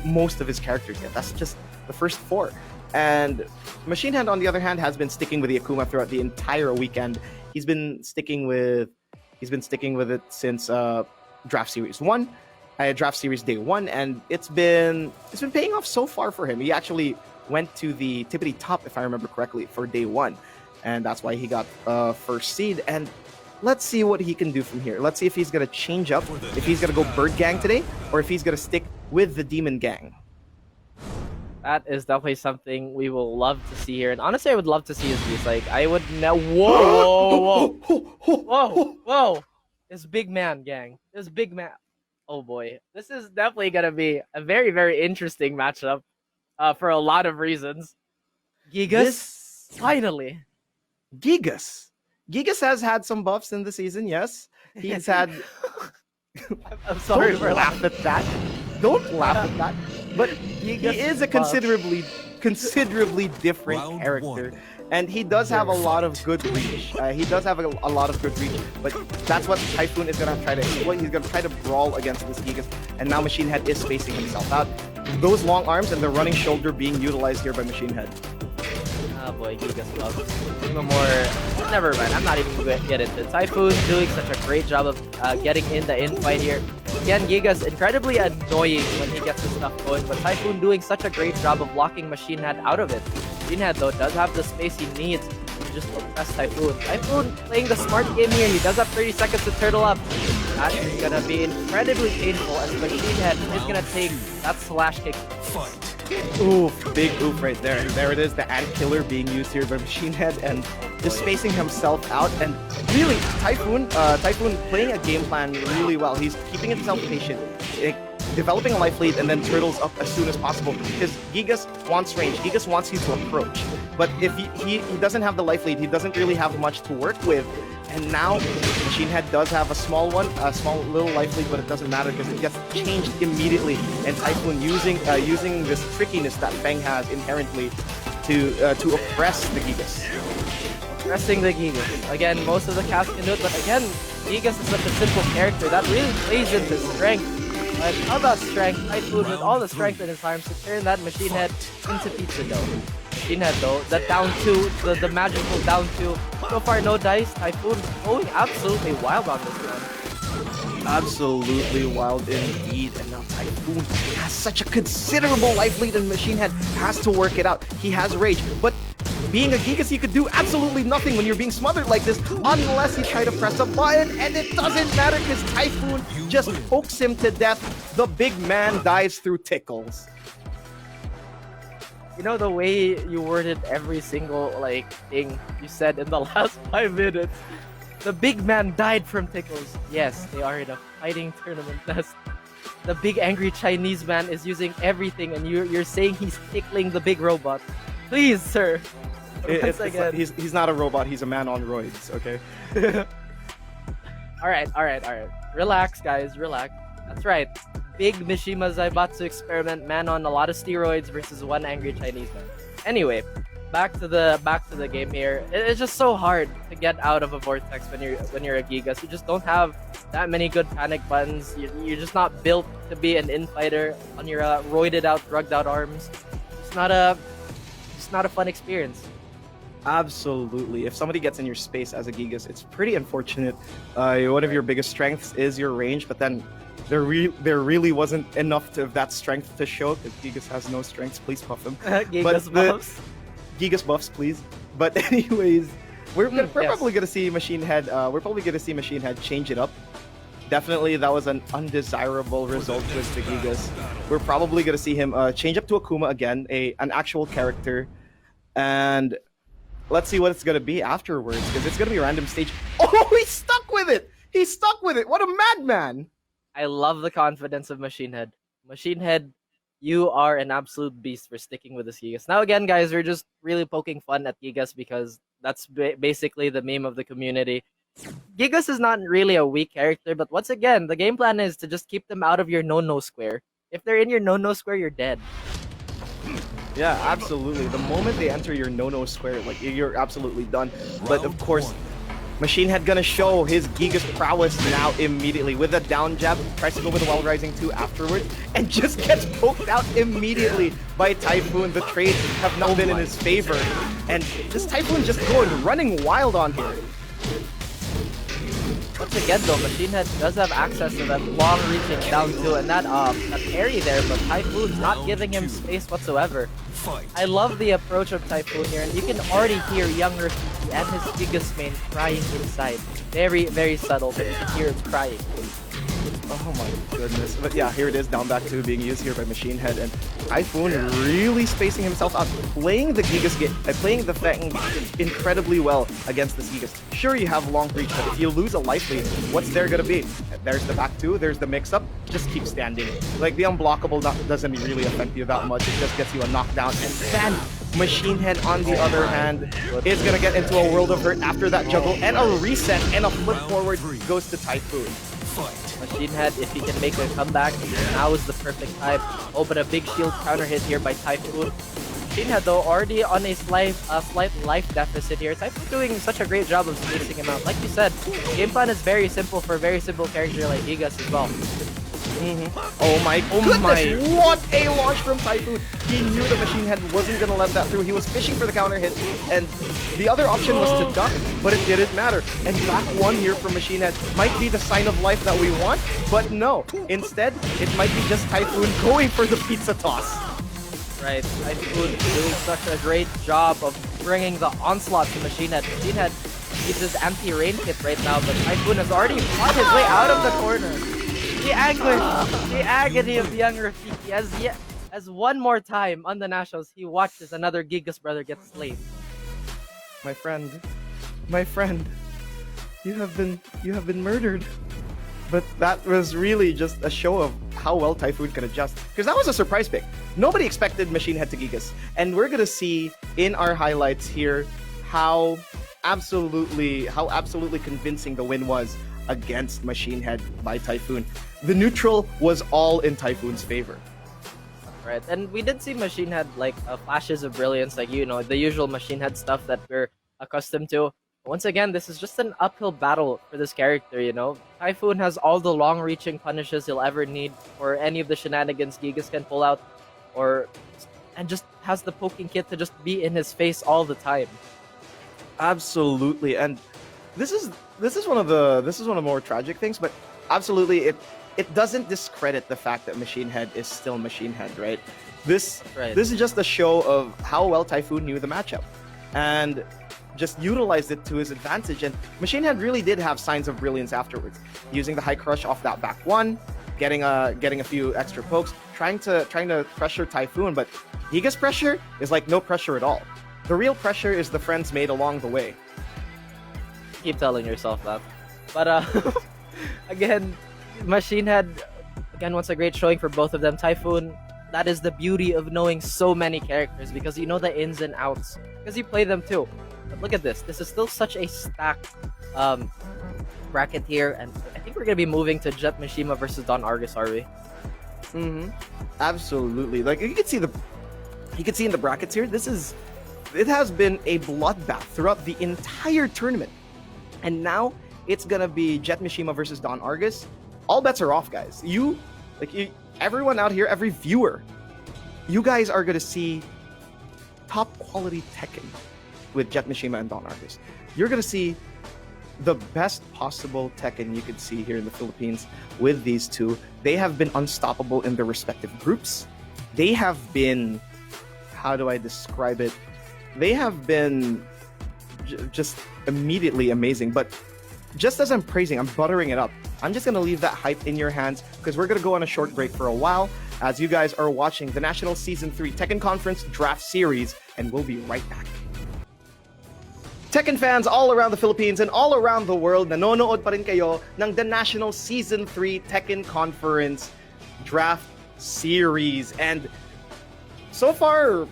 E: most of his characters yet. That's just the first 4. And MachineHead, on the other hand, has been sticking with the Akuma throughout the entire weekend. He's been sticking with it since Draft Series 1, Draft Series Day 1, and it's been paying off so far for him. He actually went to the tippity top, if I remember correctly, for Day 1, and that's why he got first seed. And let's see what he can do from here. Let's see if he's gonna change up, if he's gonna go Bird Gang today, or if he's gonna stick with the Demon Gang.
F: That is definitely something we will love to see here. And honestly, I would love to see his beast. Like, I would now. Whoa! This big man, gang. This big man. Oh boy, this is definitely gonna be a very, very interesting matchup, for a lot of reasons. Gigas, finally.
E: Gigas has had some buffs in the season. Yes, he's had.
F: I'm sorry
E: Don't
F: for
E: laugh at that. don't laugh at that. But he is a considerably different
D: Round
E: character.
D: one.
E: And he does have a lot of good reach. He does have a lot of good reach, but that's what Typhoon is gonna try to exploit. He's gonna try to brawl against this Gigas, and now MachineHead is spacing himself out. Those long arms and the running shoulder being utilized here by MachineHead.
F: Oh boy, Gigas loves no more. Never mind, I'm not even going to get into it. Typhoon doing such a great job of getting in the infight here. Again, Gigas incredibly annoying when he gets his stuff going, but Typhoon doing such a great job of locking MachineHead out of it. MachineHead though does have the space he needs to just oppress Typhoon. Typhoon playing the smart game here. He does have 30 seconds to turtle up. That is gonna be incredibly painful as MachineHead is gonna take that slash kick.
D: Fight.
E: Oof, big oof right there. And there it is, the ant killer being used here by MachineHead and just spacing himself out. And really, Typhoon playing a game plan really well. He's keeping himself patient, developing a life lead, and then turtles up as soon as possible. Because Gigas wants range. Gigas wants you to approach. But if he doesn't have the life lead, he doesn't really have much to work with. And now, MachineHead does have a small little life lead, but it doesn't matter because it gets changed immediately. And Typhoon using this trickiness that Feng has inherently to oppress the Gigas.
F: Pressing the Gigas. Again, most of the cast can do it, but again, Gigas is such a simple character that really plays into strength. But how about strength? Typhoon with all the strength in his arms to turn that MachineHead into pizza dough. MachineHead though, the down two, the magical down two. So far no dice. Typhoon going absolutely wild on this one.
E: Absolutely wild indeed. And now Typhoon has such a considerable life lead, and MachineHead has to work it out. He has rage, but being a Gigas, you could do absolutely nothing when you're being smothered like this, unless you try to press a button, and it doesn't matter because Typhoon just pokes him to death. The big man dies through tickles.
F: You know the way you worded every single thing you said in the last 5 minutes. The big man died from tickles. Yes, they are in a fighting tournament nest. The big angry Chinese man is using everything, and you're saying he's tickling the big robot. Please, sir.
E: He's not a robot. He's a man on roids. Okay.
F: All right. Relax, guys. Relax. That's right. Big Mishima Zaibatsu experiment, man on a lot of steroids versus one angry Chinese man. Anyway, back to the game here. It's just so hard to get out of a vortex when you're a Gigas. You just don't have that many good panic buttons. You're just not built to be an infighter on your roided out, drugged out arms. It's not a fun experience.
E: Absolutely. If somebody gets in your space as a Gigas, it's pretty unfortunate. One of your biggest strengths is your range, but then there really wasn't enough of that strength to show. If Gigas has no strengths, please buff him.
F: Gigas buffs.
E: Gigas buffs, please. But anyways, we're probably gonna see MachineHead. We're probably gonna see MachineHead change it up. Definitely, that was an undesirable result with the Gigas. We're probably gonna see him change up to Akuma again, an actual character, and let's see what it's gonna be afterwards, because it's gonna be a random stage. Oh, he's stuck with it! He's stuck with it! What a madman!
F: I love the confidence of MachineHead. MachineHead, you are an absolute beast for sticking with this Gigas. Now again, guys, we're just really poking fun at Gigas because that's basically the meme of the community. Gigas is not really a weak character, but once again, the game plan is to just keep them out of your no-no square. If they're in your no-no square, you're dead.
E: Yeah, absolutely. The moment they enter your no-no square, you're absolutely done. But of course, MachineHead gonna show his Gigas prowess now immediately with a down jab, tries to go with a Wild Rising 2 afterwards, and just gets poked out immediately by Typhoon. The trades have not been in his favor. And this Typhoon just running wild on here.
F: Once again though, MachineHead does have access to that long reaching down two and that parry there, but Typhoon's not giving him space whatsoever. I love the approach of Typhoon here, and you can already hear young Rafiki and his Gigas main crying inside. Very, very subtle, but you can hear him crying.
E: Oh my goodness. But yeah, here it is, down back 2 being used here by MachineHead, and Typhoon really spacing himself out, playing the Gigas playing the Feng incredibly well against this Gigas. Sure, you have long reach, but if you lose a life lead, what's there gonna be? There's the back 2, there's the mix-up, just keep standing. Like, the unblockable doesn't really affect you that much, it just gets you a knockdown, and then MachineHead, on the other hand, is gonna get into a world of hurt after that juggle, and a reset, and a flip forward goes to Typhoon.
D: Fight.
F: MachineHead, if he can make a comeback, now is the perfect time. Oh, but a big shield counter hit here by Typhoon. MachineHead, though, already on a slight life deficit here. Typhoon doing such a great job of spacing him out. Like you said, game plan is very simple for a very simple character like Gigas as well.
E: Oh my goodness! What a launch from Typhoon! He knew the MachineHead wasn't gonna let that through. He was fishing for the counter hit, and the other option was to duck, but it didn't matter. And back one here from MachineHead might be the sign of life that we want, but no. Instead, it might be just Typhoon going for the pizza toss.
F: Right, Typhoon doing such a great job of bringing the onslaught to MachineHead. MachineHead needs his anti-rain kit right now, but Typhoon has already fought his way out of the corner. The anguish, the agony of young Rafiki as one more time on the Nationals, he watches another Gigas brother get slain.
E: My friend, you have been murdered. But that was really just a show of how well Typhoon can adjust. Because that was a surprise pick. Nobody expected MachineHead to Gigas. And we're gonna see in our highlights here how absolutely convincing the win was against MachineHead by Typhoon. The neutral was all in Typhoon's favor.
F: Right, and we did see MachineHead like flashes of brilliance, like the usual MachineHead stuff that we're accustomed to. Once again, this is just an uphill battle for this character, Typhoon has all the long-reaching punishes he'll ever need for any of the shenanigans Gigas can pull out, and just has the poking kit to just be in his face all the time.
E: Absolutely, and this is one of the more tragic things, but absolutely it doesn't discredit the fact that MachineHead is still MachineHead, right? This is just a show of how well Typhoon knew the matchup, and just utilized it to his advantage. And MachineHead really did have signs of brilliance afterwards, using the high crush off that back one, getting a few extra pokes, trying to pressure Typhoon. But Gigas pressure is like no pressure at all. The real pressure is the friends made along the way.
F: Keep telling yourself that. But again, MachineHead, once a great showing for both of them. Typhoon, that is the beauty of knowing so many characters, because you know the ins and outs, because you play them too. But look at this. This is still such a stacked bracket here, and I think we're gonna be moving to Jetmishima versus Don Argus, are we?
E: Absolutely. Like you can see in the brackets here, it has been a bloodbath throughout the entire tournament. And now it's gonna be Jetmishima versus Don Argus. All bets are off, guys. Everyone out here, every viewer, you guys are gonna see top quality Tekken with Jetmishima and Don Argus. You're gonna see the best possible Tekken you could see here in the Philippines with these two. They have been unstoppable in their respective groups. They have been, how do I describe it? They have been just immediately amazing. But just as I'm praising, I'm buttering it up. I'm just gonna leave that hype in your hands, because we're gonna go on a short break for a while as you guys are watching the National Season 3 Tekken Conference Draft Series, and we'll be right back. Tekken fans all around the Philippines and all around the world, nanonood pa rin kayo ng the National Season 3 Tekken Conference Draft Series. And so far,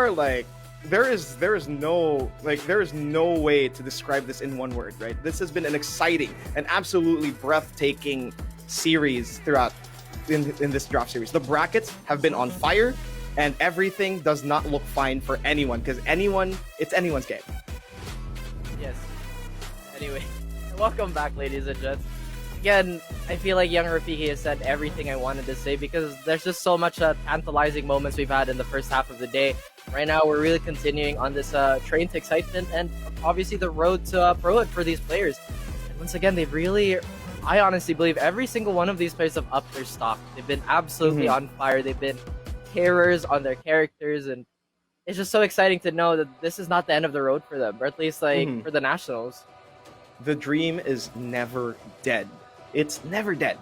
E: like, there is no way to describe this in one word, right? This has been an exciting and absolutely breathtaking series throughout in this draft series. The brackets have been on fire, and everything does not look fine for anyone, because it's anyone's game.
F: Yes. Anyway, welcome back, ladies and gents. Again, I feel like Young Rafiki has said everything I wanted to say, because there's just so much tantalizing moments we've had in the first half of the day. Right now, we're really continuing on this train to excitement, and obviously the road to prohood for these players. And once again, I honestly believe every single one of these players have upped their stock. They've been absolutely on fire. They've been terrors on their characters, and it's just so exciting to know that this is not the end of the road for them, or at least for the Nationals.
E: The dream is never dead. It's never dead.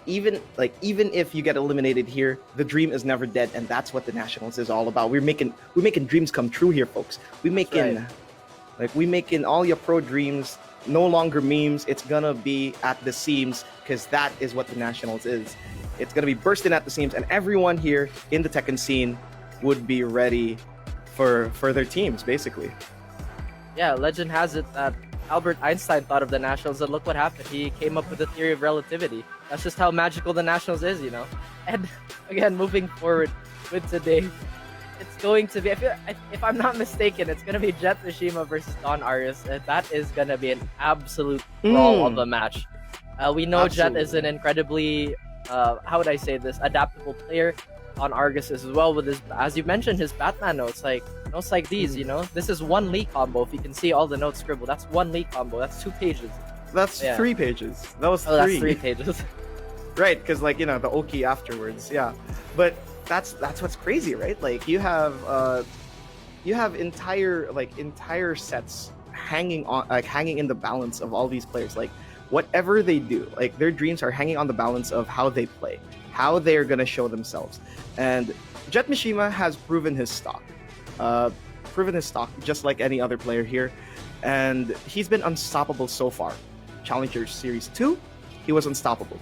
E: Even if you get eliminated here, the dream is never dead, and that's what the Nationals is all about. We're making dreams come true here, folks. We're making all your pro dreams no longer memes. It's gonna be at the seams, because that is what the Nationals is. It's gonna be bursting at the seams, and everyone here in the Tekken scene would be ready for their teams, basically.
F: Yeah, legend has it that Albert Einstein thought of the Nationals, and look what happened. He came up with the theory of relativity. That's just how magical the Nationals is, you know? And again, moving forward with today, it's going to be, if I'm not mistaken, it's going to be Jetmishima versus Don Argus. And that is going to be an absolute brawl of a match. We know Jet is an incredibly, how would I say this, adaptable player. On Argus as well with his, as you mentioned, his Batman notes like these, you know, this is one Lee combo. If you can see all the notes scribbled, that's one Lee combo. That's 2 pages.
E: That's 3 pages. That was 3.
F: That's 3 pages.
E: Right, because like, you know, the Oki afterwards, yeah. But that's what's crazy, right? Like you have entire sets hanging in the balance of all these players. Like whatever they do, like their dreams are hanging on the balance of how they play, how they're gonna show themselves. And Jetmishima has proven his stock. Just like any other player here. And he's been unstoppable so far. Challenger Series 2, he was unstoppable.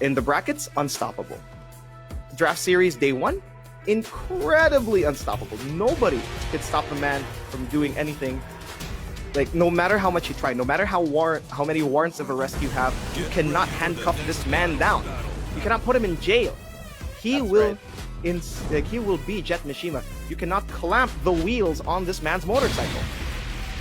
E: In the brackets, unstoppable. Draft Series Day 1, incredibly unstoppable. Nobody could stop the man from doing anything. Like, no matter how much you try, no matter how many warrants of arrest you have, you cannot handcuff this man down. You cannot put him in jail. He will be Jetmishima. You cannot clamp the wheels on this man's motorcycle.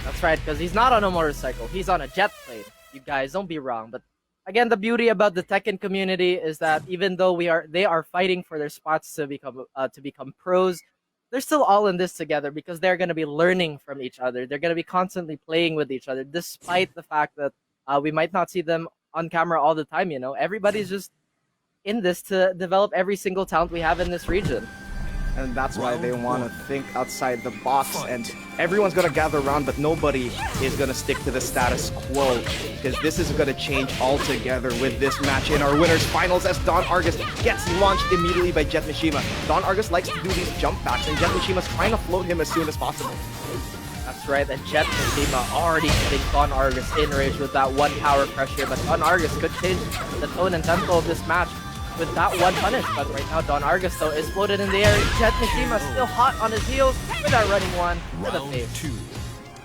F: That's right, because he's not on a motorcycle. He's on a jet plane. You guys, don't be wrong. But again, the beauty about the Tekken community is that even though they are fighting for their spots to become pros, they're still all in this together because they're going to be learning from each other. They're going to be constantly playing with each other, despite the fact that we might not see them on camera all the time. You know, everybody's just in this to develop every single talent we have in this region.
E: And that's why they want to think outside the box, and everyone's going to gather around, but nobody is going to stick to the status quo, because this is going to change altogether with this match in our winners finals as Don Argus gets launched immediately by Jetmishima. Don Argus likes to do these jump backs, and Jetmishima's trying to float him as soon as possible.
F: That's right, and Jetmishima already putting Don Argus in rage with that one power pressure, but Don Argus could change the tone and tempo of this match with that one punish. But right now, Don Argus, though, is floated in the air. Jetmishima still hot on his heels with that running one to the face.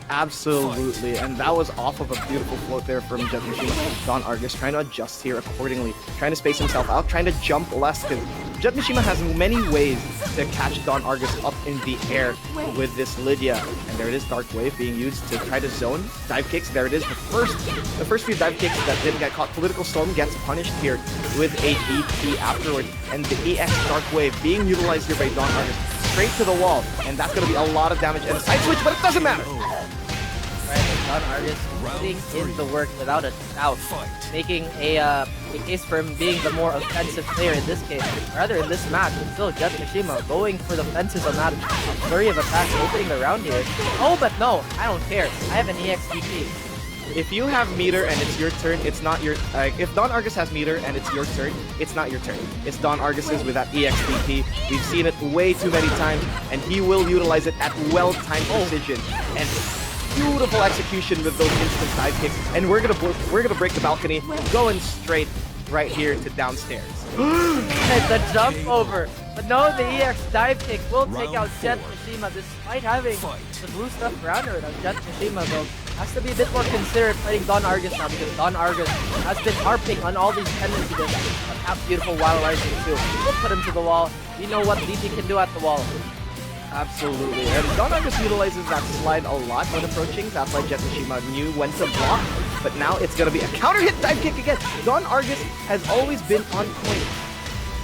E: Absolutely, and that was off of a beautiful float there from Jetmishima. Don Argus trying to adjust here accordingly, trying to space himself out, trying to jump less, because Jetmishima has many ways to catch Don Argus up in the air with this Lydia. And there it is, Dark Wave being used to try to zone. Dive kicks, there it is, the first few dive kicks that didn't get caught. Political Storm gets punished here with a DP afterwards, and the EX Dark Wave being utilized here by Don Argus straight to the wall, and that's going to be a lot of damage and a side switch, but it doesn't matter.
F: Right, Don Argus putting in the work without a doubt, making a case for him being the more offensive player in this case. Rather, in this match, it's still Jetmishima going for the fences on that flurry of attacks, opening the round here. Oh, but no, I don't care. I have an EXDP.
E: If you have meter and it's your turn, it's not your... if Don Argus has meter and it's your turn, it's not your turn. It's Don Argus's with that EXDP. We've seen it way too many times, and he will utilize it at well-timed precision. And beautiful execution with those instant dive kicks, and we're gonna break the balcony, going straight right here to downstairs.
F: The jump over, but no, the EX dive kick will take out Jetmishima despite having the blue stuff around her. Now Jetmishima though has to be a bit more considerate fighting Don Argus now, because Don Argus has been harping on all these tendencies. That beautiful wild rising too. We'll put him to the wall. We know what DT can do at the wall.
E: Absolutely, and Don Argus utilizes that slide a lot when approaching. That's why Jetmishima knew when to block, but now it's going to be a counter hit dive kick again. Don Argus has always been on point,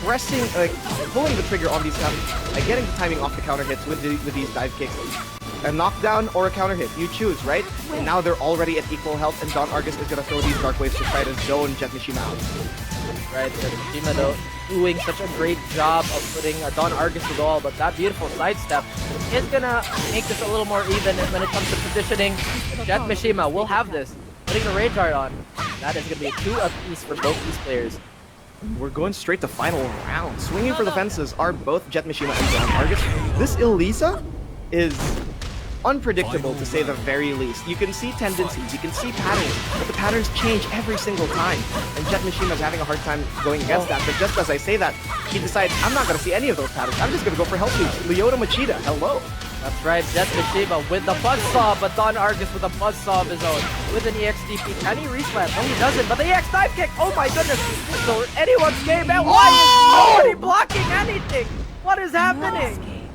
E: pressing, pulling the trigger on these getting the timing off the counter hits with these dive kicks. A knockdown or a counter hit, you choose, right? And now they're already at equal health, and Don Argus is going to throw these dark waves to try to zone Jetmishima out.
F: Right, Jetmishima though doing such a great job of putting Don Argus to the wall, but that beautiful sidestep is gonna make this a little more even when it comes to positioning. Jetmishima will have this, putting the Rage Art on. That is gonna be a 2 apiece for both these players.
E: We're going straight to final round. Swinging for the fences are both Jetmishima and Don Argus. This Elisa is unpredictable to say the very least. You can see tendencies, you can see patterns, but the patterns change every single time. And Jetmishima is having a hard time going against that. But just as I say that, he decides, I'm not going to see any of those patterns. I'm just going to go for health boost. Leota Machida, hello.
F: That's right, Jetmishima with the buzzsaw, but Don Argus with a buzzsaw of his own. With an EXDP, can he reslam? No, he doesn't, but the EX dive kick! Oh my goodness! So anyone's game, and why is nobody blocking anything? What is happening?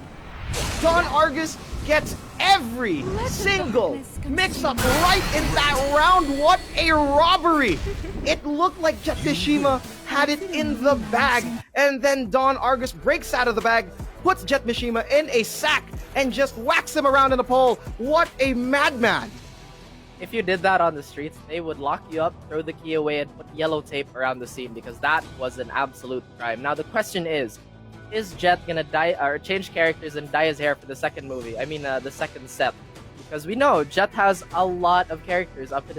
E: Don Argus gets every single mix-up right in that round. What a robbery! It looked like Jetmishima had it in the bag, and then Don Argus breaks out of the bag, puts Jetmishima in a sack, and just whacks him around in the pole. What a madman!
F: If you did that on the streets, they would lock you up, throw the key away, and put yellow tape around the scene because that was an absolute crime. Now the question is Jet gonna die or change characters and dye his hair for the second movie? I mean, the second set, because we know Jet has a lot of characters up in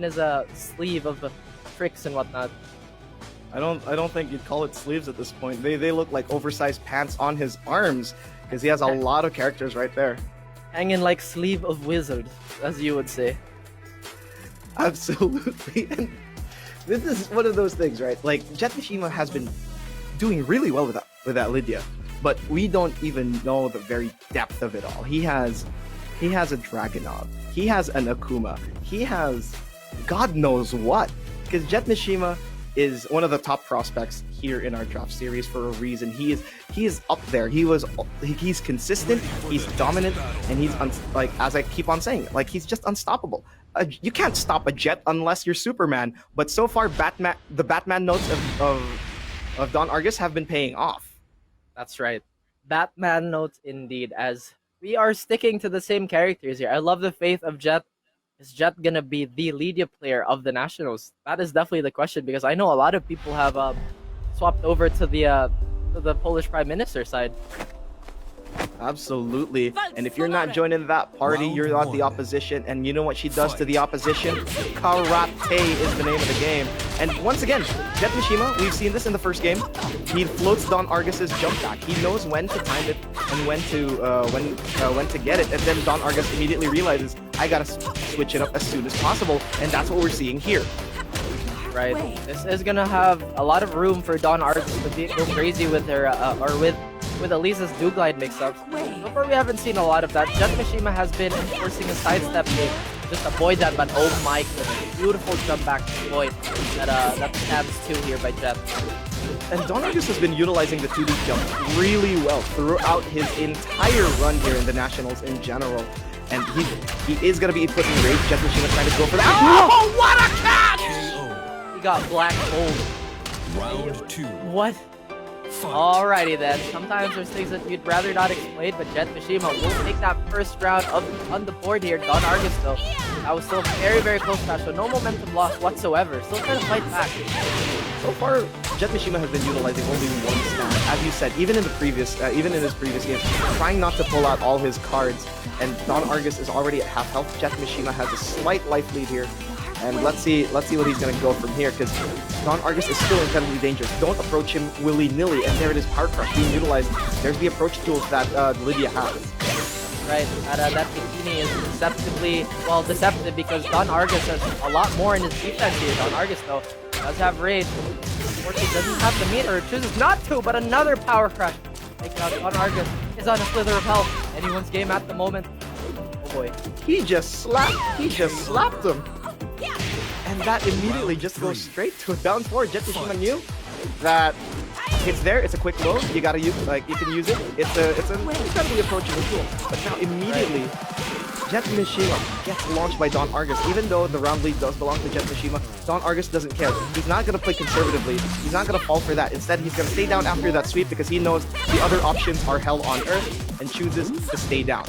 F: his sleeve of tricks and whatnot.
E: I don't think you'd call it sleeves at this point. They look like oversized pants on his arms because he has a lot of characters right there.
F: Hanging like sleeve of wizard, as you would say.
E: Absolutely. And this is one of those things, right? Like Jetmishima has been doing really well with that Lydia, but we don't even know the very depth of it all. He has a Dragunov, he has an Akuma, he has God knows what. Because Jetmishima is one of the top prospects here in our draft series for a reason. He is up there. He's consistent, he's dominant, and he's like, as I keep on saying, like, he's just unstoppable. You can't stop a Jet unless you're Superman. But so far, the Batman notes of Don Argus have been paying off.
F: That's right, Batman notes indeed. As we are sticking to the same characters here. I love the faith of Jet. Is Jet gonna be the Lydia player of the Nationals? That is definitely the question, because I know a lot of people have swapped over to the Polish Prime Minister side.
E: Absolutely. And if you're not joining that party, you're on the opposition. And you know what she does to the opposition? Karate is the name of the game. And once again, Jetmishima, we've seen this in the first game. He floats Don Argus's jump back. He knows when to time it and when to get it. And then Don Argus immediately realizes, I gotta switch it up as soon as possible. And that's what we're seeing here.
F: Right. This is gonna have a lot of room for Don Argus to go crazy with her with Elisa's do-glide mix-ups. So far we haven't seen a lot of that. Jetmishima has been enforcing a sidestep to just avoid that, but oh my goodness, beautiful jump back to avoid that stands 2 here by Jet.
E: And Don Argus has been utilizing the 2D jump really well throughout his entire run here in the Nationals in general. And he is going to be put in rage. Jetmishima trying to go for that. Oh, what a catch!
F: He got black hole.
D: Round 2.
F: What? Alrighty then. Sometimes there's things that you'd rather not explain, but Jetmishima will take that first round on the board here. Don Argus though, that was still very, very close match, so no momentum loss whatsoever. Still trying to fight back.
E: So far, Jetmishima has been utilizing only one stand. As you said, even in his previous games, trying not to pull out all his cards. And Don Argus is already at half health. Jetmishima has a slight life lead here. And let's see what he's going to go from here, because Don Argus is still incredibly dangerous. Don't approach him willy-nilly. And there it is, Power Crush being utilized. There's the approach tools that Lydia has.
F: Right, that bikini is deceptive because Don Argus has a lot more in his defense here. Don Argus, though, does have rage. Unfortunately, doesn't have the meter, chooses not to, but another Power Crush. Taking out Don Argus is on a slither of health. Anyone's game at the moment. Oh boy.
E: He just slapped him. And that immediately just goes straight to a down 4. Jetmishima knew that it's there, it's a quick load, you gotta use, you can use it. It's an incredibly approachable tool. But now immediately, Jetmishima gets launched by Don Argus. Even though the round lead does belong to Jetmishima, Don Argus doesn't care. He's not gonna play conservatively. He's not gonna fall for that. Instead, he's gonna stay down after that sweep because he knows the other options are hell on earth and chooses to stay down.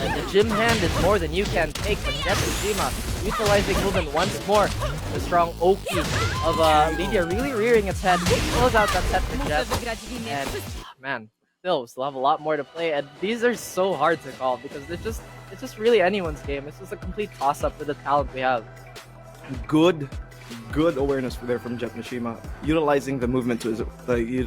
F: The gym hand is more than you can take, but Jetmishima utilizing movement once more. The strong Oki of Lydia really rearing its head. Close out that set for Jet. And man, still have a lot more to play. And these are so hard to call because it's just really anyone's game. It's just a complete toss-up with the talent we have.
E: Good good awareness there from Jetmishima, utilizing the movement to his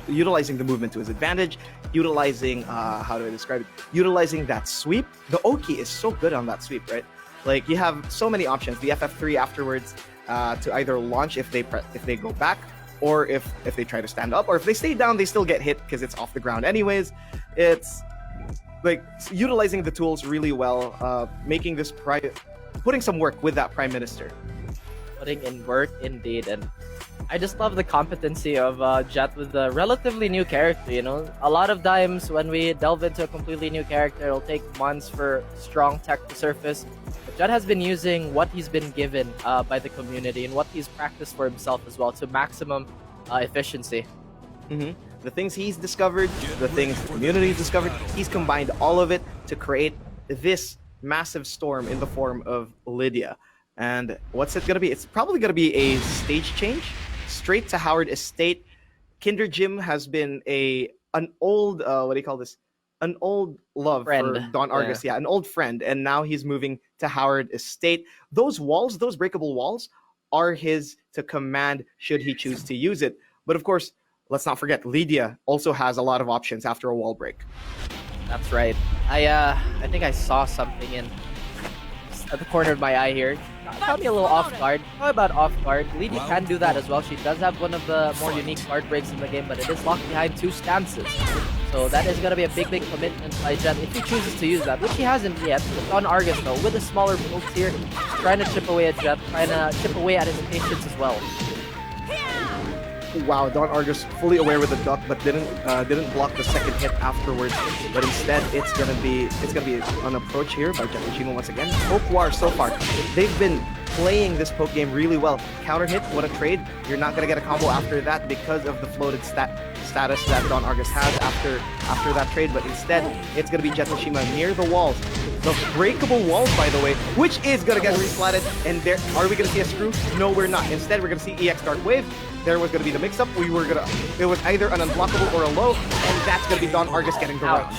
E: utilizing the movement to his advantage, utilizing how do I describe it? Utilizing that sweep. The Oki is so good on that sweep, right? Like you have so many options. The FF3 afterwards to either launch if they go back, or if they try to stand up, or if they stay down, they still get hit because it's off the ground anyways. It's like utilizing the tools really well, making this putting some work with that Prime Minister.
F: Putting in work indeed, and I just love the competency of Jet with a relatively new character. You know, a lot of times when we delve into a completely new character, it'll take months for strong tech to surface. But Jet has been using what he's been given by the community and what he's practiced for himself as well to maximum efficiency.
E: The things he's discovered, the things the community's discovered, he's combined all of it to create this massive storm in the form of Lydia. And what's it gonna be? It's probably gonna be a stage change straight to Howard Estate. Kinder Jim has been an old what do you call this? An old love
F: Friend.
E: for Don Argus, yeah, an old friend, and now he's moving to Howard Estate. Those walls, those breakable walls, are his to command should he choose to use it. But of course, let's not forget, Lydia also has a lot of options after a wall break.
F: That's right. I think I saw something at the corner of my eye here. Caught me a little off guard. How about off guard? Lydia can do that as well. She does have one of the more unique card breaks in the game, but it is locked behind 2 stances. So that is going to be a big commitment by Jet if he chooses to use that, which he hasn't yet. Don Argus, though, with the smaller pokes here, trying to chip away at Jet, trying to chip away at his patience as well.
E: Wow, Don Argus fully aware with the duck, but didn't block the second hit afterwards. But instead, it's gonna be an approach here by Jetmishima once again. Poke War so far, they've been playing this poke game really well. Counter hit, what a trade! You're not gonna get a combo after that because of the floated status that Don Argus has after that trade. But instead, it's gonna be Jetmishima near the walls. The breakable walls, by the way, which is gonna get reslatted. And there, are we gonna see a screw? No, we're not. Instead, we're gonna see EX Dark Wave. There was gonna be the mix-up. It was either an unblockable or a low, and that's gonna be Don Argus getting the
F: Ouch.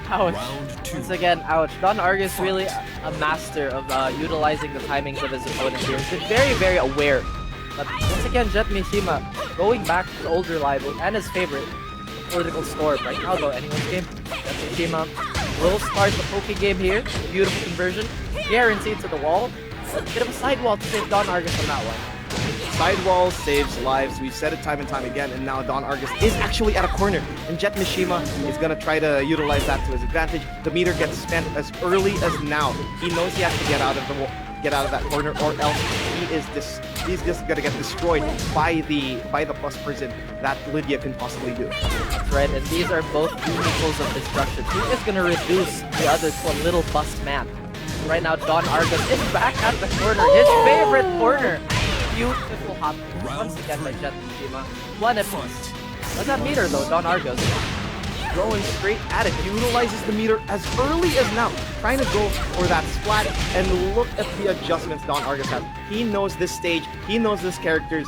E: run.
F: Ouch. Once again, ouch. Don Argus really a master of utilizing the timings of his opponent here. He's been very aware. But once again, Jetmishima going back to the older rival and his favorite, the Political Storm. Right now, though, anyone's game. Jetmishima will start the poking game here. Beautiful conversion. Guaranteed to the wall. A bit of a sidewall to save Don Argus on that one.
E: Sidewall saves lives. We've said it time and time again, and now Don Argus is actually at a corner, and Jetmishima is gonna try to utilize that to his advantage. The meter gets spent as early as now. He knows he has to get out of that corner, or else he's just gonna get destroyed by the plus prison that Lydia can possibly do.
F: That's right, and these are both vehicles of destruction. He is gonna reduce the other to a little bust man. Right now, Don Argus is back at the corner, his favorite corner. Beautiful hop once again by Jetmishima. One apiece. What's that meter though, Don Argus?
E: Going straight at it. He utilizes the meter as early as now, trying to go for that splat, and look at the adjustments Don Argus has. He knows this stage, he knows this character,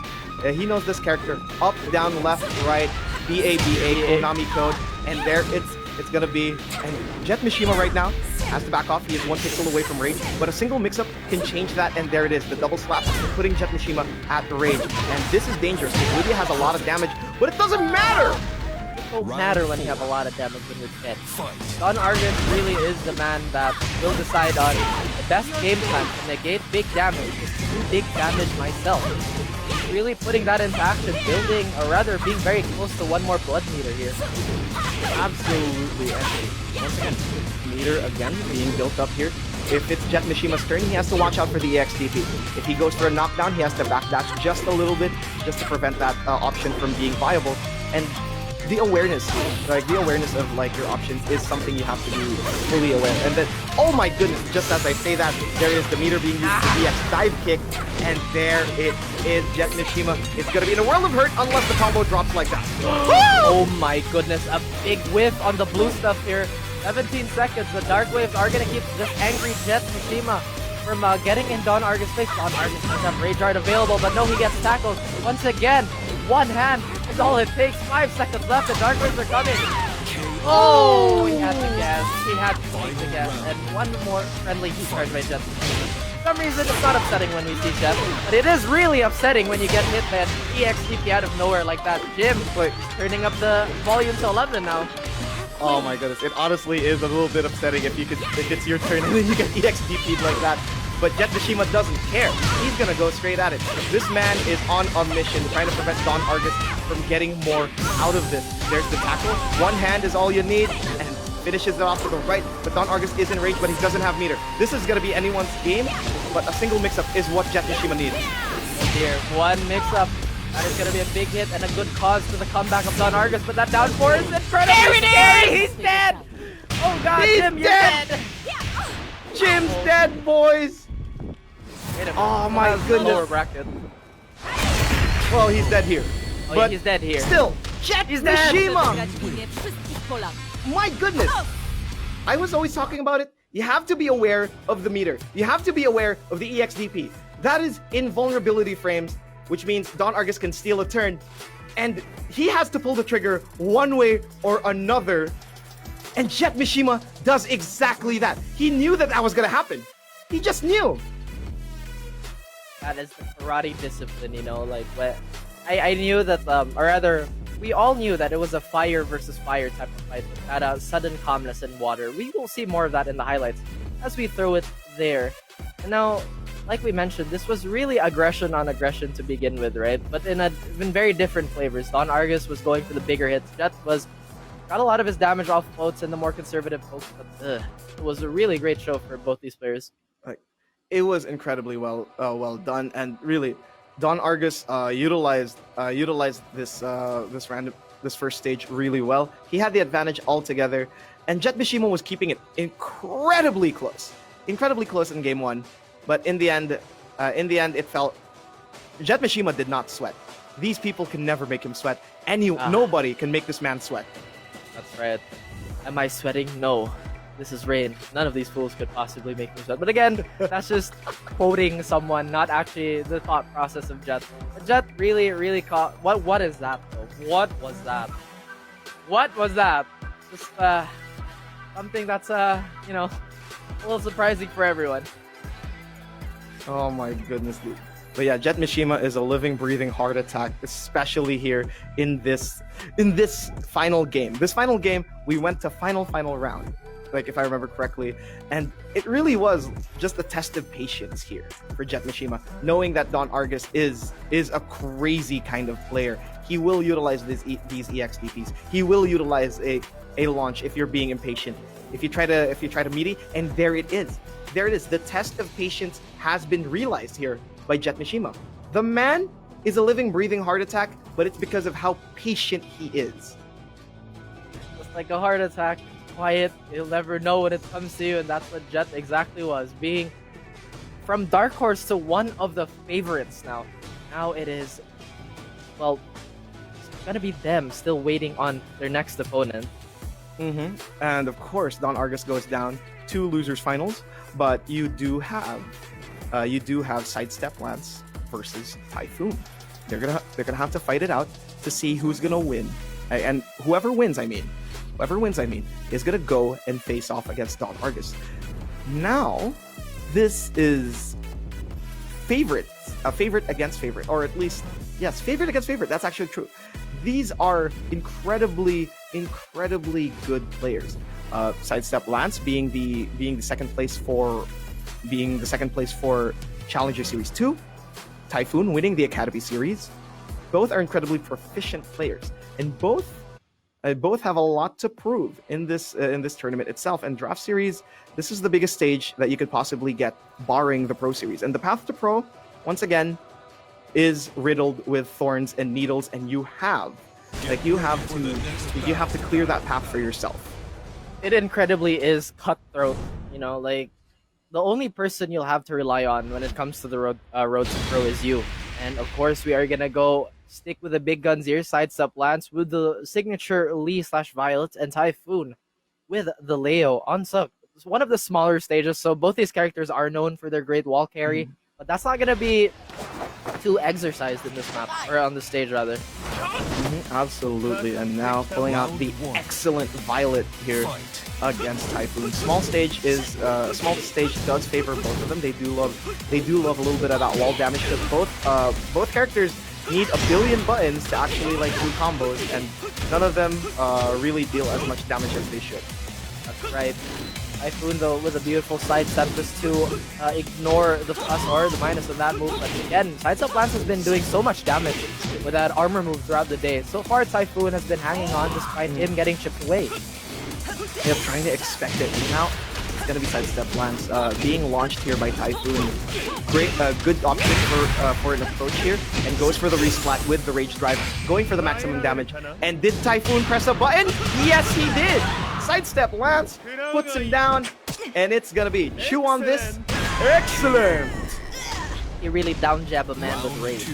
E: up, down, left, right, BA, Konami code, and there it's gonna be, and Jetmishima right now has to back off. He is 1 pixel away from rage, but a single mix-up can change that, and there it is. The double slap putting Jetmishima at the rage, and this is dangerous because Lydia has a lot of damage, but it doesn't matter!
F: It won't matter when you have a lot of damage when you're dead. Don Argus really is the man that will decide on the best game plan to negate big damage, is to do big damage myself. Really putting that into action, building, or rather being very close to one more blood meter here.
E: Absolutely. And once again, meter again being built up here. If it's Jetmishima's turn, he has to watch out for the EXDP. If he goes for a knockdown, he has to backdash just a little bit, just to prevent that option from being viable. And the awareness of like your options is something you have to be fully aware. And then, oh my goodness, just as I say that, there is the meter being used for the EX dive kick, and there it is. Jetmishima is gonna be in a world of hurt unless the combo drops like that.
F: Oh my goodness, a big whiff on the blue stuff here. 17 seconds, the Dark Waves are gonna keep this angry Jetmishima from getting in Don Argus' face. Don Argus does have Rage Art available, but no, he gets tackled. Once again, one hand is all it takes. 5 seconds left, the Dark Waves are coming. Oh, he had to guess. He had to take the guess. And one more friendly heat charge by Jetmishima. some reason, it's not upsetting when we see Jet, but it is really upsetting when you get hit by an EXDP out of nowhere like that. Jim, turning up the volume to 11 now.
E: Oh my goodness, it honestly is a little bit upsetting if it's your turn and then you get EXDP'd like that. But Jetmishima doesn't care. He's gonna go straight at it. This man is on a mission trying to prevent Don Argus from getting more out of this. There's the tackle. One hand is all you need, and finishes it off to the right. But Don Argus is in range, but he doesn't have meter. This is gonna be anyone's game, but a single mix-up is what Jetmishima needs.
F: Oh dear, one mix-up. That is going to be a big hit and a good cause to the comeback of Don Argus, but that down four is incredibly scary! He's dead! Oh god,
E: He's
F: Jim, you're dead!
E: Jim's dead, boys! Oh my goodness.
F: Lower bracket.
E: Well, he's dead here.
F: Oh,
E: but
F: he's dead here.
E: Still,
F: He's dead.
E: Jetmishima! My goodness! I was always talking about it. You have to be aware of the meter. You have to be aware of the EXDP. That is invulnerability frames, which means Don Argus can steal a turn, and he has to pull the trigger one way or another, and Jetmishima does exactly that. He knew that that was gonna happen. He just knew.
F: That is the karate discipline, you know, like, I knew that, or rather, we all knew that it was a fire versus fire type of fight, with that sudden calmness in water. We will see more of that in the highlights as we throw it there. And now, like we mentioned, this was really aggression on aggression to begin with, right? But in very different flavors. Don Argus was going for the bigger hits. Jet got a lot of his damage off floats and the more conservative folks, but it was a really great show for both these players.
E: It was incredibly well done, and really, Don Argus utilized this first stage really well. He had the advantage altogether, and Jetmishima was keeping it incredibly close in game one. But in the end, it felt Jetmishima did not sweat. These people can never make him sweat. Nobody can make this man sweat.
F: That's right. Am I sweating? No. This is rain. None of these fools could possibly make me sweat. But again, that's just quoting someone, not actually the thought process of Jet. Jet really caught. What is that though? What was that? What was that? Just something that's you know, a little surprising for everyone.
E: Oh my goodness, dude. But yeah, Jetmishima is a living, breathing heart attack, especially here in this final game. This final game, we went to final round, like if I remember correctly, and it really was just a test of patience here for Jetmishima, knowing that Don Argus is a crazy kind of player. He will utilize these EXDPs. He will utilize a launch if you're being impatient. If you try to meaty, and there it is. There it is. The test of patience has been realized here by Jetmishima. The man is a living, breathing heart attack, but it's because of how patient he is.
F: Just like a heart attack, quiet, you'll never know when it comes to you, and that's what Jet exactly was. Being from Dark Horse to one of the favorites now. Now it is, well, it's gonna be them still waiting on their next opponent.
E: And of course, Don Argus goes down to losers finals, but you do have SideStepLance versus Typhoon. They're gonna have to fight it out to see who's gonna win, and whoever wins, is gonna go and face off against Don Argus. Now, this is favorite against favorite, or at least yes, favorite against favorite. That's actually true. These are incredibly good players. SideStepLance being the second place for Challenger Series 2, Typhoon winning the Academy Series. Both are incredibly proficient players, and both have a lot to prove in this tournament itself. And Draft Series, this is the biggest stage that you could possibly get, barring the Pro Series. And the path to Pro, once again, is riddled with thorns and needles, and you have to clear that path for yourself.
F: It incredibly is cutthroat, you know, like the only person you'll have to rely on when it comes to the road to Pro is you. And of course, we are gonna go stick with the big guns here. SideStepLance with the signature Lee/Violet, and Typhoon with the Leo on Suck. It's one of the smaller stages, so both these characters are known for their great wall carry, but that's not gonna be too exercised in this map, or on the stage rather.
E: Absolutely, and now pulling out the excellent Violet here against Typhoon. Small stage does favor both of them. They do love a little bit of that wall damage, because both characters need a billion buttons to actually like do combos, and none of them really deal as much damage as they should.
F: That's right. Typhoon, though, with a beautiful sidestep just to ignore the plus or the minus of that move. But again, SideStepLance has been doing so much damage with that armor move throughout the day. So far, Typhoon has been hanging on despite him getting chipped away.
E: Yep, trying to expect it. Now it's gonna be SideStepLance being launched here by Typhoon. Great, good option for an approach here, and goes for the resplat with the Rage Drive, going for the maximum damage. And did Typhoon press a button? Yes, he did. SideStepLance puts him down, and it's gonna be chew on this. Excellent.
F: He really down jab a man with rage.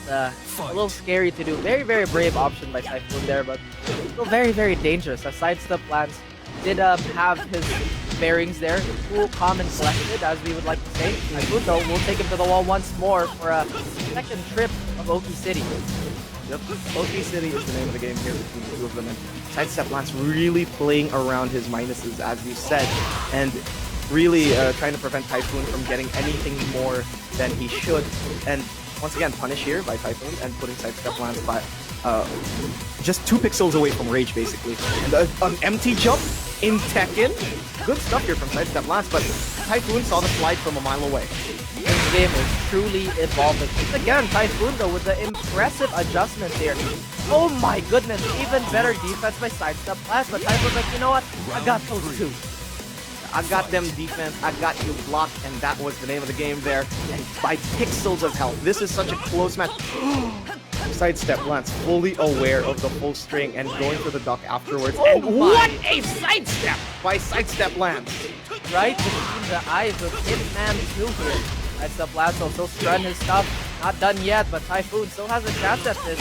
F: A little scary to do. Very, very brave option by Typhoon there, but still very, very dangerous. As SideStepLance did have his bearings there, cool, calm, and collected, as we would like to say. Typhoon, though, will take him to the wall once more for a second trip of Oki City.
E: Yep, Oki City is the name of the game here between the two of them. And SideStepLance really playing around his minuses, as you said, and really trying to prevent Typhoon from getting anything more than he should. And once again, punish here by Typhoon and putting SideStepLance by just 2 pixels away from Rage, basically. And an empty jump in Tekken. Good stuff here from SideStepLance, but Typhoon saw the slide from a mile away.
F: This game is truly evolving. Again, Typhoon, though, with the impressive adjustments here. Oh my goodness, even better defense by SideStepLance, but Typhoon's like, you know what? I got those two.
E: I got them defense, I got you blocked, and that was the name of the game there. And by pixels of health, this is such a close match. SideStepLance fully aware of the full string and going for the duck afterwards.
F: Oh
E: and what
F: my.
E: a sidestep by SideStepLance!
F: Right between the eyes of Hitman 2 here. SideStepLance also strun his stuff. Not done yet, but Typhoon still has a chance at this.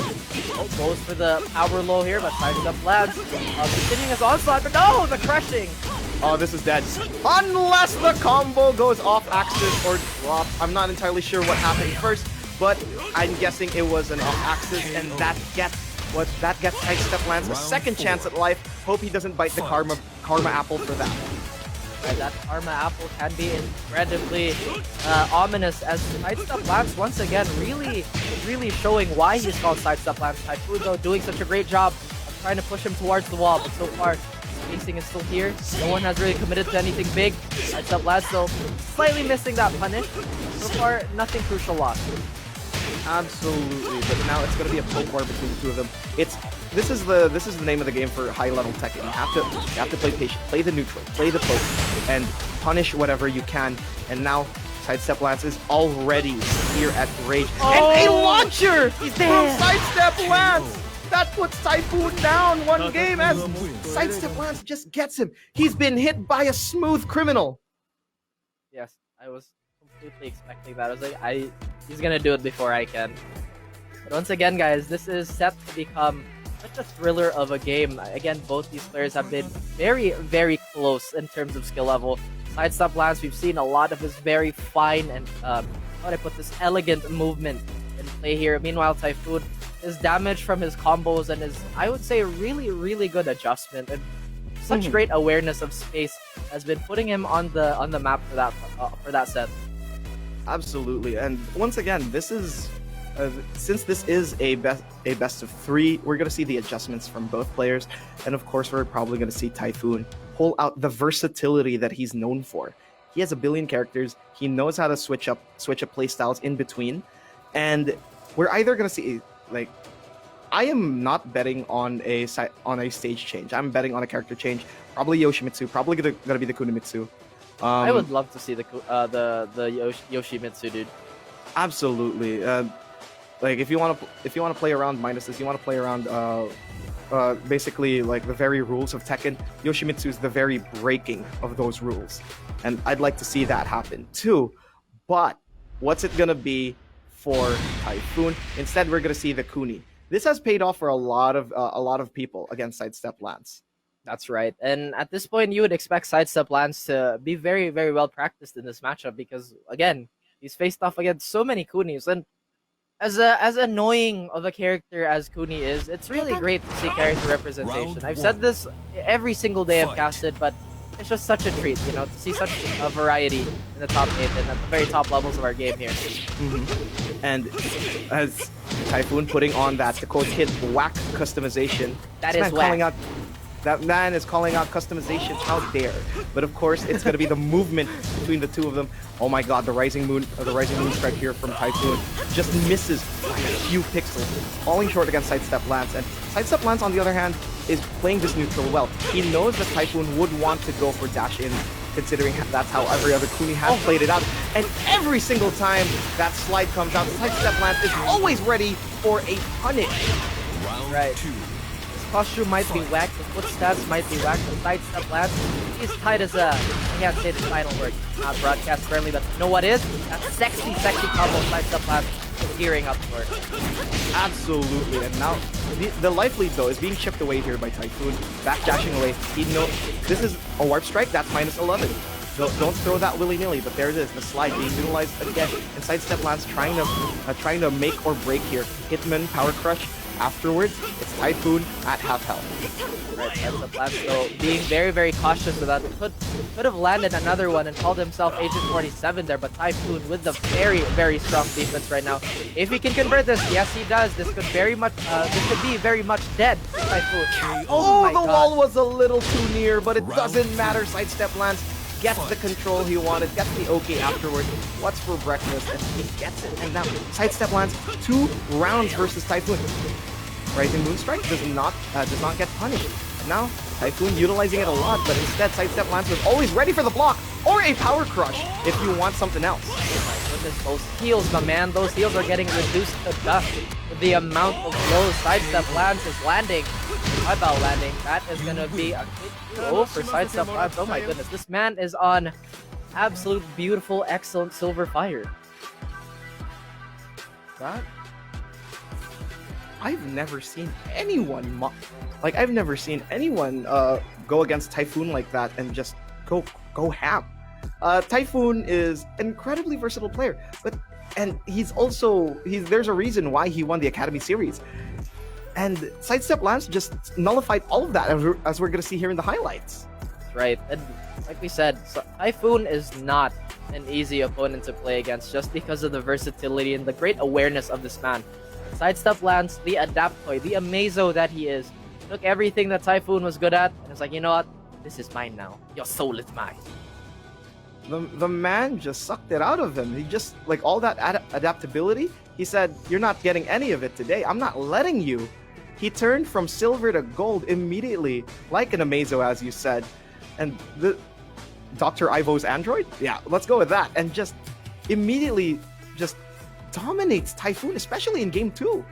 F: Oh, goes for the power low here, but SideStepLance continuing his onslaught, but no, the crushing!
E: Oh, this is dead. Unless the combo goes off axis or drops. I'm not entirely sure what happened first, but I'm guessing it was an off axis, and that gets SideStepLance a second chance at life. Hope he doesn't bite the karma apple for that.
F: That Karma Apple can be incredibly ominous, as SideStepLance once again really showing why he's called SideStepLance. Typhoon, though, doing such a great job of trying to push him towards the wall, but so far spacing is still here. No one has really committed to anything big. SideStepLance, though, slightly missing that punish. So far, nothing crucial lost.
E: Absolutely, but now it's going to be a poke war between the two of them. This is the name of the game for high level Tekken. You have to play patient, play the neutral, play the poke, and punish whatever you can. And now SideStepLance is already here at Rage, and a launcher from SideStepLance. That puts Typhoon down one game as SideStepLance just gets him. He's been hit by a smooth criminal.
F: Yes, I was completely expecting that. I was like, he's gonna do it before I can. But once again, guys, this is set to become such a thriller of a game. Again, both these players have been very, very close in terms of skill level. SideStepLance, we've seen a lot of his very fine and, how do I put this, elegant movement in play here. Meanwhile, Typhoon, his damage from his combos and his, I would say, really, really good adjustment and such great awareness of space has been putting him on the map for that set.
E: Absolutely, and once again, this is since this is a best of 3, we're going to see the adjustments from both players, and of course, we're probably going to see Typhoon pull out the versatility that he's known for. He has a billion characters. He knows how to switch up playstyles in between, and we're either going to see like. I am not betting on a stage change. I'm betting on a character change. Probably Yoshimitsu. Probably gonna be the Kunimitsu.
F: I would love to see the Yoshimitsu, dude.
E: Absolutely. Like if you want to play around minuses, you want to play around basically like the very rules of Tekken. Yoshimitsu is the very breaking of those rules, and I'd like to see that happen too. But what's it gonna be for Typhoon? Instead, we're gonna see the Kuni. This has paid off for a lot of people against SideStepLance.
F: That's right. And at this point, you would expect SideStepLance to be very, very well practiced in this matchup because, again, he's faced off against so many Kunis. And as annoying of a character as Kuni is, it's really great to see character representation. I've said this every single day I've
D: Fight.
F: casted, but it's just such a treat, you know, to see such a variety in the top 8 and at the very top levels of our game here.
E: And as Typhoon putting on that Dakota Kid whack customization,
F: That
E: this
F: is
E: man calling
F: whack.
E: out. That man is calling out customization. How dare! But of course, it's gonna be the movement between the two of them. Oh my God, the rising moon strike here from Typhoon just misses by a few pixels, falling short against SideStepLance. And SideStepLance, on the other hand, is playing this neutral well. He knows that Typhoon would want to go for dash in, considering that's how every other Kuni has played it out. And every single time that slide comes out, SideStepLance is always ready for a punish.
D: Round
F: Right.
D: 2.
F: Costume might be whack, the footsteps might be whack, the SideStepLance, he's tight as a, I can't say the final word, not broadcast friendly, but you know what is? That sexy combo SideStepLance is gearing up for.
E: Absolutely, and now the life lead though is being chipped away here by Typhoon, backdashing away. He knows this is a warp strike, that's minus 11. Don't throw that willy-nilly, but there it is, the slide being utilized again. And SideStepLance trying to make or break here. Hitman, Power Crush. Afterwards, it's Typhoon at half health.
F: Right, SideStepLance though being very cautious of that. Could have landed another one and called himself Agent 47 there, but Typhoon with the very strong defense right now. If he can convert this, yes he does. This could be very much dead for Typhoon.
E: Oh,
F: my
E: the
F: God.
E: wall was a little too near, but it
D: Round
E: doesn't
D: 3.
E: matter. SideStepLance gets the control he wanted, gets the OK afterwards. What's for breakfast? And he gets it. And now SideStepLance 2 rounds versus Typhoon. Rising Moonstrike does not get punished. And now Typhoon utilizing it a lot, but instead SideStepLance was always ready for the block or a Power Crush if you want something else.
F: Goodness, those heals, my man, those heals are getting reduced to dust with the amount of blows SideStepLance is landing. How about landing? That is gonna be a good blow for SideStepLance. Oh my goodness, this man is on absolute beautiful, excellent silver fire.
E: That I've never seen anyone go against Typhoon like that and just go ham. Typhoon is an incredibly versatile player, and there's a reason why he won the Academy Series. And SideStepLance just nullified all of that, as we're gonna see here in the highlights.
F: Right, and like we said, so Typhoon is not an easy opponent to play against just because of the versatility and the great awareness of this man. SideStepLance, the Adaptoid, the Amazo that he is, took everything that Typhoon was good at, and it's like, you know what? This is mine now. Your soul is mine.
E: The man just sucked it out of him. He just, like, all that adaptability, he said, "You're not getting any of it today. I'm not letting you." He turned from silver to gold immediately, like an Amazo, as you said. And the Dr. Ivo's android? Yeah, let's go with that. And just immediately just dominates Typhoon, especially in game 2.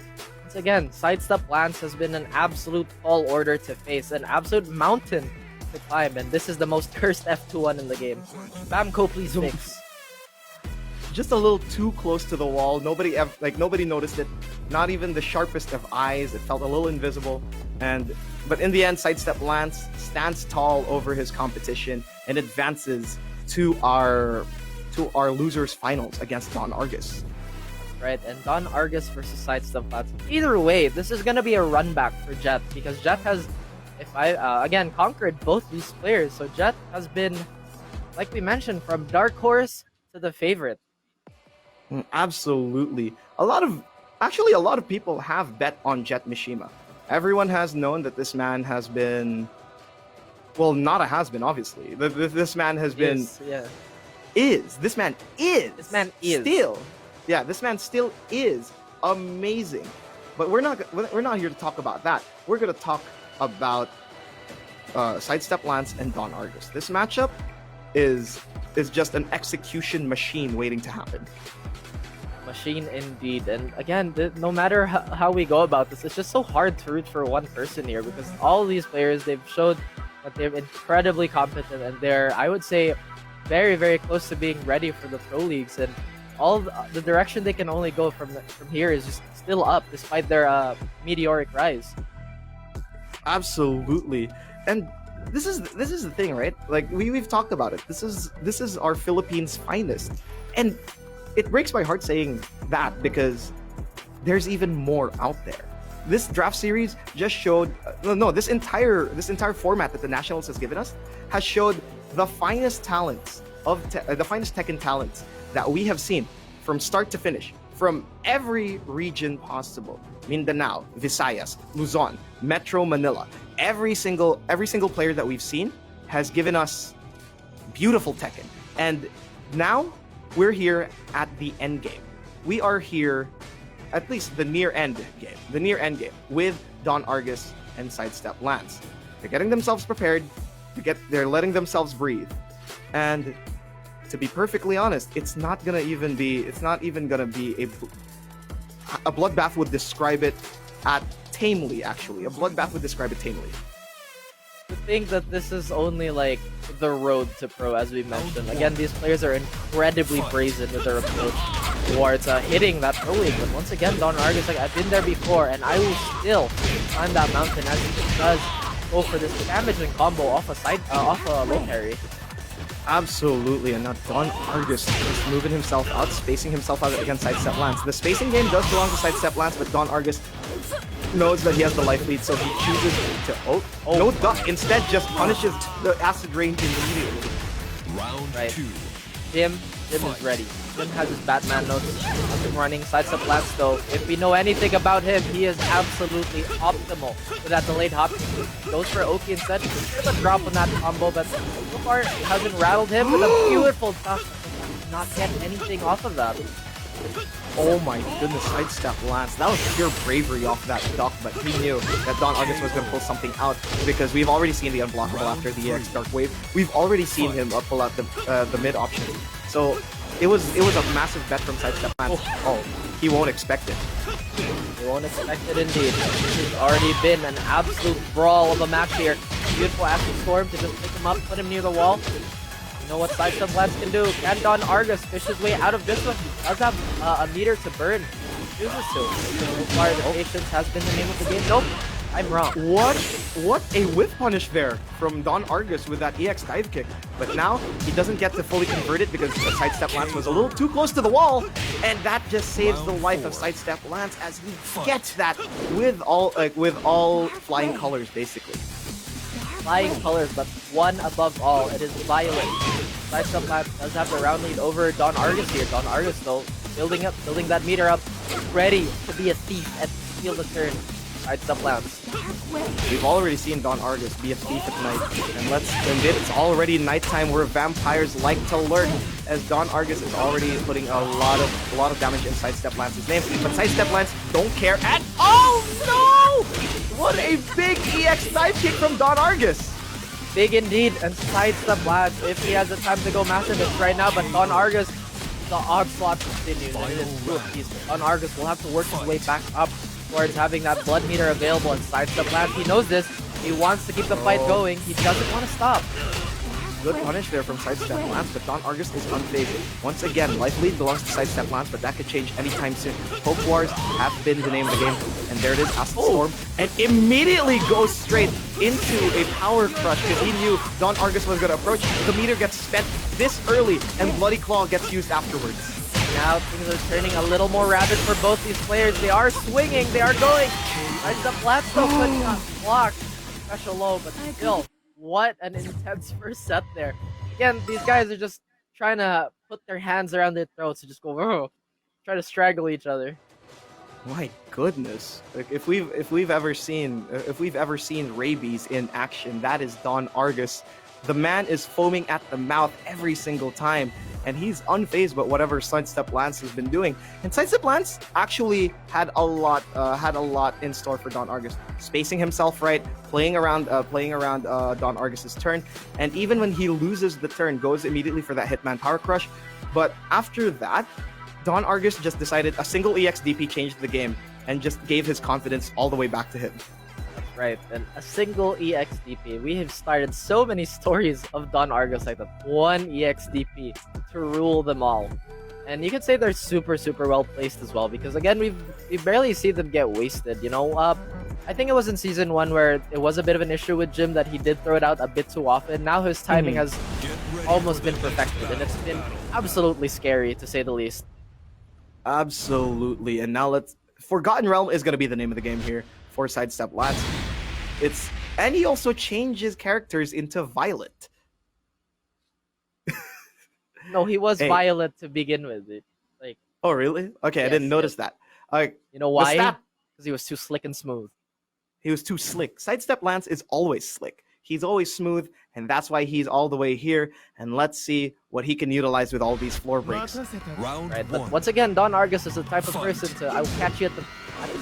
F: Once again, SideStepLance has been an absolute tall order to face, an absolute mountain to climb, and this is the most cursed F2-1 in the game. Bamco, please fix.
E: Just a little too close to the wall. Nobody noticed it. Not even the sharpest of eyes. It felt a little invisible. But in the end, SideStepLance stands tall over his competition and advances to our losers finals against Don Argus.
F: Right, and Don Argus versus SideStepLance. Either way, this is gonna be a run back for Jet, because Jet has, again, conquered both these players. So Jet has been, like we mentioned, from dark horse to the favorite.
E: Absolutely. A lot of people have bet on Jetmishima. Everyone has known that this man has been, well, not a has been, obviously. This man has been,
F: Yes, yeah.
E: this man is
F: still.
E: This man still is amazing. But we're not here to talk about that. We're going to talk about SideStepLance and Don Argus. This matchup is just an execution machine waiting to happen.
F: Machine indeed. And again, no matter how we go about this, it's just so hard to root for one person here, because all these players, they've showed that they're incredibly competent, and they're, I would say, very close to being ready for the pro leagues. And all the direction they can only go from here is just still up, despite their meteoric rise.
E: Absolutely. And this is the thing, right? Like we've talked about it. This is our Philippines' finest. And it breaks my heart saying that, because there's even more out there. This draft series just showed this entire format that the Nationals has given us has showed the finest talents the finest Tekken talents that we have seen from start to finish from every region possible. Mindanao, Visayas, Luzon, Metro Manila. Every single player that we've seen has given us beautiful Tekken. And now we're here at the end game. We are here, at least the near end game with Don Argus and SideStepLance. They're getting themselves prepared. They're letting themselves breathe. And to be perfectly honest, it's not even gonna be a bloodbath would describe it tamely. Actually, a bloodbath would describe it tamely.
F: To think that this is only like the road to pro, as we mentioned. Again, these players are incredibly brazen with their approach towards hitting that pro league. But once again, Don Argus, like, I've been there before, and I will still climb that mountain as he does go for this damaging combo off a low carry.
E: Absolutely, and now Don Argus is moving himself out, spacing himself out against SideStepLance. The spacing game does belong to SideStepLance, but Don Argus knows that he has the life lead, so he chooses to no duck. Instead, just punishes the acid range immediately.
D: Round
F: Right.
D: 2.
F: Jim is ready. Jim has his Batman notes up and running. SideStepLance, though, if we know anything about him, he is absolutely optimal with that delayed hop. Goes for Oki instead. Bit of a drop on that combo, but so far it hasn't rattled him with a beautiful touch. Not get anything off of that.
E: Oh my goodness, SideStepLance. That was pure bravery off that duck, but he knew that Don Argus was going to pull something out because we've already seen the unblockable after the EX Dark Wave. We've already seen him pull out the mid option. So it was a massive bet from SideStepLance. Oh, he won't expect it.
F: He won't expect it indeed. It's already been an absolute brawl of a match here. Beautiful Acid Storm to just pick him up, put him near the wall. You know what SideStepLance can do. Can Don Argus fish his way out of this one? He does have a meter to burn. He chooses to. So far, the patience has been the name of the game. Nope, I'm wrong.
E: What a whiff punish there from Don Argus with that EX dive kick. But now he doesn't get to fully convert it because SideStepLance was a little too close to the wall, and that just saves the life of SideStepLance as he gets that with all flying colors basically.
F: Flying colors, but one above all, it is violet. SideStepLance does have the round lead over Don Argus here. Don Argus, though, building that meter up, ready to be a thief and steal the turn. SideStepLance.
E: We've already seen Don Argus be a thief at night, and it's already nighttime where vampires like to lurk, as Don Argus is already putting a lot of damage in SideStepLance's name. But SideStepLance don't care at all. No! What a big EX dive kick from Don Argus!
F: Big indeed, and SideStepLance, if he has the time to go massive, it's right now, but Don Argus, the onslaught continues, and it is true of peace. Don Argus will have to work his way back up towards having that blood meter available, and SideStepLance, he knows this. He wants to keep the fight going. He doesn't want to stop.
E: Good punish there from SideStepLance, but Don Argus is unfazed. Once again, life lead belongs to SideStepLance, but that could change anytime soon. Hope Wars have been the name of the game, and there it is, Acid Storm, and immediately goes straight into a power crush because he knew Don Argus was going to approach. The meter gets spent this early, and Bloody Claw gets used afterwards.
F: Now things are turning a little more rapid for both these players. They are swinging, they are going. SideStepLance though could not block special low, but still, what an intense first set there. Again, these guys are just trying to put their hands around their throats and just go, oh, try to strangle each other.
E: My goodness! Like if we've ever seen rabies in action, that is Don Argus. The man is foaming at the mouth every single time, and he's unfazed by whatever SideStepLance has been doing. And SideStepLance actually had a lot in store for Don Argus, spacing himself right, playing around Don Argus's turn, and even when he loses the turn, goes immediately for that Hitman Power Crush. But after that, Don Argus just decided a single EX DP changed the game and just gave his confidence all the way back to him.
F: Right, and a single EXDP. We have started so many stories of Don Argus like that. One EXDP to rule them all. And you could say they're super, super well placed as well, because again, we barely see them get wasted, you know? I think it was in Season 1 where it was a bit of an issue with Jim that he did throw it out a bit too often. Now his timing has almost been perfected, and it's been absolutely scary, to say the least.
E: Absolutely, and now let's Forgotten Realm is going to be the name of the game here for SideStepLance. And he also changes characters into Violet.
F: No, he was
E: Hey.
F: Violet to begin with. Like,
E: Oh, really? Okay, I
F: Yes,
E: didn't notice
F: yes.
E: that. Like,
F: you know
E: the
F: why?
E: stat-
F: Because he was too slick and smooth.
E: he was too slick. SideStepLance is always slick. He's always smooth, and that's why he's all the way here. And let's see what he can utilize with all these floor breaks.
D: Round
F: Right,
D: one.
F: but once again, Don Argus is the type of person to I will catch you at the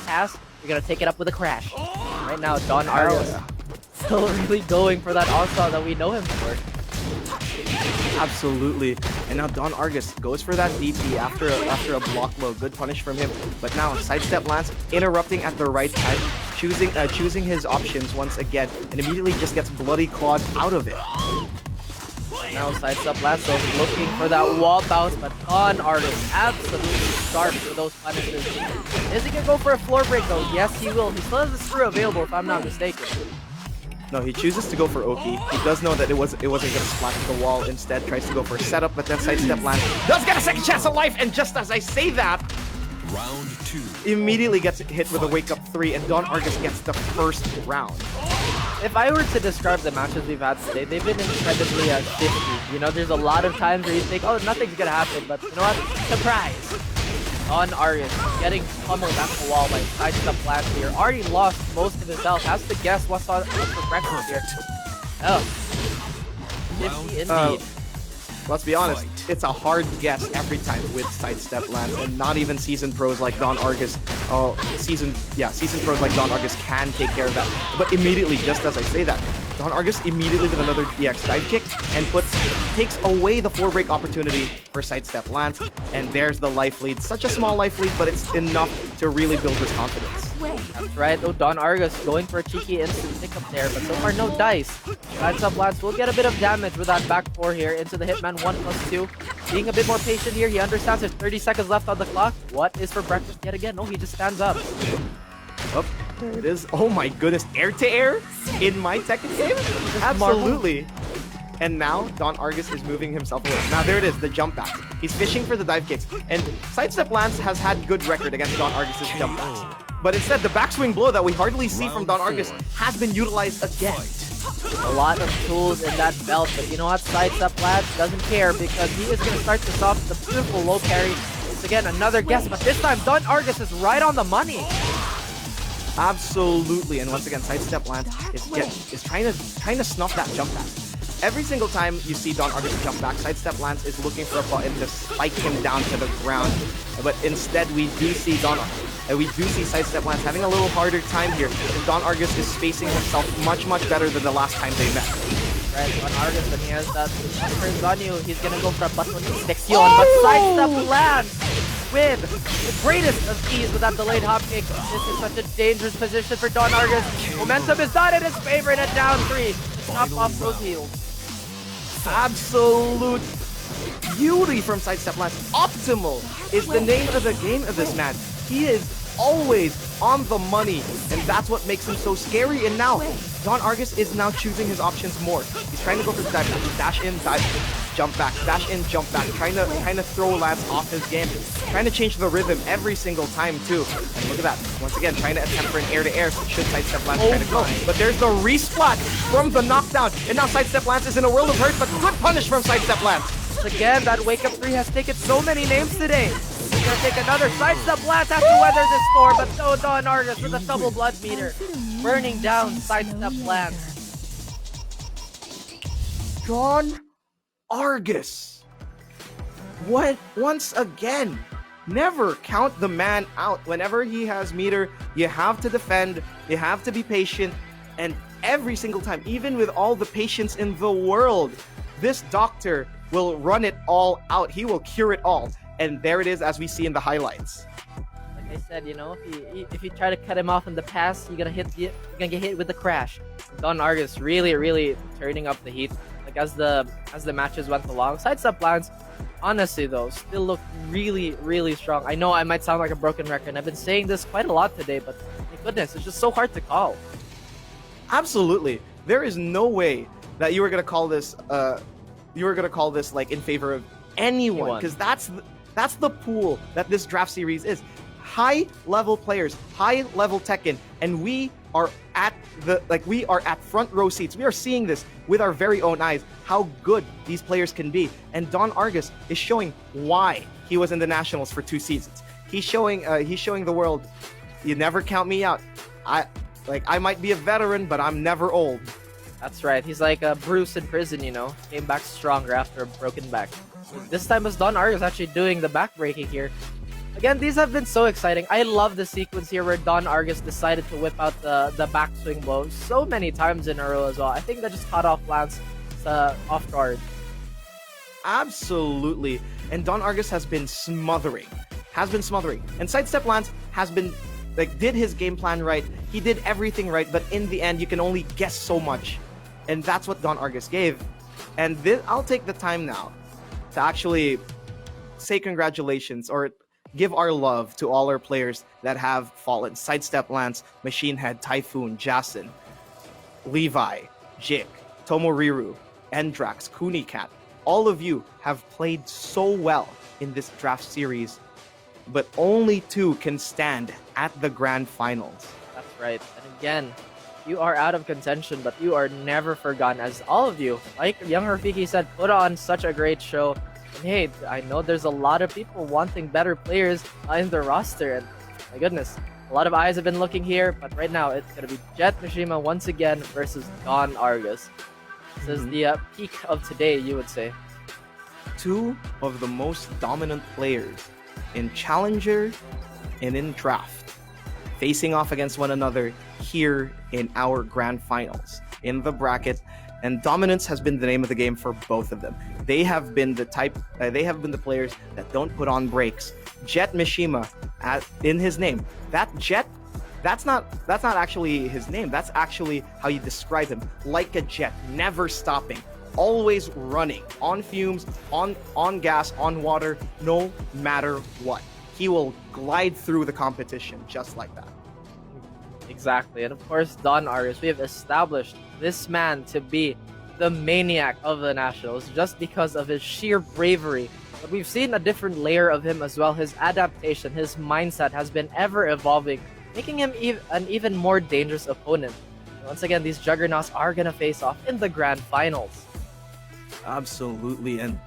F: pass. You're gonna take it up with a crash. Right now, Don Argus still really going for that onslaught that we know him for.
E: Absolutely. And now Don Argus goes for that DP after a block low. Good punish from him. But now SideStepLance interrupting at the right time, choosing his options once again, and immediately just gets bloody clawed out of it.
F: Now SideStepLance looking for that wall bounce, but Don Argus absolutely sharp for those punishes. Is he gonna go for a floor break though? Yes, he will. He still has the screw available if I'm not mistaken.
E: No, he chooses to go for Oki. He does know that it wasn't going to splash the wall. Instead, tries to go for a setup, but then SideStepLance does get a second chance at life. And just as I say that,
D: Round two.
E: immediately gets hit with a wake-up 3, and Don Argus gets the first round.
F: If I were to describe the matches we've had today, they've been incredibly shifty. You know, there's a lot of times where you think, oh, nothing's gonna happen, but you know what? Surprise! Don Argus getting pummeled at the wall by SideStepLance here. Already lost most of his health. Has to guess what's for breakfast here. Oh. Shifty indeed.
E: Let's be honest,
D: Fight.
E: it's a hard guess every time with SideStepLance, and not even seasoned pros like Don Argus. Seasoned pros like Don Argus can take care of that. But immediately, just as I say that, Don Argus immediately with another DX dive kick and takes away the floor break opportunity for SideStepLance, and there's the life lead. Such a small life lead, but it's enough to really build his confidence.
F: That's right. Oh, Don Argus going for a cheeky instant pickup there, but so far no dice. SideStepLance will get a bit of damage with that back 4 here into the Hitman 1+2. Being a bit more patient here, he understands there's 30 seconds left on the clock. What is for breakfast yet again? No, he just stands up.
E: Oh, there it is. Oh my goodness, air-to-air in my Tekken game? Absolutely. And now, Don Argus is moving himself away. Now, there it is, the jump back. He's fishing for the dive kicks. And SideStepLance has had good record against Don Argus's jump backs. But instead, the backswing blow that we hardly see from Don Argus has been utilized again.
F: A lot of tools in that belt, but you know what? SideStepLance doesn't care because he is going to start this off with a beautiful low parry. Once again, another guess, but this time Don Argus is right on the money.
E: Absolutely. And once again, SideStepLance is trying to snuff that jump back. Every single time you see Don Argus jump back, SideStepLance is looking for a button to spike him down to the ground. But instead, we do see SideStepLance having a little harder time here. And Don Argus is spacing himself much, much better than the last time they met.
F: Right, Don Argus, when he has that turns on you, he's gonna go for a button section. But SideStepLance with the greatest of ease with that delayed hop kick. This is such a dangerous position for Don Argus. Momentum is not in his favor, and at down 3. Chop off those heels.
E: Absolute beauty from SideStepLance. Optimal is the name of the game of this man. He is always on the money, and that's what makes him so scary. And now, Don Argus is now choosing his options more. He's trying to go for the dive back, dash in, dive, jump back, dash in, jump back, trying to throw Lance off his game, trying to change the rhythm every single time too. And look at that, once again trying to attempt for an air-to-air. Should SideStepLance try to go, but there's the resplat from the knockdown, and now SideStepLance is in a world of hurt, but good punish from SideStepLance.
F: Once again, that wake up 3 has taken so many names today. He's gonna take another. SideStepLance has to weather this storm, but so Don Argus with a double blood meter, burning down SideStepLance.
E: Don Argus. What? Once again, never count the man out. Whenever he has meter, you have to defend, you have to be patient, and every single time, even with all the patience in the world, this doctor will run it all out. He will cure it all. And there it is, as we see in the highlights.
F: Like I said, you know, if you try to cut him off in the pass, you're gonna get hit with the crash. Don Argus really turning up the heat. Like as the matches went along, SideStepLance, honestly though, still look really strong. I know I might sound like a broken record, and I've been saying this quite a lot today, but my goodness, it's just so hard to call.
E: Absolutely, there is no way that you were gonna call this. You were gonna call this like in favor of anyone, because that's the pool that this draft series is. high-level players, high-level Tekken, and we are at front row seats. We are seeing this with our very own eyes, how good these players can be. And Don Argus is showing why he was in the Nationals for 2 seasons. He's showing the world, you never count me out. I might be a veteran, but I'm never old.
F: That's right. He's like Bruce in prison, you know. Came back stronger after a broken back. This time was Don Argus actually doing the backbreaking here. Again, these have been so exciting. I love the sequence here where Don Argus decided to whip out the backswing blow so many times in a row as well. I think that just caught off Lance off guard.
E: Absolutely. And Don Argus has been smothering. And SideStepLance has been, did his game plan right. He did everything right, but in the end, you can only guess so much. And that's what Don Argus gave. And I'll take the time now to actually say congratulations or give our love to all our players that have fallen. SideStepLance, MachineHead, Typhoon, Jason, Levi, Jik, Tomoriru, Endrax, Kunicat. All of you have played so well in this draft series, but only 2 can stand at the grand finals.
F: That's right. And again, you are out of contention, but you are never forgotten, as all of you, like Young Rafiki said, put on such a great show. And hey, I know there's a lot of people wanting better players in the roster, and my goodness, a lot of eyes have been looking here, but right now it's going to be Jetmishima once again versus Don Argus. This is the peak of today, you would say.
E: 2 of the most dominant players in Challenger and in Draft, facing off against one another here in our grand finals in the bracket. And dominance has been the name of the game for both of them. They have been the players that don't put on brakes. Jetmishima, in his name, that Jet, that's not actually his name. That's actually how you describe him. Like a jet, never stopping, always running, on fumes, on gas, on water, no matter what. He will glide through the competition just like that.
F: Exactly. And of course, Don Argus, we have established this man to be the maniac of the Nationals just because of his sheer bravery. But we've seen a different layer of him as well. His adaptation, his mindset has been ever evolving, making him an even more dangerous opponent. And once again, these juggernauts are going to face off in the grand finals.
E: Absolutely. And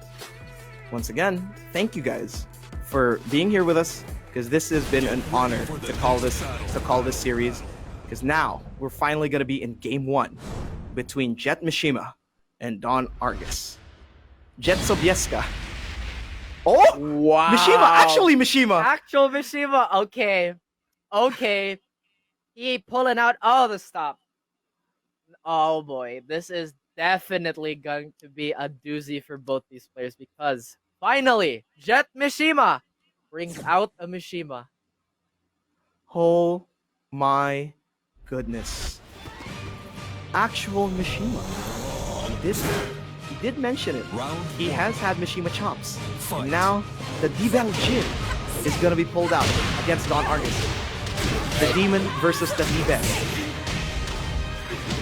E: once again, thank you guys for being here with us, because this has been an honor to call this series. Because now we're finally going to be in game 1 between Jetmishima and Don Argus. Jet Sobieska. Oh!
F: Wow!
E: Mishima!
F: Actual Mishima! Okay. He pulling out all the stop. Oh boy, this is definitely going to be a doozy for both these players, because finally, Jetmishima brings out a Mishima.
E: Oh my goodness. Actual Mishima. He did mention it. He has had Mishima chops. And now the D-Bell Jin is going to be pulled out against Don Argus. The demon versus the D-Bell.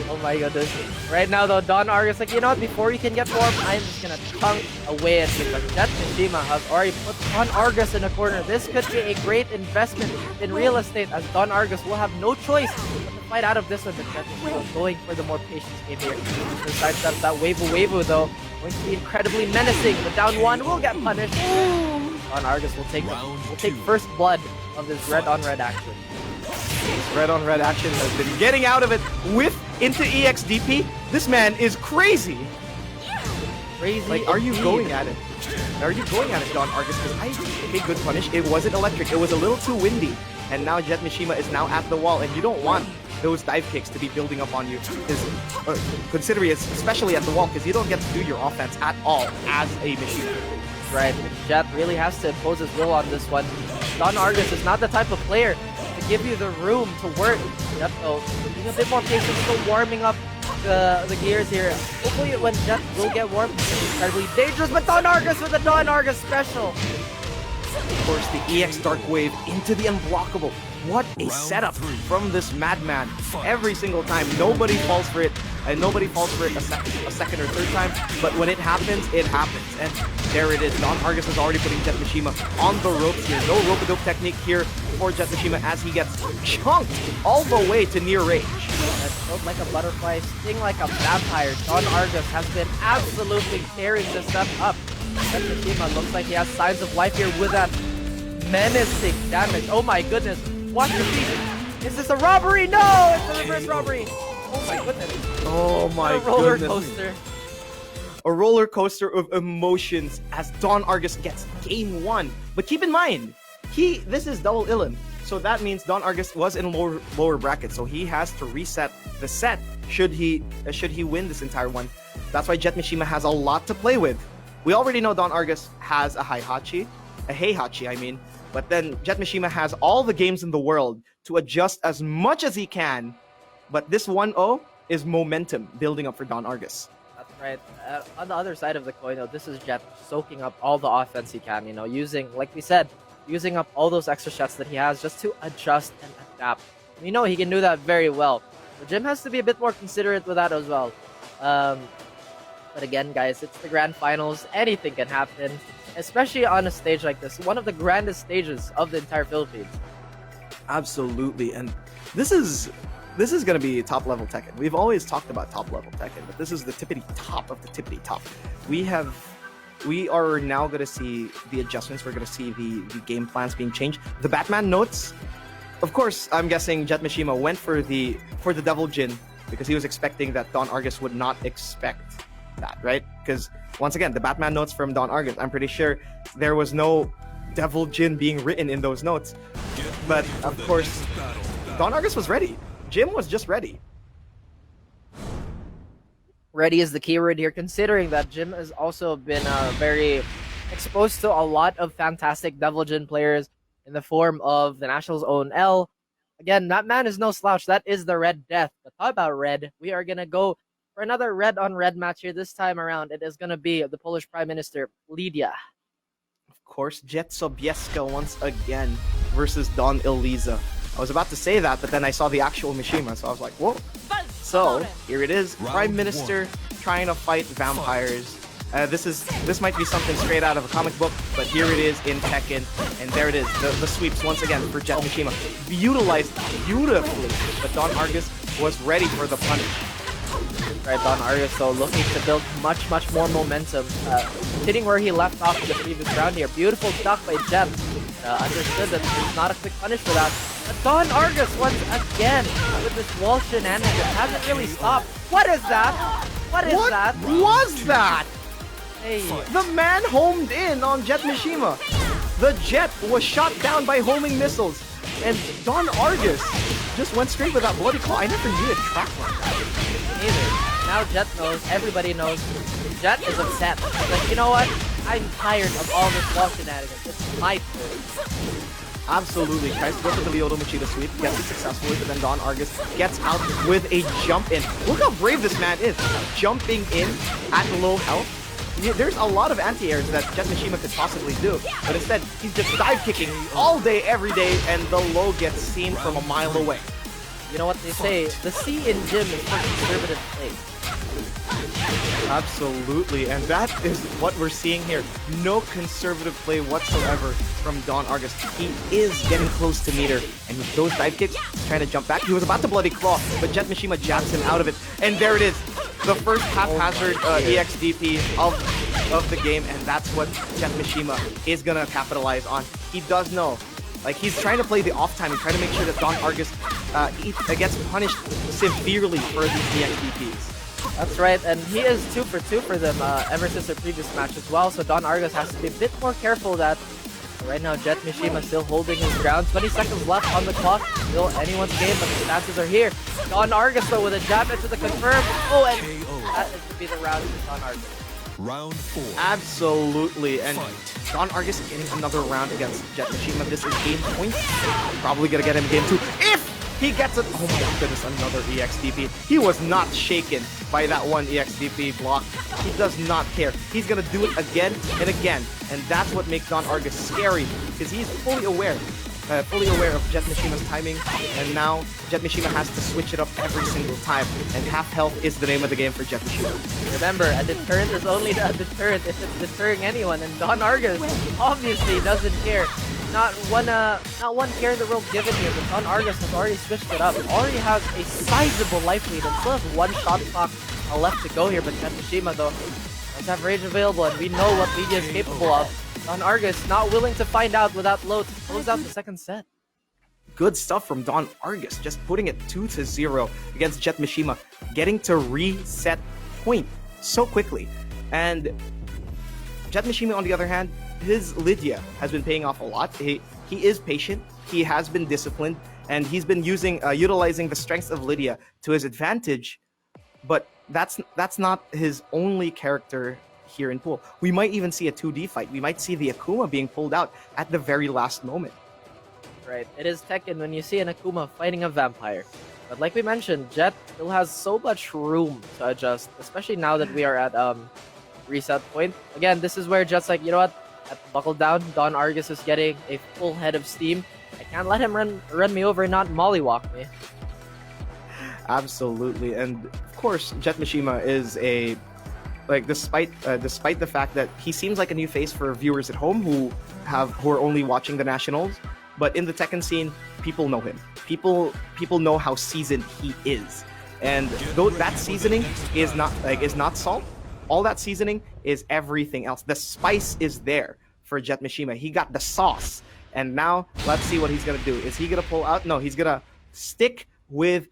F: Oh my goodness. Right now though, Don Argus like, you know what, before you can get warm, I'm just gonna chunk away at you. But Jetmishima has already put Don Argus in a corner. This could be a great investment in real estate, as Don Argus will have no choice but to fight out of this one. But Jetmishima going for the more patience game here. The sidestep that Wavu though, going to be incredibly menacing. The down 1 will get punished. Don Argus will take first blood of this red on red action.
E: Red on red action has been getting out of it into EXDP. This man is crazy.
F: Crazy.
E: Like, are you going at it? Are you going at it, Don Argus? Okay, good punish. It wasn't electric. It was a little too windy. And now Jetmishima is now at the wall, and you don't want those dive kicks to be building up on you. Considering it's especially at the wall, because you don't get to do your offense at all as a Mishima.
F: Right. Jet really has to impose his will on this one. Don Argus is not the type of player to give you the room to work. Jet though, being a bit more patient, still warming up the gears here. Hopefully when Jet will get warm, it's incredibly dangerous, but Don Argus with a Don Argus special.
E: Of course, the EX Dark Wave into the unblockable. What a setup from this madman. Every single time, nobody falls for it. and nobody falls for it a second or third time. But when it happens, it happens. And there it is. Don Argus is already putting Jetmishima on the ropes here. No rope-a-dope technique here for Jetmishima as he gets chunked all the way to near range.
F: That's built like a butterfly, sting like a vampire. Don Argus has been absolutely tearing this step up. Jetmishima looks like he has signs of life here with that menacing damage. Oh my goodness. Watch your feet. Is this a robbery? No! It's a reverse robbery. Oh my goodness.
E: Oh my
F: A roller
E: goodness.
F: coaster.
E: A roller coaster of emotions as Don Argus gets game 1. But keep in mind, this is double Illion. So that means Don Argus was in lower bracket. So he has to reset the set should he win this entire one. That's why Jetmishima has a lot to play with. We already know Don Argus has a Heihachi, I mean. But then Jetmishima has all the games in the world to adjust as much as he can. But this 1-0 is momentum building up for Don Argus.
F: That's right. On the other side of the coin, though, this is Jet soaking up all the offense he can, using, like we said, using up all those extra shots that he has just to adjust and adapt. We know he can do that very well. But Jim has to be a bit more considerate with that as well. But again, guys, it's the grand finals. Anything can happen, especially on a stage like this. One of the grandest stages of the entire Philippines.
E: Absolutely, and this is going to be top level Tekken. We've always talked about top level Tekken, but this is the tippity top of the tippity top. We are now going to see the adjustments. We're going to see the game plans being changed. The Batman notes, of course, I'm guessing Jetmishima went for the Devil Jin because he was expecting that Don Argus would not expect that, right? Because once again, the Batman notes from Don Argus, I'm pretty sure there was no Devil Jin being written in those notes. But of course, Don Argus was ready. Jim was just ready.
F: Ready is the keyword here, considering that Jim has also been very exposed to a lot of fantastic Devil Jin players in the form of the Nationals' own L. Again, that man is no slouch. That is the Red Death. But how about Red? We are going to go for another red on red match here. This time around, it is going to be the Polish Prime Minister, Lydia.
E: Of course, Jet Sobieska once again versus Don Eliza. I was about to say that, but then I saw the actual Mishima, so I was like, whoa. So, here it is, Prime Minister trying to fight vampires. This might be something straight out of a comic book, but here it is in Tekken, and there it is, the sweeps once again for Jetmishima. Utilized beautifully, but Don Argus was ready for the punish.
F: Right, Don Argus, though, looking to build much more momentum. Hitting where he left off in the previous round here. Beautiful duck by Jet. Understood that there's not a quick punish for that. But Don Argus once again with this wall shenanigans hasn't really stopped. What is that? What that?
E: What was that?
F: Hey.
E: The man homed in on Jetmishima. The Jet was shot down by homing missiles. And Don Argus just went straight with that bloody claw. I never knew a track like that.
F: Neither. Now Jet knows, everybody knows. Jet is upset. He's like, you know what? I'm tired of all this wall shenanigans. It's my turn.
E: Absolutely. Tries to go for the Lyoto Machida sweep, gets it successfully, but then Don Argus gets out with a jump in. Look how brave this man is, jumping in at low health. There's a lot of anti-airs that Jetmishima could possibly do, but instead, he's just dive kicking all day, every day, and the low gets seen from a mile away.
F: You know what they say, the C in gym is for conservative play.
E: Absolutely, and that is what we're seeing here. No conservative play whatsoever from Don Argus. He is getting close to meter, and with those dive kicks, he's trying to jump back. He was about to bloody claw, but Jetmishima jabs him out of it, and there it is. The first haphazard EXDP of the game, and that's what Jetmishima is gonna capitalize on. He does know. Like, he's trying to play the off time and trying to make sure that Don Argus gets punished severely for these EXDPs.
F: That's right, and he is 2 for 2 for them ever since their previous match as well, so Don Argus has to be a bit more careful that right now Jetmishima still holding his ground. 20 seconds left on the clock, still anyone's game, but the chances are here. Don Argus though with a jab into the confirm. Oh, and that is to be the round for Don Argus.
D: Round 4.
E: Absolutely, and Don Argus getting another round against Jetmishima. This is game point. Probably gonna get him game 2 if he gets it. Oh my goodness, another EXDP. He was not shaken by that one EXDP block. He does not care. He's gonna do it again and again, and that's what makes Don Argus scary, because he's fully aware fully aware of Jetmishima's timing, and now Jetmishima has to switch it up every single time. And half health is the name of the game for Jetmishima.
F: Remember, a deterrent is only a deterrent if it's deterring anyone, and Don Argus obviously doesn't care. Not one care in the world given here, but Don Argus has already switched it up. Already has a sizable life lead and still has one shot clock left to go here, but Jetmishima though does have rage available, and we know what Lydia is capable of. Don Argus not willing to find out without low to close out the second set.
E: Good stuff from Don Argus, just putting it 2-0 against Jetmishima, getting to reset point so quickly. And Jetmishima, on the other hand, his Lydia has been paying off a lot. He is patient, he has been disciplined, and he's been utilizing the strengths of Lydia to his advantage. But that's not his only character here in pool. We might even see a 2D fight. We might see the Akuma being pulled out at the very last moment.
F: Right, it is Tekken when you see an Akuma fighting a vampire. But like we mentioned, Jet still has so much room to adjust, especially now that we are at reset point. Again, this is where Jet's like, you know what? Buckle down. Don Argus is getting a full head of steam. I can't let him run me over and not mollywalk me.
E: Absolutely, and of course, Jetmishima is a despite the fact that he seems like a new face for viewers at home who are only watching the nationals, but in the Tekken scene, people know him. People know how seasoned he is, and though that seasoning is not salt, all that seasoning is everything else. The spice is there for Jetmishima. He got the sauce, and now let's see what he's gonna do. Is he gonna pull out? No, he's gonna stick with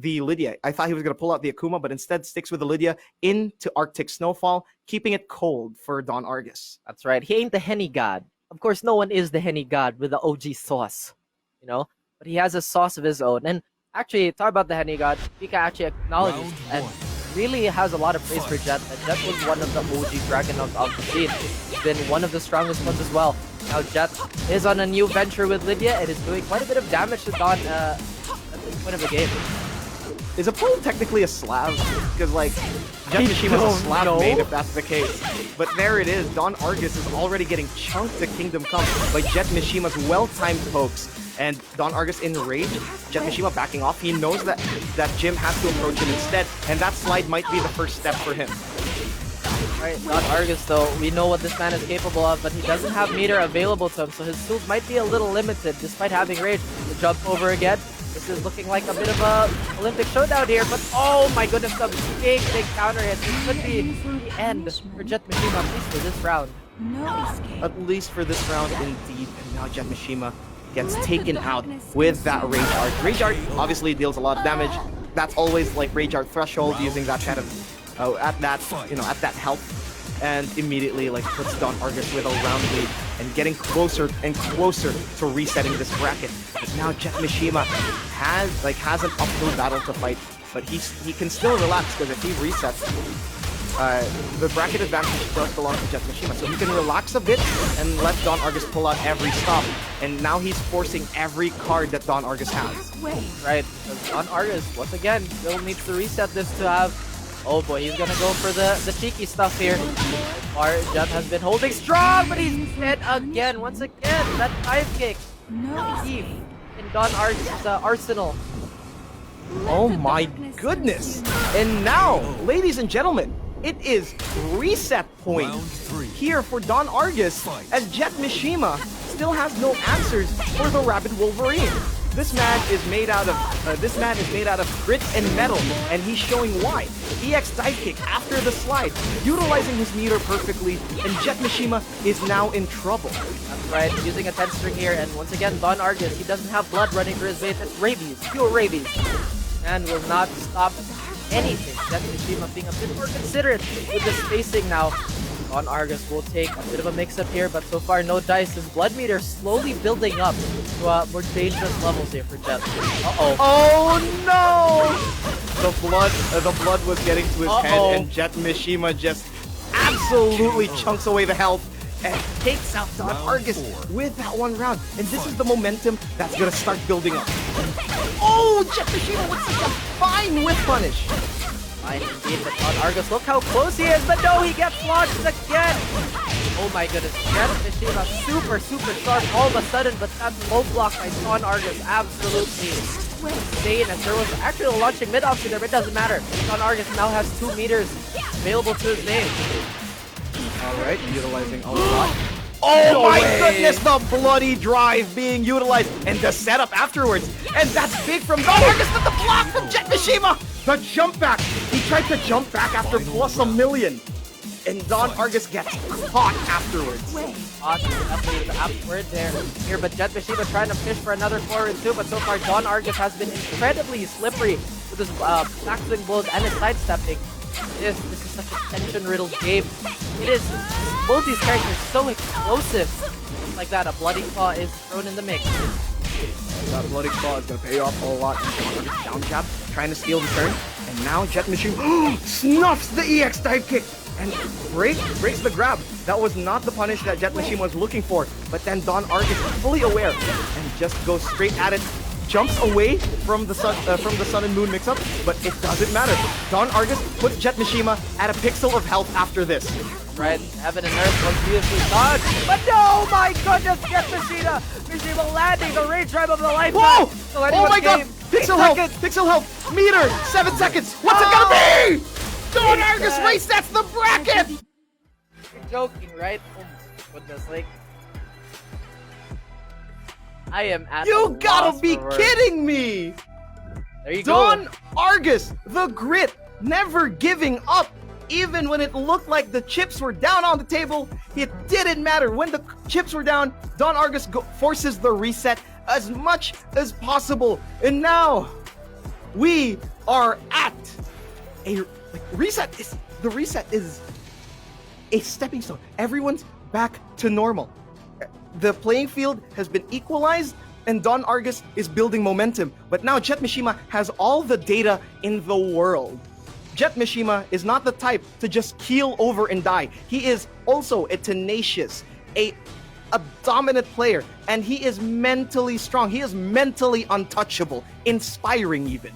E: the Lydia. I thought he was going to pull out the Akuma, but instead sticks with the Lydia into Arctic Snowfall, keeping it cold for Don Argus.
F: That's right. He ain't the Henny God. Of course, no one is the Henny God with the OG sauce, you know? But he has a sauce of his own. And actually, talk about the Henny God, Pika actually acknowledges and really has a lot of praise for Jet. And Jet was one of the OG Dragon of the scene. He's been one of the strongest ones as well. Now Jet is on a new venture with Lydia and is doing quite a bit of damage to Don at this point of the game.
E: Is a pole technically a Slav? Because, like, Jetmishima's a Slav main if that's the case. But there it is. Don Argus is already getting chunked to Kingdom Come by Jetmishima's well-timed pokes. And Don Argus in rage, Jetmishima backing off. He knows that Jim has to approach him instead, and that slide might be the first step for him.
F: Alright, Don Argus though, we know what this man is capable of, but he doesn't have meter available to him, so his tools might be a little limited despite having rage. The jump over again. This is looking like a bit of a Olympic showdown here, but oh my goodness, the big counter hit. This could be the end for Jetmishima, at least for this round.
E: At least for this round, indeed. And now Jetmishima gets taken out with that Rage Art. Rage Art obviously deals a lot of damage. That's always like Rage Art threshold, using that kind of at that health. And immediately puts Don Argus with a round lead and getting closer and closer to resetting this bracket. But now Jetmishima has an uphill battle to fight, but he can still relax because if he resets, the bracket advantage does belong to Jetmishima, so he can relax a bit and let Don Argus pull out every stop. And now he's forcing every card that Don Argus has.
F: Right, because Don Argus once again still needs to reset this to have. Oh boy, he's gonna go for the cheeky stuff here. Jet has been holding strong, but he's dead again. Once again, that dive kick. Deep in Don Argus' arsenal.
E: Oh my goodness! And now, ladies and gentlemen, it is reset point here for Don Argus, as Jetmishima still has no answers for the Rabid Wolverine. This man is made out of grit and metal, and he's showing why. EX dive kick after the slide, utilizing his meter perfectly, and Jetmishima is now in trouble.
F: That's right, using a 10 string here, and once again, Don Argus, he doesn't have blood running through his veins. It's rabies, pure rabies, and will not stop anything. Jetmishima being a bit more considerate with the spacing now. Don Argus will take a bit of a mix-up here, but so far no dice. His blood meter slowly building up to more dangerous levels here for Jet. Uh-oh.
E: Oh no! The blood was getting to his head, and Jetmishima just absolutely chunks away the health and takes out Don Argus with that one round. And this is the momentum that's gonna start building up. Oh, Jetmishima with such a fine whip punish.
F: Fine indeed, but Don Argus, look how close he is, but no, he gets launched again! Oh my goodness, Jetmishima super sharp all of a sudden, but that's low block by Don Argus. Absolutely insane, as there was actually a launching mid option there, but it doesn't matter. Don Argus now has 2 meters available to his name.
E: Alright, utilizing a lot. Oh my goodness, the bloody drive being utilized, and the setup afterwards. And that's big from Don Argus, but the block from Jetmishima! The jump back! He tried to jump back after plus a million. And Don Argus gets caught afterwards.
F: Definitely the upward there here, but Jetmishima trying to fish for another forward too, but so far Don Argus has been incredibly slippery with his backswing blows and his sidestepping. This is such a tension-riddled game. It is. Both these characters are so explosive. Just like that, a bloody claw is thrown in the mix.
E: That bloody claw is going to pay off a lot. Down jab, trying to steal the turn. And now Jetmishima snuffs the EX dive kick and breaks the grab. That was not the punish that Jetmishima was looking for. But then Don Argus is fully aware and just goes straight at it. Jumps away from the sun and moon mix-up, but it doesn't matter. Don Argus puts Jetmishima at a pixel of health after this.
F: Right, Heaven and Earth was beautifully dodged, but no, my goodness, Jetmishima landing the rage drive of the lifetime.
E: Whoa!
F: So
E: Oh my god!
F: game,
E: Pixel health, meter, 7 seconds. What's it gonna be? Don Argus resets the bracket.
F: You're joking, right? Oh my goodness, like. I am at
E: You
F: a
E: gotta
F: loss
E: be
F: for words.
E: kidding me!
F: There you
E: Don
F: go.
E: Argus, the grit, never giving up. Even when it looked like the chips were down on the table, it didn't matter. When the chips were down, Don Argus forces the reset as much as possible. And now, we are at a reset. The reset is a stepping stone. Everyone's back to normal. The playing field has been equalized, and Don Argus is building momentum. But now Jetmishima has all the data in the world. Jetmishima is not the type to just keel over and die. He is also a tenacious, a dominant player, and he is mentally strong. He is mentally untouchable, inspiring even.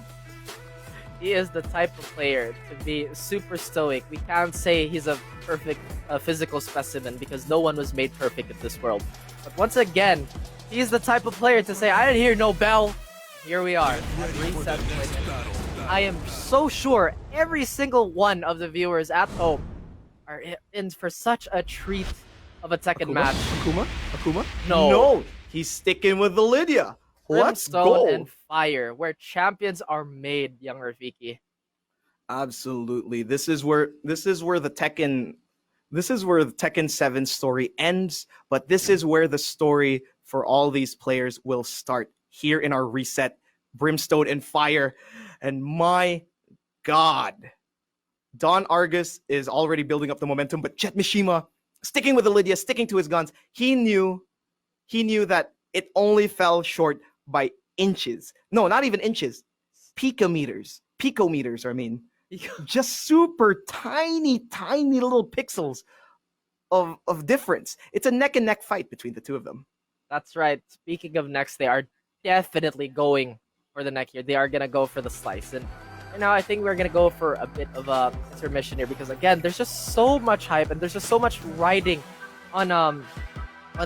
F: He is the type of player to be super stoic. We can't say he's a perfect physical specimen because no one was made perfect in this world. But once again, he's the type of player to say, I didn't hear no bell. Here we are. Reset point. I am so sure every single one of the viewers at home are in for such a treat of a Tekken match.
E: Akuma?
F: No.
E: He's sticking with the Lydia. Let's
F: Brimstone
E: go.
F: and Fire, where champions are made, young Rafiki.
E: Absolutely. This is where the Tekken 7 story ends, but this is where the story for all these players will start here in our reset. Brimstone and Fire. And my god, Don Argus is already building up the momentum, but Jetmishima sticking with the Lydia, sticking to his guns. He knew that it only fell short by inches. No, not even inches. Picometers, I mean. Just super tiny little pixels of difference. It's a neck and neck fight between the two of them.
F: That's right. Speaking of necks, they are definitely going for the neck here. They are going to go for the slice. And right now, I think we're going to go for a bit of a intermission here because, again, there's just so much hype and there's just so much riding on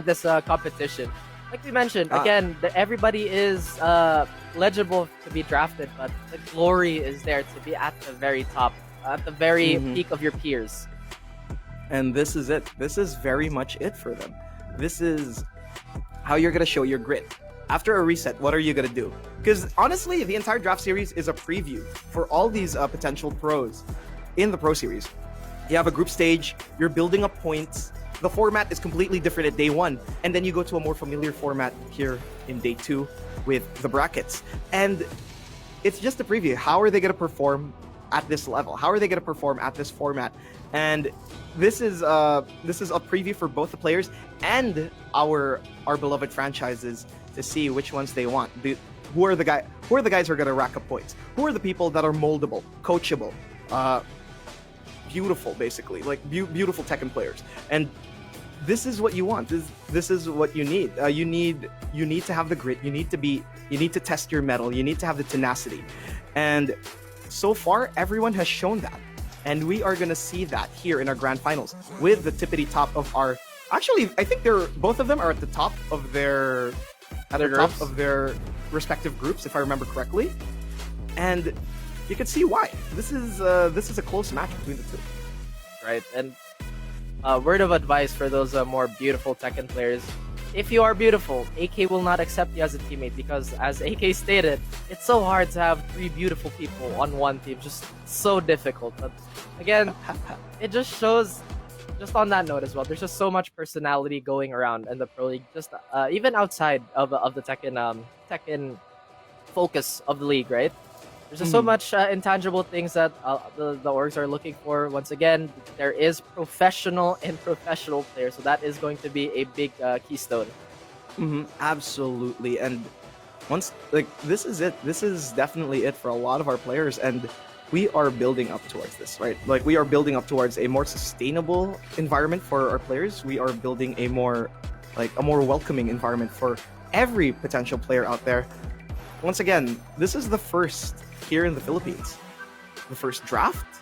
F: this competition. Like we mentioned, again, everybody is legible to be drafted, but the glory is there to be at the very top, at the very peak of your peers.
E: And this is it. This is very much it for them. This is how you're going to show your grit. After a reset, what are you going to do? Because honestly, the entire draft series is a preview for all these potential pros in the Pro Series. You have a group stage, you're building up points. The format is completely different at day 1, and then you go to a more familiar format here in day 2 with the brackets. And it's just a preview. How are they going to perform at this level? How are they going to perform at this format? And this is a preview for both the players and our beloved franchises to see which ones they want. Who are the guys who are going to rack up points? Who are the people that are moldable, coachable, beautiful, basically, like beautiful Tekken players? And this is what you want. This is what you need. You need to have the grit. You need to test your mettle. You need to have the tenacity. And so far, everyone has shown that. And we are going to see that here in our grand finals with the tippity top of our Actually, I think both of them are at the top of their
F: groups?
E: respective groups, if I remember correctly. And you can see why. This is a close match between the two.
F: Right? And word of advice for those more beautiful Tekken players. If you are beautiful, AK will not accept you as a teammate because, as AK stated, it's so hard to have 3 beautiful people on one team. Just so difficult. But again, it just shows, just on that note as well, there's just so much personality going around in the Pro League. Just even outside of the Tekken focus of the league, right? There's just so much intangible things that the orgs are looking for. Once again, there is professional and professional players, so that is going to be a big keystone.
E: Absolutely, and this is it. This is definitely it for a lot of our players, and we are building up towards this, right? Like, we are building up towards a more sustainable environment for our players. We are building a more welcoming environment for every potential player out there. Once again, this is the first here in the Philippines. The first draft,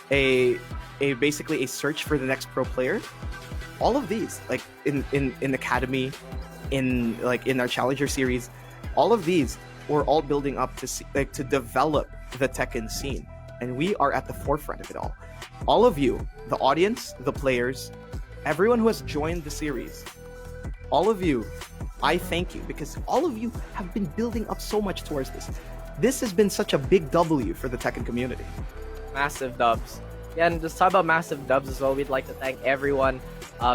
E: basically a search for the next pro player. All of these, like in Academy, in our Challenger series, all of these were all building up to develop the Tekken scene. And we are at the forefront of it all. All of you, the audience, the players, everyone who has joined the series, all of you, I thank you, because all of you have been building up so much towards this. This has been such a big W for the Tekken community.
F: Massive dubs. Again, just talk about massive dubs as well. We'd like to thank everyone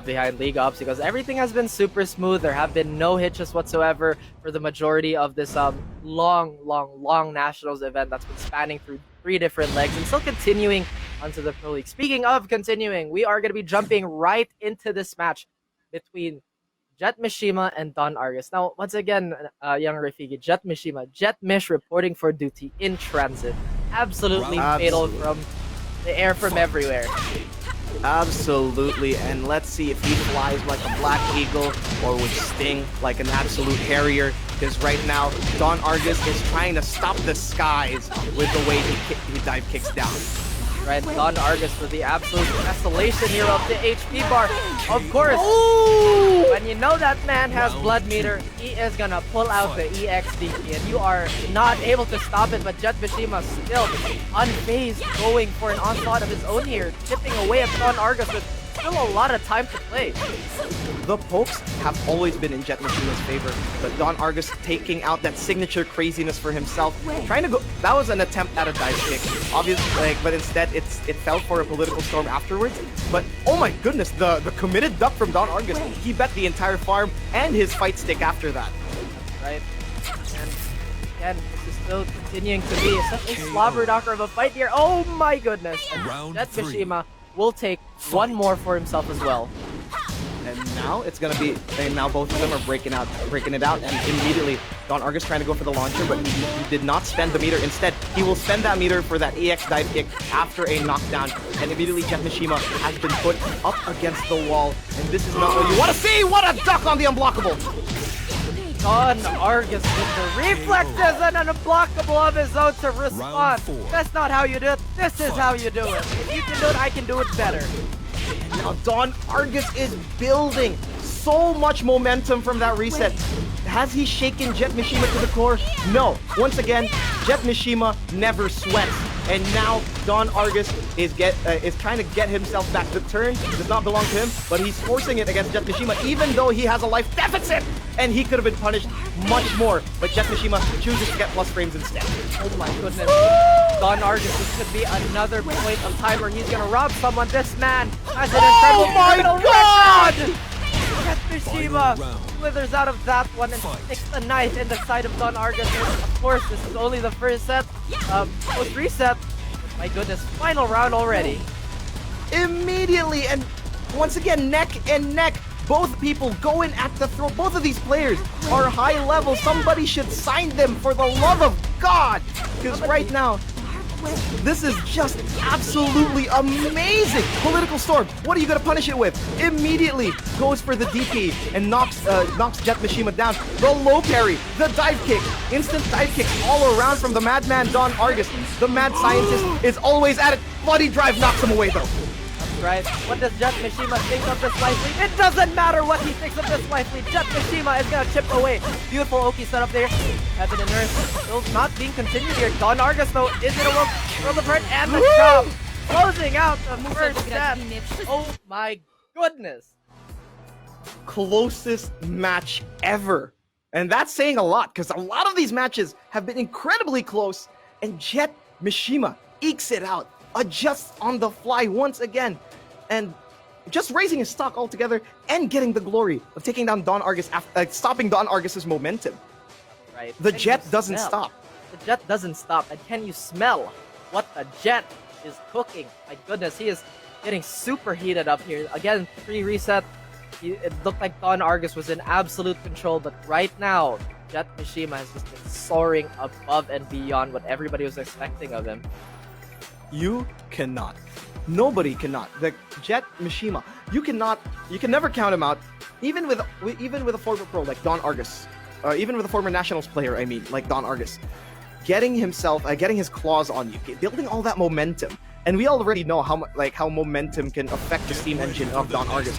F: behind League Ops because everything has been super smooth. There have been no hitches whatsoever for the majority of this long Nationals event that's been spanning through 3 different legs and still continuing onto the Pro League. Speaking of continuing, we are going to be jumping right into this match between Jetmishima and Don Argus. Now, once again, young Rafiki, Jetmish reporting for duty in transit. Absolutely fatal from the air from everywhere.
E: Absolutely, and let's see if he flies like a Black Eagle or would sting like an absolute Harrier, because right now, Don Argus is trying to stop the skies with the way he dive kicks down.
F: Right, Don Argus for the absolute desolation here of the HP bar. Of course, when you know that man has blood meter, he is gonna pull out the EXDP, and you are not able to stop it. But Jetmishima still unfazed, going for an onslaught of his own here, chipping away at Don Argus with still a lot of time to play.
E: The pokes have always been in Jetmishima's favor, but Don Argus taking out that signature craziness for himself, trying to go. That was an attempt at a dive kick, obviously, but instead it fell for a political storm afterwards. But oh my goodness, the committed duck from Don Argus. He bet the entire farm and his fight stick after that.
F: Right, and again, this is still continuing to be such a slobber knocker of a fight here. Oh my goodness, and Jetmishima will take one more for himself as well.
E: And now it's gonna be, and now both of them are breaking it out, and immediately Don Argus trying to go for the launcher, but he did not spend the meter. Instead, he will spend that meter for that EX dive kick after a knockdown, and immediately Jetmishima has been put up against the wall, and this is not what you want to see. What a duck on the unblockable!
F: Don Argus with the reflexes and an unblockable of his own to respond. That's not how you do it. This is how you do it. If you can do it, I can do it better.
E: Now Don Argus is building so much momentum from that reset. Has he shaken Jetmishima to the core? No. Once again, Jetmishima never sweats. And now Don Argus is trying to get himself back. The turn does not belong to him, but he's forcing it against Jetmishima, even though he has a life deficit, and he could have been punished much more. But Jetmishima chooses to get plus frames instead.
F: Oh my goodness. Don Argus, this could be another point of time where he's gonna rob someone. This man has an incredible criminal record! Jetmishima slithers out of that one and sticks a knife in the side of Don Argus. Of course, this is only the first set. Post reset. My goodness, final round already.
E: Immediately, and once again, neck and neck. Both people going at the throat. Both of these players are high level. Somebody should sign them for the love of God. Because right now, this is just absolutely amazing. Political storm. What are you going to punish it with? Immediately goes for the DP and knocks Jetmishima down. The low parry, the dive kick, instant dive kick all around from the madman Don Argus. The mad scientist is always at it. Bloody drive knocks him away though.
F: right? What does Jetmishima think of this life lead? It doesn't matter what he thinks of this life lead. Jetmishima is gonna chip away. Beautiful Oki set up there. Heaven and Earth still not being continued here. Don Argus though, is it a world of hurt? And the chop closing out the first set. Oh my goodness.
E: Closest match ever. And that's saying a lot, because a lot of these matches have been incredibly close, and Jetmishima ekes it out, adjusts on the fly once again, and just raising his stock altogether and getting the glory of taking down Don Argus, stopping Don Argus's momentum.
F: Right.
E: The
F: Can
E: Jet
F: you
E: doesn't
F: smell?
E: stop.
F: The Jet doesn't stop. And can you smell what the Jet is cooking? My goodness, he is getting super heated up here. Again, pre-reset. It looked like Don Argus was in absolute control, but right now, Jetmishima has just been soaring above and beyond what everybody was expecting of him.
E: You cannot. Nobody cannot. The Jetmishima, you can never count him out, even with a former pro like Don Argus, even with a former Nationals player, I mean, like Don Argus, getting his claws on you, building all that momentum. And we already know how momentum can affect the steam engine of Don Argus.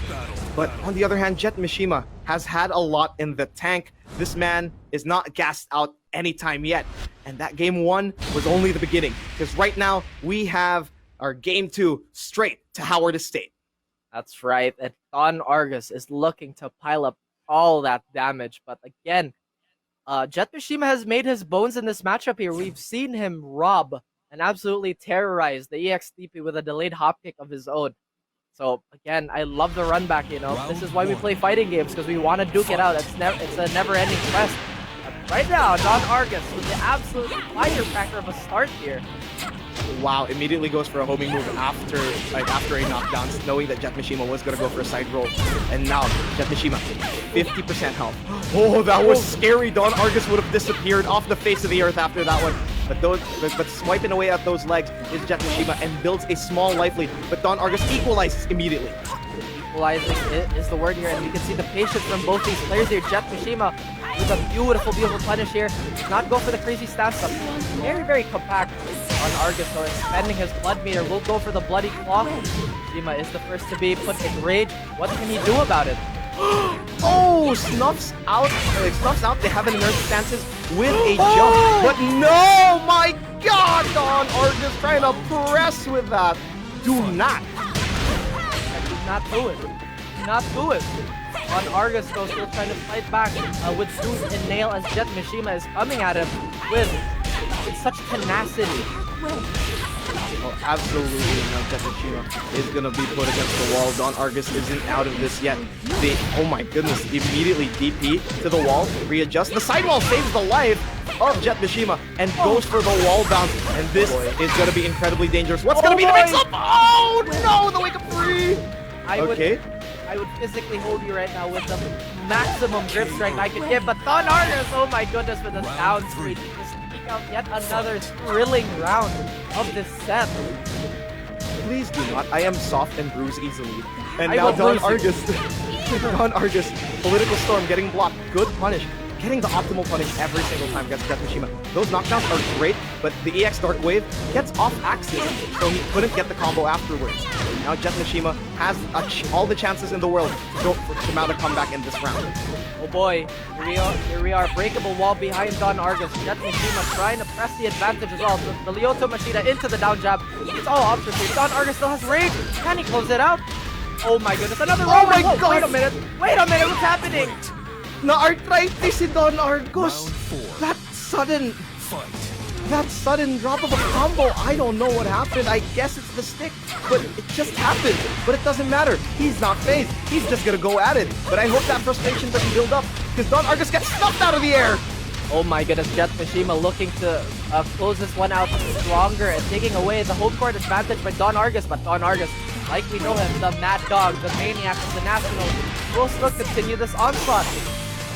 E: But on the other hand, Jetmishima has had a lot in the tank. This man is not gassed out anytime yet. And that game 1 was only the beginning. Because right now, we have our game 2 straight to Howard Estate.
F: That's right. And Don Argus is looking to pile up all that damage. But again, Jetmishima has made his bones in this matchup here. We've seen him rob and absolutely terrorize the EXTP with a delayed hop kick of his own. So again, I love the run back, you know. This is why we play fighting games, because we want to duke it out. It's a never-ending quest. But right now, Don Argus with the absolute firecracker of a start here.
E: Wow, immediately goes for a homing move after a knockdown, knowing that Jetmishima was gonna go for a side roll. And now Jetmishima, 50% health. Oh, that was scary. Don Argus would have disappeared off the face of the earth after that one. But swiping away at those legs is Jetmishima and builds a small life lead. But Don Argus equalizes immediately.
F: Equalizing is the word here, and you can see the patience from both these players here. Jetmishima with a beautiful punish here. Not go for the crazy stance up. Very, very compact on Argus, though, expending his blood meter. Will go for the bloody claw. Shima is the first to be put in rage. What can he do about it?
E: Oh, snuffs out the Heaven and Earth stances with a jump. But no, my God, Don Argus trying to press with that. Do not.
F: Do not do it. Do not do it. On Argus, though, still trying to fight back with tooth and nail as Jetmishima is coming at him with such tenacity.
E: Oh, absolutely, Jetmishima is gonna be put against the wall. Don Argus isn't out of this yet. Oh my goodness, immediately DP to the wall, readjust. The sidewall saves the life of Jetmishima and goes for the wall bounce. And this is gonna be incredibly dangerous. What's gonna be the mix-up? Oh no, the wake up free!
F: I would physically hold you right now with the maximum grip strike I could give, but Don Argus, oh my goodness, with a down streak. Just eke out yet another thrilling round of this set.
E: Please do not. I am soft and bruise easily. And
F: I
E: now
F: will
E: Don
F: bruise you.
E: Argus, Don Argus, Political Storm getting blocked. Good punish. Getting the optimal punish every single time against Jetmishima. Those knockdowns are great, but the EX Dark Wave gets off axis, so he couldn't get the combo afterwards. Now Jetmishima has all the chances in the world to mount a comeback in this round.
F: Oh boy, here we are. Breakable wall behind Don Argus. Jetmishima trying to press the advantage as well. The Lyoto Machida into the down jab. It's all options here. Don Argus still has rage. Can he close it out? Oh my goodness, another
E: Oh my
F: roll.
E: God.
F: Wait a minute, what's happening?
E: Na-arthritis si Don Argus.
D: Round 4.
E: That sudden drop of a combo, I don't know what happened. I guess it's the stick, but it just happened. But it doesn't matter. He's not phased. He's just gonna go at it. But I hope that frustration doesn't build up, because Don Argus gets stuffed out of the air.
F: Oh my goodness, Jetmishima looking to close this one out stronger and taking away the home court advantage by Don Argus. But Don Argus, like we know him, the mad dog, the maniac of the Nationals, will still continue this onslaught.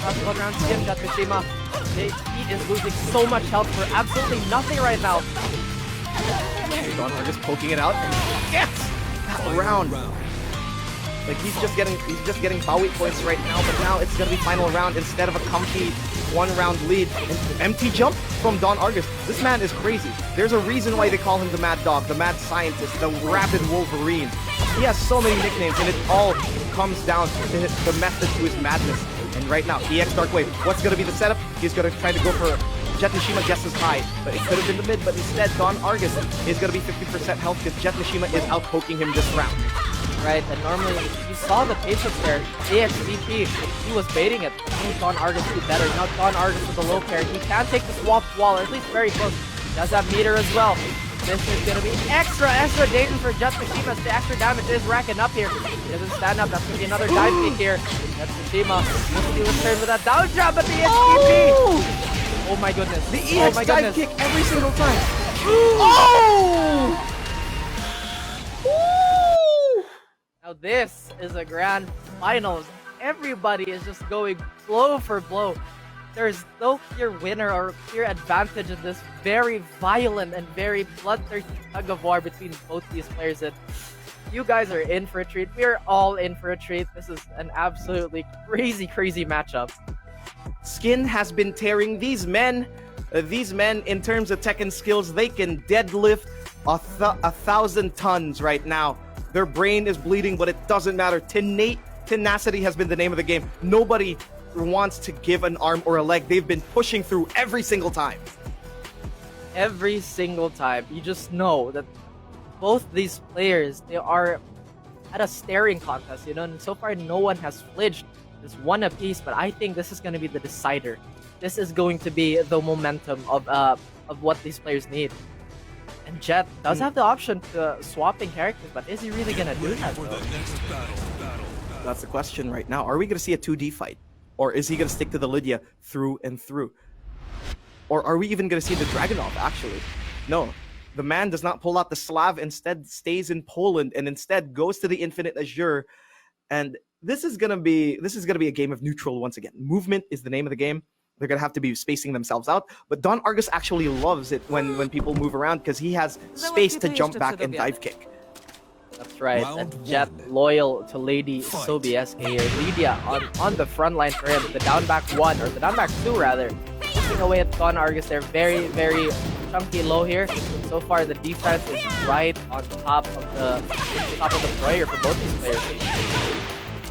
F: Last one round to him, Jetmishima. He is losing so much health for absolutely nothing right now.
E: Don Argus poking it out and he gets that round. Like he's just getting Bowie points right now, but now it's gonna be final round instead of a comfy 1-round lead. And empty jump from Don Argus. This man is crazy. There's a reason why they call him the Mad Dog, the Mad Scientist, the Rabid Wolverine. He has so many nicknames, and it all comes down to the method to his madness. And right now, EX Dark Wave, what's going to be the setup? He's going to try to go for Jetmishima guesses high, but it could have been the mid, but instead Don Argus is going to be 50% health because Jetmishima is out poking him this round.
F: Right, and normally, you saw the patience there. AXVP, he was baiting it. I think Don Argus do better. Now Don Argus with the low pair. He can take the swap wall, or at least very close. He does have meter as well. This is going to be extra dangerous for Jetmishima. The extra damage is racking up here. He doesn't stand up. That's going to be another dive kick here. Jetmishima will do his turn with that down jump, but the SVP! Oh my goodness.
E: The EX
F: my
E: dive
F: goodness.
E: kick every single time. Oh!
F: Now this is a grand finals. Everybody is just going blow for blow. There's no clear winner or clear advantage in this very violent and very bloodthirsty tug of war between both these players. And you guys are in for a treat. We're all in for a treat. This is an absolutely crazy matchup.
E: Skin has been tearing these men. These men, in terms of Tekken skills, they can deadlift 1,000 tons right now. Their brain is bleeding, but it doesn't matter. Tenacity has been the name of the game. Nobody wants to give an arm or a leg. They've been pushing through every single time.
F: Every single time. You just know that both these players, they are at a staring contest, you know, and so far no one has flinched. There's one apiece, but I think this is going to be the decider. This is going to be the momentum of what these players need. And Jet does have the option to swapping characters, but is he really going to do that though?
E: That's the question right now. Are we going to see a 2D fight? Or is he going to stick to the Lydia through and through? Or are we even going to see the Dragunov, actually? No. The man does not pull out the Slav, instead stays in Poland, and instead goes to the Infinite Azure. And this is going to be a game of neutral once again. Movement is the name of the game. They're going to have to be spacing themselves out. But Don Argus actually loves it when people move around because he has space to jump back and dive kick.
F: That's right, and Jet loyal to Lady Sobieski here. Lydia on the front line for him. The down back 1, or the down back 2 rather. Chipping away at Don Argus. They're very chunky low here. So far the defense is right on top of the prayer for both these players.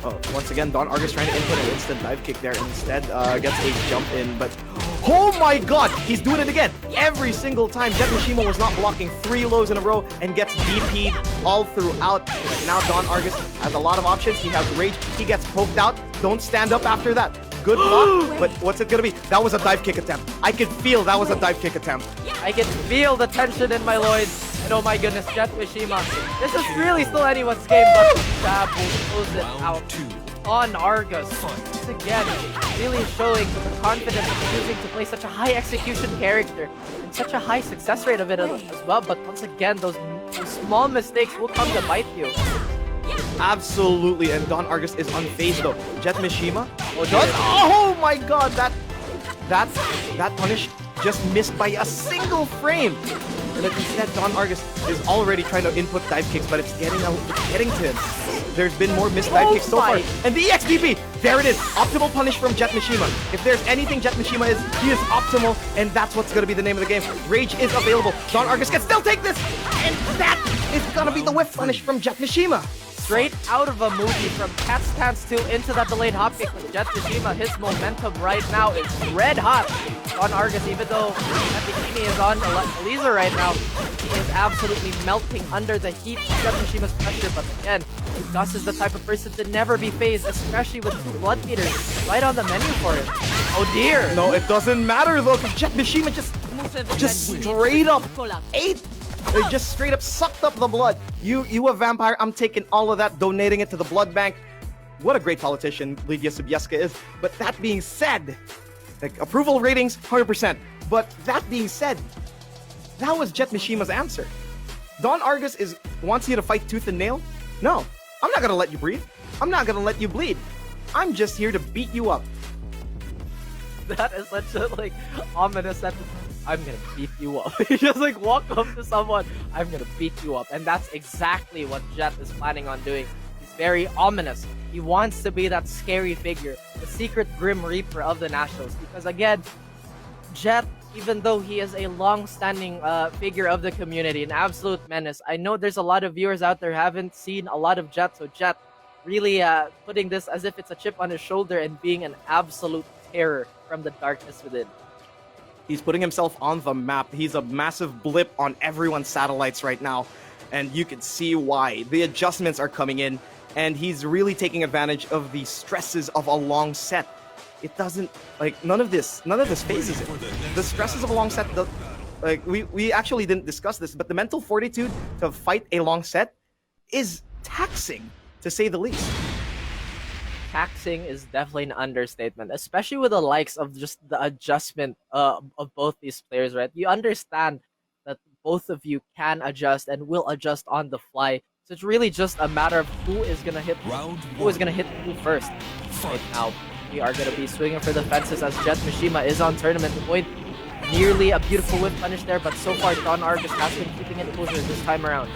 E: Oh, once again, Don Argus trying to input an instant dive kick there. Instead, gets a jump in, but oh my god, he's doing it again. Every single time, Jetmishima was not blocking 3 lows in a row and gets DP'd all throughout. But now Don Argus has a lot of options. He has rage. He gets poked out. Don't stand up after that. Good block, but what's it gonna be? That was a dive kick attempt. I could feel that was a dive kick attempt.
F: I can feel the tension in my loins. And oh my goodness, Jetmishima. This is really still anyone's game, but Jab will close it out on Argus. Once again, really showing the confidence of choosing to play such a high execution character and such a high success rate of it as well. But once again, those small mistakes will come to bite you.
E: Absolutely, and Don Argus is unfazed though. Jetmishima, oh my god, that punish just missed by a single frame. And instead, Don Argus is already trying to input dive kicks, but it's getting to him. There's been more missed dive kicks so far. And the EXDP, there it is. Optimal punish from Jetmishima. If there's anything Jetmishima is, he is optimal, and that's what's going to be the name of the game. Rage is available. Don Argus can still take this, and that is going to be the whiff punish from Jetmishima.
F: Straight out of a movie, from Cat Stance 2 into that delayed hop kick with Jetmishima. His momentum right now is red hot on Argus, even though that bikini is on Eliza right now. He is absolutely melting under the heat of Jetmishima's pressure, but again, Gus is the type of person to never be phased, especially with 2 blood meters right on the menu for him. Oh dear!
E: No, it doesn't matter though, because Jetmishima just straight up ate. They just straight up sucked up the blood. You a vampire, I'm taking all of that, donating it to the blood bank. What a great politician Lydia Sobieska is. But that being said, like, approval ratings, 100%. But that being said, that was Jetmishima's answer. Don Argus wants you to fight tooth and nail? No, I'm not gonna let you breathe. I'm not gonna let you bleed. I'm just here to beat you up.
F: That is such a like ominous sentence. I'm gonna beat you up. He just like walk up to someone, I'm gonna beat you up. And that's exactly what Jet is planning on doing. He's very ominous. He wants to be that scary figure, the secret Grim Reaper of the Nationals. Because again, Jet, even though he is a long-standing figure of the community, an absolute menace. I know there's a lot of viewers out there who haven't seen a lot of Jet, so Jet really putting this as if it's a chip on his shoulder and being an absolute terror from the darkness within.
E: He's putting himself on the map. He's a massive blip on everyone's satellites right now, and you can see why. The adjustments are coming in, and he's really taking advantage of the stresses of a long set. It doesn't, like, none of this phases it. The stresses of a long set, like, we actually didn't discuss this, but the mental fortitude to fight a long set is taxing, to say the least.
F: Taxing is definitely an understatement, especially with the likes of just the adjustment of both these players, right? You understand that both of you can adjust and will adjust on the fly. So it's really just a matter of who is gonna hit who first. Right now, we are gonna be swinging for the fences as Jetmishima is on tournament point. Nearly a beautiful whip punish there, but so far Don Argus has been keeping it closer this time around.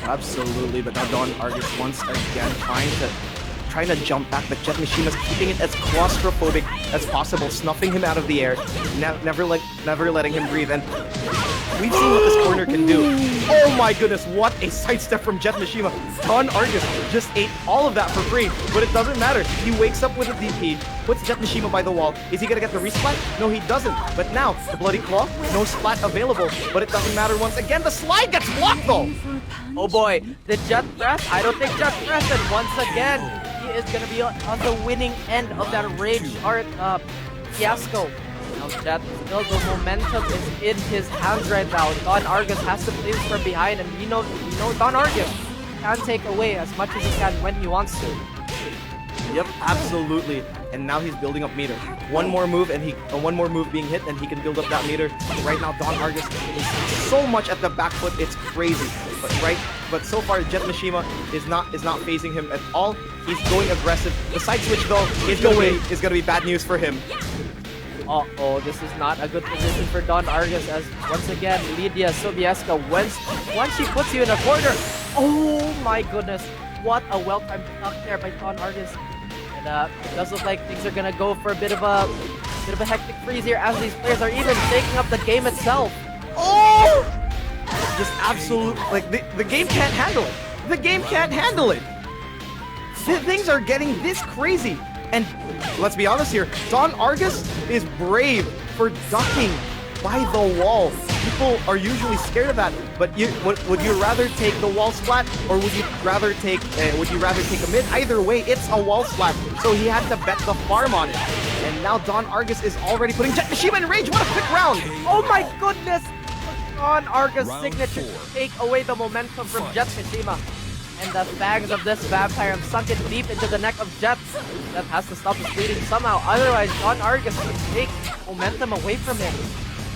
E: Absolutely, but now Don Argus once again trying to jump back, but Jetmishima's keeping it as claustrophobic as possible, snuffing him out of the air, never letting him breathe, and we've seen what this corner can do. Oh my goodness, what a sidestep from Jetmishima. Don Argus just ate all of that for free, but it doesn't matter. He wakes up with a DP, puts Jetmishima by the wall. Is he gonna get the resplat? No, he doesn't. But now, the Bloody Claw, no splat available, but it doesn't matter once again. The slide gets blocked though!
F: Oh boy, the Jet press? I don't think Jet pressed it once again. He is gonna be on the winning end of that Rage Art fiasco. Now Jet, still the momentum is in his hands right now. Don Argus has to play this from behind, and you know Don Argus can take away as much as he can when he wants to.
E: Yep, absolutely. And now he's building up meter. One more move being hit, and he can build up that meter. Right now, Don Argus is so much at the back foot, it's crazy. But so far, Jetmishima is not phasing him at all. He's going aggressive. The side switch though is gonna be bad news for him.
F: Uh-oh, this is not a good position for Don Argus, as once again, Lydia Sobieska, once she puts you in a corner, oh my goodness, what a well-timed block there by Don Argus. And it does look like things are gonna go for a bit of a hectic freeze here, as these players are even taking up the game itself.
E: Oh! Just absolute, like, the game can't handle it. The game can't handle it. Things are getting this crazy. And let's be honest here, Don Argus is brave for ducking by the wall. People are usually scared of that, but would you rather take the wall splat, or would you rather take a mid? Either way, it's a wall splat, so he had to bet the farm on it. And now Don Argus is already putting Jetmishima in rage. What a quick round!
F: Oh my goodness! Don Argus' signature to take away the momentum from Jetmishima. And the fangs of this vampire have sunken deep into the neck of Jet. Jet has to stop his bleeding somehow, otherwise Don Argus can take momentum away from him.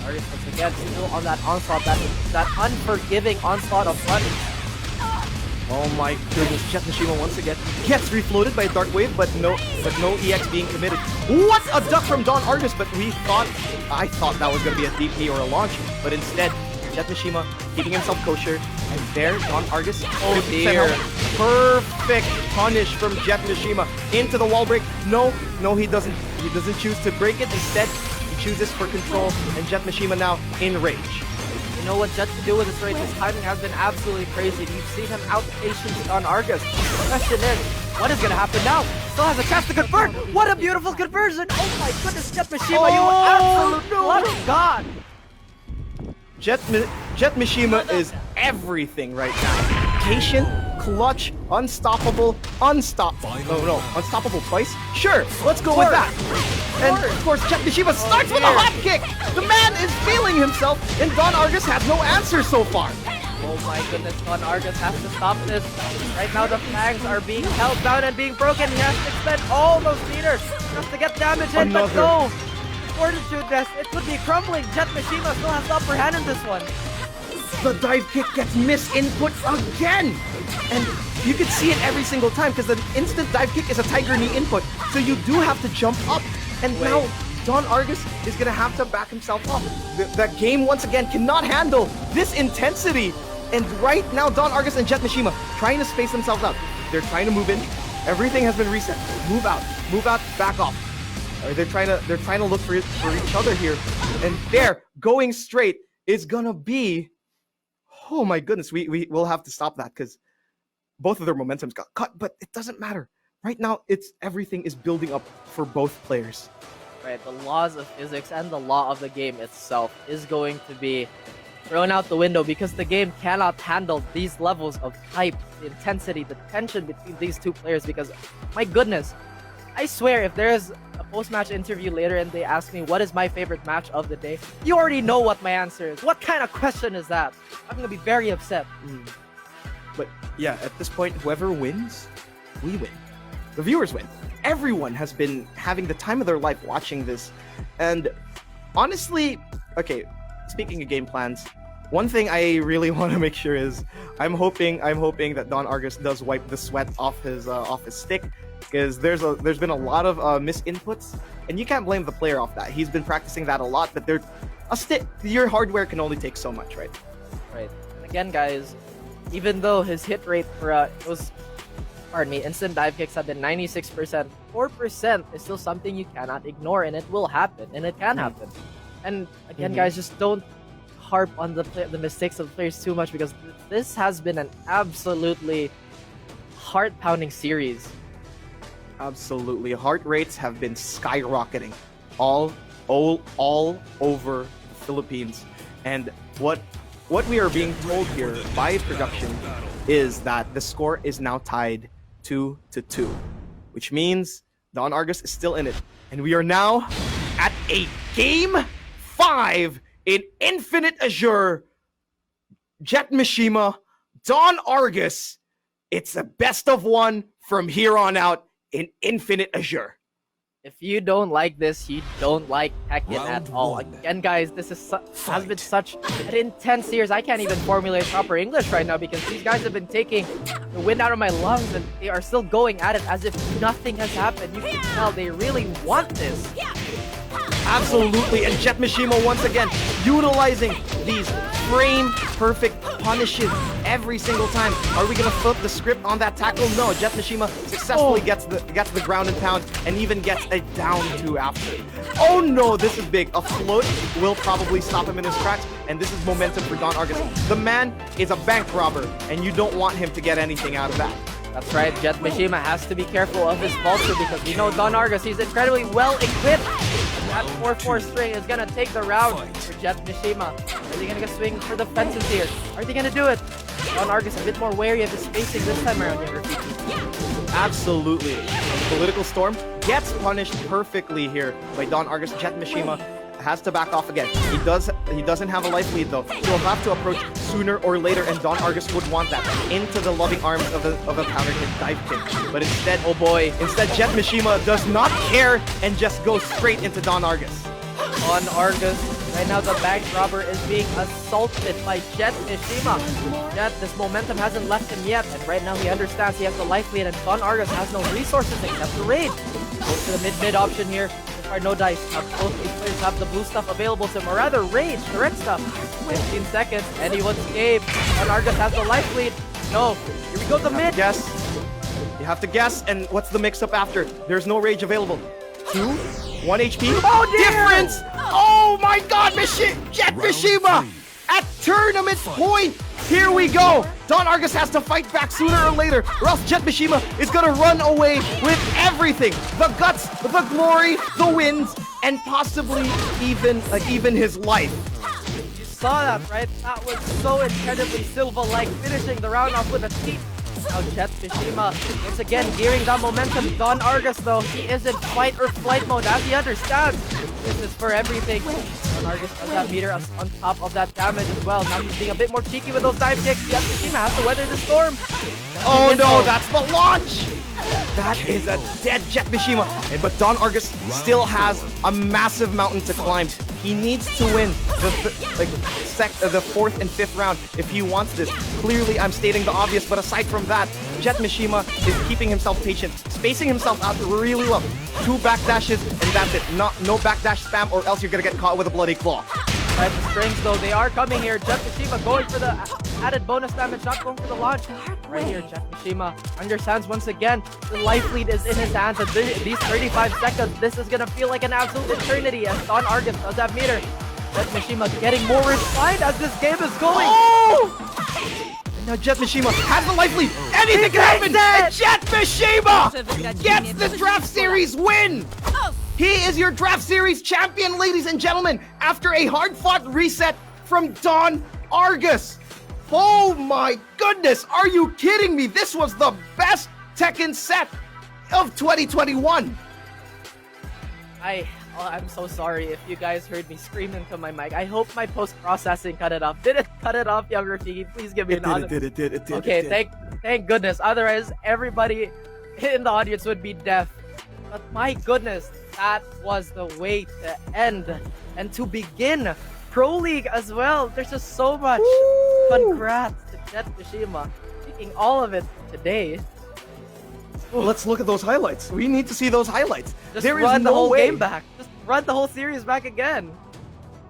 F: Argus once again still on that onslaught, that unforgiving onslaught of front.
E: Oh my goodness, Jetmishima once again gets refloated by a Dark Wave, but no EX being committed. What a duck from Don Argus, but I thought that was going to be a DP or a launch, but instead, Jetmishima keeping himself kosher, and there, Don Argus,
F: oh dear.
E: Perfect punish from Jetmishima into the wall break. No, he doesn't choose to break it. Instead, he chooses for control, and Jetmishima now in rage.
F: You know what Jet can do with this rage? His timing has been absolutely crazy. You've seen him outpatient on Argus. The question is, what is going to happen now? Still has a chance to convert. What a beautiful conversion! Oh my goodness, Jetmishima, you absolute blood god!
E: Jetmishima is everything right now. Patient, clutch, unstoppable, unstoppable twice? Sure, let's go with that. And of course, Jetmishima starts with a hop kick. The man is feeling himself, and Don Argus has no answer so far.
F: Oh my goodness, Don Argus has to stop this. Right now, the fangs are being held down and being broken. He has to expend all those meters just to get damage in, but no. Fortitude Nest, it could be crumbling. Jetmishima still has the upper hand in this one.
E: The dive kick gets misinput again! And you can see it every single time, because the instant dive kick is a tiger knee input, so you do have to jump up. And now, Don Argus is going to have to back himself up. The game, once again, cannot handle this intensity. And right now, Don Argus and Jetmishima trying to space themselves out. They're trying to move in. Everything has been reset. Move out, back off. Or they're trying to look for each other here, and there, going straight is gonna be. Oh my goodness, we will have to stop that because both of their momentums got cut, but it doesn't matter. Right now, everything is building up for both players.
F: Right, the laws of physics and the law of the game itself is going to be thrown out the window because the game cannot handle these levels of hype, the intensity, the tension between these two players. Because, my goodness, I swear, if there's a post-match interview later and they ask me what is my favorite match of the day, you already know what my answer is. What kind of question is that? I'm gonna be very upset.
E: But yeah, at this point, whoever wins, we win. The viewers win. Everyone has been having the time of their life watching this. And honestly, okay, speaking of game plans, one thing I really want to make sure is I'm hoping that Don Argus does wipe the sweat off his stick, because there's been a lot of misinputs, and you can't blame the player off that. He's been practicing that a lot, but your hardware can only take so much, right?
F: Right. And again, guys, even though his hit rate for instant dive kicks have been 96%, 4% is still something you cannot ignore, and it will happen, and it can happen. And again, guys, just don't harp on the mistakes of the players too much, because this has been an absolutely heart-pounding series.
E: Absolutely. Heart rates have been skyrocketing all over the Philippines. And what we are being told here by production is that the score is now tied 2-2, which means Don Argus is still in it. And we are now at a Game 5 in Infinite Azure. Jetmishima, Don Argus. It's a best of one from here on out in Infinite Azure.
F: If you don't like this, you don't like Tekken at
D: Round
F: all.
D: one.
F: Again, guys, this has been such an intense series. I can't even formulate proper English right now because these guys have been taking the wind out of my lungs and they are still going at it as if nothing has happened. You can tell they really want this.
E: Absolutely, and Jetmishima once again utilizing these frame-perfect punishes every single time. Are we gonna flip the script on that tackle? No, Jetmishima successfully gets the ground and pound and even gets a down 2 after. Oh no, this is big. A float will probably stop him in his tracks, and this is momentum for Don Argus. The man is a bank robber, and you don't want him to get anything out of that.
F: That's right, Jetmishima has to be careful of his vulture because we know Don Argus, he's incredibly well equipped. That 4-4 string is gonna take the round for Jetmishima. Are they gonna swing for the fences here? Are they gonna do it? Don Argus a bit more wary of his spacing this time around here.
E: Absolutely. Political Storm gets punished perfectly here by Don Argus. Jetmishima has to back off again. He doesn't have a life lead though. He'll have to approach sooner or later, and Don Argus would want that into the loving arms of a counter hit dive kick. But instead, oh boy, Jetmishima does not care and just goes straight into Don Argus.
F: Don Argus, right now the bank robber is being assaulted by Jetmishima. Jet, this momentum hasn't left him yet, and right now he understands he has the life lead, and Don Argus has no resources except the raid. Goes to the mid option here. Or no dice. Now both these players have the blue stuff available to him, or rather rage, the red stuff. 15 seconds, anyone's game. Don Argus has the life lead. No, here we go, the mid.
E: Guess. You have to guess, and what's the mix-up after? There's no rage available. 2, 1 HP.
F: Oh dear!
E: Difference! Oh my god, Jetmishima! At tournament point! Here we go! Don Argus has to fight back sooner or later, or else Jetmishima is gonna run away with everything! The guts, the glory, the wins, and possibly even his life.
F: You saw that, right? That was so incredibly Silva-like, finishing the round off with a teeth. Now Jetmishima once again gearing down momentum. Don Argus though, he is in fight or flight mode as he understands. This is for everything. Don Argus has that meter on top of that damage as well. Now he's being a bit more cheeky with those dive kicks. Jetmishima has to weather the storm.
E: Oh no, that's the launch! That is a dead Jetmishima. But Don Argus still has a massive mountain to climb. He needs to win the 4th and 5th round if he wants this. Clearly, I'm stating the obvious, but aside from that, Jetmishima is keeping himself patient, spacing himself out really well. 2 backdashes, and that's it. No backdash spam, or else you're gonna get caught with a bloody claw.
F: Right, the strings though, they are coming here. Jetmishima going for the added bonus damage, not going for the launch. Right here, Jetmishima understands once again. The life lead is in his hands at these 35 seconds. This is gonna feel like an absolute eternity as Don Argus does that meter. Jetmishima getting more refined as this game is going.
E: Oh! Now Jetmishima has the life lead. Anything can happen. And Jetmishima gets the Draft Series win. He is your Draft Series champion, ladies and gentlemen, after a hard-fought reset from Don Argus. Oh my goodness, are you kidding me? This was the best Tekken set of 2021.
F: I'm so sorry if you guys heard me scream into my mic. I hope my post-processing cut it off. Did it cut it off, young Rafiki? Please give me an honest.
E: It did.
F: Okay, thank goodness. Otherwise, everybody in the audience would be deaf. But my goodness, that was the way to end and to begin Pro League as well. There's just so much.
E: Woo!
F: Congrats to Jetmishima taking all of it today.
E: Let's look at those highlights. We need to see those highlights.
F: Just
E: There is
F: run the
E: no
F: whole
E: way.
F: game back. Just run the whole series back again.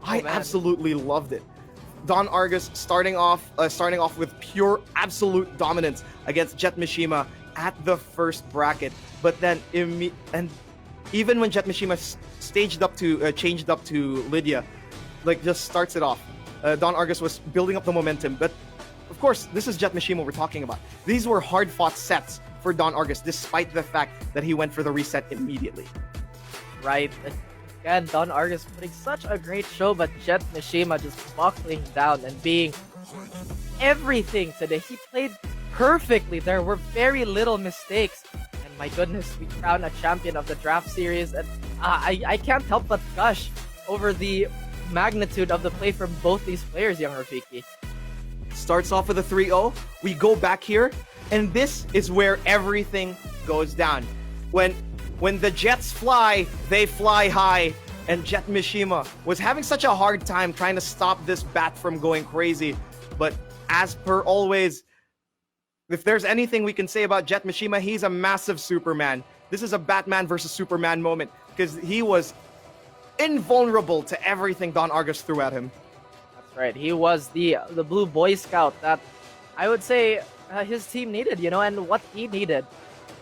E: I
F: man.
E: absolutely loved it. Don Argus starting off with pure absolute dominance against Jetmishima at the first bracket, but then even when Jetmishima changed up to Lydia, like just starts it off. Don Argus was building up the momentum, but of course this is Jetmishima we're talking about. These were hard-fought sets for Don Argus, despite the fact that he went for the reset immediately.
F: Right. Again, Don Argus putting such a great show, but Jetmishima just buckling down and being everything today. He played perfectly. There were very little mistakes. And my goodness, we crowned a champion of the Draft Series. And I can't help but gush over the magnitude of the play from both these players, young Rafiki.
E: Starts off with a 3-0. We go back here, and this is where everything goes down. When the Jets fly, they fly high, and Jetmishima was having such a hard time trying to stop this bat from going crazy. But as per always, if there's anything we can say about Jetmishima, he's a massive Superman. This is a Batman versus Superman moment, because he was invulnerable to everything Don Argus threw at him.
F: That's right. He was the blue Boy Scout that I would say his team needed, and what he needed.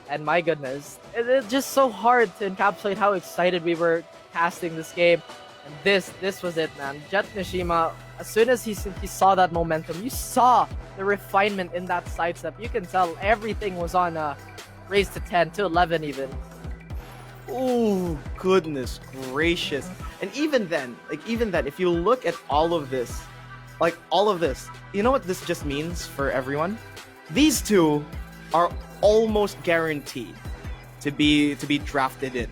F: And my goodness, it's just so hard to encapsulate how excited we were casting this game. And this was it, man. Jetmishima, as soon as he saw that momentum, you saw the refinement in that sidestep. You can tell everything was on raised to 10, to 11 even.
E: Oh, goodness gracious. And even then, if you look at all of this, you know what this just means for everyone? These two are almost guaranteed to be drafted in.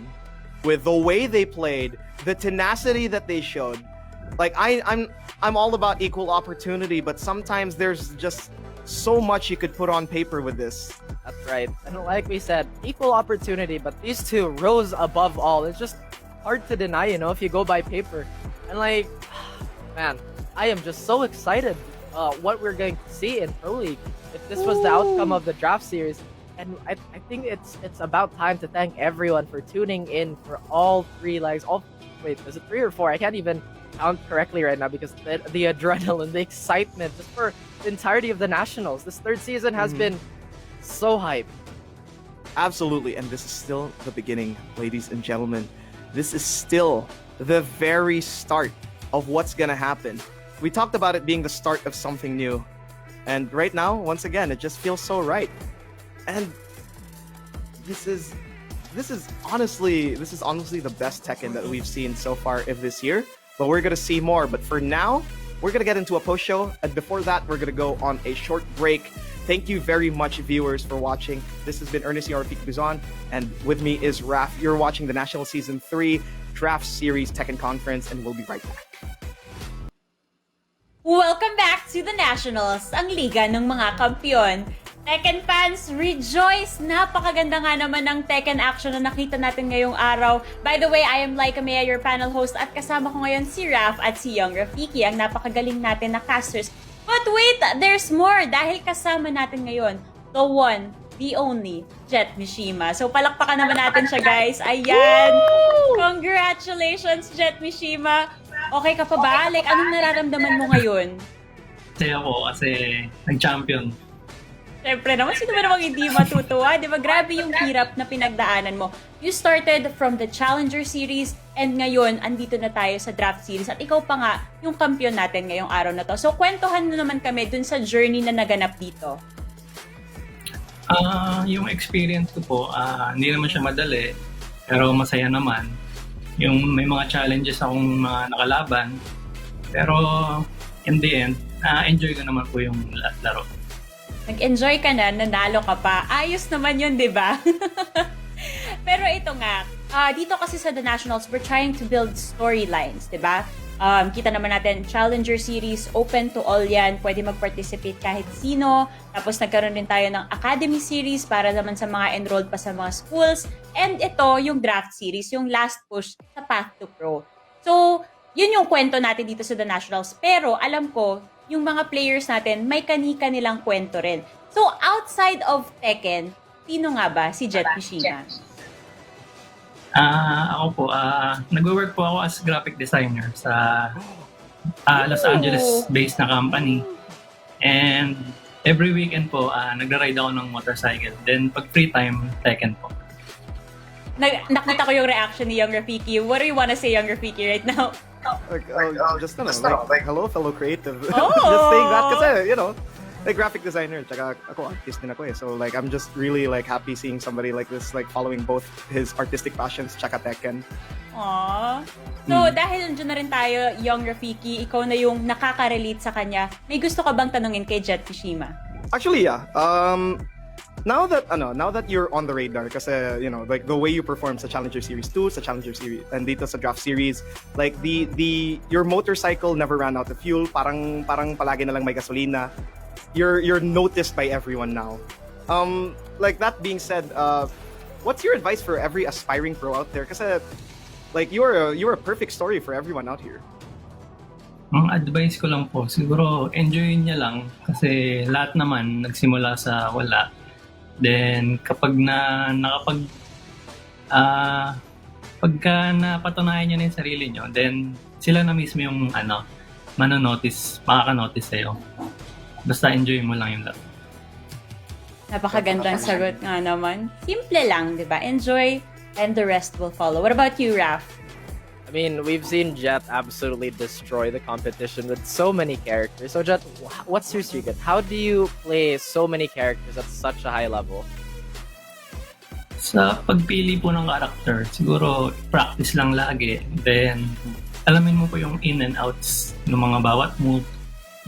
E: With the way they played, the tenacity that they showed, like I'm all about equal opportunity, but sometimes there's just so much you could put on paper with this.
F: That's right. And like we said, equal opportunity, but these two rose above all. It's just hard to deny, if you go by paper. And man, I am just so excited what we're going to see in Pro League if this was the outcome of the Draft Series. And I think it's about time to thank everyone for tuning in for all 3 legs. Wait, is it 3 or 4? I can't even count correctly right now because the adrenaline, the excitement, just for the entirety of the Nationals. This 3rd season has been so hype.
E: Absolutely, and this is still the beginning, ladies and gentlemen. This is still the very start of what's gonna happen. We talked about it being the start of something new. And right now, once again, it just feels so right. And this is honestly the best Tekken that we've seen so far of this year. But we're gonna see more. But for now, we're gonna get into a post show, and before that, we're gonna go on a short break. Thank you very much, viewers, for watching. This has been Ernest Rafik Buzon, and with me is Raf. You're watching the National Season 3 Draft Series Tekken Conference, and we'll be right back.
A: Welcome back to the Nationals, ang liga ng mga kampiyon. Tekken fans, rejoice! Napakaganda nga naman ng Tekken action na nakita natin ngayong araw. By the way, I am Laika Mea, your panel host, at kasama ko ngayon si Raf at si Young Rafiki, ang napakagaling natin na casters. But wait, there's more dahil kasama natin ngayon, the one, the only, Jetmishima. So palakpakan naman natin siya, guys. Ayan! Congratulations, Jetmishima! Okay ka pa ba? Like, anong nararamdaman mo ngayon?
G: Kasi ako, kasi nag-champion.
A: Siyempre naman, sino ba namang hindi matutuwa? Di ba? Grabe yung hirap na pinagdaanan mo. You started from the Challenger Series and ngayon, andito na tayo sa Draft Series. At ikaw pa nga, yung kampiyon natin ngayong araw na to. So, kwentuhan mo naman kami dun sa journey na naganap dito.
G: Yung experience ko po, hindi naman siya madali, pero masaya naman. Yung may mga challenges akong mga nakalaban, pero in the end, enjoy ko naman po yung laro.
A: Nag-enjoy ka na, nanalo ka pa. Ayos naman yun, di ba? Pero ito nga, dito kasi sa The Nationals, we're trying to build storylines, di ba? Kita naman natin, Challenger Series, open to all yan. Pwede mag-participate kahit sino. Tapos nagkaroon din tayo ng Academy Series para naman sa mga enrolled pa sa mga schools. And ito, yung Draft Series, yung last push sa Path to Pro. So, yun yung kwento natin dito sa The Nationals. Pero alam ko, yung mga players natin, may kani-kanilang kwento rin. So, outside of Tekken, sino nga ba si Jetmishima?
G: Ako po, nag-work po ako as graphic designer sa Los Angeles-based na company. And every weekend po, nagra-ride ako ng motorcycle. Then pag free time, Tekken po.
A: Nakita ko yung reaction ni Young Rafiki. What do you wanna say, Young Rafiki, right now?
E: Just like hello fellow creative. Just saying that kasi like graphic designer tsaka ako artist din ako eh. So like I'm just really like happy seeing somebody like this like following both his artistic passions tsaka Tekken.
A: Aww. So dahil nandiyan na rin tayo, Young Rafiki, ikaw na yung nakaka-relate sa kanya. May gusto ka bang tanungin kay Jetmishima?
E: Actually, yeah. Now that you're on the radar, kasi like the way you perform sa Challenger Series 2, sa Challenger Series, and dito sa Draft Series, like your motorcycle never ran out of fuel. Parang palagi na lang may gasolina. You're noticed by everyone now. Like that being said, what's your advice for every aspiring pro out there? Kasi like you're a perfect story for everyone out here.
G: Ang advice ko lang po, siguro enjoy niya lang kasi lahat naman nagsimula sa wala. Then kapag pagka napatunayan niyo na yung sarili niyo, then sila na mismo yung makaka-notice sa'yo. Basta enjoy mo lang yung laro.
A: Napakagandang sagot nga naman. Simple lang, di ba? Enjoy and the rest will follow. What about you, Raf?
F: I mean, we've seen Jet absolutely destroy the competition with so many characters. So Jet, what's your secret? How do you play so many characters at such a high level?
G: Sa pagpili po ng character, siguro practice lang lagi. Then, alamin mo po yung in and outs ng mga bawat move.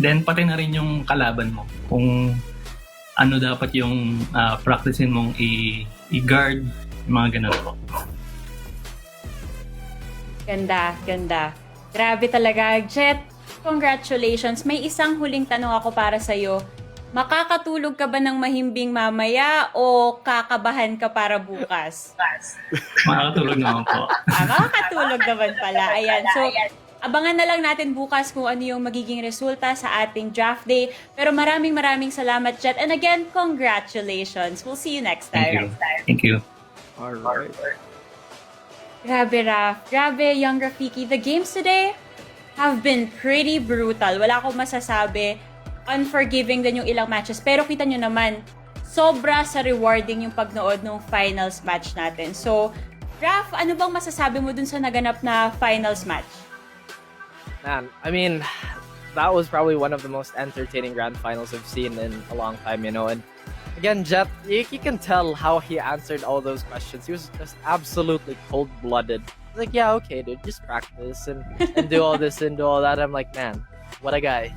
G: Then, pati na rin yung kalaban mo. Kung ano dapat yung practicein mong i-guard, yung mga ganun po.
A: Ganda. Grabe talaga. Jet, congratulations. May isang huling tanong ako para sa'yo. Makakatulog ka ba ng mahimbing mamaya o kakabahan ka para bukas?
G: Makakatulog naman po.
A: Makakatulog naman pala. Ayan. So, abangan na lang natin bukas kung ano yung magiging resulta sa ating draft day. Pero maraming salamat, Jet. And again, congratulations. We'll see you next time.
G: Thank you.
E: All right.
A: Grabe, Raf. Grabe, Young Rafiki. The games today have been pretty brutal. Wala akong masasabi. Unforgiving din yung ilang matches. Pero kita nyo naman, sobra sa rewarding yung pagnood ng finals match natin. So, Raf, ano bang masasabi mo dun sa naganap na finals match?
F: Man, I mean, that was probably one of the most entertaining grand finals I've seen in a long time, And again, Jet, you can tell how he answered all those questions. He was just absolutely cold-blooded. Like, yeah, okay, dude, just practice and do all this and do all that. I'm like, man, what a guy.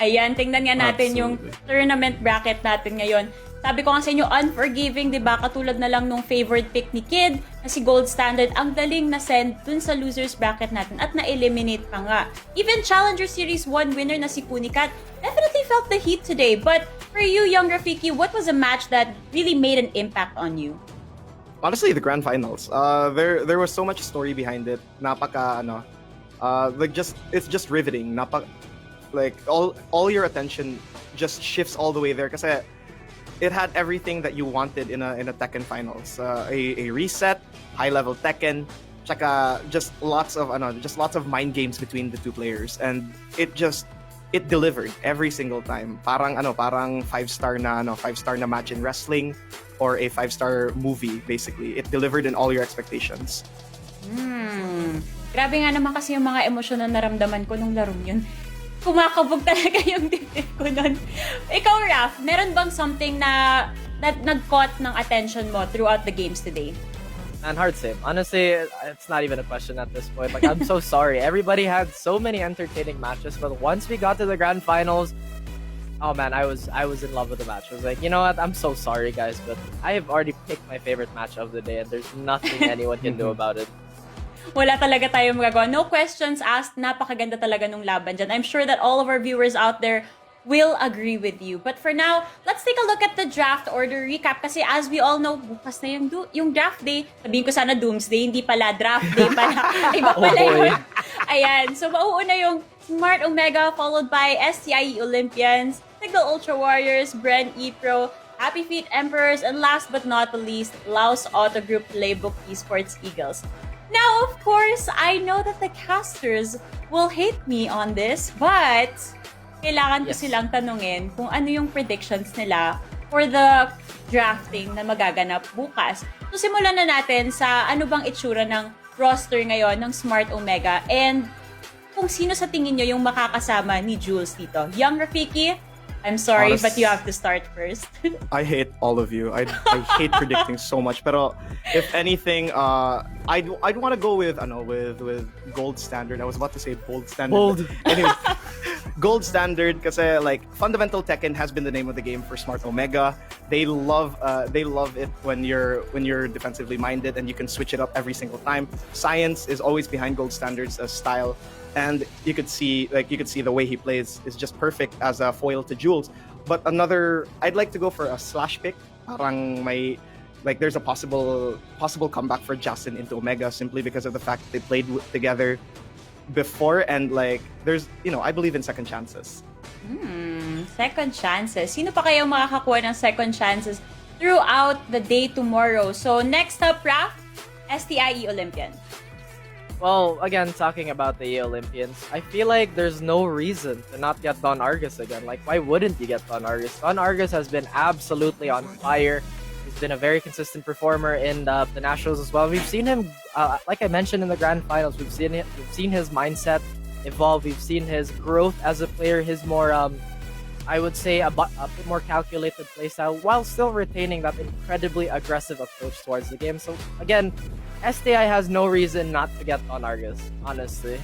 A: Ayan, tingnan nga natin yung tournament bracket natin ngayon. Sabi ko nga sa inyo, unforgiving, di ba? Katulad na lang nung favorite pick ni Kid, na si Gold Standard, ang daling na send dun sa losers bracket natin at na-eliminate pa nga. Even Challenger Series 1 winner na si Kunicat definitely felt the heat today. But for you, Young Rafiki, what was a match that really made an impact on you?
E: Honestly, the grand finals. There was so much story behind it. It's just riveting. Like all your attention just shifts all the way there kasi it had everything that you wanted in a Tekken finals. A reset, high level Tekken, tsaka just lots of mind games between the two players, and it delivered every single time. Parang 5-star na match in wrestling or a 5-star movie basically. It delivered in all your expectations.
A: Grabe nga naman kasi yung mga emosyon na naramdaman ko nung larong yun. Kumakabog talaga yung dibdib ko nun. Ikaw, Raph, meron bang something na nag-caught ng attention mo throughout the games today?
F: Man, hard save. Honestly, it's not even a question at this point. Like, I'm so sorry. Everybody had so many entertaining matches, but once we got to the grand finals, oh man, I was in love with the match. I was like, you know what? I'm so sorry, guys, but I have already picked my favorite match of the day, and there's nothing anyone can do about it.
A: Wala talaga tayong magagawa. No questions asked. Napakaganda talaga nung laban dyan. I'm sure that all of our viewers out there will agree with you. But for now, let's take a look at the draft order recap. Kasi as we all know, bukas na yung draft day. Sabihin ko sana doomsday, hindi pala draft day pala. Iba pala yun. Ayan. So mauuna yung Smart Omega followed by STIE Olympians, Signal Ultra Warriors, Bren E-Pro, Happy Feet Emperors, and last but not the least, Laos Auto Group Playbook Esports Eagles. Now, of course, I know that the casters will hate me on this, but kailangan ko silang tanungin kung ano yung predictions nila for the drafting na magaganap bukas. So, simulan na natin sa ano bang itsura ng roster ngayon ng Smart Omega and kung sino sa tingin nyo yung makakasama ni Jules dito. Young Rafiki, I'm sorry, but you have to start first.
E: I hate all of you. I hate predicting so much. Pero if anything, I'd want to go with gold standard. I was about to say bold standard.
F: Bold.
E: Anyway, gold standard kasi like fundamental Tekken has been the name of the game for Smart Omega. They love it when you're defensively minded and you can switch it up every single time. Science is always behind gold standard's style. And you could see the way he plays is just perfect as a foil to Jules. But I'd like to go for a slash pick. Parang there's a possible comeback for Justin into Omega simply because of the fact that they played together before, and I believe in second chances.
A: Second chances. Sino pa kayang makakakuha ng second chances throughout the day tomorrow? So next up, Raph, STIE Olympian.
F: Well, again, talking about the Olympians, I feel like there's no reason to not get Don Argus again. Like, why wouldn't you get Don Argus? Don Argus has been absolutely on fire. He's been a very consistent performer in the Nationals as well. We've seen him, like I mentioned in the grand finals, we've seen his mindset evolve. We've seen his growth as a player, his more, I would say, a bit more calculated playstyle, while still retaining that incredibly aggressive approach towards the game. So, again, STI has no reason not to get on Argus, honestly.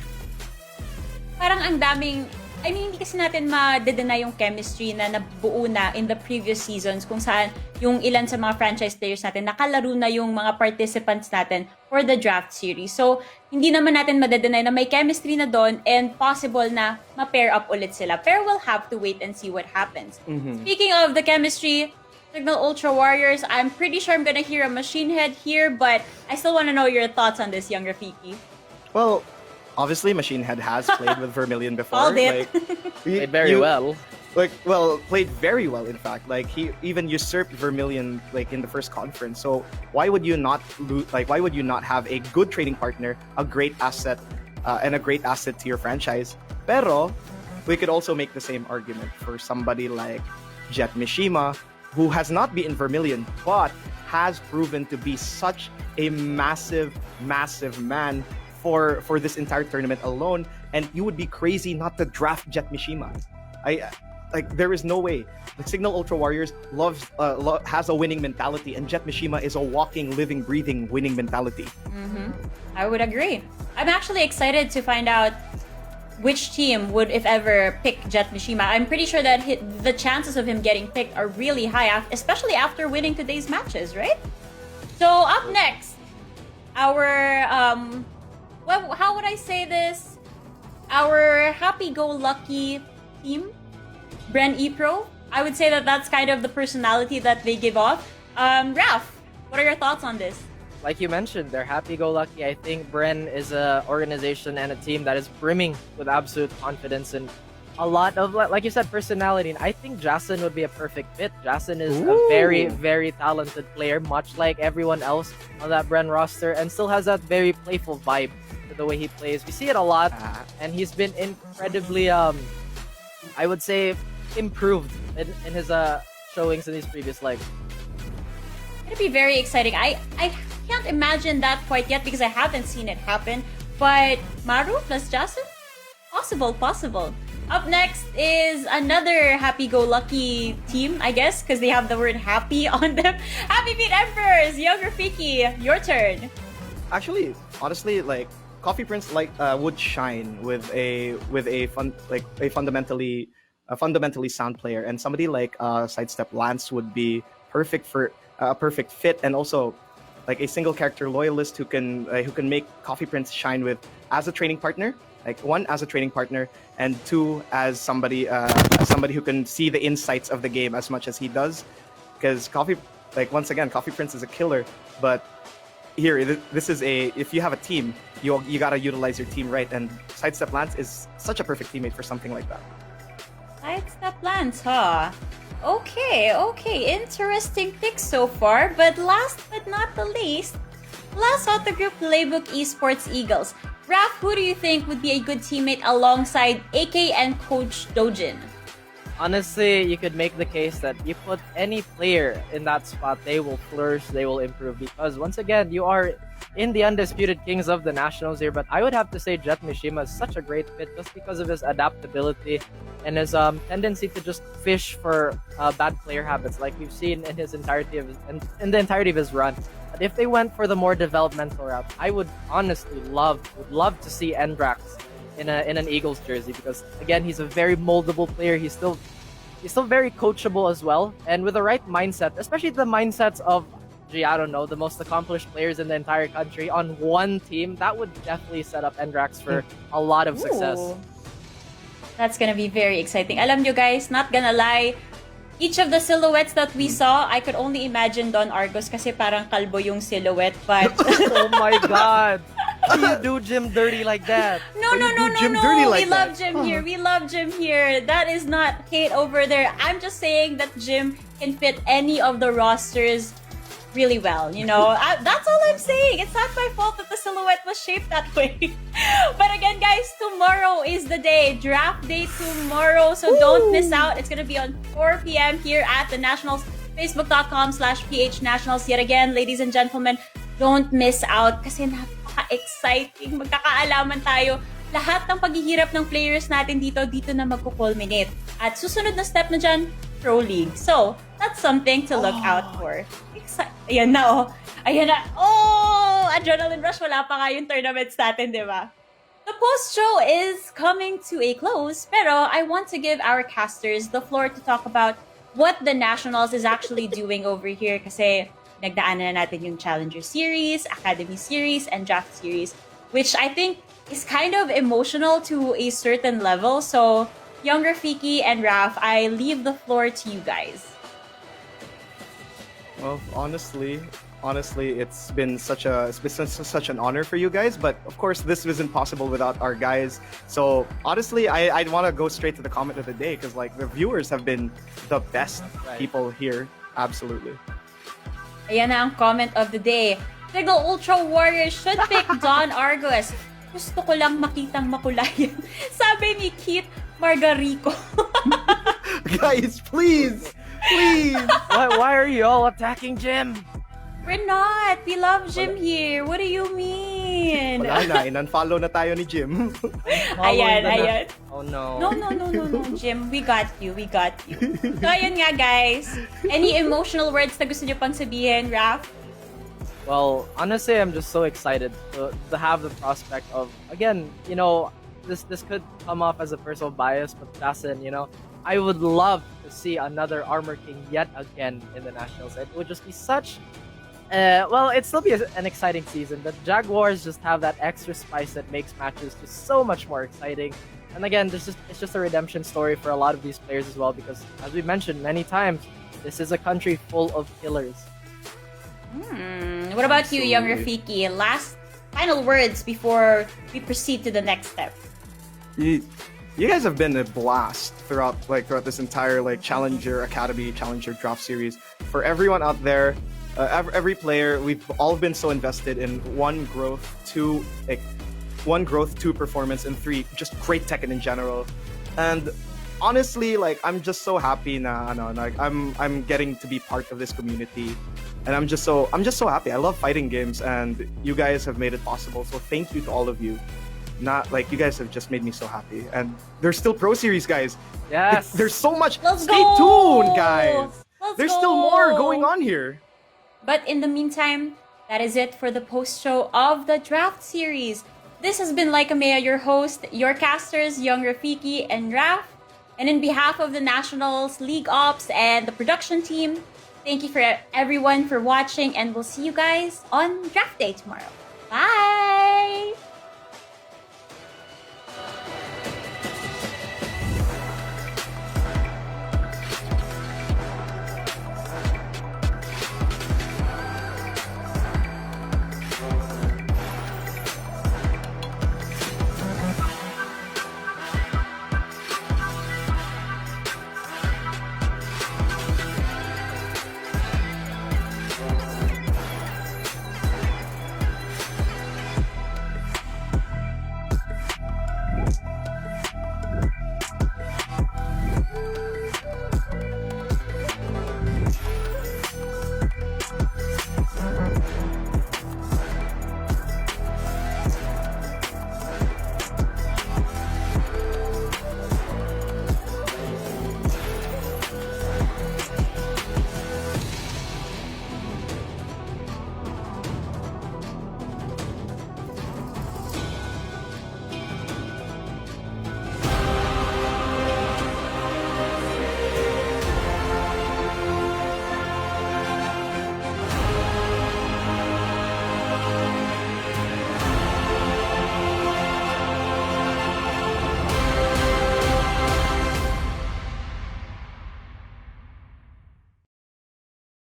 A: Parang ang daming, hindi kasi natin ma-deny yung chemistry na nabuo na in the previous seasons kung saan yung ilan sa mga franchise players natin nakalaro na yung mga participants natin for the draft series. So, hindi naman natin ma-deny na may chemistry na doon and possible na ma-pair up ulit sila. Pero we'll have to wait and see what happens. Speaking of the chemistry, Signal Ultra Warriors, I'm pretty sure I'm gonna hear a MachineHead here, but I still want to know your thoughts on this, young Rafiki.
E: Well, obviously MachineHead has played with Vermilion before.
A: All did.
F: Played very well.
E: Played very well, in fact. Like, he even usurped Vermilion in the first conference. So why would you not have a good trading partner, a great asset, and a great asset to your franchise? Pero we could also make the same argument for somebody like Jetmishima, who has not beaten Vermilion, but has proven to be such a massive man for this entire tournament alone. And you would be crazy not to draft Jetmishima. There is no way. The Signal Ultra Warriors has a winning mentality, and Jetmishima is a walking, living, breathing winning mentality.
A: I would agree. I'm actually excited to find out which team would, if ever, pick Jetmishima. I'm pretty sure that the chances of him getting picked are really high, especially after winning today's matches, right? So up next, our how would I say this? Our happy-go-lucky team, Bren E-Pro. I would say that that's kind of the personality that they give off. Raph, what are your thoughts on this?
F: Like you mentioned, they're happy-go-lucky. I think Bren is an organization and a team that is brimming with absolute confidence, and a lot of, like you said, personality. And I think Jason would be a perfect fit. Jason is a very, very talented player, much like everyone else on that Bren roster, and still has that very playful vibe to the way he plays. We see it a lot, and he's been incredibly, I would say, improved in his showings in these previous legs.
A: It'll be very exciting. I can't imagine that quite yet because I haven't seen it happen. But Maru plus Jason? Possible. Up next is another happy-go-lucky team, I guess, because they have the word happy on them. Happy Feet Emperors! Young Rafiki, your turn.
E: Actually, honestly, like Coffee Prince would shine with a fundamentally sound player, and somebody like SideStepLance would be perfect for a perfect fit, and also like a single character loyalist who can make Coffee Prince shine with as a training partner. Like one as a training partner, and two as somebody who can see the insights of the game as much as he does. Because once again, Coffee Prince is a killer. But here, this is if you have a team, you gotta utilize your team right. And SideStepLance is such a perfect teammate for something like that.
A: SideStepLance, huh? Okay. Interesting picks so far. But last but not the least, last out the group, Playbook Esports Eagles. Raph, who do you think would be a good teammate alongside AK and Coach Dojin?
F: Honestly, you could make the case that you put any player in that spot, they will flourish, they will improve. Because once again, you are in the undisputed kings of the nationals here. But I would have to say Jetmishima is such a great fit just because of his adaptability and his tendency to just fish for bad player habits, like we've seen in his entirety of the entirety of his run. But if they went for the more developmental route, I would honestly love to see Endrax in an Eagles jersey, because again, he's a very moldable player. He's still very coachable as well, and with the right mindset, especially the mindsets of I don't know, the most accomplished players in the entire country on one team, that would definitely set up Endrax for a lot of success.
A: Ooh. That's gonna be very exciting. Alam nyo guys, not gonna lie, each of the silhouettes that we saw, I could only imagine Don Argos kasi parang kalbo yung silhouette, but...
F: Oh my god! Why do you do Jim dirty like that?
A: No. We love Jim here. We love Jim here. That is not hate over there. I'm just saying that Jim can fit any of the rosters really well, you know. That's all I'm saying. It's not my fault that the silhouette was shaped that way. But again, guys, tomorrow is the day. Draft day tomorrow, so don't miss out. It's gonna be on 4 p.m. here at the Nationals. Facebook.com/PHNationals. Yet again, ladies and gentlemen, don't miss out kasi napaka-exciting. Magkakaalaman tayo. Lahat ng paghihirap ng players natin dito na magkukulminate. At susunod na step na dyan, Pro League. So, that's something to look out for. Ayan na, oh. Ayan na. Oh! Adrenaline rush. Wala pa nga yung tournaments natin, di ba? The post-show is coming to a close, pero I want to give our casters the floor to talk about what the Nationals is actually doing over here kasi nagdaanan na natin yung Challenger Series, Academy Series, and Draft Series, which I think is kind of emotional to a certain level. So, Young Rafiki and Raf, I leave the floor to you guys.
E: Well, honestly, it's been such an honor for you guys. But of course, this isn't possible without our guys. So honestly, I want to go straight to the comment of the day because like the viewers have been the best people here. Absolutely.
A: Ayan na ang comment of the day. Tigo Ultra Warriors should pick Don Argos. Gusto ko lang makitang makulayan. Sabi ni Keith Margarico.
E: Guys, please.
F: Why are you all attacking Jim?
A: We're not. We love Jim here. What do you mean?
E: Wala na, in-unfollow na tayo ni Jim.
A: Ayan.
F: Oh no.
A: No, Jim. We got you. So, ayun nga, guys. Any emotional words na gusto nyo pang sabihin, Raph?
F: Well, honestly, I'm just so excited to have the prospect of, again, you know, this could come off as a personal bias, but Jason, you know, I would love to see another Armor King yet again in the Nationals. It would just be such... it'd still be an exciting season, but Jaguars just have that extra spice that makes matches just so much more exciting. And again, it's just a redemption story for a lot of these players as well, because as we mentioned many times, this is a country full of killers.
A: What about you, Young Rafiki? Last final words before we proceed to the next step.
E: you guys have been a blast throughout this entire Challenger Academy, Challenger Draft series. For everyone out there, every player, we've all been so invested in one growth, two performance, and three just great Tekken in general. And honestly, I'm just so happy now. I'm getting to be part of this community, and I'm just so happy. I love fighting games, and you guys have made it possible. So thank you to all of you. You guys have just made me so happy. And there's still Pro Series, guys.
F: Yes.
E: There's so much.
A: Let's
E: Stay
A: go!
E: tuned, guys. There's still more going on here.
A: But in the meantime, that is it for the post-show of the Draft series. This has been Like Amea, your host, your casters, Young Rafiki and Raf. And in behalf of the Nationals, League Ops, and the production team, thank you for everyone for watching, and we'll see you guys on Draft Day tomorrow. Bye!